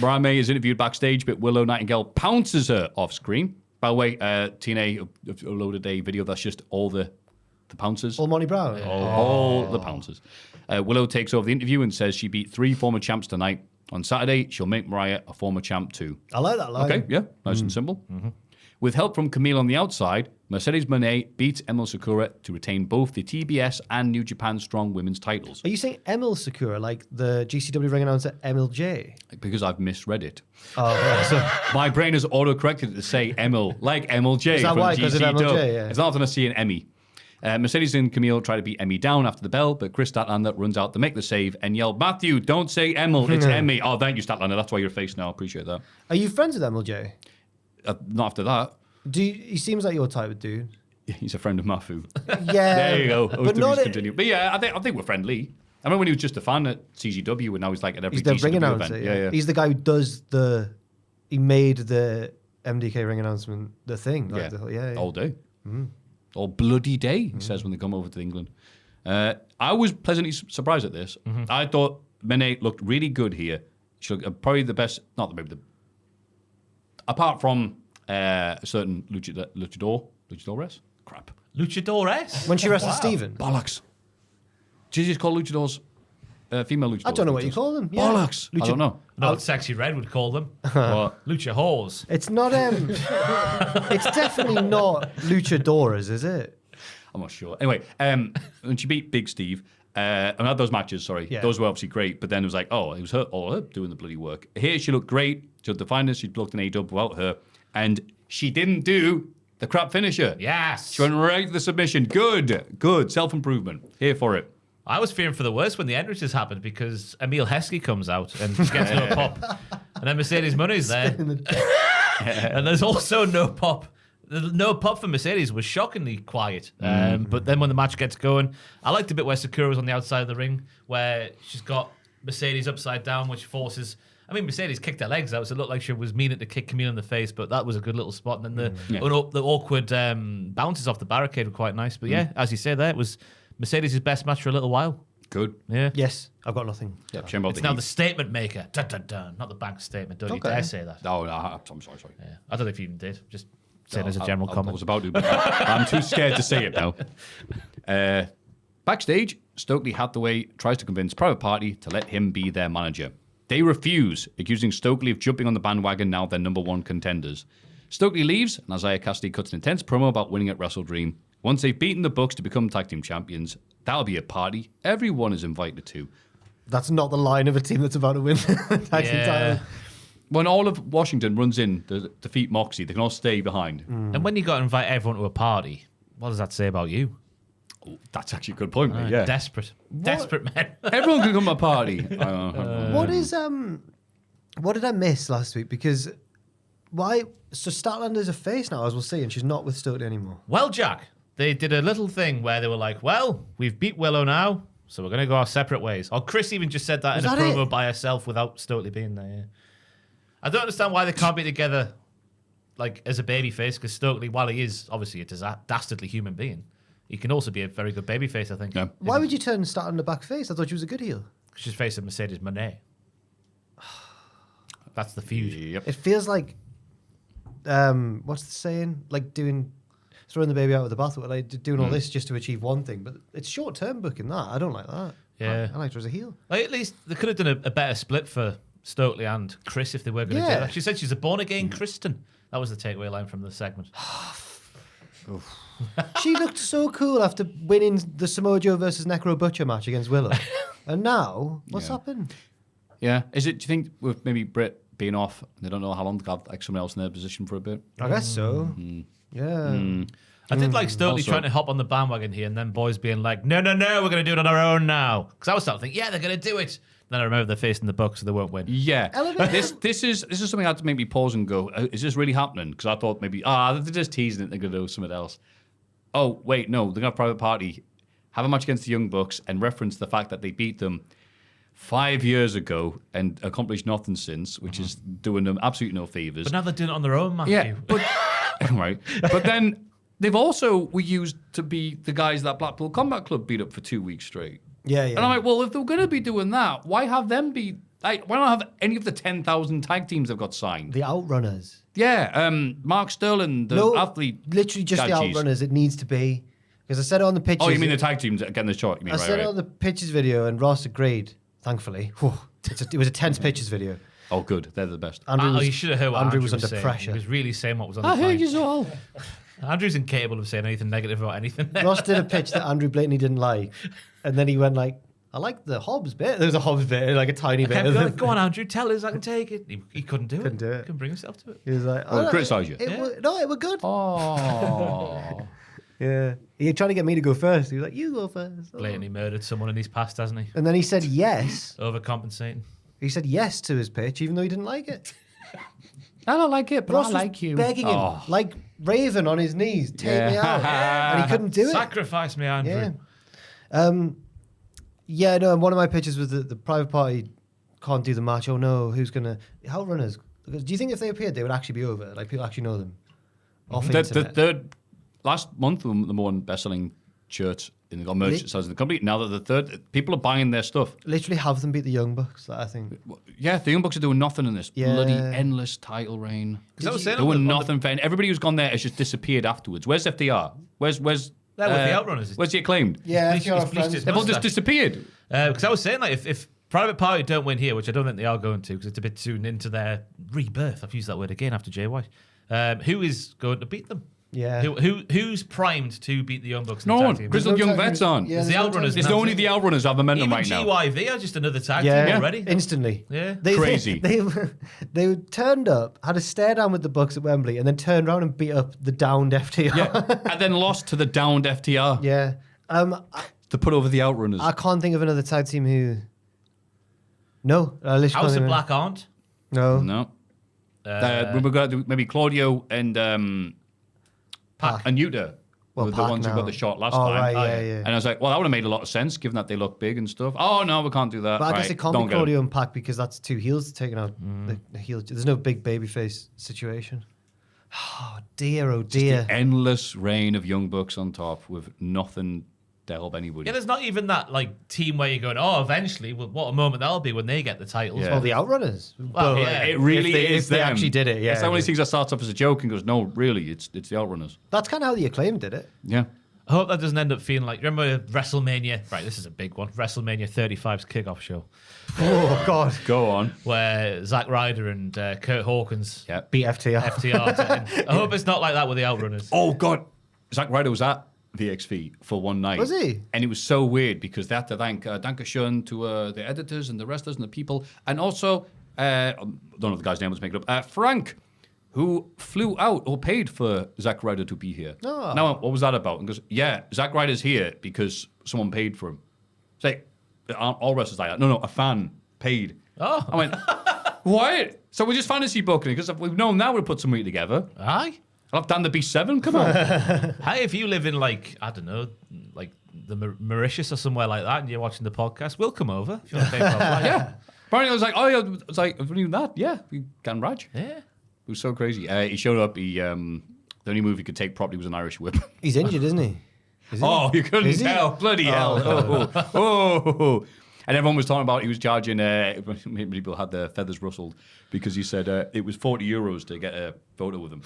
Brian May is interviewed backstage, but Willow Nightingale pounces her off screen. By the way, TNA uploaded a video that's just all the pouncers. All Monty Brown? All the pouncers. Willow takes over the interview and says she beat 3 former champs tonight. On Saturday, she'll make Mariah a former champ too. I like that line. Okay, yeah, nice and simple. Mm-hmm. With help from Camille on the outside, Mercedes Moné beats Emil Sakura to retain both the TBS and New Japan Strong Women's titles. Are you saying Emil Sakura, like the GCW ring announcer Emil J? Because I've misread it. Oh, right. So, My brain has auto-corrected it to say Emil, like Emil J. Is that from why? Because of GCW. Emil J, yeah. It's not often I see an Emmy. Mercedes and Camille try to beat Emmy down after the bell, but Chris Statlander runs out to make the save and yelled, Maffew, don't say Emil, it's Emmy. Oh, thank you, Statlander. That's why you're face now. I appreciate that. are you friends with Emil J? Not after that. He seems like your type of dude. He's a friend of Maffew. Yeah. There you go. But not continue. But yeah, I think we're friendly. I remember when he was just a fan at CZW, and now he's like at every He's the GCW ring event. announcer. Yeah. He's the guy who does he made the MDK ring announcement the thing. Like Yeah. All day. All bloody day, he says when they come over to England. I was pleasantly surprised at this. I thought Moné looked really good here. She looked probably the best, apart from a certain luchadores? Crap. Luchadores? When she wrestled Steven. Bollocks. Did you just call luchadors female luchadors? I don't know what you call them. Yeah. Bollocks. I don't know. No, what Sexy Red would call them. What? Lucha whores. It's not it's definitely not luchadoras, is it? I'm not sure. Anyway, when she beat Big Steve, and had those matches, those were obviously great, but then it was like, it was her doing the bloody work. Here she looked great. She had the finest. She'd looked in AEW without her, and she didn't do the crap finisher. Yes. She went right to the submission. Good. Self-improvement. Here for it. I was fearing for the worst when the entrances happened because Emil Heskey comes out and gets no pop. And then Mercedes Money's there. And there's also no pop. The no pop for Mercedes was shockingly quiet. But then when the match gets going, I liked the bit where Sakura was on the outside of the ring, where she's got Mercedes upside down, which forces... I mean, Mercedes kicked her legs out, so it looked like she was meaning to kick Camille in the face, but that was a good little spot. And then the awkward bounces off the barricade were quite nice. But yeah, as you say there, it was Mercedes' best match for a little while. Good. Yeah. Yes, I've got nothing. Yeah, it's now the statement maker. Dun, dun, dun. Not the bank statement. Don't you dare say that. No, I'm sorry. Yeah. I don't know if you even did. Just saying as a general comment. I was about to, but I'm too scared to say it now. Backstage, Stokely Hathaway tries to convince Private Party to let him be their manager. They refuse, accusing Stokely of jumping on the bandwagon now they're number one contenders. Stokely leaves, and Isaiah Cassidy cuts an intense promo about winning at WrestleDream. Once they've beaten the Bucks to become tag team champions, that'll be a party everyone is invited to. That's not the line of a team that's about to win the tag team title. When all of Washington runs in to defeat Moxie, they can all stay behind. And when you got to invite everyone to a party, what does that say about you? Oh, that's actually a good point, mate. Yeah. Desperate men. Everyone can come to a party. What did I miss last week? Because why? So Statlander's a face now, as we'll see, and she's not with Stokely anymore. Well, Jack, they did a little thing where they were like, well, we've beat Willow now, so we're going to go our separate ways. Or Chris even just said that in a promo by herself without Stokely being there. Yeah. I don't understand why they can't be together like as a babyface, because Stokely, while he is obviously a dastardly human being, he can also be a very good babyface, I think. Yeah. Why would you turn Statlander back face? I thought she was a good heel. She's facing Mercedes Moné. That's the feud. Yep. It feels like, what's the saying? Like throwing the baby out with the bathwater, like doing all this just to achieve one thing. But it's short-term booking that. I don't like that. Yeah. I liked her as a heel. Like, at least they could have done a better split for Stokely and Chris if they were going to do that. She said she's a born-again Christian. That was the takeaway line from the segment. She looked so cool after winning the Samoa Joe versus Necro Butcher match against Willow. And now, what's happened? Yeah. Do you think with maybe Britt being off, they don't know how long to have like someone else in their position for a bit? I guess so. Yeah. I did like Stokely trying to hop on the bandwagon here and then boys being like, no, we're going to do it on our own now. Because I was starting to think, they're going to do it. Then I remember they're facing the Bucks, so they won't win. Yeah. This is something I had to maybe pause and go, is this really happening? Because I thought maybe, they're just teasing it, they're going to do something else. Oh, wait, no, they're going to have a private party, have a match against the Young Bucks, and reference the fact that they beat them 5 years ago and accomplished nothing since, which is doing them absolutely no favours. But now they're doing it on their own, Maffew. Yeah, but, right. But then they've also were used to be the guys that Blackpool Combat Club beat up for 2 weeks straight. Yeah. And I'm like, well, if they're going to be doing that, why have them be... why not have any of the 10,000 tag teams they've got signed? The Outrunners. Yeah, Mark Sterling, the athlete... Literally just the Outrunners. It needs to be. Because I said it on the pictures... Oh, you mean the tag teams getting the shot? You mean, I said it on the pictures video and Ross agreed, thankfully. It was a tense pictures video. Oh, good. They're the best. You should have heard what Andrew was under saying. pressure. He was really saying what was on the I heard you all. Andrew's incapable of saying anything negative about anything. Ross did a pitch that Andrew blatantly didn't like. And then he went like, I like the Hobbs bit. There was a Hobbs bit, like a tiny bit. Go on, Andrew, tell us I can take it. He couldn't do it. Couldn't do it. Couldn't bring himself to it. He was like, criticise you. It was good. Oh. Yeah. He tried to get me to go first. He was like, you go first. Blatantly murdered someone in his past, hasn't he? And then he said yes. Overcompensating. He said yes to his pitch, even though he didn't like it. I don't like it, but Ross I like you. Begging him, like Raven on his knees, take me out. And he couldn't do it. Sacrifice me, Andrew. Yeah. No, and one of my pitches was that the private party can't do the match. Oh no, who's going to... Outrunners. Because do you think if they appeared, they would actually be over? Like, people actually know them? Off internet. The last month, the number one best-selling shirts in the merch sales in the company. Now that the third, people are buying their stuff. Literally have them beat the Young Bucks, I think. Yeah, the Young Bucks are doing nothing in this bloody endless title reign. Doing nothing. Everybody who's gone there has just disappeared afterwards. Where's FDR? Where's That was the Outrunners. Where's the Acclaimed? Yeah, they've all just disappeared. Because I was saying, like, if Private Party don't win here, which I don't think they are going to, because it's a bit soon into their rebirth. I've used that word again after Jay White. Who is going to beat them? Yeah. Who's primed to beat the Young Bucks? No one. Grizzled Young Vets on. Yeah, the Outrunners. It's only the Outrunners have momentum right now. GYV are just another tag team already. Instantly. Yeah. Crazy. They turned up, had a stare down with the Bucks at Wembley, and then turned around and beat up the downed FTR. Yeah. And then lost to the downed FTR. Yeah. To put over the Outrunners. I can't think of another tag team who... No. House of Black aren't? No. No. We've got maybe Claudio and... Pac. And Yuta were the Pac ones who now. got the shot last Oh, time. right, yeah. And I was like, well, that would have made a lot of sense, given that they look big and stuff. Oh, no, we can't do that. But I guess Right, it can't don't be get 'em. Claudio and Pac because that's two heels taking out the heel. There's no big babyface situation. Oh, dear, oh, dear. Just the endless reign of Young Bucks on top with nothing to help anybody. Yeah, there's not even that like team where you're going, oh, eventually, well, what a moment that'll be when they get the titles. Yeah. Well, the Outrunners. Well, yeah. It really if is they them. actually did it, yeah. It's one of these things that starts off as a joke and goes, no, really, it's the Outrunners. That's kind of how the Acclaim did it. Yeah. I hope that doesn't end up feeling like, remember WrestleMania? Right, this is a big one. WrestleMania 35's kickoff show. Oh, God. Go on. Where Zack Ryder and Kurt Hawkins Beat FTR. FTR. I hope it's not like that with the Outrunners. Oh, God. Zack Ryder was at VXV for one night. Was he? And it was so weird because they had to thank Dankeschön to the editors and the wrestlers and the people. And also, I don't know the guy's name, let's make it up, Frank, who flew out or paid for Zack Ryder to be here. Oh. Now, what was that about? And goes, yeah, Zack Ryder's here because someone paid for him. It's like, aren't all wrestlers like that? No, a fan paid. Oh. I went, what? So we're just fantasy booking it because we've known now we'll put something together. Aye. I'll have Dan the Beast 7, come on. Hey, if you live in like, I don't know, like the Mauritius or somewhere like that and you're watching the podcast, we'll come over if you want to pay for a flight. Yeah. Apparently I was like, oh yeah, it's like, if we knew that, yeah, we can Raj. Yeah. It was so crazy. He showed up, the only move he could take properly was an Irish whip. He's injured, isn't he? Oh, you couldn't tell. Bloody hell. Oh. And everyone was talking about he was charging, people had their feathers rustled because he said it was €40 to get a photo with him.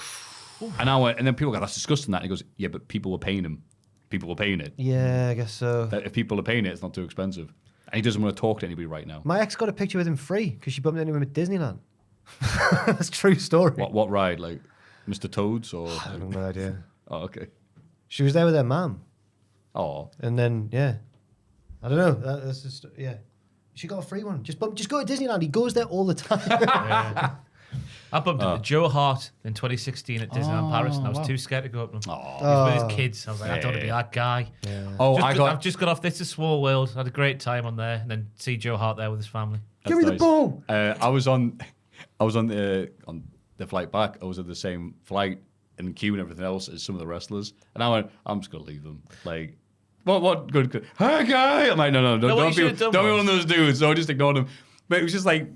And then people go, that's disgusting that. And he goes, yeah, but people were paying him. People were paying it. Yeah, I guess so. That if people are paying it, it's not too expensive. And he doesn't want to talk to anybody right now. My ex got a picture with him free because she bumped into him at Disneyland. That's a true story. What ride? Like Mr. Toad's or? I have no idea. Oh, okay. She was there with her mum. Oh. And then, yeah. I don't know. That's just, yeah. She got a free one. Just go to Disneyland. He goes there all the time. I bumped into Joe Hart in 2016 at Disneyland Paris, and I was too scared to go up to him. He was with his kids. I was like, I don't want to be that guy. Yeah. Oh, I've just got off This Is Small World. Had a great time on there, and then see Joe Hart there with his family. Give me the ball. I was on the flight back. I was at the same flight and queue and everything else as some of the wrestlers, and I went, I'm just gonna leave them. Like, what good? Hi, guy. I'm like, no, don't be one of those dudes. So I just ignored him. But it was just like,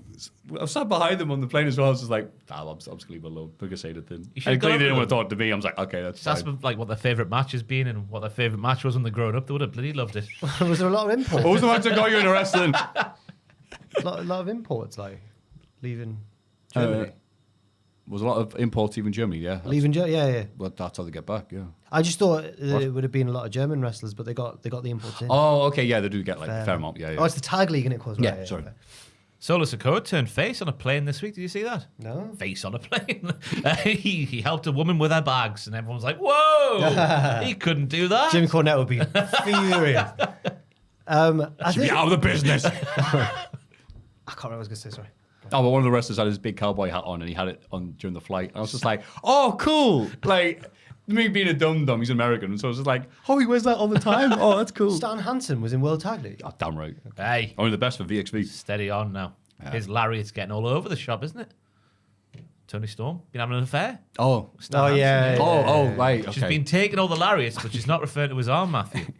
I sat behind them on the plane as well. I was just like, I'm just going to leave it alone. Not going to say anything. And clearly they didn't want to talk to me. I was like, okay, that's fine. Ask them like what their favourite match has been and what their favourite match was when they're growing up. They would have bloody loved it. Was there a lot of imports? What was the match that got you into wrestling? a lot of imports, like leaving Germany. Was a lot of imports even Germany, yeah. Leaving Germany, yeah. Well, that's how they get back, yeah. I just thought that it would have been a lot of German wrestlers, but they got the imports in. Oh, okay, yeah, they do get like a fair amount, yeah. Oh, it's the tag league, and it was right. Yeah, sorry. Solo Sikoa turned face on a plane this week. Did you see that? No. Face on a plane. He helped a woman with her bags, and everyone was like, "Whoa!" He couldn't do that. Jim Cornette would be furious. I should be out of the business. I can't remember what I was going to say. Sorry. Oh, but one of the wrestlers had his big cowboy hat on, and he had it on during the flight. And I was just like, "Oh, cool!" Like me being a dum-dum, he's American, and so I was just like, "Oh, he wears that all the time. Oh, that's cool." Stan Hansen was in World Tag League. Oh, damn right. Hey, only the best for VXV. Steady on now. Yeah. His lariat's getting all over the shop, isn't it? Tony Storm been having an affair. Oh, yeah. Oh, right. Okay. She's been taking all the lariats, but she's not referring to his arm, Maffew.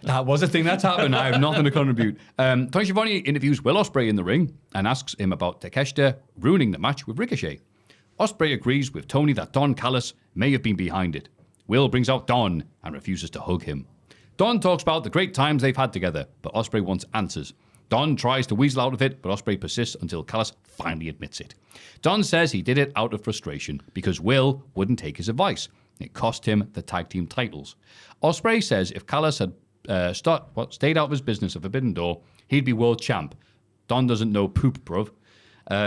That was a thing that's happened. I have nothing to contribute. Tony Schiavone interviews Will Ospreay in the ring and asks him about Takeshita ruining the match with Ricochet. Ospreay agrees with Tony that Don Callis may have been behind it. Will brings out Don and refuses to hug him. Don talks about the great times they've had together, but Ospreay wants answers. Don tries to weasel out of it, but Ospreay persists until Callis finally admits it. Don says he did it out of frustration because Will wouldn't take his advice. It cost him the tag team titles. Ospreay says if Callis had stayed out of his business of Forbidden Door, he'd be world champ. Don doesn't know poop, bruv.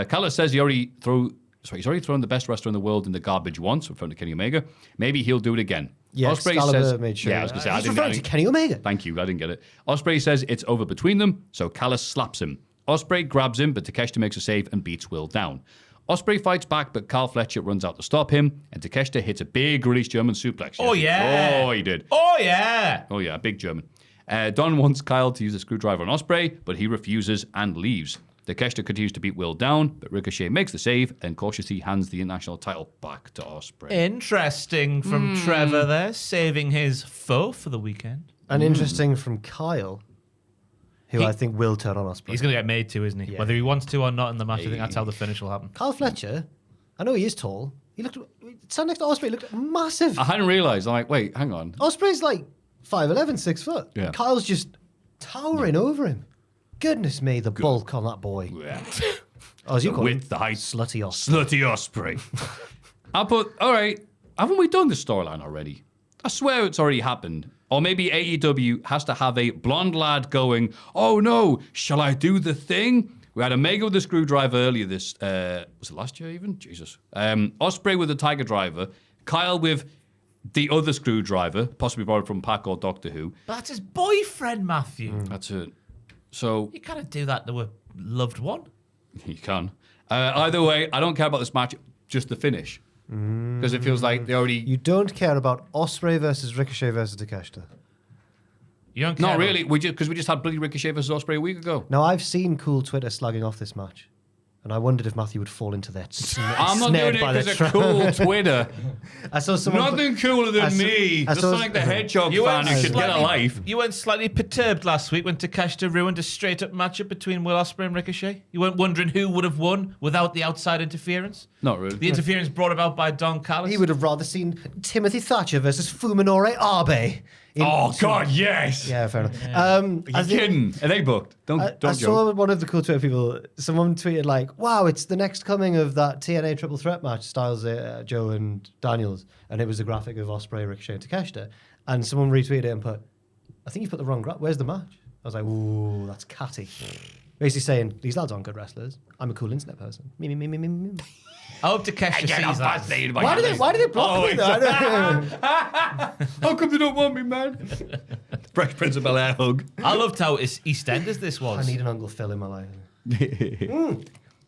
Callis says he's already thrown the best wrestler in the world in the garbage once in front of Kenny Omega. Maybe he'll do it again. Yeah, Ospreay says, made sure. Yeah, I was going to say. He's referring to Kenny Omega. Thank you, I didn't get it. Ospreay says it's over between them, so Callis slaps him. Ospreay grabs him, but Takeshita makes a save and beats Will down. Ospreay fights back, but Carl Fletcher runs out to stop him, and Takeshita hits a big release German suplex. Oh, yeah. Oh, he did. Oh, yeah. Oh, yeah, big German. Don wants Kyle to use a screwdriver on Ospreay, but he refuses and leaves. Takeshita continues to beat Will down, but Ricochet makes the save and cautiously hands the international title back to Ospreay. Interesting from Trevor there, saving his foe for the weekend. And interesting from Kyle, who I think will turn on Ospreay. He's going to get made to, isn't he? Yeah. Whether he wants to or not in the match, I think that's how the finish will happen. Kyle Fletcher, I know he is tall. He sat next to Ospreay, looked massive. I hadn't realised. I'm like, wait, hang on. Ospreay's like 5'11", 6 foot. Yeah. Kyle's just towering over him. Goodness me, the bulk on that boy. Yeah. Oh, as you call him, With the height. Slutty Ospreay. Slutty Ospreay. All right, haven't we done this storyline already? I swear it's already happened. Or maybe AEW has to have a blonde lad going, oh no, shall I do the thing? We had Omega with the screwdriver earlier this, was it last year even? Jesus. Ospreay with the Tiger Driver, Kyle with the other screwdriver, possibly borrowed from Pac or Doctor Who. But that's his boyfriend, Maffew. That's it. So You can't do that to a loved one. you can. Either way, I don't care about this match, just the finish. Because it feels like they already... You don't care about Ospreay versus Ricochet versus Takeshita. You don't care. Not really, because we just had bloody Ricochet versus Ospreay a week ago. Now, I've seen cool Twitter slagging off this match. And I wondered if Maffew would fall into that. I'm not doing it because of cool Twitter. I saw someone. Nothing cooler than me. I The saw- Sonic the Hedgehog You fan went who should get a life. You weren't slightly perturbed last week when Takeshita ruined a straight-up matchup between Will Ospreay and Ricochet? You weren't wondering who would have won without the outside interference? Not really. The interference brought about by Don Callis? He would have rather seen Timothy Thatcher versus Fuminori Abe. Oh, God, yes. Yeah, fair enough. Are you kidding? Are they booked? Don't I joke. saw one of the cool Twitter people, someone tweeted like, wow, it's the next coming of that TNA triple threat match, Styles, Joe and Daniels. And it was a graphic of Ospreay, Ricochet and Takeshita. And someone retweeted it and put, I think you put the wrong... Where's the match? I was like, ooh, that's catty. Basically saying, these lads aren't good wrestlers. I'm a cool internet person. Me. I hope Takeshita sees that. Why did they block me though? How come they don't want me, man? Fresh Prince of Bel-Air hug. I loved how EastEnders this was. I need an Uncle Phil in my life.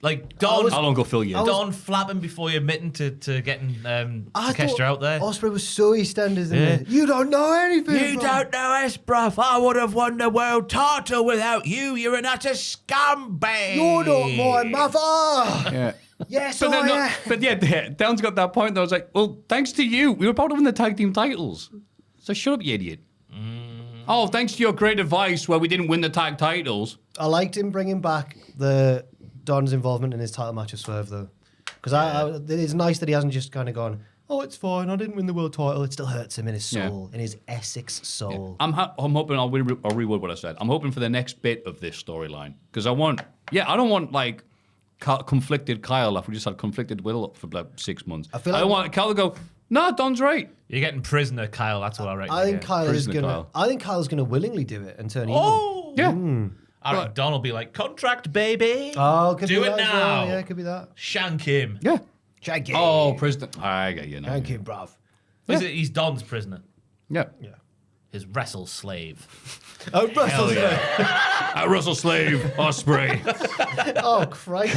Like Don, I'll Uncle Phil you. Don flapping before you admitting to getting Takeshita out there. Ospreay was so EastEnders in it. You don't know anything. You don't know us, bruv. I would have won the world title without you. You're an utter scumbag. You're not my mother. Yeah. Yes, But yeah, Don's got that point. I was like, well, thanks to you, we were about to win the tag team titles. So shut up, you idiot. Oh, thanks to your great advice where we didn't win the tag titles. I liked him bringing back the Don's involvement in his title match with Swerve, though. Because it's nice that he hasn't just kind of gone, oh, it's fine, I didn't win the world title. It still hurts him in his soul, in his Essex soul. I'm hoping, I'll reword what I said. I'm hoping for the next bit of this storyline. Because I don't want, like, conflicted Kyle after we just had conflicted Will for like 6 months. I want Kyle to go, no, Don's right. You're getting prisoner, Kyle. That's what I reckon. I think Kyle's gonna willingly do it and turn evil. Oh, yeah. I reckon Don will be like, contract, baby. Oh, could do be it that as now. well. Yeah, it could be that. Shank him. Yeah. Shank him. Oh, prisoner. I get you now. Shank him, bruv. He's Don's prisoner. Yeah. His wrestle slave. Oh, Russell. Russell Slave, Ospreay. Oh, Christ.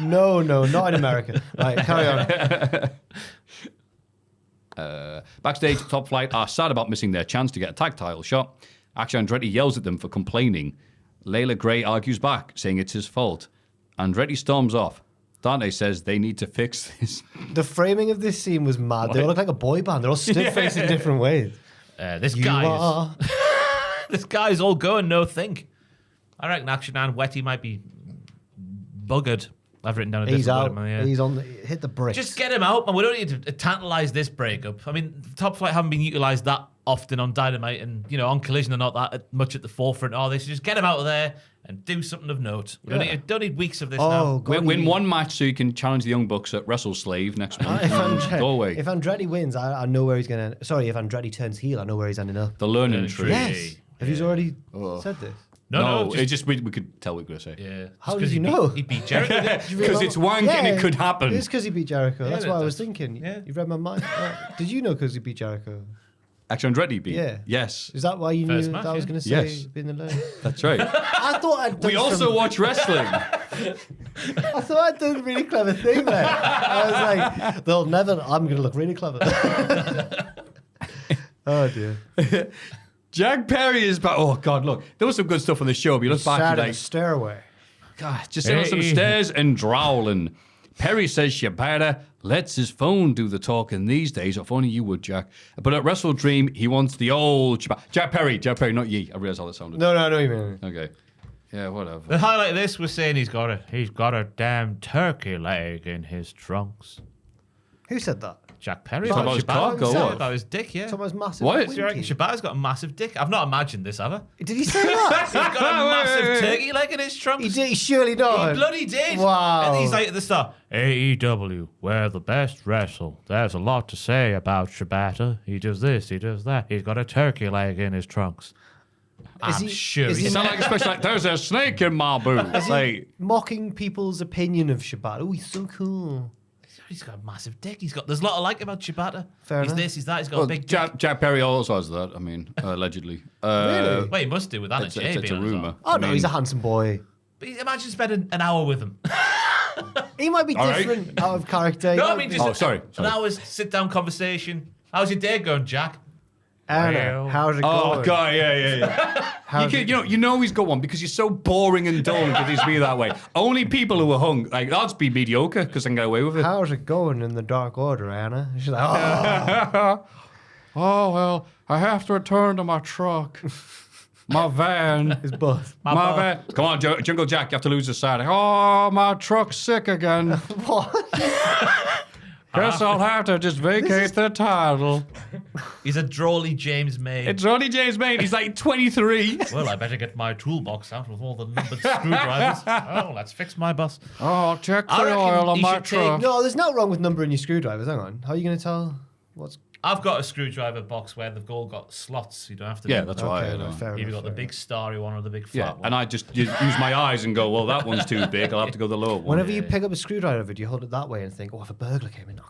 No, not in America. Right, carry on. Backstage, Top Flight are sad about missing their chance to get a tag title shot. Actually, Andretti yells at them for complaining. Layla Gray argues back, saying it's his fault. Andretti storms off. Dante says they need to fix this. The framing of this scene was mad. They all look like a boy band. They're all stood facing different ways. This guy's all go and no think. I reckon Action and Wetty might be buggered. I've written down a He's out. Word, yeah. He's on. Hit the bricks. Just get him out, man. We don't need to tantalise this breakup. I mean, Top Flight haven't been utilised that often on Dynamite, and on Collision they're not that much at the forefront. They should just get him out of there and do something of note. We don't need weeks of this now. Win one match so you can challenge the Young Bucks at Wrestle Slave next month. Go away. If Andretti wins, I know where he's going to end. Sorry, if Andretti turns heel, I know where he's ending up. The learning tree. Yes. Have you already said this? No, it's just we could tell what we were going to say. Yeah. How did you know? He beat Jericho. Because it's wank and it could happen. It's because he beat Jericho. That's what I was thinking. Yeah. You read my mind. Did you know because he beat Jericho? Actually, Andretti beat. Yeah. Yes. Is that why you First knew match, that I was yeah. going to say? Yes. Being the learner? That's right. I thought I'd done We also watch wrestling. I thought I'd done a really clever thing there. I was like, I'm going to look really clever. Oh, dear. Jack Perry is back. Oh, God, look. There was some good stuff on the show, but you look back Sat and in the stairway. God, just sitting on some stairs and drowling. Perry says Shibata lets his phone do the talking these days. If only you would, Jack. But at WrestleDream, he wants the old Shibata. Jack Perry, not ye. I realised how that sounded. No, you mean. Okay. Yeah, whatever. The highlight of this was saying he's got a damn turkey leg in his trunks. Who said that? Jack Perry. Talking about his cock or what? About his dick, yeah. Someone's massive. What? Do you reckon Shibata's got a massive dick? I've not imagined this, have I? Did he say that? He's got a massive turkey leg in his trunks. He did. He surely not. He bloody did. Wow. And he's like at the start, AEW, where the best wrestle. There's a lot to say about Shibata. He does this, he does that. He's got a turkey leg in his trunks. I'm sure. is he You sound like a special, like, there's a snake in my boot. Like, mocking people's opinion of Shibata? Oh, he's so cool. He's got a massive dick. There's a lot I like about Shibata. Fair he's enough. this, he's that. He's got a big dick. Jack Perry also has that, I mean, allegedly. Really? Well, he must do with that. It's a rumour. Oh, no, he's a handsome boy. But imagine spending an hour with him. He might be All right. different out of character. No, I mean just sorry. an hour's sit-down conversation. How's your day going, Jack? Anna, how's it going? Oh, God, yeah. You know he's got one because you're so boring and dull and he's be that way. Only people who are hung, like, that's be mediocre because I can get away with it. How's it going in the Dark Order, Anna? She's like, oh. Oh, well, I have to return to my truck. My van. His bus. My van. Come on, Jungle Jack, you have to lose the side. Oh, my truck's sick again. What? Guess I'll have to just vacate the title. He's a drawly James May. It's only James May. He's like 23. Well, I better get my toolbox out with all the numbered screwdrivers. Oh, let's fix my bus. Oh, check the I reckon oil on he my should take- truck. No, there's no wrong with numbering your screwdrivers. Hang on. How are you going to tell what's I've got a screwdriver box where they've all got slots. You don't have to. Yeah, do that's that. why. You've got the big starry one or the big flat one. And I just use my eyes and go, well, that one's too big. I'll have to go the lower one. Whenever you pick up a screwdriver, do you hold it that way and think, oh, if a burglar came in,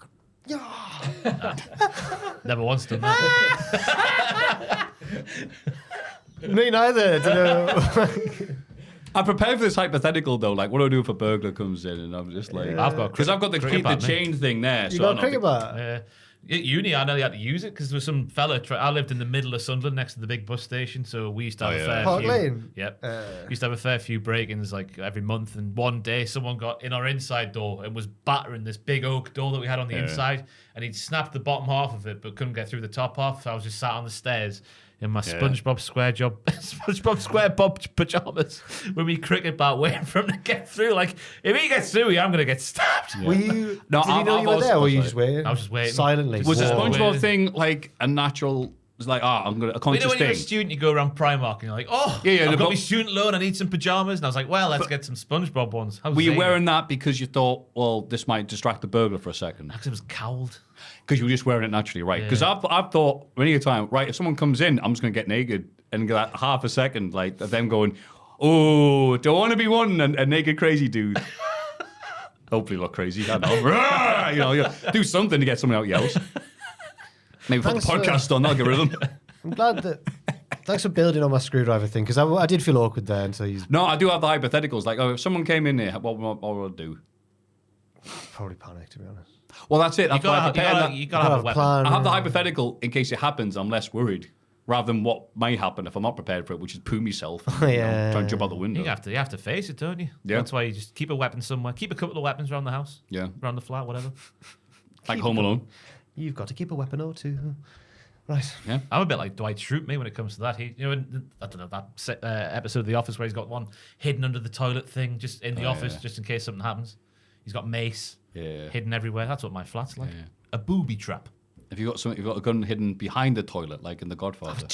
Never once done that. Me neither. Don't know. I'm prepared for this hypothetical though. Like, what do I do if a burglar comes in? And I'm just like, I've got the keep the chain thing there. You got a cricket bat? At uni, I nearly had to use it because there was some fella. I lived in the middle of Sunderland, next to the big bus station, so we used to have a fair Park few. Lane? Yep, used to have a fair few break-ins like every month. And one day, someone got in our inside door and was battering this big oak door that we had on the inside, and he'd snapped the bottom half of it, but couldn't get through the top half. So I was just sat on the stairs in my SpongeBob SquareBob pajamas with me cricket bat waiting for him to get through. Like, if he gets through, I'm gonna get stabbed. Were you? No, did you know you were there, or were you just waiting? I was just waiting silently. Was the SpongeBob thing like a natural? It's like, I'm gonna a conscious when thing. you're a student, you go around Primark and you're like, I've got my student loan. I need some pajamas, and I was like, well, let's get some SpongeBob ones. Were you wearing that because you thought, well, this might distract the burglar for a second? Because it was cowled. Because you were just wearing it naturally, right? Because I've thought many a time, right, if someone comes in, I'm just going to get naked and get that half a second, like, of them going, oh, don't want to be one, a naked crazy dude. Hopefully look crazy. I don't know. You know, do something to get someone out yells. Maybe put the podcast on, I'll get rid of them. I'm glad that... Thanks for building on my screwdriver thing, because I did feel awkward there until you... No, I do have the hypotheticals. Like, if someone came in here, what would I do? Probably panic, to be honest. Well, that's it. That's why I prepared you gotta have a weapon. plan. I have the hypothetical in case it happens. I'm less worried, rather than what might happen if I'm not prepared for it, which is poo myself. Oh, yeah. Trying to jump out the window. You have to face it, don't you? Yeah. That's why you just keep a weapon somewhere. Keep a couple of weapons around the house. Yeah. Around the flat, whatever. Like Home Alone. You've got to keep a weapon or two. Right. Yeah. I'm a bit like Dwight Schrute me when it comes to that. I don't know, that episode of The Office where he's got one hidden under the toilet thing, just in the office, just in case something happens. He's got mace hidden everywhere. That's what my flat's like. Yeah. A booby trap. If you've got a gun hidden behind the toilet, like in The Godfather.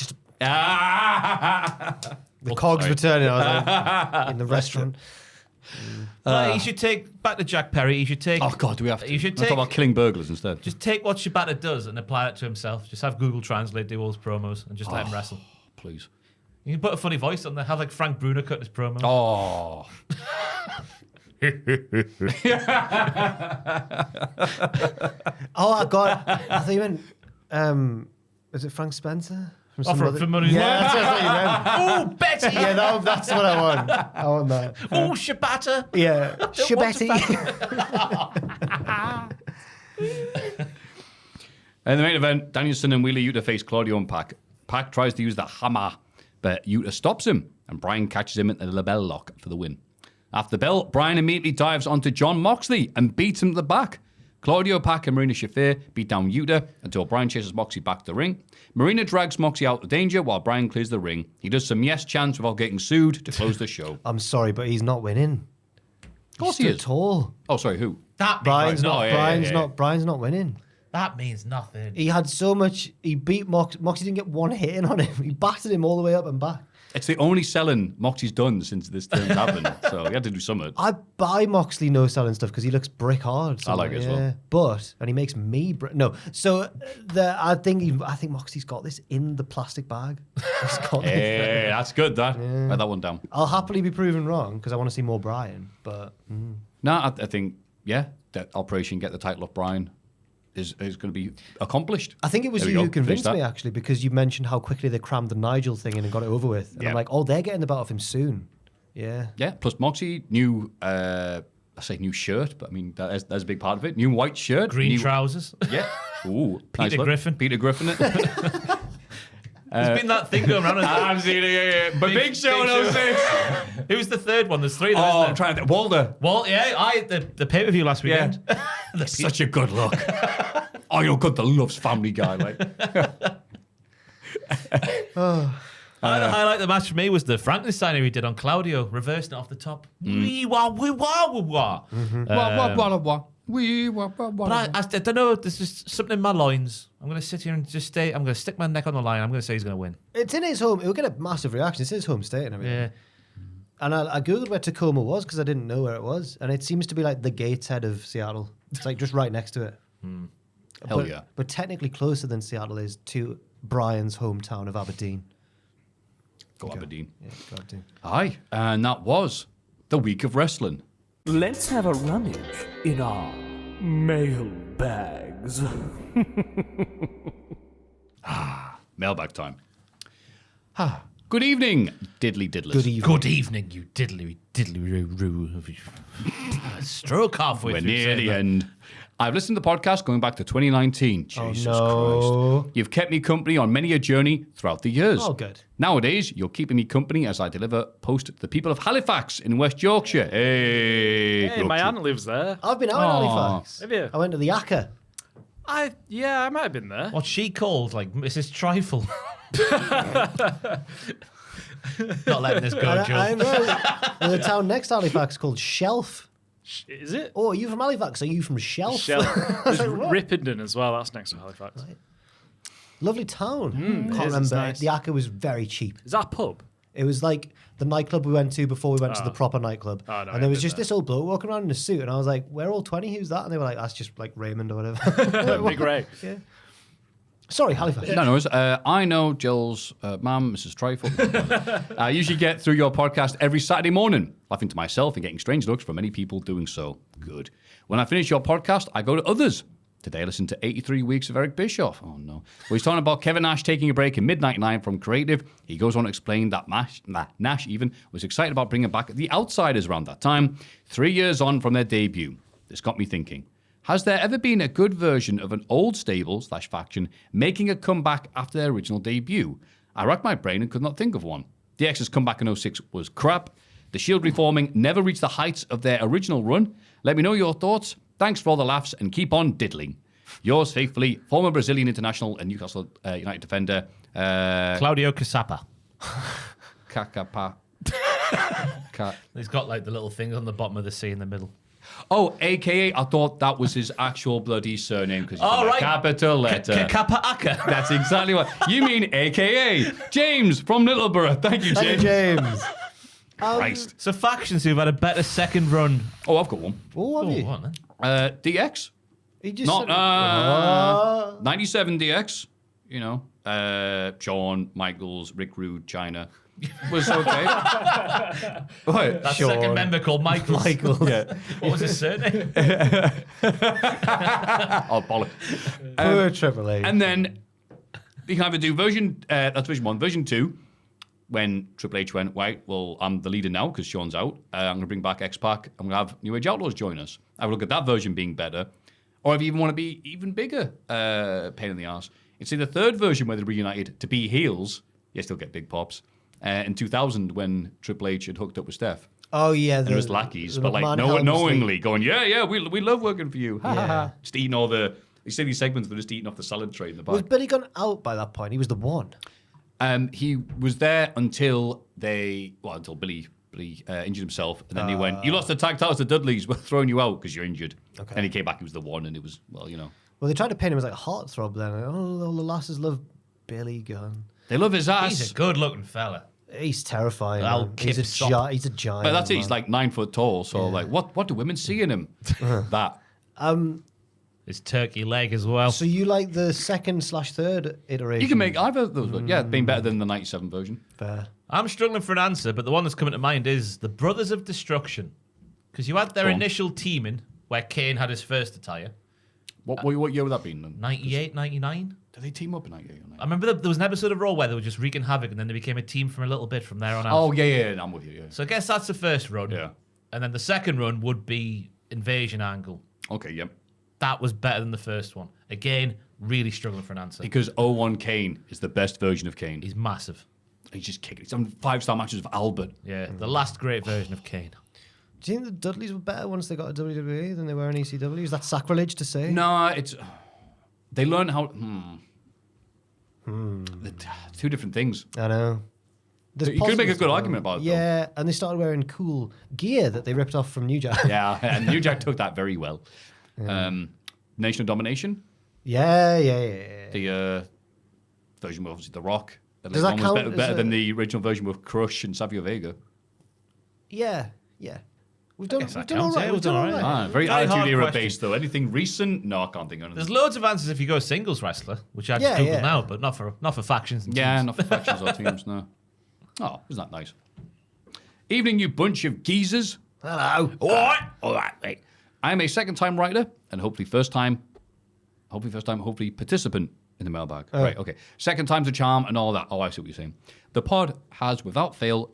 The cogs were turning. I was like, in the restaurant. You should take back to Jack Perry. You should take. Oh God, do we have to? You should Let's talk about killing burglars instead. Just take what Shibata does and apply it to himself. Just have Google Translate do all his promos and just let him wrestle. Please. You can put a funny voice on there. Have like Frank Bruno cut his promos. Oh. Oh, God. I thought you meant, is it Frank Spencer? From Money's Yeah, that's what I thought you meant. Oh, Betty! Yeah, that's what I want. I want that. Oh, Shibata! Yeah. Shibetti. In the main event, Danielson and Wheeler Yuta face Claudio and Pac. Pac tries to use the hammer, but Yuta stops him, and Bryan catches him in the label lock for the win. After the bell, Bryan immediately dives onto Jon Moxley and beats him to the back. Claudio, Pac, and Marina Shafir beat down Yuta until Bryan chases Moxley back to the ring. Marina drags Moxley out of danger while Bryan clears the ring. He does some yes chants without getting sued to close the show. I'm sorry, but he's not winning. Of course he is. Tall. Oh, sorry, who? Brian's not winning. That means nothing. He had so much. He beat Moxley. Moxley didn't get one hit in on him. He battered him all the way up and back. It's the only selling Moxley's done since this turn's happened. So he had to do something. I buy Moxley no selling stuff because he looks brick hard. I like it as well. And he makes me no. So I think Moxley's got this in the plastic bag. He's got Hey, that's good. Write that one down. I'll happily be proven wrong because I want to see more Bryan. But No, I think that Operation Get the Title off Bryan is going to be accomplished. I think it was you who convinced me, actually, because you mentioned how quickly they crammed the Nigel thing in and got it over with. And I'm like, oh, they're getting the belt off him soon. Yeah. Yeah, plus Moxie, new, I say new shirt, but I mean, that's a big part of it. New white shirt. Green trousers. Yeah. Ooh. Peter Griffin. Peter Griffin. There's been that thing going around. I've seen it, but Big Show knows this. Who's the third one? There's three of them, Oh, isn't I'm trying to... Walter. The pay-per-view last weekend. Such a good look. Oh, you're good. The loves Family Guy, right? The highlight of the match for me was the Frankenstein he did on Claudio, reversing it off the top. Wee wah wee wah wee wah. But I don't know. There's just something in my loins. I'm going to sit here and just stay. I'm going to stick my neck on the line. I'm going to say he's going to win. It's in his home. It'll get a massive reaction. It's his home state and everything. Yeah. And I googled where Tacoma was because I didn't know where it was, and it seems to be like the Gateshead of Seattle. It's like just right next to it. Hell yeah. But technically closer than Seattle is to Brian's hometown of Aberdeen. Go Aberdeen. Yeah, go Aberdeen. Aye, and that was the week of wrestling. Let's have a rummage in our mailbags. Mailbag time. Good evening, diddly diddlers. Good evening. Good evening, you diddly stroke halfway We're through. near saying the that. end. I've listened to the podcast going back to 2019. Jesus no. Christ. You've kept me company on many a journey throughout the years. Oh, good. Nowadays, you're keeping me company as I deliver post to the people of Halifax in West Yorkshire. Hey, Hey, my aunt lives there. I've been out in Halifax. Have you? I went to the Acker. I might have been there. What's she called? Like Mrs. Trifle. Not letting this go, I Joe. know. There's a town next to Halifax called Shelf. Is it? Oh, are you from Halifax? Are you from Shelf? Shell. There's like, what? Ripenden as well. That's next to Halifax. Lovely town. Can't is, remember. it's nice. The Acker was very cheap. Is that a pub? It was like the nightclub we went to before we went to the proper nightclub. Oh, no, and there was I've just been this old bloke walking around in a suit. And I was like, we're all 20. Who's that? And they were like, that's just like Raymond or whatever. Big Ray. Yeah. Sorry, Halifax. No, no, I know Jill's mum, Mrs. Trifle. I usually get through your podcast every Saturday morning, laughing to myself and getting strange looks from many people doing so. Good. When I finish your podcast, I go to others. Today I listened to 83 Weeks of Eric Bischoff. Oh, no. Well, he's talking about Kevin Nash taking a break in mid-99 from creative. He goes on to explain that Nash even was excited about bringing back the Outsiders around that time, 3 years on from their debut. This got me thinking. Has there ever been a good version of an old stable/faction making a comeback after their original debut? I racked my brain and could not think of one. The X's comeback in 06 was crap. The Shield reforming never reached the heights of their original run. Let me know your thoughts. Thanks for all the laughs and keep on diddling. Yours faithfully, former Brazilian international and Newcastle United defender, Claudio Casapa. Kakapa. He's got like the little things on the bottom of the C in the middle. Oh, AKA, I thought that was his actual bloody surname because Oh, right. capital letter. Kappa Aka. That's exactly what you mean. AKA James from Littleborough. Thank you, Thank James. you, James. Christ. So factions who've had a better second run. Oh, I've got one. Oh, have you? what then? DX. He just Not said, 97 DX. You know, Shawn, Michaels, Rick Rude, China. Was okay. What? That Sean. second member called Michael. Michael. Yeah. What was his surname? Oh, bollocks. Poor Triple H. And then you can either do version, that's version 1. Version 2, when Triple H went, right, well, I'm the leader now because Sean's out. I'm going to bring back X-Pac. I'm going to have New Age Outlaws join us. I would look at that version being better. Or if you even want to be even bigger pain in the arse, it's in the third version where they're reunited to be heels. You still get big pops. In 2000, when Triple H had hooked up with Steph. Oh, yeah. There was lackeys, the but like McMahon knowingly going, yeah, we love working for you. Ha, ha, ha. Yeah. Just eating all the, you see these segments, they're just eating off the salad tray in the Was back. Billy Gunn out by that point? He was the one. He was there until until Billy injured himself, and then he went, you lost the tag titles to Dudley's, we're throwing you out because you're injured. Okay. And he came back, he was the one, and it was, well, you know. Well, they tried to paint him as like a heartthrob then. Like, oh, all the lasses love Billy Gunn. They love his ass. He's a good-looking fella. He's terrifying. I'll man. keep He's a stop. he's a giant. But that's it, he's man. like 9 foot tall, so like, what do women see in him? That. His turkey leg as well. So you like the second/third iteration? You can make either of those, yeah, being better than the 97 version. Fair. I'm struggling for an answer, but the one that's coming to mind is the Brothers of Destruction. Because you had their Go on. initial teaming where Kane had his first attire. What year would that be then? 98, 99? Did they team up in 98 or 99? I remember there was an episode of Raw where they were just wreaking havoc and then they became a team for a little bit from there on out. Oh, yeah, I'm with you, yeah. So I guess that's the first run. Yeah. And then the second run would be Invasion Angle. Okay, yep. That was better than the first one. Again, really struggling for an answer. Because 01 Kane is the best version of Kane. He's massive. He's just kicking. He's on 5-star matches of Albert. Yeah, the last great version of Kane. Do you think the Dudleys were better once they got a WWE than they were in ECW? Is that sacrilege to say? No, it's... They learn how... Two different things. I know. There's You could make a positives good to argument them. about it, though. Yeah, and they started wearing cool gear that they ripped off from New Jack. Yeah, and New Jack took that very well. Nation of Domination, yeah. the version with obviously The Rock. Does that was count better as than the original version with Crush and Savio Vega. Yeah. We've done guess that all counts, right. yeah, We've done all right. Very Very hard Attitude Era question. based, though. Anything recent? No, I can't think of anything. There's loads of answers if you go singles wrestler, which I just Googled now, but not for factions. And Yeah, teams. not for factions or teams, no. Oh, isn't that nice? Evening, you bunch of geezers. Hello. All right, mate. I'm a second-time writer and hopefully participant in the mailbag. Right, okay. Second time's a charm and all that. Oh, I see what you're saying. The pod has, without fail,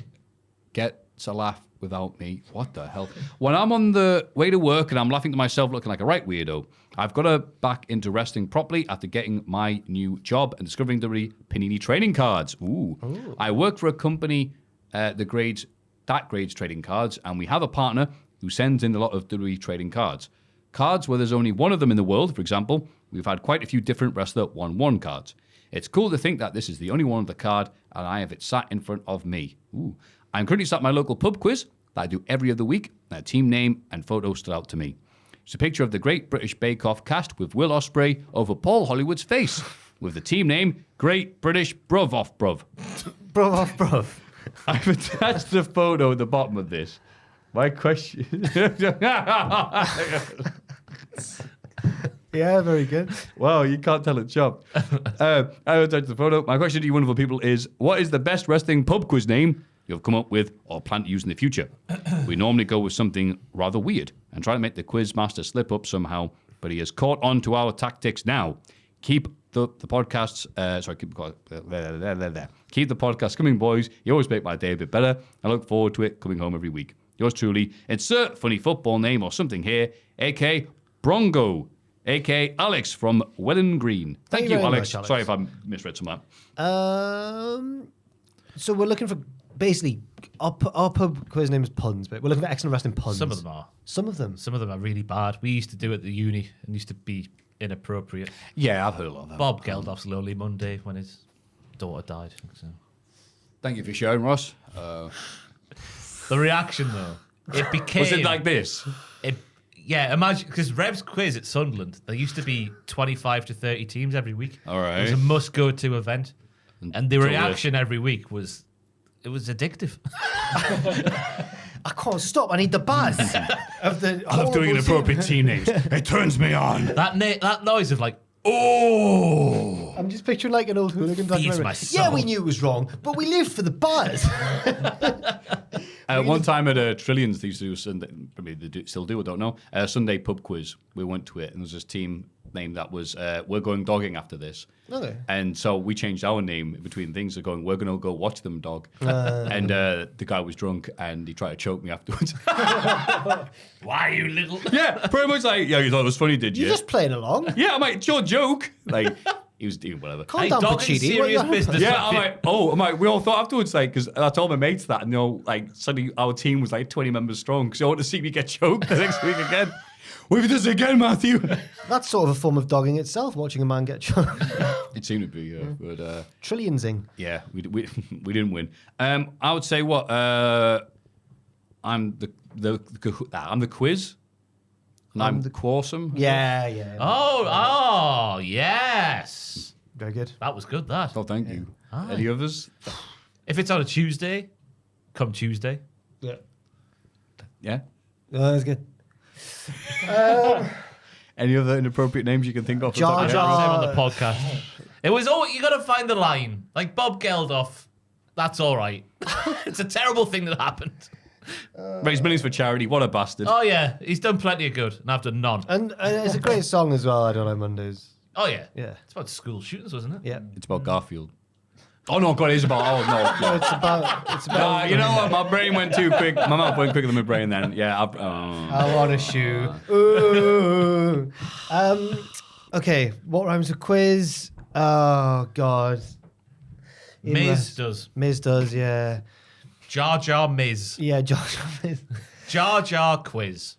gets a laugh without me. What the hell? When I'm on the way to work and I'm laughing to myself looking like a right weirdo, I've got to back into wrestling properly after getting my new job and discovering the Panini trading cards. Ooh. I work for a company that grades trading cards, and we have a partner who sends in a lot of WWE trading cards. Cards where there's only one of them in the world, for example. We've had quite a few different wrestler 1-1 cards. It's cool to think that this is the only one of the card, and I have it sat in front of me. Ooh. I'm currently sat at my local pub quiz that I do every other week. A team name and photo stood out to me. It's a picture of the Great British Bake Off cast with Will Ospreay over Paul Hollywood's face, with the team name Great British Bruv Off Bruv. Bruv off, bruv. I've attached the photo at the bottom of this. My question... Yeah, very good. Wow, you can't tell a job. I attached the photo. My question to you wonderful people is, what is the best wrestling pub quiz name you've come up with or plan to use in the future? We normally go with something rather weird and try to make the quiz master slip up somehow, but he has caught on to our tactics now. Keep the podcasts... Keep the podcast coming, boys. You always make my day a bit better. I look forward to it coming home every week. Yours truly, insert funny football name or something here, a.k.a. Brongo, a.k.a. Alex from Welland Green. Thank you, very Alex. much, Alex. Sorry if I misread some of that. So we're looking for basically our pub quiz name is puns, but we're looking for excellent wrestling puns. Some of them are. Some of them. Some of them are really bad. We used to do it at the uni and used to be inappropriate. Yeah, I've heard a lot of that. Bob Geldof's Lonely Monday when his daughter died. So. Thank you for sharing, Ross. The reaction, though, it became... Was it like this? Yeah, imagine, because Rev's quiz at Sunderland, there used to be 25 to 30 teams every week. All right. It was a must-go-to event. And the Until reaction every week was addictive. I can't stop. I need the buzz of the. I love doing inappropriate team names. It turns me on. That noise of like, oh! I'm just picturing like an old hooligan documentary. my soul. Yeah, we knew it was wrong, but we lived for the buzz. One time at Trillions, they used to do Sunday, probably they still do, I don't know, Sunday pub quiz. We went to it, and there was this team name that was, we're going dogging after this. Okay. And so we changed our name between things of going, we're going to go watch them dog. And the guy was drunk, and he tried to choke me afterwards. Why, you little... Yeah, pretty much like, yeah, you thought it was funny, did you? You're just playing along. Yeah, I'm like, it's your joke. Like, he was doing whatever. Calm down, dogging Pachidi. serious business. Yeah, I'm like, we all thought afterwards, like, because I told my mates that, and they all, like, suddenly our team was like 20 members strong, because they want to see me get choked the next week again. We've done this again, Matthew. That's sort of a form of dogging itself, watching a man get shot. It seemed to be, yeah, but Trillionsing. yeah, we didn't win. I would say what I'm the quiz. And I'm the Quarsome. Yeah. Oh, yes. Very good. That was good, that. Oh, thank you. Any others? If it's on a Tuesday, come Tuesday. Yeah. Yeah. Oh, that's good. Any other inappropriate names you can think of? Jar I Jar. never said on the podcast. It was you got to find the line. Like Bob Geldof, that's all right. It's a terrible thing that happened. Raise millions for charity. What a bastard. Oh yeah, he's done plenty of good, and I've done none. And it's a great song as well, I Don't Like Mondays. Oh yeah, Yeah. It's about school shootings, wasn't it? Yeah. It's about Garfield. Oh no, God, it is about. Oh no. It's about. You know what? My brain went too quick. My mouth went quicker than my brain. Then, yeah. I want a shoe. Ooh. Okay, what rhymes with quiz? Oh God. Miz does. Miz does, yeah. Jar Jar Miz. Yeah, Josh. Jar Jar Quiz.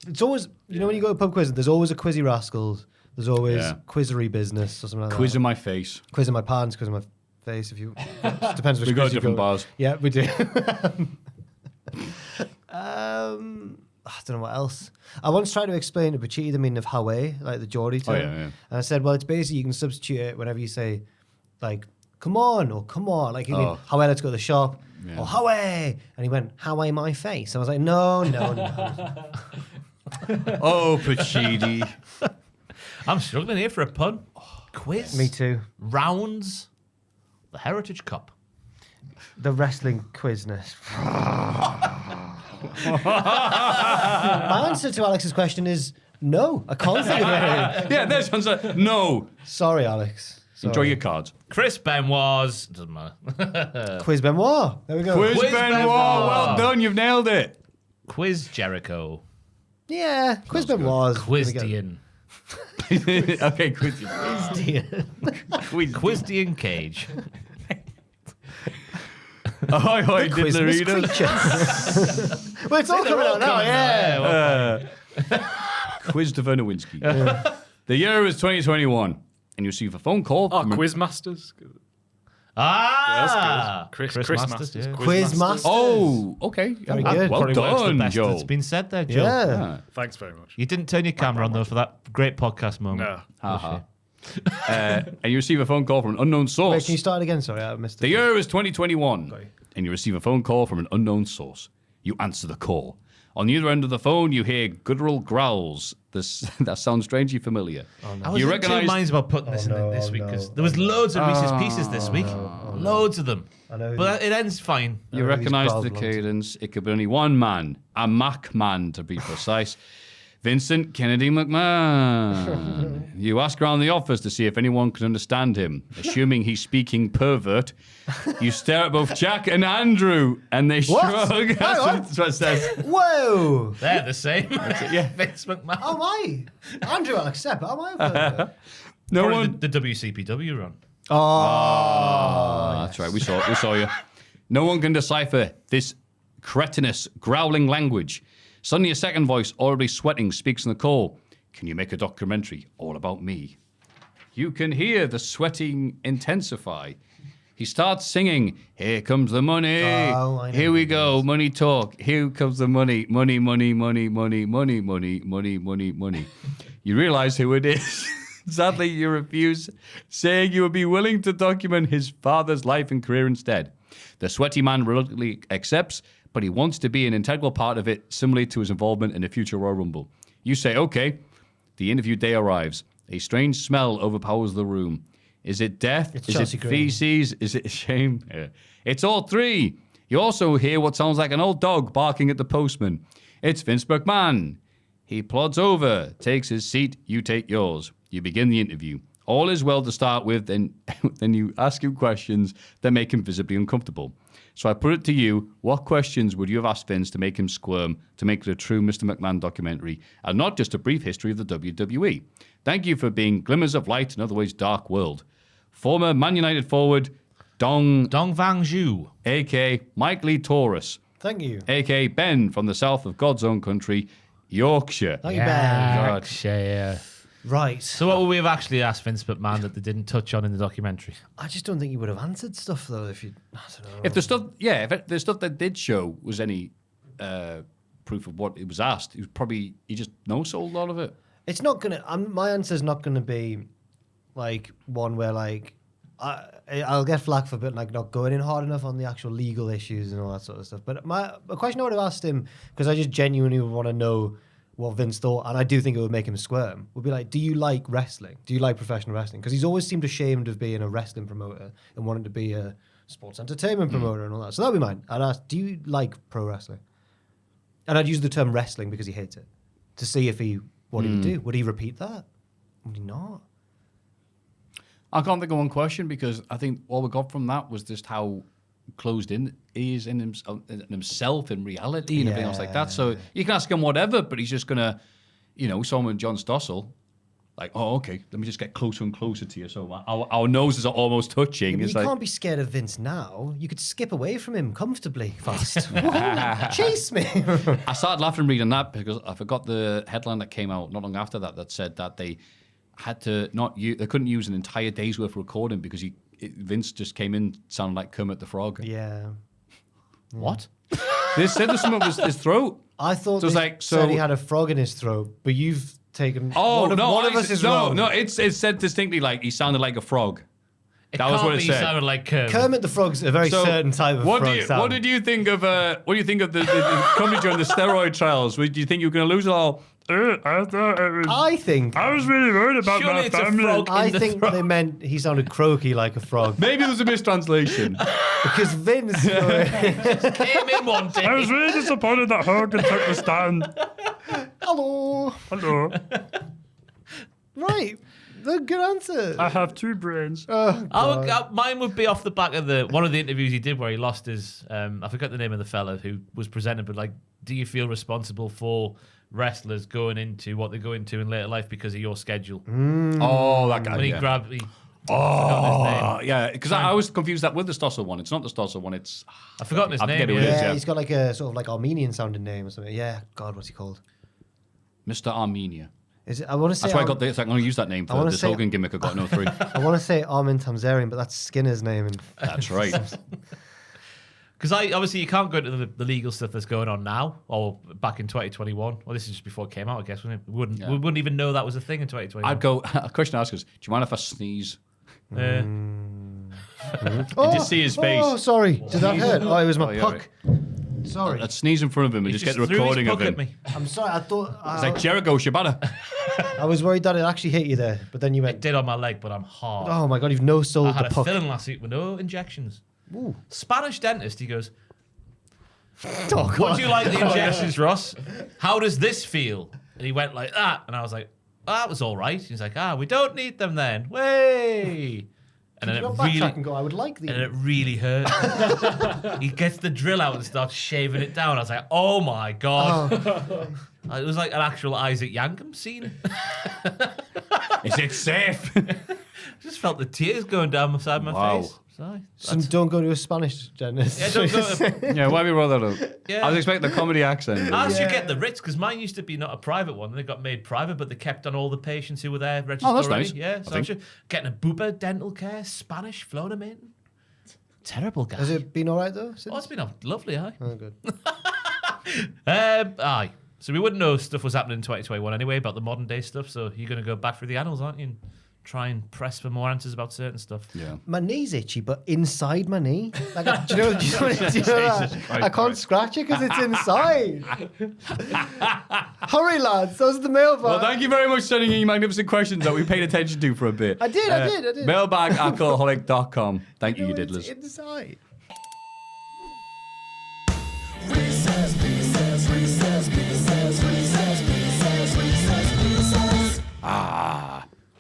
It's always, you know, when you go to pub quiz, there's always a Quizzy Rascals. There's always quizzery business or something like Quiz that. in my face. Quiz in my pants, quiz in my face. If you, it depends which We go quiz to you different bars. Yeah, we do. I don't know what else. I once tried to explain to Pachiti the meaning of Hawaii, like the Geordie term. yeah. And I said, well, it's basically you can substitute it whenever you say, like, come on or come on. Like, you mean, Hawaii, let's go to the shop. Or Howie! And he went, Howie my face. I was like, no. Oh, Pachidi. I'm struggling here for a pun. Quiz. Me too. Rounds. The Heritage Cup. The wrestling quizness. My answer to Alex's question is no. I can't think of anything. Yeah, there's answer. No. Sorry, Alex. Enjoy your cards. Chris Benoit's. Doesn't matter. Quiz Benoit. There we go. Quiz Quiz Benoit. Benoit. Well done. You've nailed it. Quiz Jericho. Yeah, Quiz Benoit. Quizdian. Okay, Quiz. Quizdian Cage. Ahoy, hoy, Quizmas diddleritos. creature. Well, it's all coming out now, yeah. Quiz to Nowinski. The year is 2021, and you receive a phone call from Quizmasters. Ah! Chris Masters, Masters. yeah. Quizmaster. Oh, okay. Very good. Well Probably works the done, best Joe. that's been said there, Joe. Yeah. Thanks very much. You didn't turn your camera on, though, for that great podcast moment. No. Haha. And you receive a phone call from an unknown Wait, source. can you start again? Sorry, I missed it. The year is 2021, Sorry. and you receive a phone call from an unknown source. You answer the call. On the other end of the phone, you hear guttural growls. That sounds strangely familiar. I was You in two recognise- minds about putting this in this week because there was loads of Reese's Pieces this week. Loads of them. I know. But it ends fine. You these recognise growls the belong to- cadence. It could be only one man, a Mac man to be precise. Vincent Kennedy McMahon. You ask around the office to see if anyone can understand him. Assuming he's speaking pervert, you stare at both Jack and Andrew, and they What? shrug. Hang on. That's what it says. Whoa! They're the same. Yeah. Vince McMahon. Oh my! Andrew, I'll accept. Oh my! No Probably one. the WCPW run. Oh, that's right. We saw you. No one can decipher this cretinous, growling language. Suddenly, a second voice, already sweating, speaks in the call. Can you make a documentary all about me? You can hear the sweating intensify. He starts singing, here comes the money. Oh, I know Here we who go, money talk. Here comes the money. Money, money, money, money, money, money, money, money, money. You realize who it is. Sadly, you refuse, saying you would be willing to document his father's life and career instead. The sweaty man reluctantly accepts, but he wants to be an integral part of it, similarly to his involvement in the future Royal Rumble. You say, okay. The interview day arrives. A strange smell overpowers the room. Is it death? It's Is Chelsea it Green. feces? Is it shame? Yeah. It's all three. You also hear what sounds like an old dog barking at the postman. It's Vince McMahon. He plods over, takes his seat, you take yours. You begin the interview. All is well to start with, then you ask him questions that make him visibly uncomfortable. So I put it to you, what questions would you have asked Vince to make him squirm, to make it a true Mr. McMahon documentary, and not just a brief history of the WWE? Thank you for being glimmers of light in an otherwise dark world. Former Man United forward, Dong Vang Zhu. a.k.a. Mike Lee Taurus, Thank you. a.k.a. Ben from the south of God's own country, Yorkshire. Thank you, Ben. Yeah. Right. So what would we have actually asked Vince McMahon that they didn't touch on in the documentary? I just don't think you would have answered stuff though if you. I don't know. If the stuff, if the stuff that did show was any proof of what it was asked, he just no-sold a lot of it. It's not gonna. My answer's not gonna be like one where like I'll get flack for but like not going in hard enough on the actual legal issues and all that sort of stuff. But a question I would have asked him, because I just genuinely would want to know what Vince thought, and I do think it would make him squirm, would be like, do you like wrestling? Do you like professional wrestling? Because he's always seemed ashamed of being a wrestling promoter and wanting to be a sports entertainment promoter and all that. So that'd be mine. I'd ask, do you like pro wrestling? And I'd use the term wrestling because he hates it, to see if what he would do. Would he repeat that? Would he not? I can't think of one question because I think all we got from that was just how closed in he is in himself in reality and everything else like that. So you can ask him whatever, but he's just gonna, someone John Stossel, like, oh, okay, let me just get closer and closer to you. So our noses are almost touching. Yeah, it's you like, can't be scared of Vince now. You could skip away from him comfortably fast. Whoa, chase me. I started laughing reading that because I forgot the headline that came out not long after that said that they had to they couldn't use an entire day's worth of recording because Vince just came in sounding like Kermit the Frog. Yeah. What? They said there's something with his throat. I thought So it's they like, said he so- had a frog in his throat, but you've taken. Oh, one of us is wrong. No, it said distinctly like he sounded like a frog. That was what it said. Sounded like Kermit the Frog's a very certain type of frog sound. What did you think of? What do you think of the company during the steroid trials? Do you think you were going to lose it all? I thought it was. I was really worried about Surely my it's a family. frog. I think they meant he sounded croaky like a frog. Maybe it was a mistranslation. Because Vince came in one day. I was really disappointed that Hogan took the stand. Hello. Right. The good answer. I have 2 brains. Mine would be off the back of one of the interviews he did where he lost his. I forgot the name of the fella who was presented, but like, do you feel responsible for wrestlers going into what they go into in later life because of your schedule? Oh, that guy. When he yeah. grabbed. Yeah, because I was confused that with the Stossel one. It's not the Stossel one. It's I've forgotten his name. forget who it is, Yeah, he's got like a sort of like Armenian sounding name or something. Yeah, God, what's he called? Mr. Armenia. Is it? I want to say. That's why I got this. I'm going to use that name for this Hogan gimmick. I got no 3. I want to say Armin Tamzarian, but that's Skinner's name. That's right. Because obviously you can't go into the legal stuff that's going on now or back in 2021. Well, this is just before it came out, I guess, wasn't it? We wouldn't even know that was a thing in 2021. I'd go. A question to ask is: do you mind if I sneeze? Mm. You just see his face. Oh, sorry. Did that hurt? Oh, it was my yeah, puck. Sorry. I'd sneeze in front of him and He just get the threw his recording of puck him. at me. I'm sorry. I thought. It's like Jericho Shibata. I was worried that it actually hit you there, but then you It went. did on my leg, but I'm hard. Oh my God! You've no sold I had the a puck. filling last week with no injections. Ooh. Spanish dentist, he goes, Oh, would you like the injections, Ross? How does this feel? And he went like that. And I was like, that was all right. He's like, we don't need them then. Way. And then You it got backtrack really, and go. I would like and the. it really hurt. He gets the drill out and starts shaving it down. I was like, oh my God. It was like an actual Isaac Yankem scene. Is it safe? I just felt the tears going down the side of my face. Sorry. So don't go to a Spanish dentist. Yeah, don't go to, Yeah, why have you roll that up? Yeah. I was expecting the comedy accent. I should get the Ritz because mine used to be not a private one. They got made private, but they kept on all the patients who were there registered. Oh, that's already. nice. Yeah, so I'm sure getting a Bupa dental care, Spanish, flown them in. Terrible guy. Has it been all right though? Since? Oh, it's been lovely, aye. Oh, good. Aye. So we wouldn't know stuff was happening in 2021 anyway about the modern day stuff. So you're going to go back through the annals, aren't you? And try and press for more answers about certain stuff. Yeah. My knee's itchy, but inside my knee. Like, do you know that? I can't scratch it because it's inside. Hurry, lads. Those are the mailbag. Well, thank you very much for sending in your magnificent questions that we paid attention to for a bit. I did. Mailbag@cultaholic.com. Thank you, It's diddlers. inside.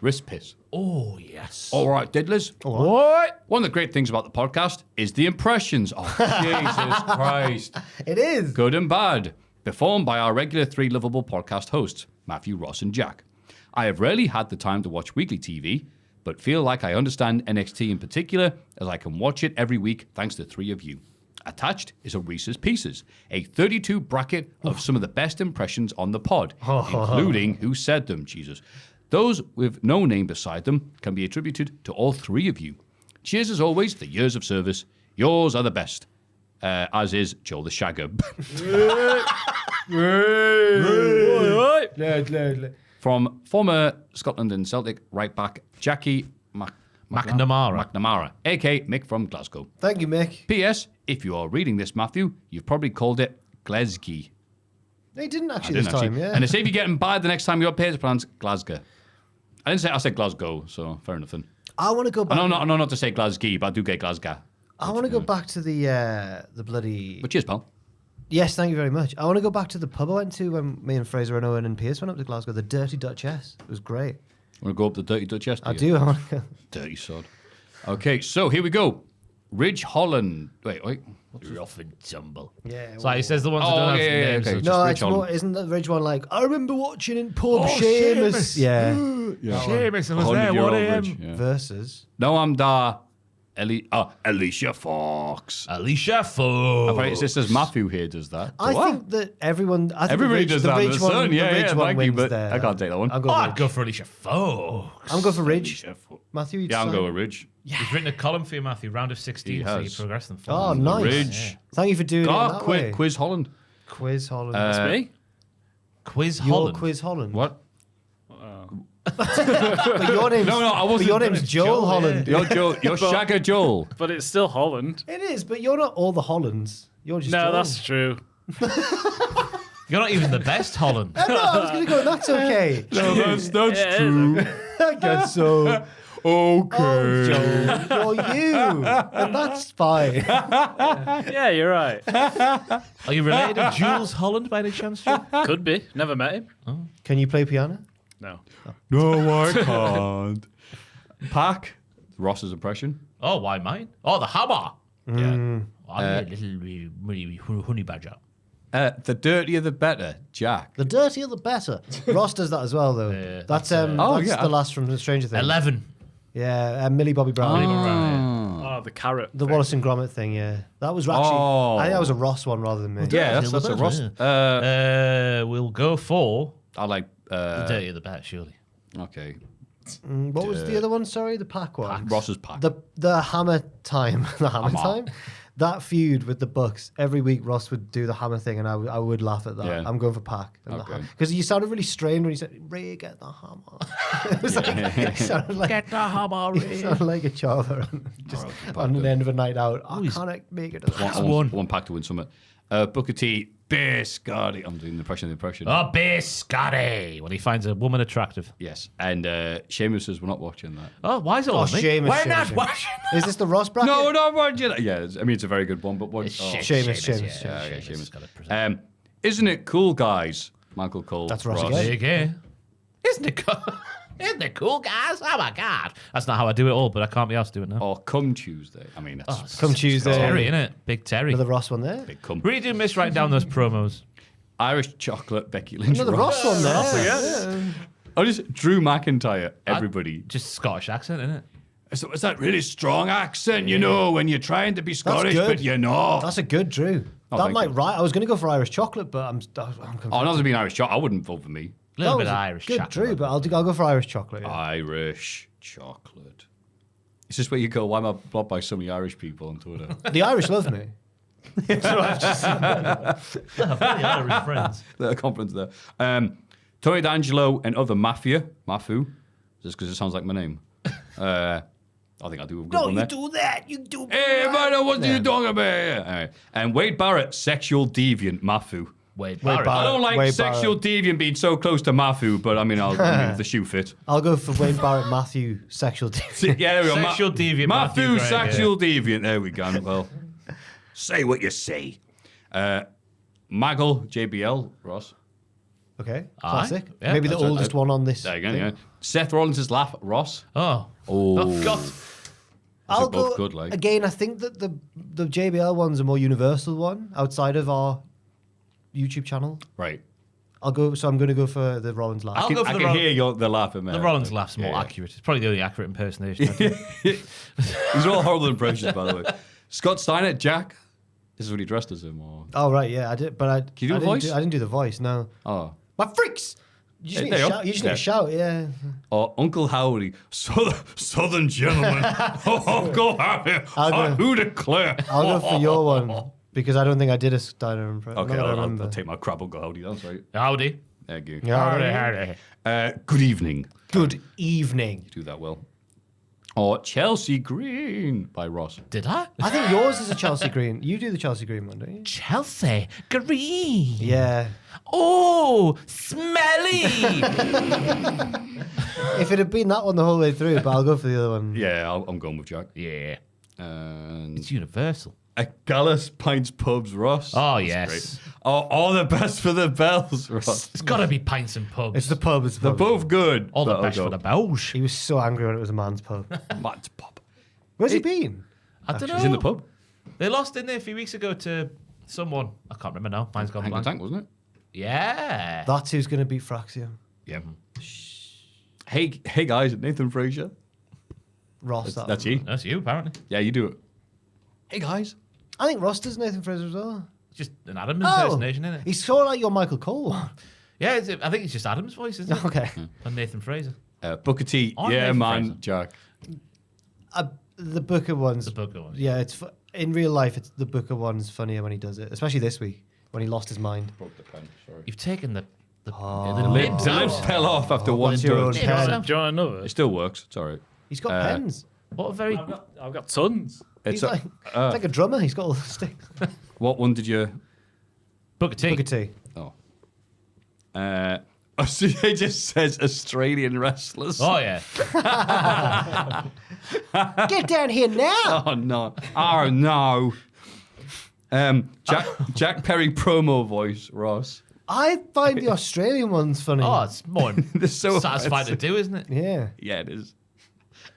Wrist piss. Oh, yes. All right, diddlers. What? One of the great things about the podcast is the impressions. Oh, Jesus Christ. It is. Good and bad. Performed by our regular 3 lovable podcast hosts, Maffew, Ross, and Jack. I have rarely had the time to watch weekly TV, but feel like I understand NXT in particular, as I can watch it every week thanks to 3 of you. Attached is a Reese's Pieces, a 32 bracket of some of the best impressions on the pod, including who said them, Jesus. Those with no name beside them can be attributed to all 3 of you. Cheers as always for years of service. Yours are the best. As is Joel the Shagger. From former Scotland and Celtic right back Jackie McNamara, a.k.a. Mick from Glasgow. Thank you, Mick. P.S. If you are reading this, Maffew, you've probably called it Glasgow. They didn't actually this time, yeah. And they say if you get them bad the next time you're up here, it's pronounced Glasgow. I said Glasgow, so fair enough then. I want to go back. I know not to say Glasgow, but I do get Glasgow. I want to go back to the bloody. But cheers, pal. Yes, thank you very much. I want to go back to the pub I went to when me and Fraser and Owen and Pierce went up to Glasgow. The Dirty Duchess. It was great. Want to go up the Dirty Duchess? I do. I want to go. Dirty sod. Okay, so here we go. Ridge Holland. Wait. Rough and tumble. Yeah. So he says the ones that don't have names. okay. so- No, Ridge it's more. Holland. Isn't the Ridge one like? I remember watching in pub Seamus. Seamus. Yeah. Seamus, I was there. 100-year-old What Ridge, yeah. Versus. No, I'm da. Alicia Fox. Alicia Fox. Apparently, it says Maffew here does that. I think that everyone. I think Everybody the Ridge, does the that. Ridge The one, sun, the yeah, Ridge yeah, one thank you, wins but there. I can't take that one. I'll go. Oh, for I'd Ridge. go for Alicia Fox. I'm going for Ridge. Alicia Fox. Matthew, Yeah, I'm going with Ridge. He's written a column for you, Matthew. Round of 16, He so you has. progress them Oh, forward. nice. Ridge. Thank you for doing it that way. Quiz Holland. Quiz Holland. That's me. Quiz Your Holland. Quiz Holland. What? But your name's, I wasn't. But your name's Joel Holland. You're Shagger Joel. But it's still Holland. It is, but you're not all the Hollands. You're just No, Joel. that's true. You're not even the best Holland. No, I was going to go, that's okay. No, that's Yeah, true. I guess so. Okay. Oh, Joel, you're you. And that's fine. Yeah, you're right. Are you related to Jules Holland by any chance, Joe? Could be. Never met him. Can you play piano? No. No, I can't. Pack. Ross's impression. Oh, why mine? Oh, the hammer. Yeah. I'm a little honey badger. The dirtier the better, Jack. The dirtier the better. Ross does that as well, though. Yeah, that's that's, the last from Stranger Things. 11. Yeah, Millie Bobby Brown. Oh, the carrot. The thing. Wallace and Gromit thing, yeah. That was actually, I think that was a Ross one rather than me. Yeah, that's a Ross. We'll go for I like. the dirtier the better, surely. Okay. What was the other one? Sorry, the Pack one. Ross's Pack. The Hammer time. The Hammer time? That feud with the Bucks, every week Ross would do the Hammer thing and I would laugh at that. Yeah. I'm going for Pack. Okay. Because you sounded really strained when you said, Ray, get the hammer. It was like, it sounded like, Get the hammer, it sounded like a chopper just on the end of a night out. I can't make it. I want Pack to win summit. Booker T. Biscotti. I'm doing the impression. Oh, Biscotti. When he finds a woman attractive. Yes. And Seamus says we're not watching that. Oh, why is it all me? Seamus, We're Seamus, not Seamus. watching that. Is this the Ross bracket? No, not watching that. Yeah, I mean, it's a very good one, but what? Seamus. Yeah, Seamus. Isn't it cool, guys? Michael Cole. That's Ross again. Okay. Isn't it cool? Isn't it cool, guys? Oh, my God. That's not how I do it all, but I can't be asked to do it now. Or come Tuesday. I mean, that's Come Tuesday. Terry, innit? Big Terry. Another Ross one there. big come. Really do miss writing down those promos. Irish chocolate, Becky Lynch. Another Ross one there. Yeah. Oh, just Drew McIntyre. Everybody. Just Scottish accent, innit? So it's that really strong accent, you know, when you're trying to be Scottish, good. but you're not. That's a good Drew. Oh, That thank might you. right. I was going to go for Irish chocolate, but I'm confused. Oh, not to be an Irish chocolate. I wouldn't vote for me. A little That bit was of a Irish good chocolate. Drew, but I'll go for Irish chocolate. Yeah. Irish chocolate. Is this where you go, why am I blocked by so many Irish people on Twitter? The Irish love me. Irish friends. The confidence there. Tony D'Angelo and other Maffew, just because it sounds like my name. I think I'll do a good one there. do that. You do. Hey, man, what are you talking about here? All right. And Wade Barrett, sexual deviant Maffew. Wait, Barrett. I don't like Wade sexual deviant being so close to Maffew, but I mean, if the shoe fit. I'll go for Wayne Barrett, Matthew, sexual deviant. Yeah, there we go. Sexual deviant Maffew, Maffew, great, sexual deviant. There we go. Well, say what you say. Maggle, JBL, Ross. Okay, classic. Yeah, Maybe the that's right. oldest one on this. There you go. thing. Yeah. Seth Rollins' laugh, Ross. Oh. Oh, God. I'll both go good, like. again. I think that the JBL one's a more universal one outside of our YouTube channel. Right. I'm going to go for the Rollins laugh. I'll go for I the can Roll- hear the laughing, man. The Rollins laugh's more Yeah. accurate. It's probably the only accurate impersonation. I do. These are all horrible impressions, by the way. Scott Steiner, Jack. This is what he dressed as him, or Oh right, yeah, I did, but I. Can you do I a didn't voice? I didn't do the voice. No, oh, my freaks. You just, Hey, need, to there you shout, go. you just need to shout. Yeah. or Uncle Howdy, Southern gentleman. Uncle Howdy, I'll go- who declare? I'll go for your one because I don't think I did a Steiner impression. Okay, Not that I I'll remember. take my crap, Uncle Howdy. That's right. Howdy. Thank you. Yeah. Good evening. Good evening. Do that well. Or Chelsea Green by Ross. Did I? I think yours is a Chelsea Green. You do the Chelsea Green one, don't you? Chelsea Green. Yeah. Oh, smelly. If it had been that one the whole way through, but I'll go for the other one. Yeah, I'm going with Jack. Yeah. And It's universal. a Gallus Pints Pubs Ross. Oh, That's yes. great. Oh, all the best for the Bells, Ross. It's got to be pints and pubs. It's the pub. It's the They're pub. both good. All the but best I'll for the go Belge. He was so angry when it was a man's pub. Matt's Pub. Where's he been? I don't know. He's in the pub. They lost, didn't they, a few weeks ago to someone. I can't remember now. Mine's gone Hang on blank. Tank, wasn't it? Yeah. That's who's going to beat Fraxia. Yeah. Hey guys, Nathan Frazier. Ross. That's you. That's you, apparently. Yeah, you do it. Hey guys. I think Ross does Nathan Fraser as well. It's just an Adam impersonation, isn't it? He's sort of like your Michael Cole one. Yeah, I think it's just Adam's voice, isn't it? Okay. And Nathan Fraser. Booker T. I'm Yeah, Nathan man, Fraser. Jack. The Booker one's. The Booker one. Yeah, in real life, it's the Booker one's funnier when he does it, especially this week when he lost his mind. Broke the pen. Sorry. You've taken the The lid fell off after one What's your own touch. pen? Do you want another? It still works. It's all right. He's got pens. What a very... I've got tons. He's like a drummer. He's got all the sticks. What one did you... Book of tea. Book of tea. Oh. So it just says Australian wrestlers. Oh, yeah. Get down here now. Oh, no. Oh, no. Jack Perry promo voice, Ross. I find the Australian ones funny. Oh, it's more They're so satisfying to do, isn't it? Yeah. Yeah, it is.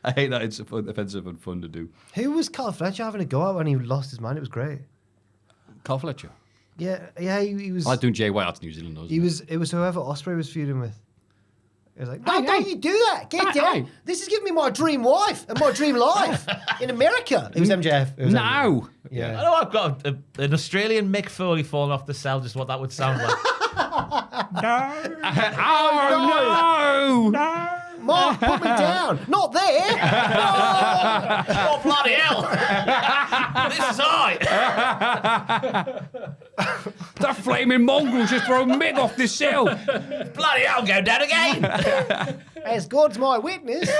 I hate that it's offensive and fun to do. Who was Carl Fletcher having a go at when he lost his mind? It was great. Carl Fletcher. Yeah, he was. I like doing Jay White. That's New Zealand, doesn't It was whoever Osprey was feuding with. It was like, no, don't you do that. Get down. This is giving me my dream wife and my dream life in America. It was MJF. It was No. Yeah. I know I've got an Australian Mick Foley falling off the cell, just what that would sound like. Oh, no. Mark, put me down. Not there. Oh, bloody hell! This is I! That flaming mongrel just throw Mick off the cell. Bloody hell, go down again! As God's my witness,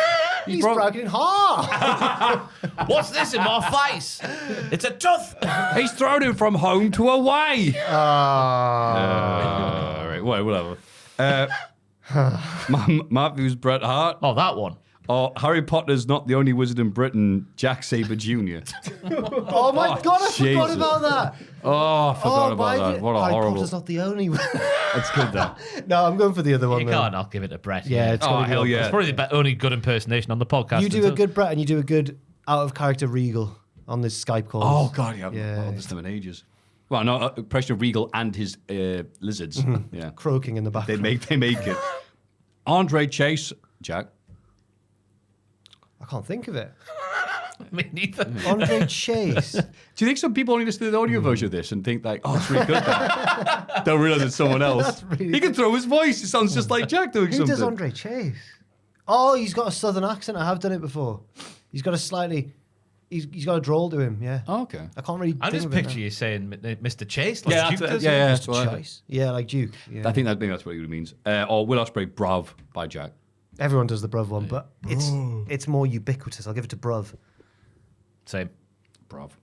he's broken in half. What's this in my face? It's a tooth! He's thrown him from home to away. All right, whatever. Maffew's Bret Hart. Oh, that one. Or Harry Potter's not the only wizard in Britain, Jack Sabre Jr. Oh my God, I forgot Jesus. about that. Oh, I forgot about that. What a Harry horrible. Potter's not the only one. That's good, though. No, I'm going for the other one. You though. can't, I'll give it a Brett. Yeah, it's gotta be hell one. yeah. It's probably the only good impersonation on the podcast. You do a good Brett and you do a good out of character Regal on this Skype call. Oh, God, yeah. Yeah. I've listened to them in ages. Well, no, impression of Regal and his lizards. Yeah. Croaking in the They background. make it. Andre Chase, Jack. I can't think of it. Me neither. Andre Chase. Do you think some people only listen to the audio version of this and think like, oh, it's really good? That. Don't realize it's someone else. really He can throw his voice. It sounds just like Jack doing Who something. does Andre Chase? Oh, he's got a southern accent. I have done it before. He's got a slightly... He's got a drawl to him, yeah. Oh, okay. I can't really I think just of it picture now. you saying Mr. Chase, like Yeah, Duke does. that's what I- Chase. Yeah, like Duke. Yeah. I think maybe that's what it means. Or Will Ospreay, Brav by Jack. Everyone does the Bruv one, but it's more ubiquitous. I'll give it to Bruv. Same. Brav.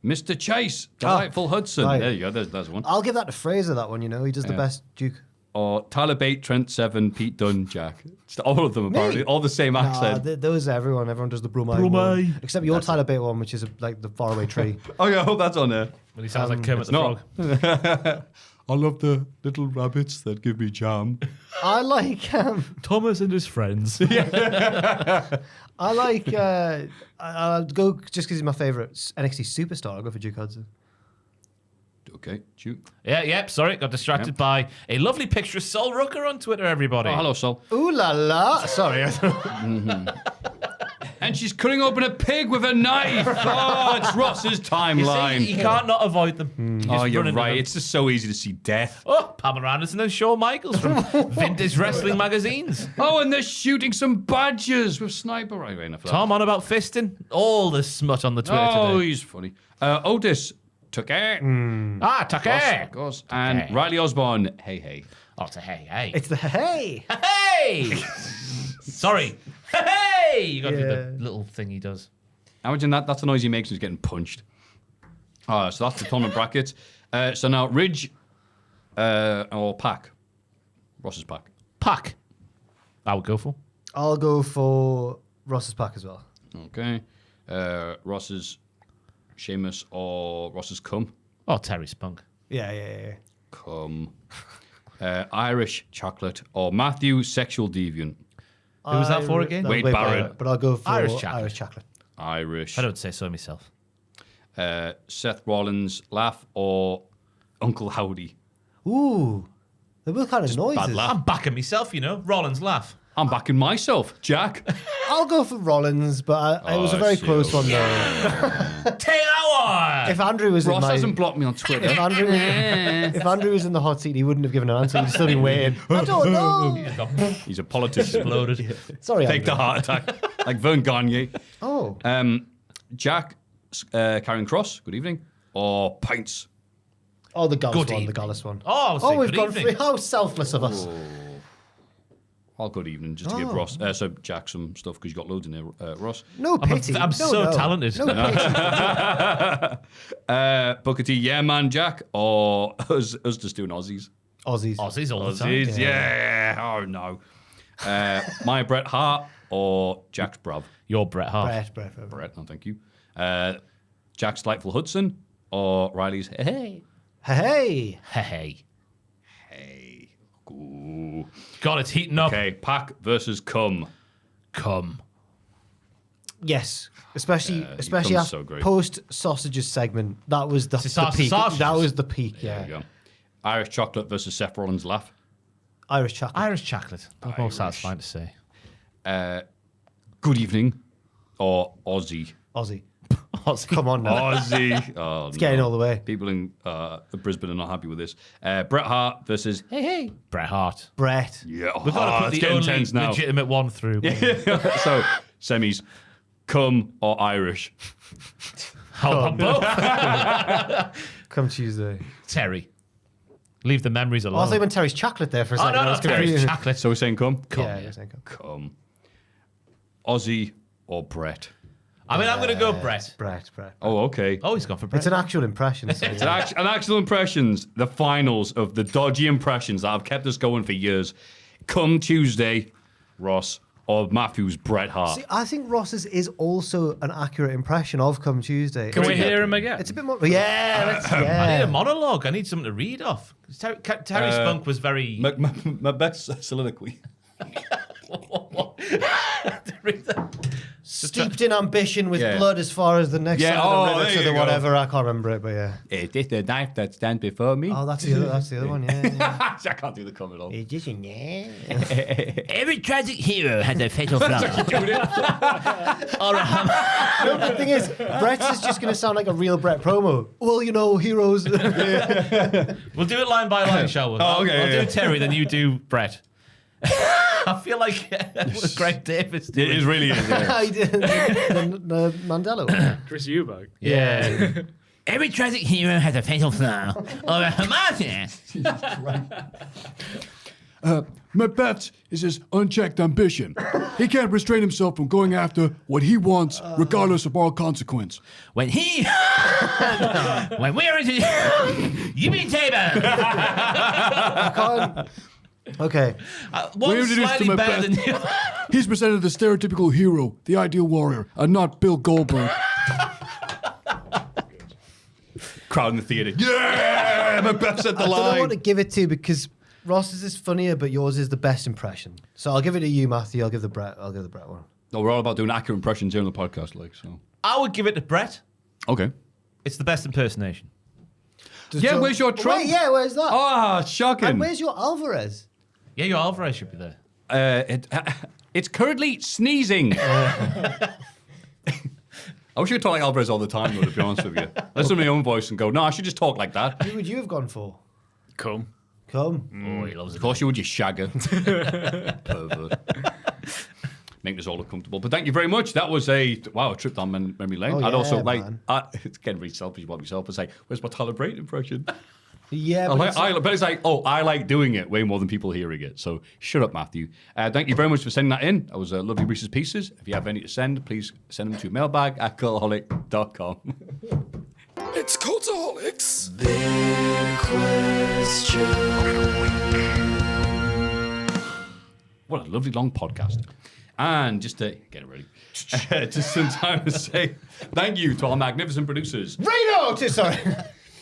Mr. Chase, Delightful Hudson. right. There you go. There's one. I'll give that to Fraser, that one, you know. He does the best Duke. Or Tyler Bate, Trent Seven, Pete Dunne, Jack. Just all of them, apparently. All the same Nah, accent. those are everyone. Everyone does the Brumai one. Except your Tyler Bate one, which is like the faraway tree. Oh, yeah, I hope that's on there. When he sounds like Kermit the not. Frog. I love the little rabbits that give me jam. I like... Thomas and his friends. I like... I'll go just because he's my favourite NXT superstar. I'll go for Duke Hudson. Okay, Duke. Yep, sorry, got distracted by a lovely picture of Sol Rucker on Twitter, everybody. Oh, hello, Sol. Ooh la la. Sorry. And she's cutting open a pig with a knife. Oh, it's Ross's You timeline. see, you can't not avoid them. You just Oh, you're run into right. them. It's just so easy to see death. Oh, Pamela Anderson and Shawn Michaels from Vintage Wrestling magazines. Oh, and they're shooting some badgers with sniper rifle. Enough of that. Tom on about fisting. All the smut on the Twitter Oh, today. he's funny. Otis took it. Ah, Tucker. Of course. And Riley Osborne. Hey, hey. Oh, it's a hey, hey. It's the hey. Hey! Sorry. Hey! You got to do Yeah. the little thing he does. Imagine that. That's the noise he makes when he's getting punched. So that's the tournament brackets. So now Ridge or Pack. Ross's Pack. Pack. I would go for. I'll go for Ross's pack as well. Okay. Ross's Sheamus or Ross's Cum. Oh, Terry Spunk. Yeah. Cum. Irish Chocolate or Maffew Sexual Deviant. Who was that for again? That was Wade Wade Barrett. But I'll go for Irish chocolate. Irish chocolate. Irish. I don't say so myself. Seth Rollins Laugh or Uncle Howdy. Ooh. They're both kind of Bad noises. laugh. I'm backing myself, you know. Rollins laugh. I'm backing myself, Jack. I'll go for Rollins, but it was a very close one though. Take that one! If Andrew was Ross in my... hasn't blocked me on Twitter. If Andrew was in the hot seat, he wouldn't have given an answer. He'd still been waiting. I don't know. He's a politician. Exploded. Sorry, Take the Andrew. heart attack. Like Vern Gagne. Oh. Jack, Karen Cross, good evening. Or Pints. Oh, the Gallus Good one, evening. the Gallus one. Oh, I was saying we've good gone evening. free. How selfless of us. Oh, good evening. Just to give Ross, so Jack some stuff because you got loads in there, Ross. No pity. I'm so talented. No pity. Booker T, yeah, man, Jack, or us just doing Aussies. Aussies. Aussies all the time. Aussies, yeah. Oh no. My Bret Hart or Jack's Brav. You're Bret Hart. Bret, no, thank you. Jack's Delightful Hudson or Riley's Hey. Hey. Hey. Hey. Ooh. God, it's heating up. Okay, Pac versus Cum. Come. Yes, especially comes after so great. post sausages segment. That was the peak. sausages. That was the peak. There Yeah. you go. Irish Chocolate versus Seth Rollins' Laugh. Irish chocolate. Irish chocolate. That's more satisfying to say. Good evening or Aussie. Aussie. Come on now. Aussie. Oh, It's getting all the way. People in Brisbane are not happy with this. Bret Hart versus Hey. Bret Hart. Brett. yeah. We've got to it's put the getting only tense now. legitimate one through. So semis, Cum or Irish. How about both? Come Tuesday. Terry. Leave the memories alone. I thought you meant Terry's chocolate there for a Oh, second. I no, was Terry's confused. chocolate. So we're saying Cum. Yeah, you're saying come. Cum. Aussie or Bret. I mean, I'm going to go Bret. Brett. Oh, okay. Oh, he's gone for Bret. It's an actual impression. So An actual impressions, the finals of the dodgy impressions that have kept us going for years. Come Tuesday, Ross or Maffew's Bret Hart. See, I think Ross's is also an accurate impression of Come Tuesday. Can we hear him again? It's a bit more. Yeah, I need yeah. a monologue. I need something to read off. Terry Spunk was very... My best soliloquy. Steeped in ambition with Yeah. blood as far as the next Yeah, side of the river there to you the go. whatever. I can't remember it, but yeah. Is this the knife that stands before me? Oh, that's the other one, yeah. I can't do the cum at all. It's just yeah. Every tragic hero has a fatal flaw. No, the thing is, Brett's is just going to sound like a real Brett promo. Well, you know, heroes. We'll do it line by line, shall we? Oh, okay, I'll yeah. do Terry, then you do Bret. I feel like what Greg Davis It doing. really is. Yeah. I did the Mandela one. Chris Eubank. Yeah. Every tragic hero has a fatal flaw. Or a Hamas. Macbeth is his unchecked ambition. He can't restrain himself from going after what he wants, regardless of all consequence. When he... when we're into... you mean Tabor? Okay. One's introduced slightly to better Macbeth. than the other. He's presented the stereotypical hero, the ideal warrior, and not Bill Goldberg. Crowd in the theatre. Yeah! Macbeth's at the I don't know what line. to give it to because Ross's is funnier, but yours is the best impression. So I'll give it to you, Matthew. I'll give the Brett one. No, we're all about doing accurate impressions here on the podcast, like, so. I would give it to Bret. Okay. It's the best impersonation. Yeah, where's your Trump? Wait, yeah, where's that? Ah, shocking. And where's your Alvarez? Yeah, your Alvarez should be there. It's currently sneezing. I wish you could talk like Alvarez all the time, though, to be honest with you. Listen to my own voice and go, no, I should just talk like that. Who would you have gone for? Come. Come. Oh, he loves Of it. course you would, you shagger. Pervert. Make us all uncomfortable. But thank you very much. That was a trip down memory lane. Oh, I'd also yeah, like, man. it's getting really selfish about myself, but say, where's my Tyler Brayton impression? Yeah, But but it's like, I like doing it way more than people hearing it. So shut up, Maffew. Thank you very much for sending that in. That was lovely Reese's Pieces. If you have any to send, please send them to mailbag@cultaholic.com. It's Cultaholics. What a lovely long podcast. And just to get it ready, just some time to say thank you to our magnificent producers. Reno! Sorry.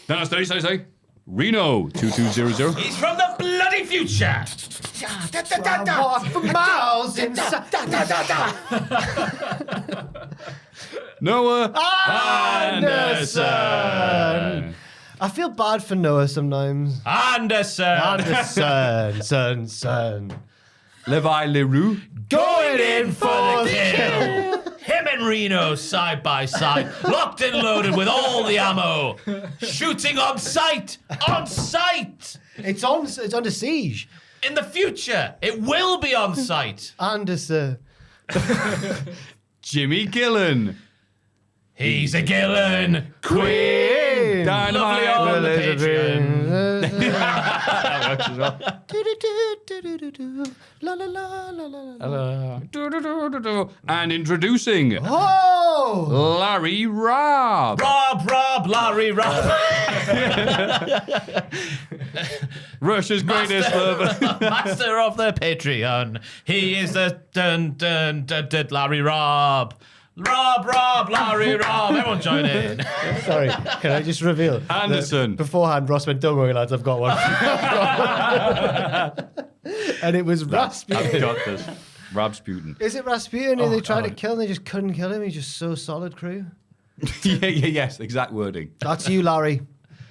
No, stay. Reno 2200. He's from the bloody future. Walk for miles inside. Noah Anderson. I feel bad for Noah sometimes. Anderson. Son. Levi Leroux. Going in for the kill. Him and Reno side by side, locked and loaded with all the ammo, shooting on sight. On sight. It's under siege. In the future, it will be on sight. Anderson. Jimmy Gillen. He's a Gillen Queen. Dynamite on the Patreon. That works as well. La la la la la la. And introducing Oh! Larry Robb. Larry, Rob. Russia's greatest lover. Master of the Patreon. He is the Larry Robb. Larry Robb. Everyone join in. Sorry, can I just reveal? Anderson. Beforehand, Ross went, don't worry, lads, I've got one. And it was Rasputin. I've got this. Rasputin. Is it Rasputin who they tried to kill and they just couldn't kill him? He's just so solid, crew. Yes, exact wording. That's you, Larry.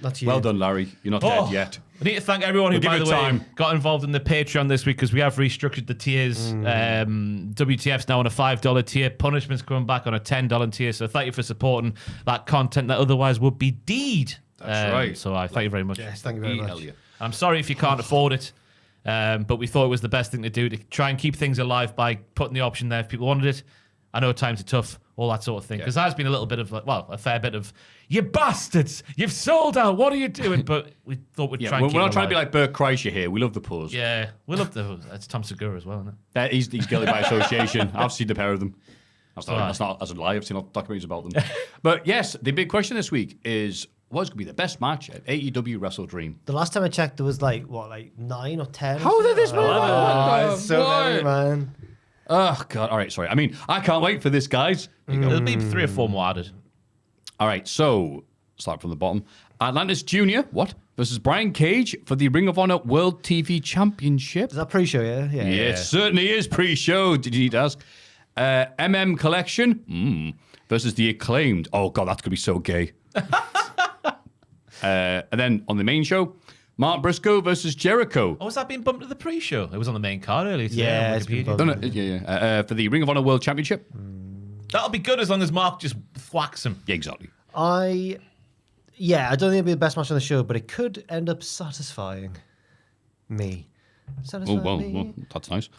That's you. Well done, Larry. You're not dead yet. We need to thank everyone who, We'll by give the it way, time. got involved in the Patreon this week because we have restructured the tiers. WTF's now on a $5 tier. Punishment's coming back on a $10 tier. So thank you for supporting that content that otherwise would be deed. That's right. So I thank you very much. Yes, thank you very much. I'm sorry if you can't afford it, but we thought it was the best thing to do to try and keep things alive by putting the option there if people wanted it. I know times are tough, all that sort of thing. Because there's been a little bit of, a fair bit of, you bastards, you've sold out, what are you doing? But we thought we'd try and keep we're it not trying to be alive. like Bert Kreischer here. We love the pause. Yeah, we love that's Tom Segura as well, isn't it? He's guilty by association. I've seen the pair of them. That's Right. not as a lie. I've seen documentaries about them. But yes, the big question this week is what's going to be the best match at AEW WrestleDream? The last time I checked, there was like 9 or 10. How did this many? Oh, it's so many, man. Oh, God. All right, sorry. I mean, I can't wait for this, guys. There'll be 3 or 4 more added. All right, so start from the bottom. Atlantis Jr., versus Brian Cage for the Ring of Honor World TV Championship. Is that pre-show, yeah? Yeah. It certainly is pre-show, did you need to ask? Collection versus the Acclaimed. Oh, God, that's going to be so gay. And then on the main show, Mark Briscoe versus Jericho. Oh, has that been bumped to the pre-show? It was on the main card earlier today. Yeah, on it's been Wikipedia. bumped. For the Ring of Honor World Championship. That'll be good as long as Mark just thwacks him. Yeah, exactly. I don't think it'll be the best match on the show, but it could end up satisfying me. Well, that's nice.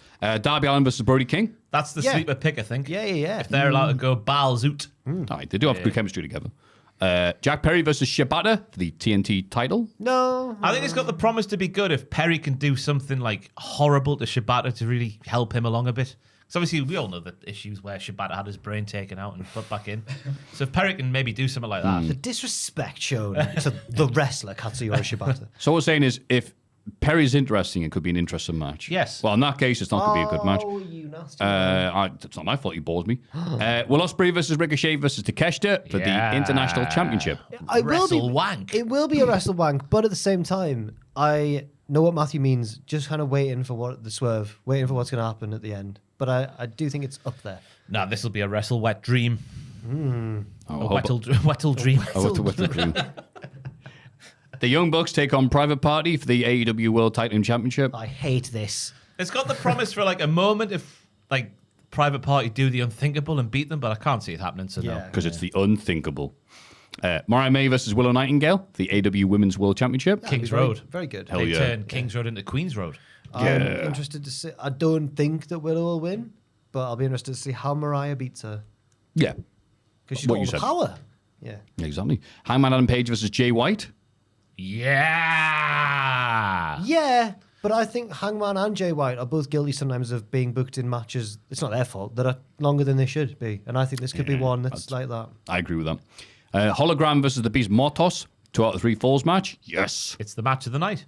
Darby Allin versus Brody King. That's the Yeah. sleeper pick, I think. Yeah. If they're allowed to go balls out. All right, they do have good chemistry together. Jack Perry versus Shibata for the TNT title. No. I think it's got the promise to be good if Perry can do something like horrible to Shibata to really help him along a bit. Because obviously we all know the issues where Shibata had his brain taken out and put back in. So if Perry can maybe do something like that. The disrespect shown to the wrestler Katsuyori Shibata. So what we're saying is, if Perry's interesting, it could be an interesting match. Yes. Well, in that case, it's not going to be a good match. Oh, you nasty. It's not my fault he bores me. Will Ospreay versus Ricochet versus Takeshita for the International Championship. It will be a wrestle wank, but at the same time, I know what Maffew means. Just kind of waiting for the swerve, waiting for what's going to happen at the end. But I do think it's up there. No, this will be a wrestle wet dream. Oh, A wettle dream. Wettle dream. The Young Bucks take on Private Party for the AEW World Title Championship. I hate this. It's got the promise for like a moment if like Private Party do the unthinkable and beat them, but I can't see it happening. So no. Because it's the unthinkable. Mariah May versus Willow Nightingale, the AEW Women's World Championship. Kings Road. Very good. Hell They yeah. turn Kings Road into Queens Road. I'm interested to see. I don't think that Willow will win, but I'll be interested to see how Mariah beats her. Yeah. Because she's What got you all the said. power. Yeah. Exactly. Hangman Adam Page versus Jay White. Yeah. Yeah, but I think Hangman and Jay White are both guilty sometimes of being booked in matches. It's not their fault. That are longer than they should be. And I think this could be one that's like that. I agree with that. Hologram versus the Beast Mortos. 2 out of 3 falls match. Yes. It's the match of the night.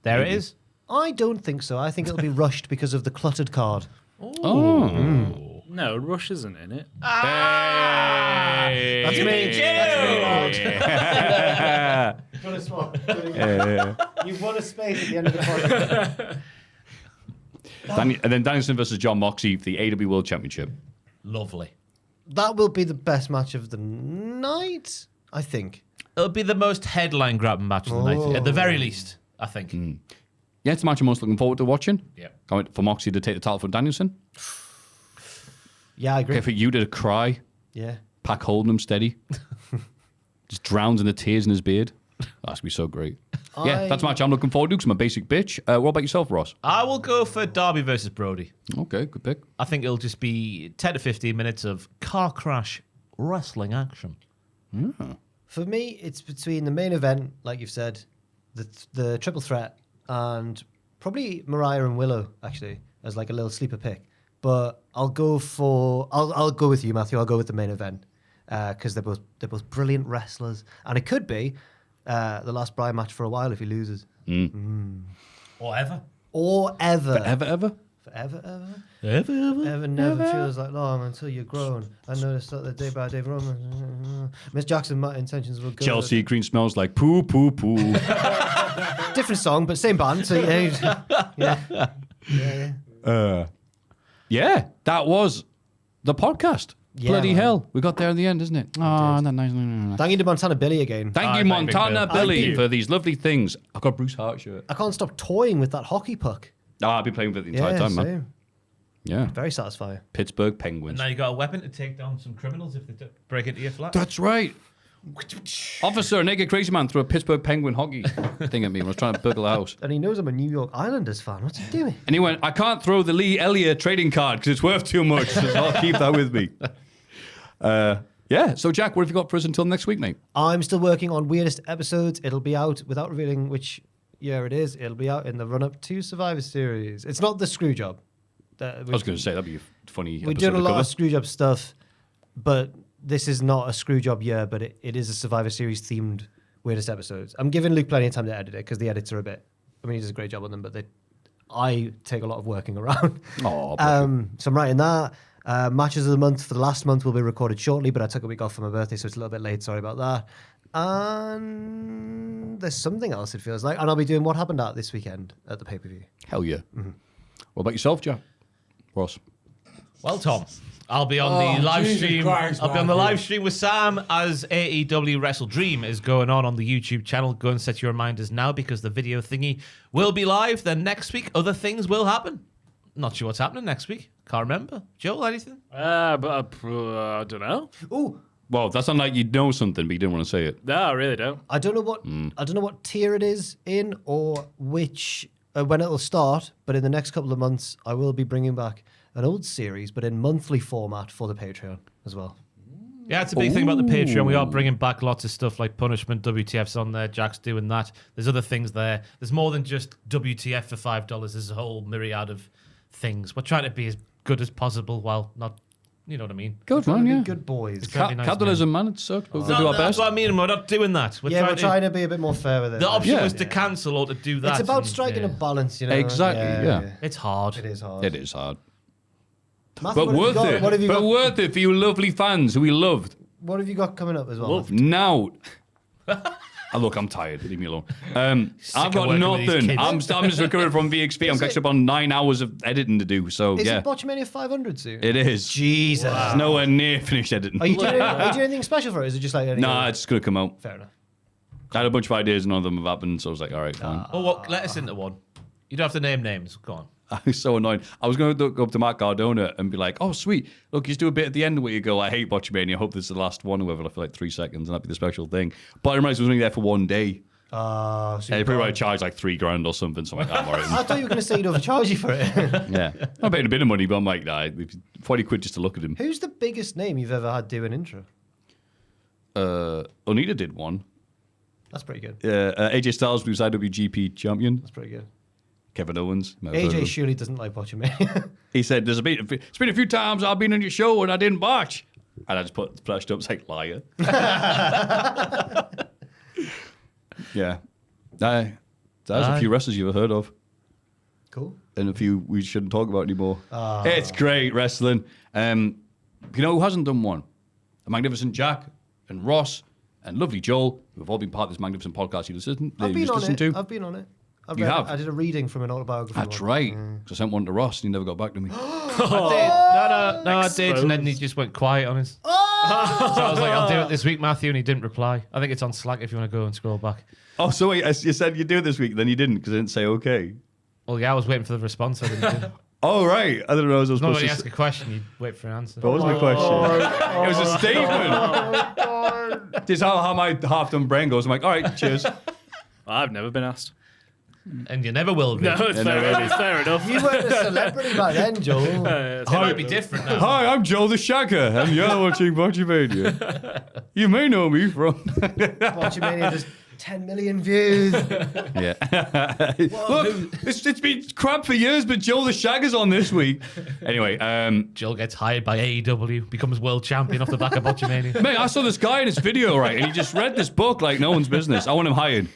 There it is. I don't think so. I think it'll be rushed because of the cluttered card. No, Rush isn't in it. That's me. You've won a space at the end of the podcast. And then Danielson versus John Moxley for the AEW World Championship. Lovely. That will be the best match of the night, I think. It'll be the most headline grabbing match of the night. At the very least, I think. Yeah, it's the match I'm most looking forward to watching. Yeah. Can't wait for Moxley to take the title from Danielson. Yeah, I agree. Okay, for you to cry, Yeah. Pac holding him steady. Just drowns in the tears in his beard. That's going to be so great. Yeah, that's a match I'm looking forward to because I'm a basic bitch. What about yourself, Ross? I will go for Darby versus Brody. Okay, good pick. I think it'll just be 10 to 15 minutes of car crash wrestling action? For me, it's between the main event, like you've said, the triple threat, and probably Mariah and Willow, actually, as like a little sleeper pick. But I'll go with you, Maffew. I'll go with the main event because they're both brilliant wrestlers, and it could be the last Brian match for a while if he loses. Or ever. Ever never feels like long until you're grown. I noticed that the day by day Roman. Miss Jackson, my intentions will go. Chelsea green smells like poo, poo, poo. Different song, but same band. So Yeah, that was the podcast. Yeah, Bloody man. hell. We got there in the end, isn't it? Oh, not nice. Thank you to Montana Billy again. Thank you, Montana Billy, for these lovely things. I've got a Bruce Hart shirt. I can't stop toying with that hockey puck. I've been playing with it the entire time, man. Same. Yeah. Very satisfying. Pittsburgh Penguins. And now you got a weapon to take down some criminals if they break into your flat. That's right. Officer, naked crazy man threw a Pittsburgh Penguin hockey thing at me when I was trying to burgle a house. And he knows I'm a New York Islanders fan. What's he doing? And he went, I can't throw the Lee Elliott trading card because it's worth too much. So I'll keep that with me. So Jack, what have you got for us until next week, mate? I'm still working on weirdest episodes. It'll be out without revealing which year it is. It'll be out in the run-up to Survivor Series. It's not the screw job. I was going to say, that'd be a funny We're episode doing a to lot cover. of screw job stuff, but this is not a screw job year, but it is a Survivor Series themed weirdest episodes. I'm giving Luke plenty of time to edit it because the edits are he does a great job on them, but I take a lot of working around. Oh, So I'm writing that. Matches of the month for the last month will be recorded shortly, but I took a week off for my birthday, so it's a little bit late. Sorry about that. And there's something else, it feels like. And I'll be doing What Happened At this weekend at the pay-per-view. Hell yeah. What about yourself, Jack? Ross? Well, Tom, I'll be on the live stream. I'll be on the live stream with Sam as AEW WrestleDream is going on the YouTube channel. Go and set your reminders now because the video thingy will be live. Then next week, other things will happen. Not sure what's happening next week. Can't remember. Joel, anything? I don't know. Oh, Well, that sounded like you'd know something, but you didn't want to say it. No, I really don't. I don't know what tier it is in or which when it'll start, but in the next couple of months, I will be bringing back an old series, but in monthly format for the Patreon as well. Yeah, it's a big thing about the Patreon. We are bringing back lots of stuff like Punishment, WTF's on there, Jack's doing that. There's other things there. There's more than just WTF for $5. There's a whole myriad of things. We're trying to be as good as possible while not, you know what I mean? Good, man, yeah. Good boys. Capitalism, man, it sucks, but we'll do our That's best. what I mean. We're not doing that. We're trying to be a bit more fair with it. The option Yeah. was to cancel or to do that. It's about and, striking yeah. a balance, you know. Exactly, yeah. It's hard. It is hard. It is hard. Matthew, But what have you worth got? it. What have you But got? worth it for you lovely fans who we loved. What have you got coming up as well? Matthew? Now. Look, I'm tired. Leave me alone. I've of got working with these nothing. kids. I'm just recovering from VXP. I'm catching up on 9 hours of editing to do. So, Is yeah. it Botchamania 500 soon? It is. Jesus. It's nowhere near finished editing. Are you doing anything special for it? Is it just like any Nah, it's going to come out. Fair enough. I had a bunch of ideas and none of them have happened. So I was like, all right, fine. Oh, what? Let us into one. You don't have to name names. Go on. I was so annoyed. I was going to go up to Matt Cardona and be like, oh, sweet. Look, you just do a bit at the end where you go, I hate Botchamania. I hope this is the last one, whoever, for like 3 seconds, and that'd be the special thing. But I realized I was only there for 1 day. So They probably might charge like $3,000 or something. So I'm like, I'm all I right. thought you were going to say you'd overcharge you for it. Yeah. I'm paying a bit of money, but I'm like, nah, 40 quid just to look at him. Who's the biggest name you've ever had do an intro? Onita did one. That's pretty good. AJ Styles, who's IWGP champion. That's pretty good. Kevin Owens. Might have heard of AJ him. surely doesn't like Botchamania. He said, it's been a few times I've been on your show and I didn't botch. And I just flashed up, it's like, liar. Yeah. There's a few wrestlers you've heard of. Cool. And a few we shouldn't talk about anymore. It's great wrestling. You know who hasn't done one? The Magnificent Jack and Ross and lovely Joel, who have all been part of this magnificent podcast you listen I've been on it. to. I've been on it. You have? I did a reading from an autobiography. That's one. right. Because I sent one to Ross and he never got back to me. I did, and then he just went quiet on us. So I was like, I'll do it this week, Matthew, and he didn't reply. I think it's on Slack if you want to go and scroll back. Oh, so wait, you said you'd do it this week, then you didn't because I didn't say okay. Well, yeah, I was waiting for the response. I didn't do. Oh, right. I didn't know I was Not supposed when you to ask a question, you wait for an answer. What was my question? It was a statement. This is how my half-done brain goes. I'm like, all right, cheers. I've never been asked. And you never will be. No, it's fair enough. You weren't a celebrity back then, Joel. It might be different now. Hi, I'm Joel the Shagger, and you're watching Botchamania. You may know me from... Botchamania just 10 million views. Yeah. Look, it's been crap for years, but Joel the Shagger's on this week. Anyway, Joel gets hired by AEW, becomes world champion off the back of Botchamania. mate, I saw this guy in his video, right, and he just read this book like no one's business. I want him hired.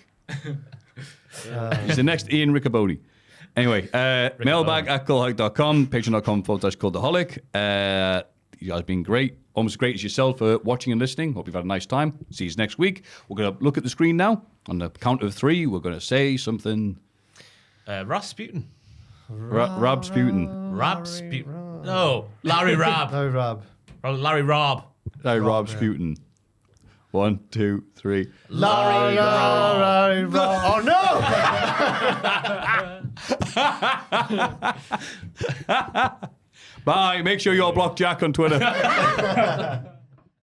He's the next Ian Riccaboni. Anyway, mailbag at cultaholic.com, patreon.com/cultaholic. You guys have been great. Almost as great as yourself for watching and listening. Hope you've had a nice time. See you next week. We're going to look at the screen now. On the count of 3, we're going to say something. Rasputin. Rabsputin. Rabsputin. No, Larry Rab. No, Rob. Larry Rob. Rabsputin. 1, 2, 3. Larry Rob. Oh, no! Bye. Make sure you all block Jack on Twitter.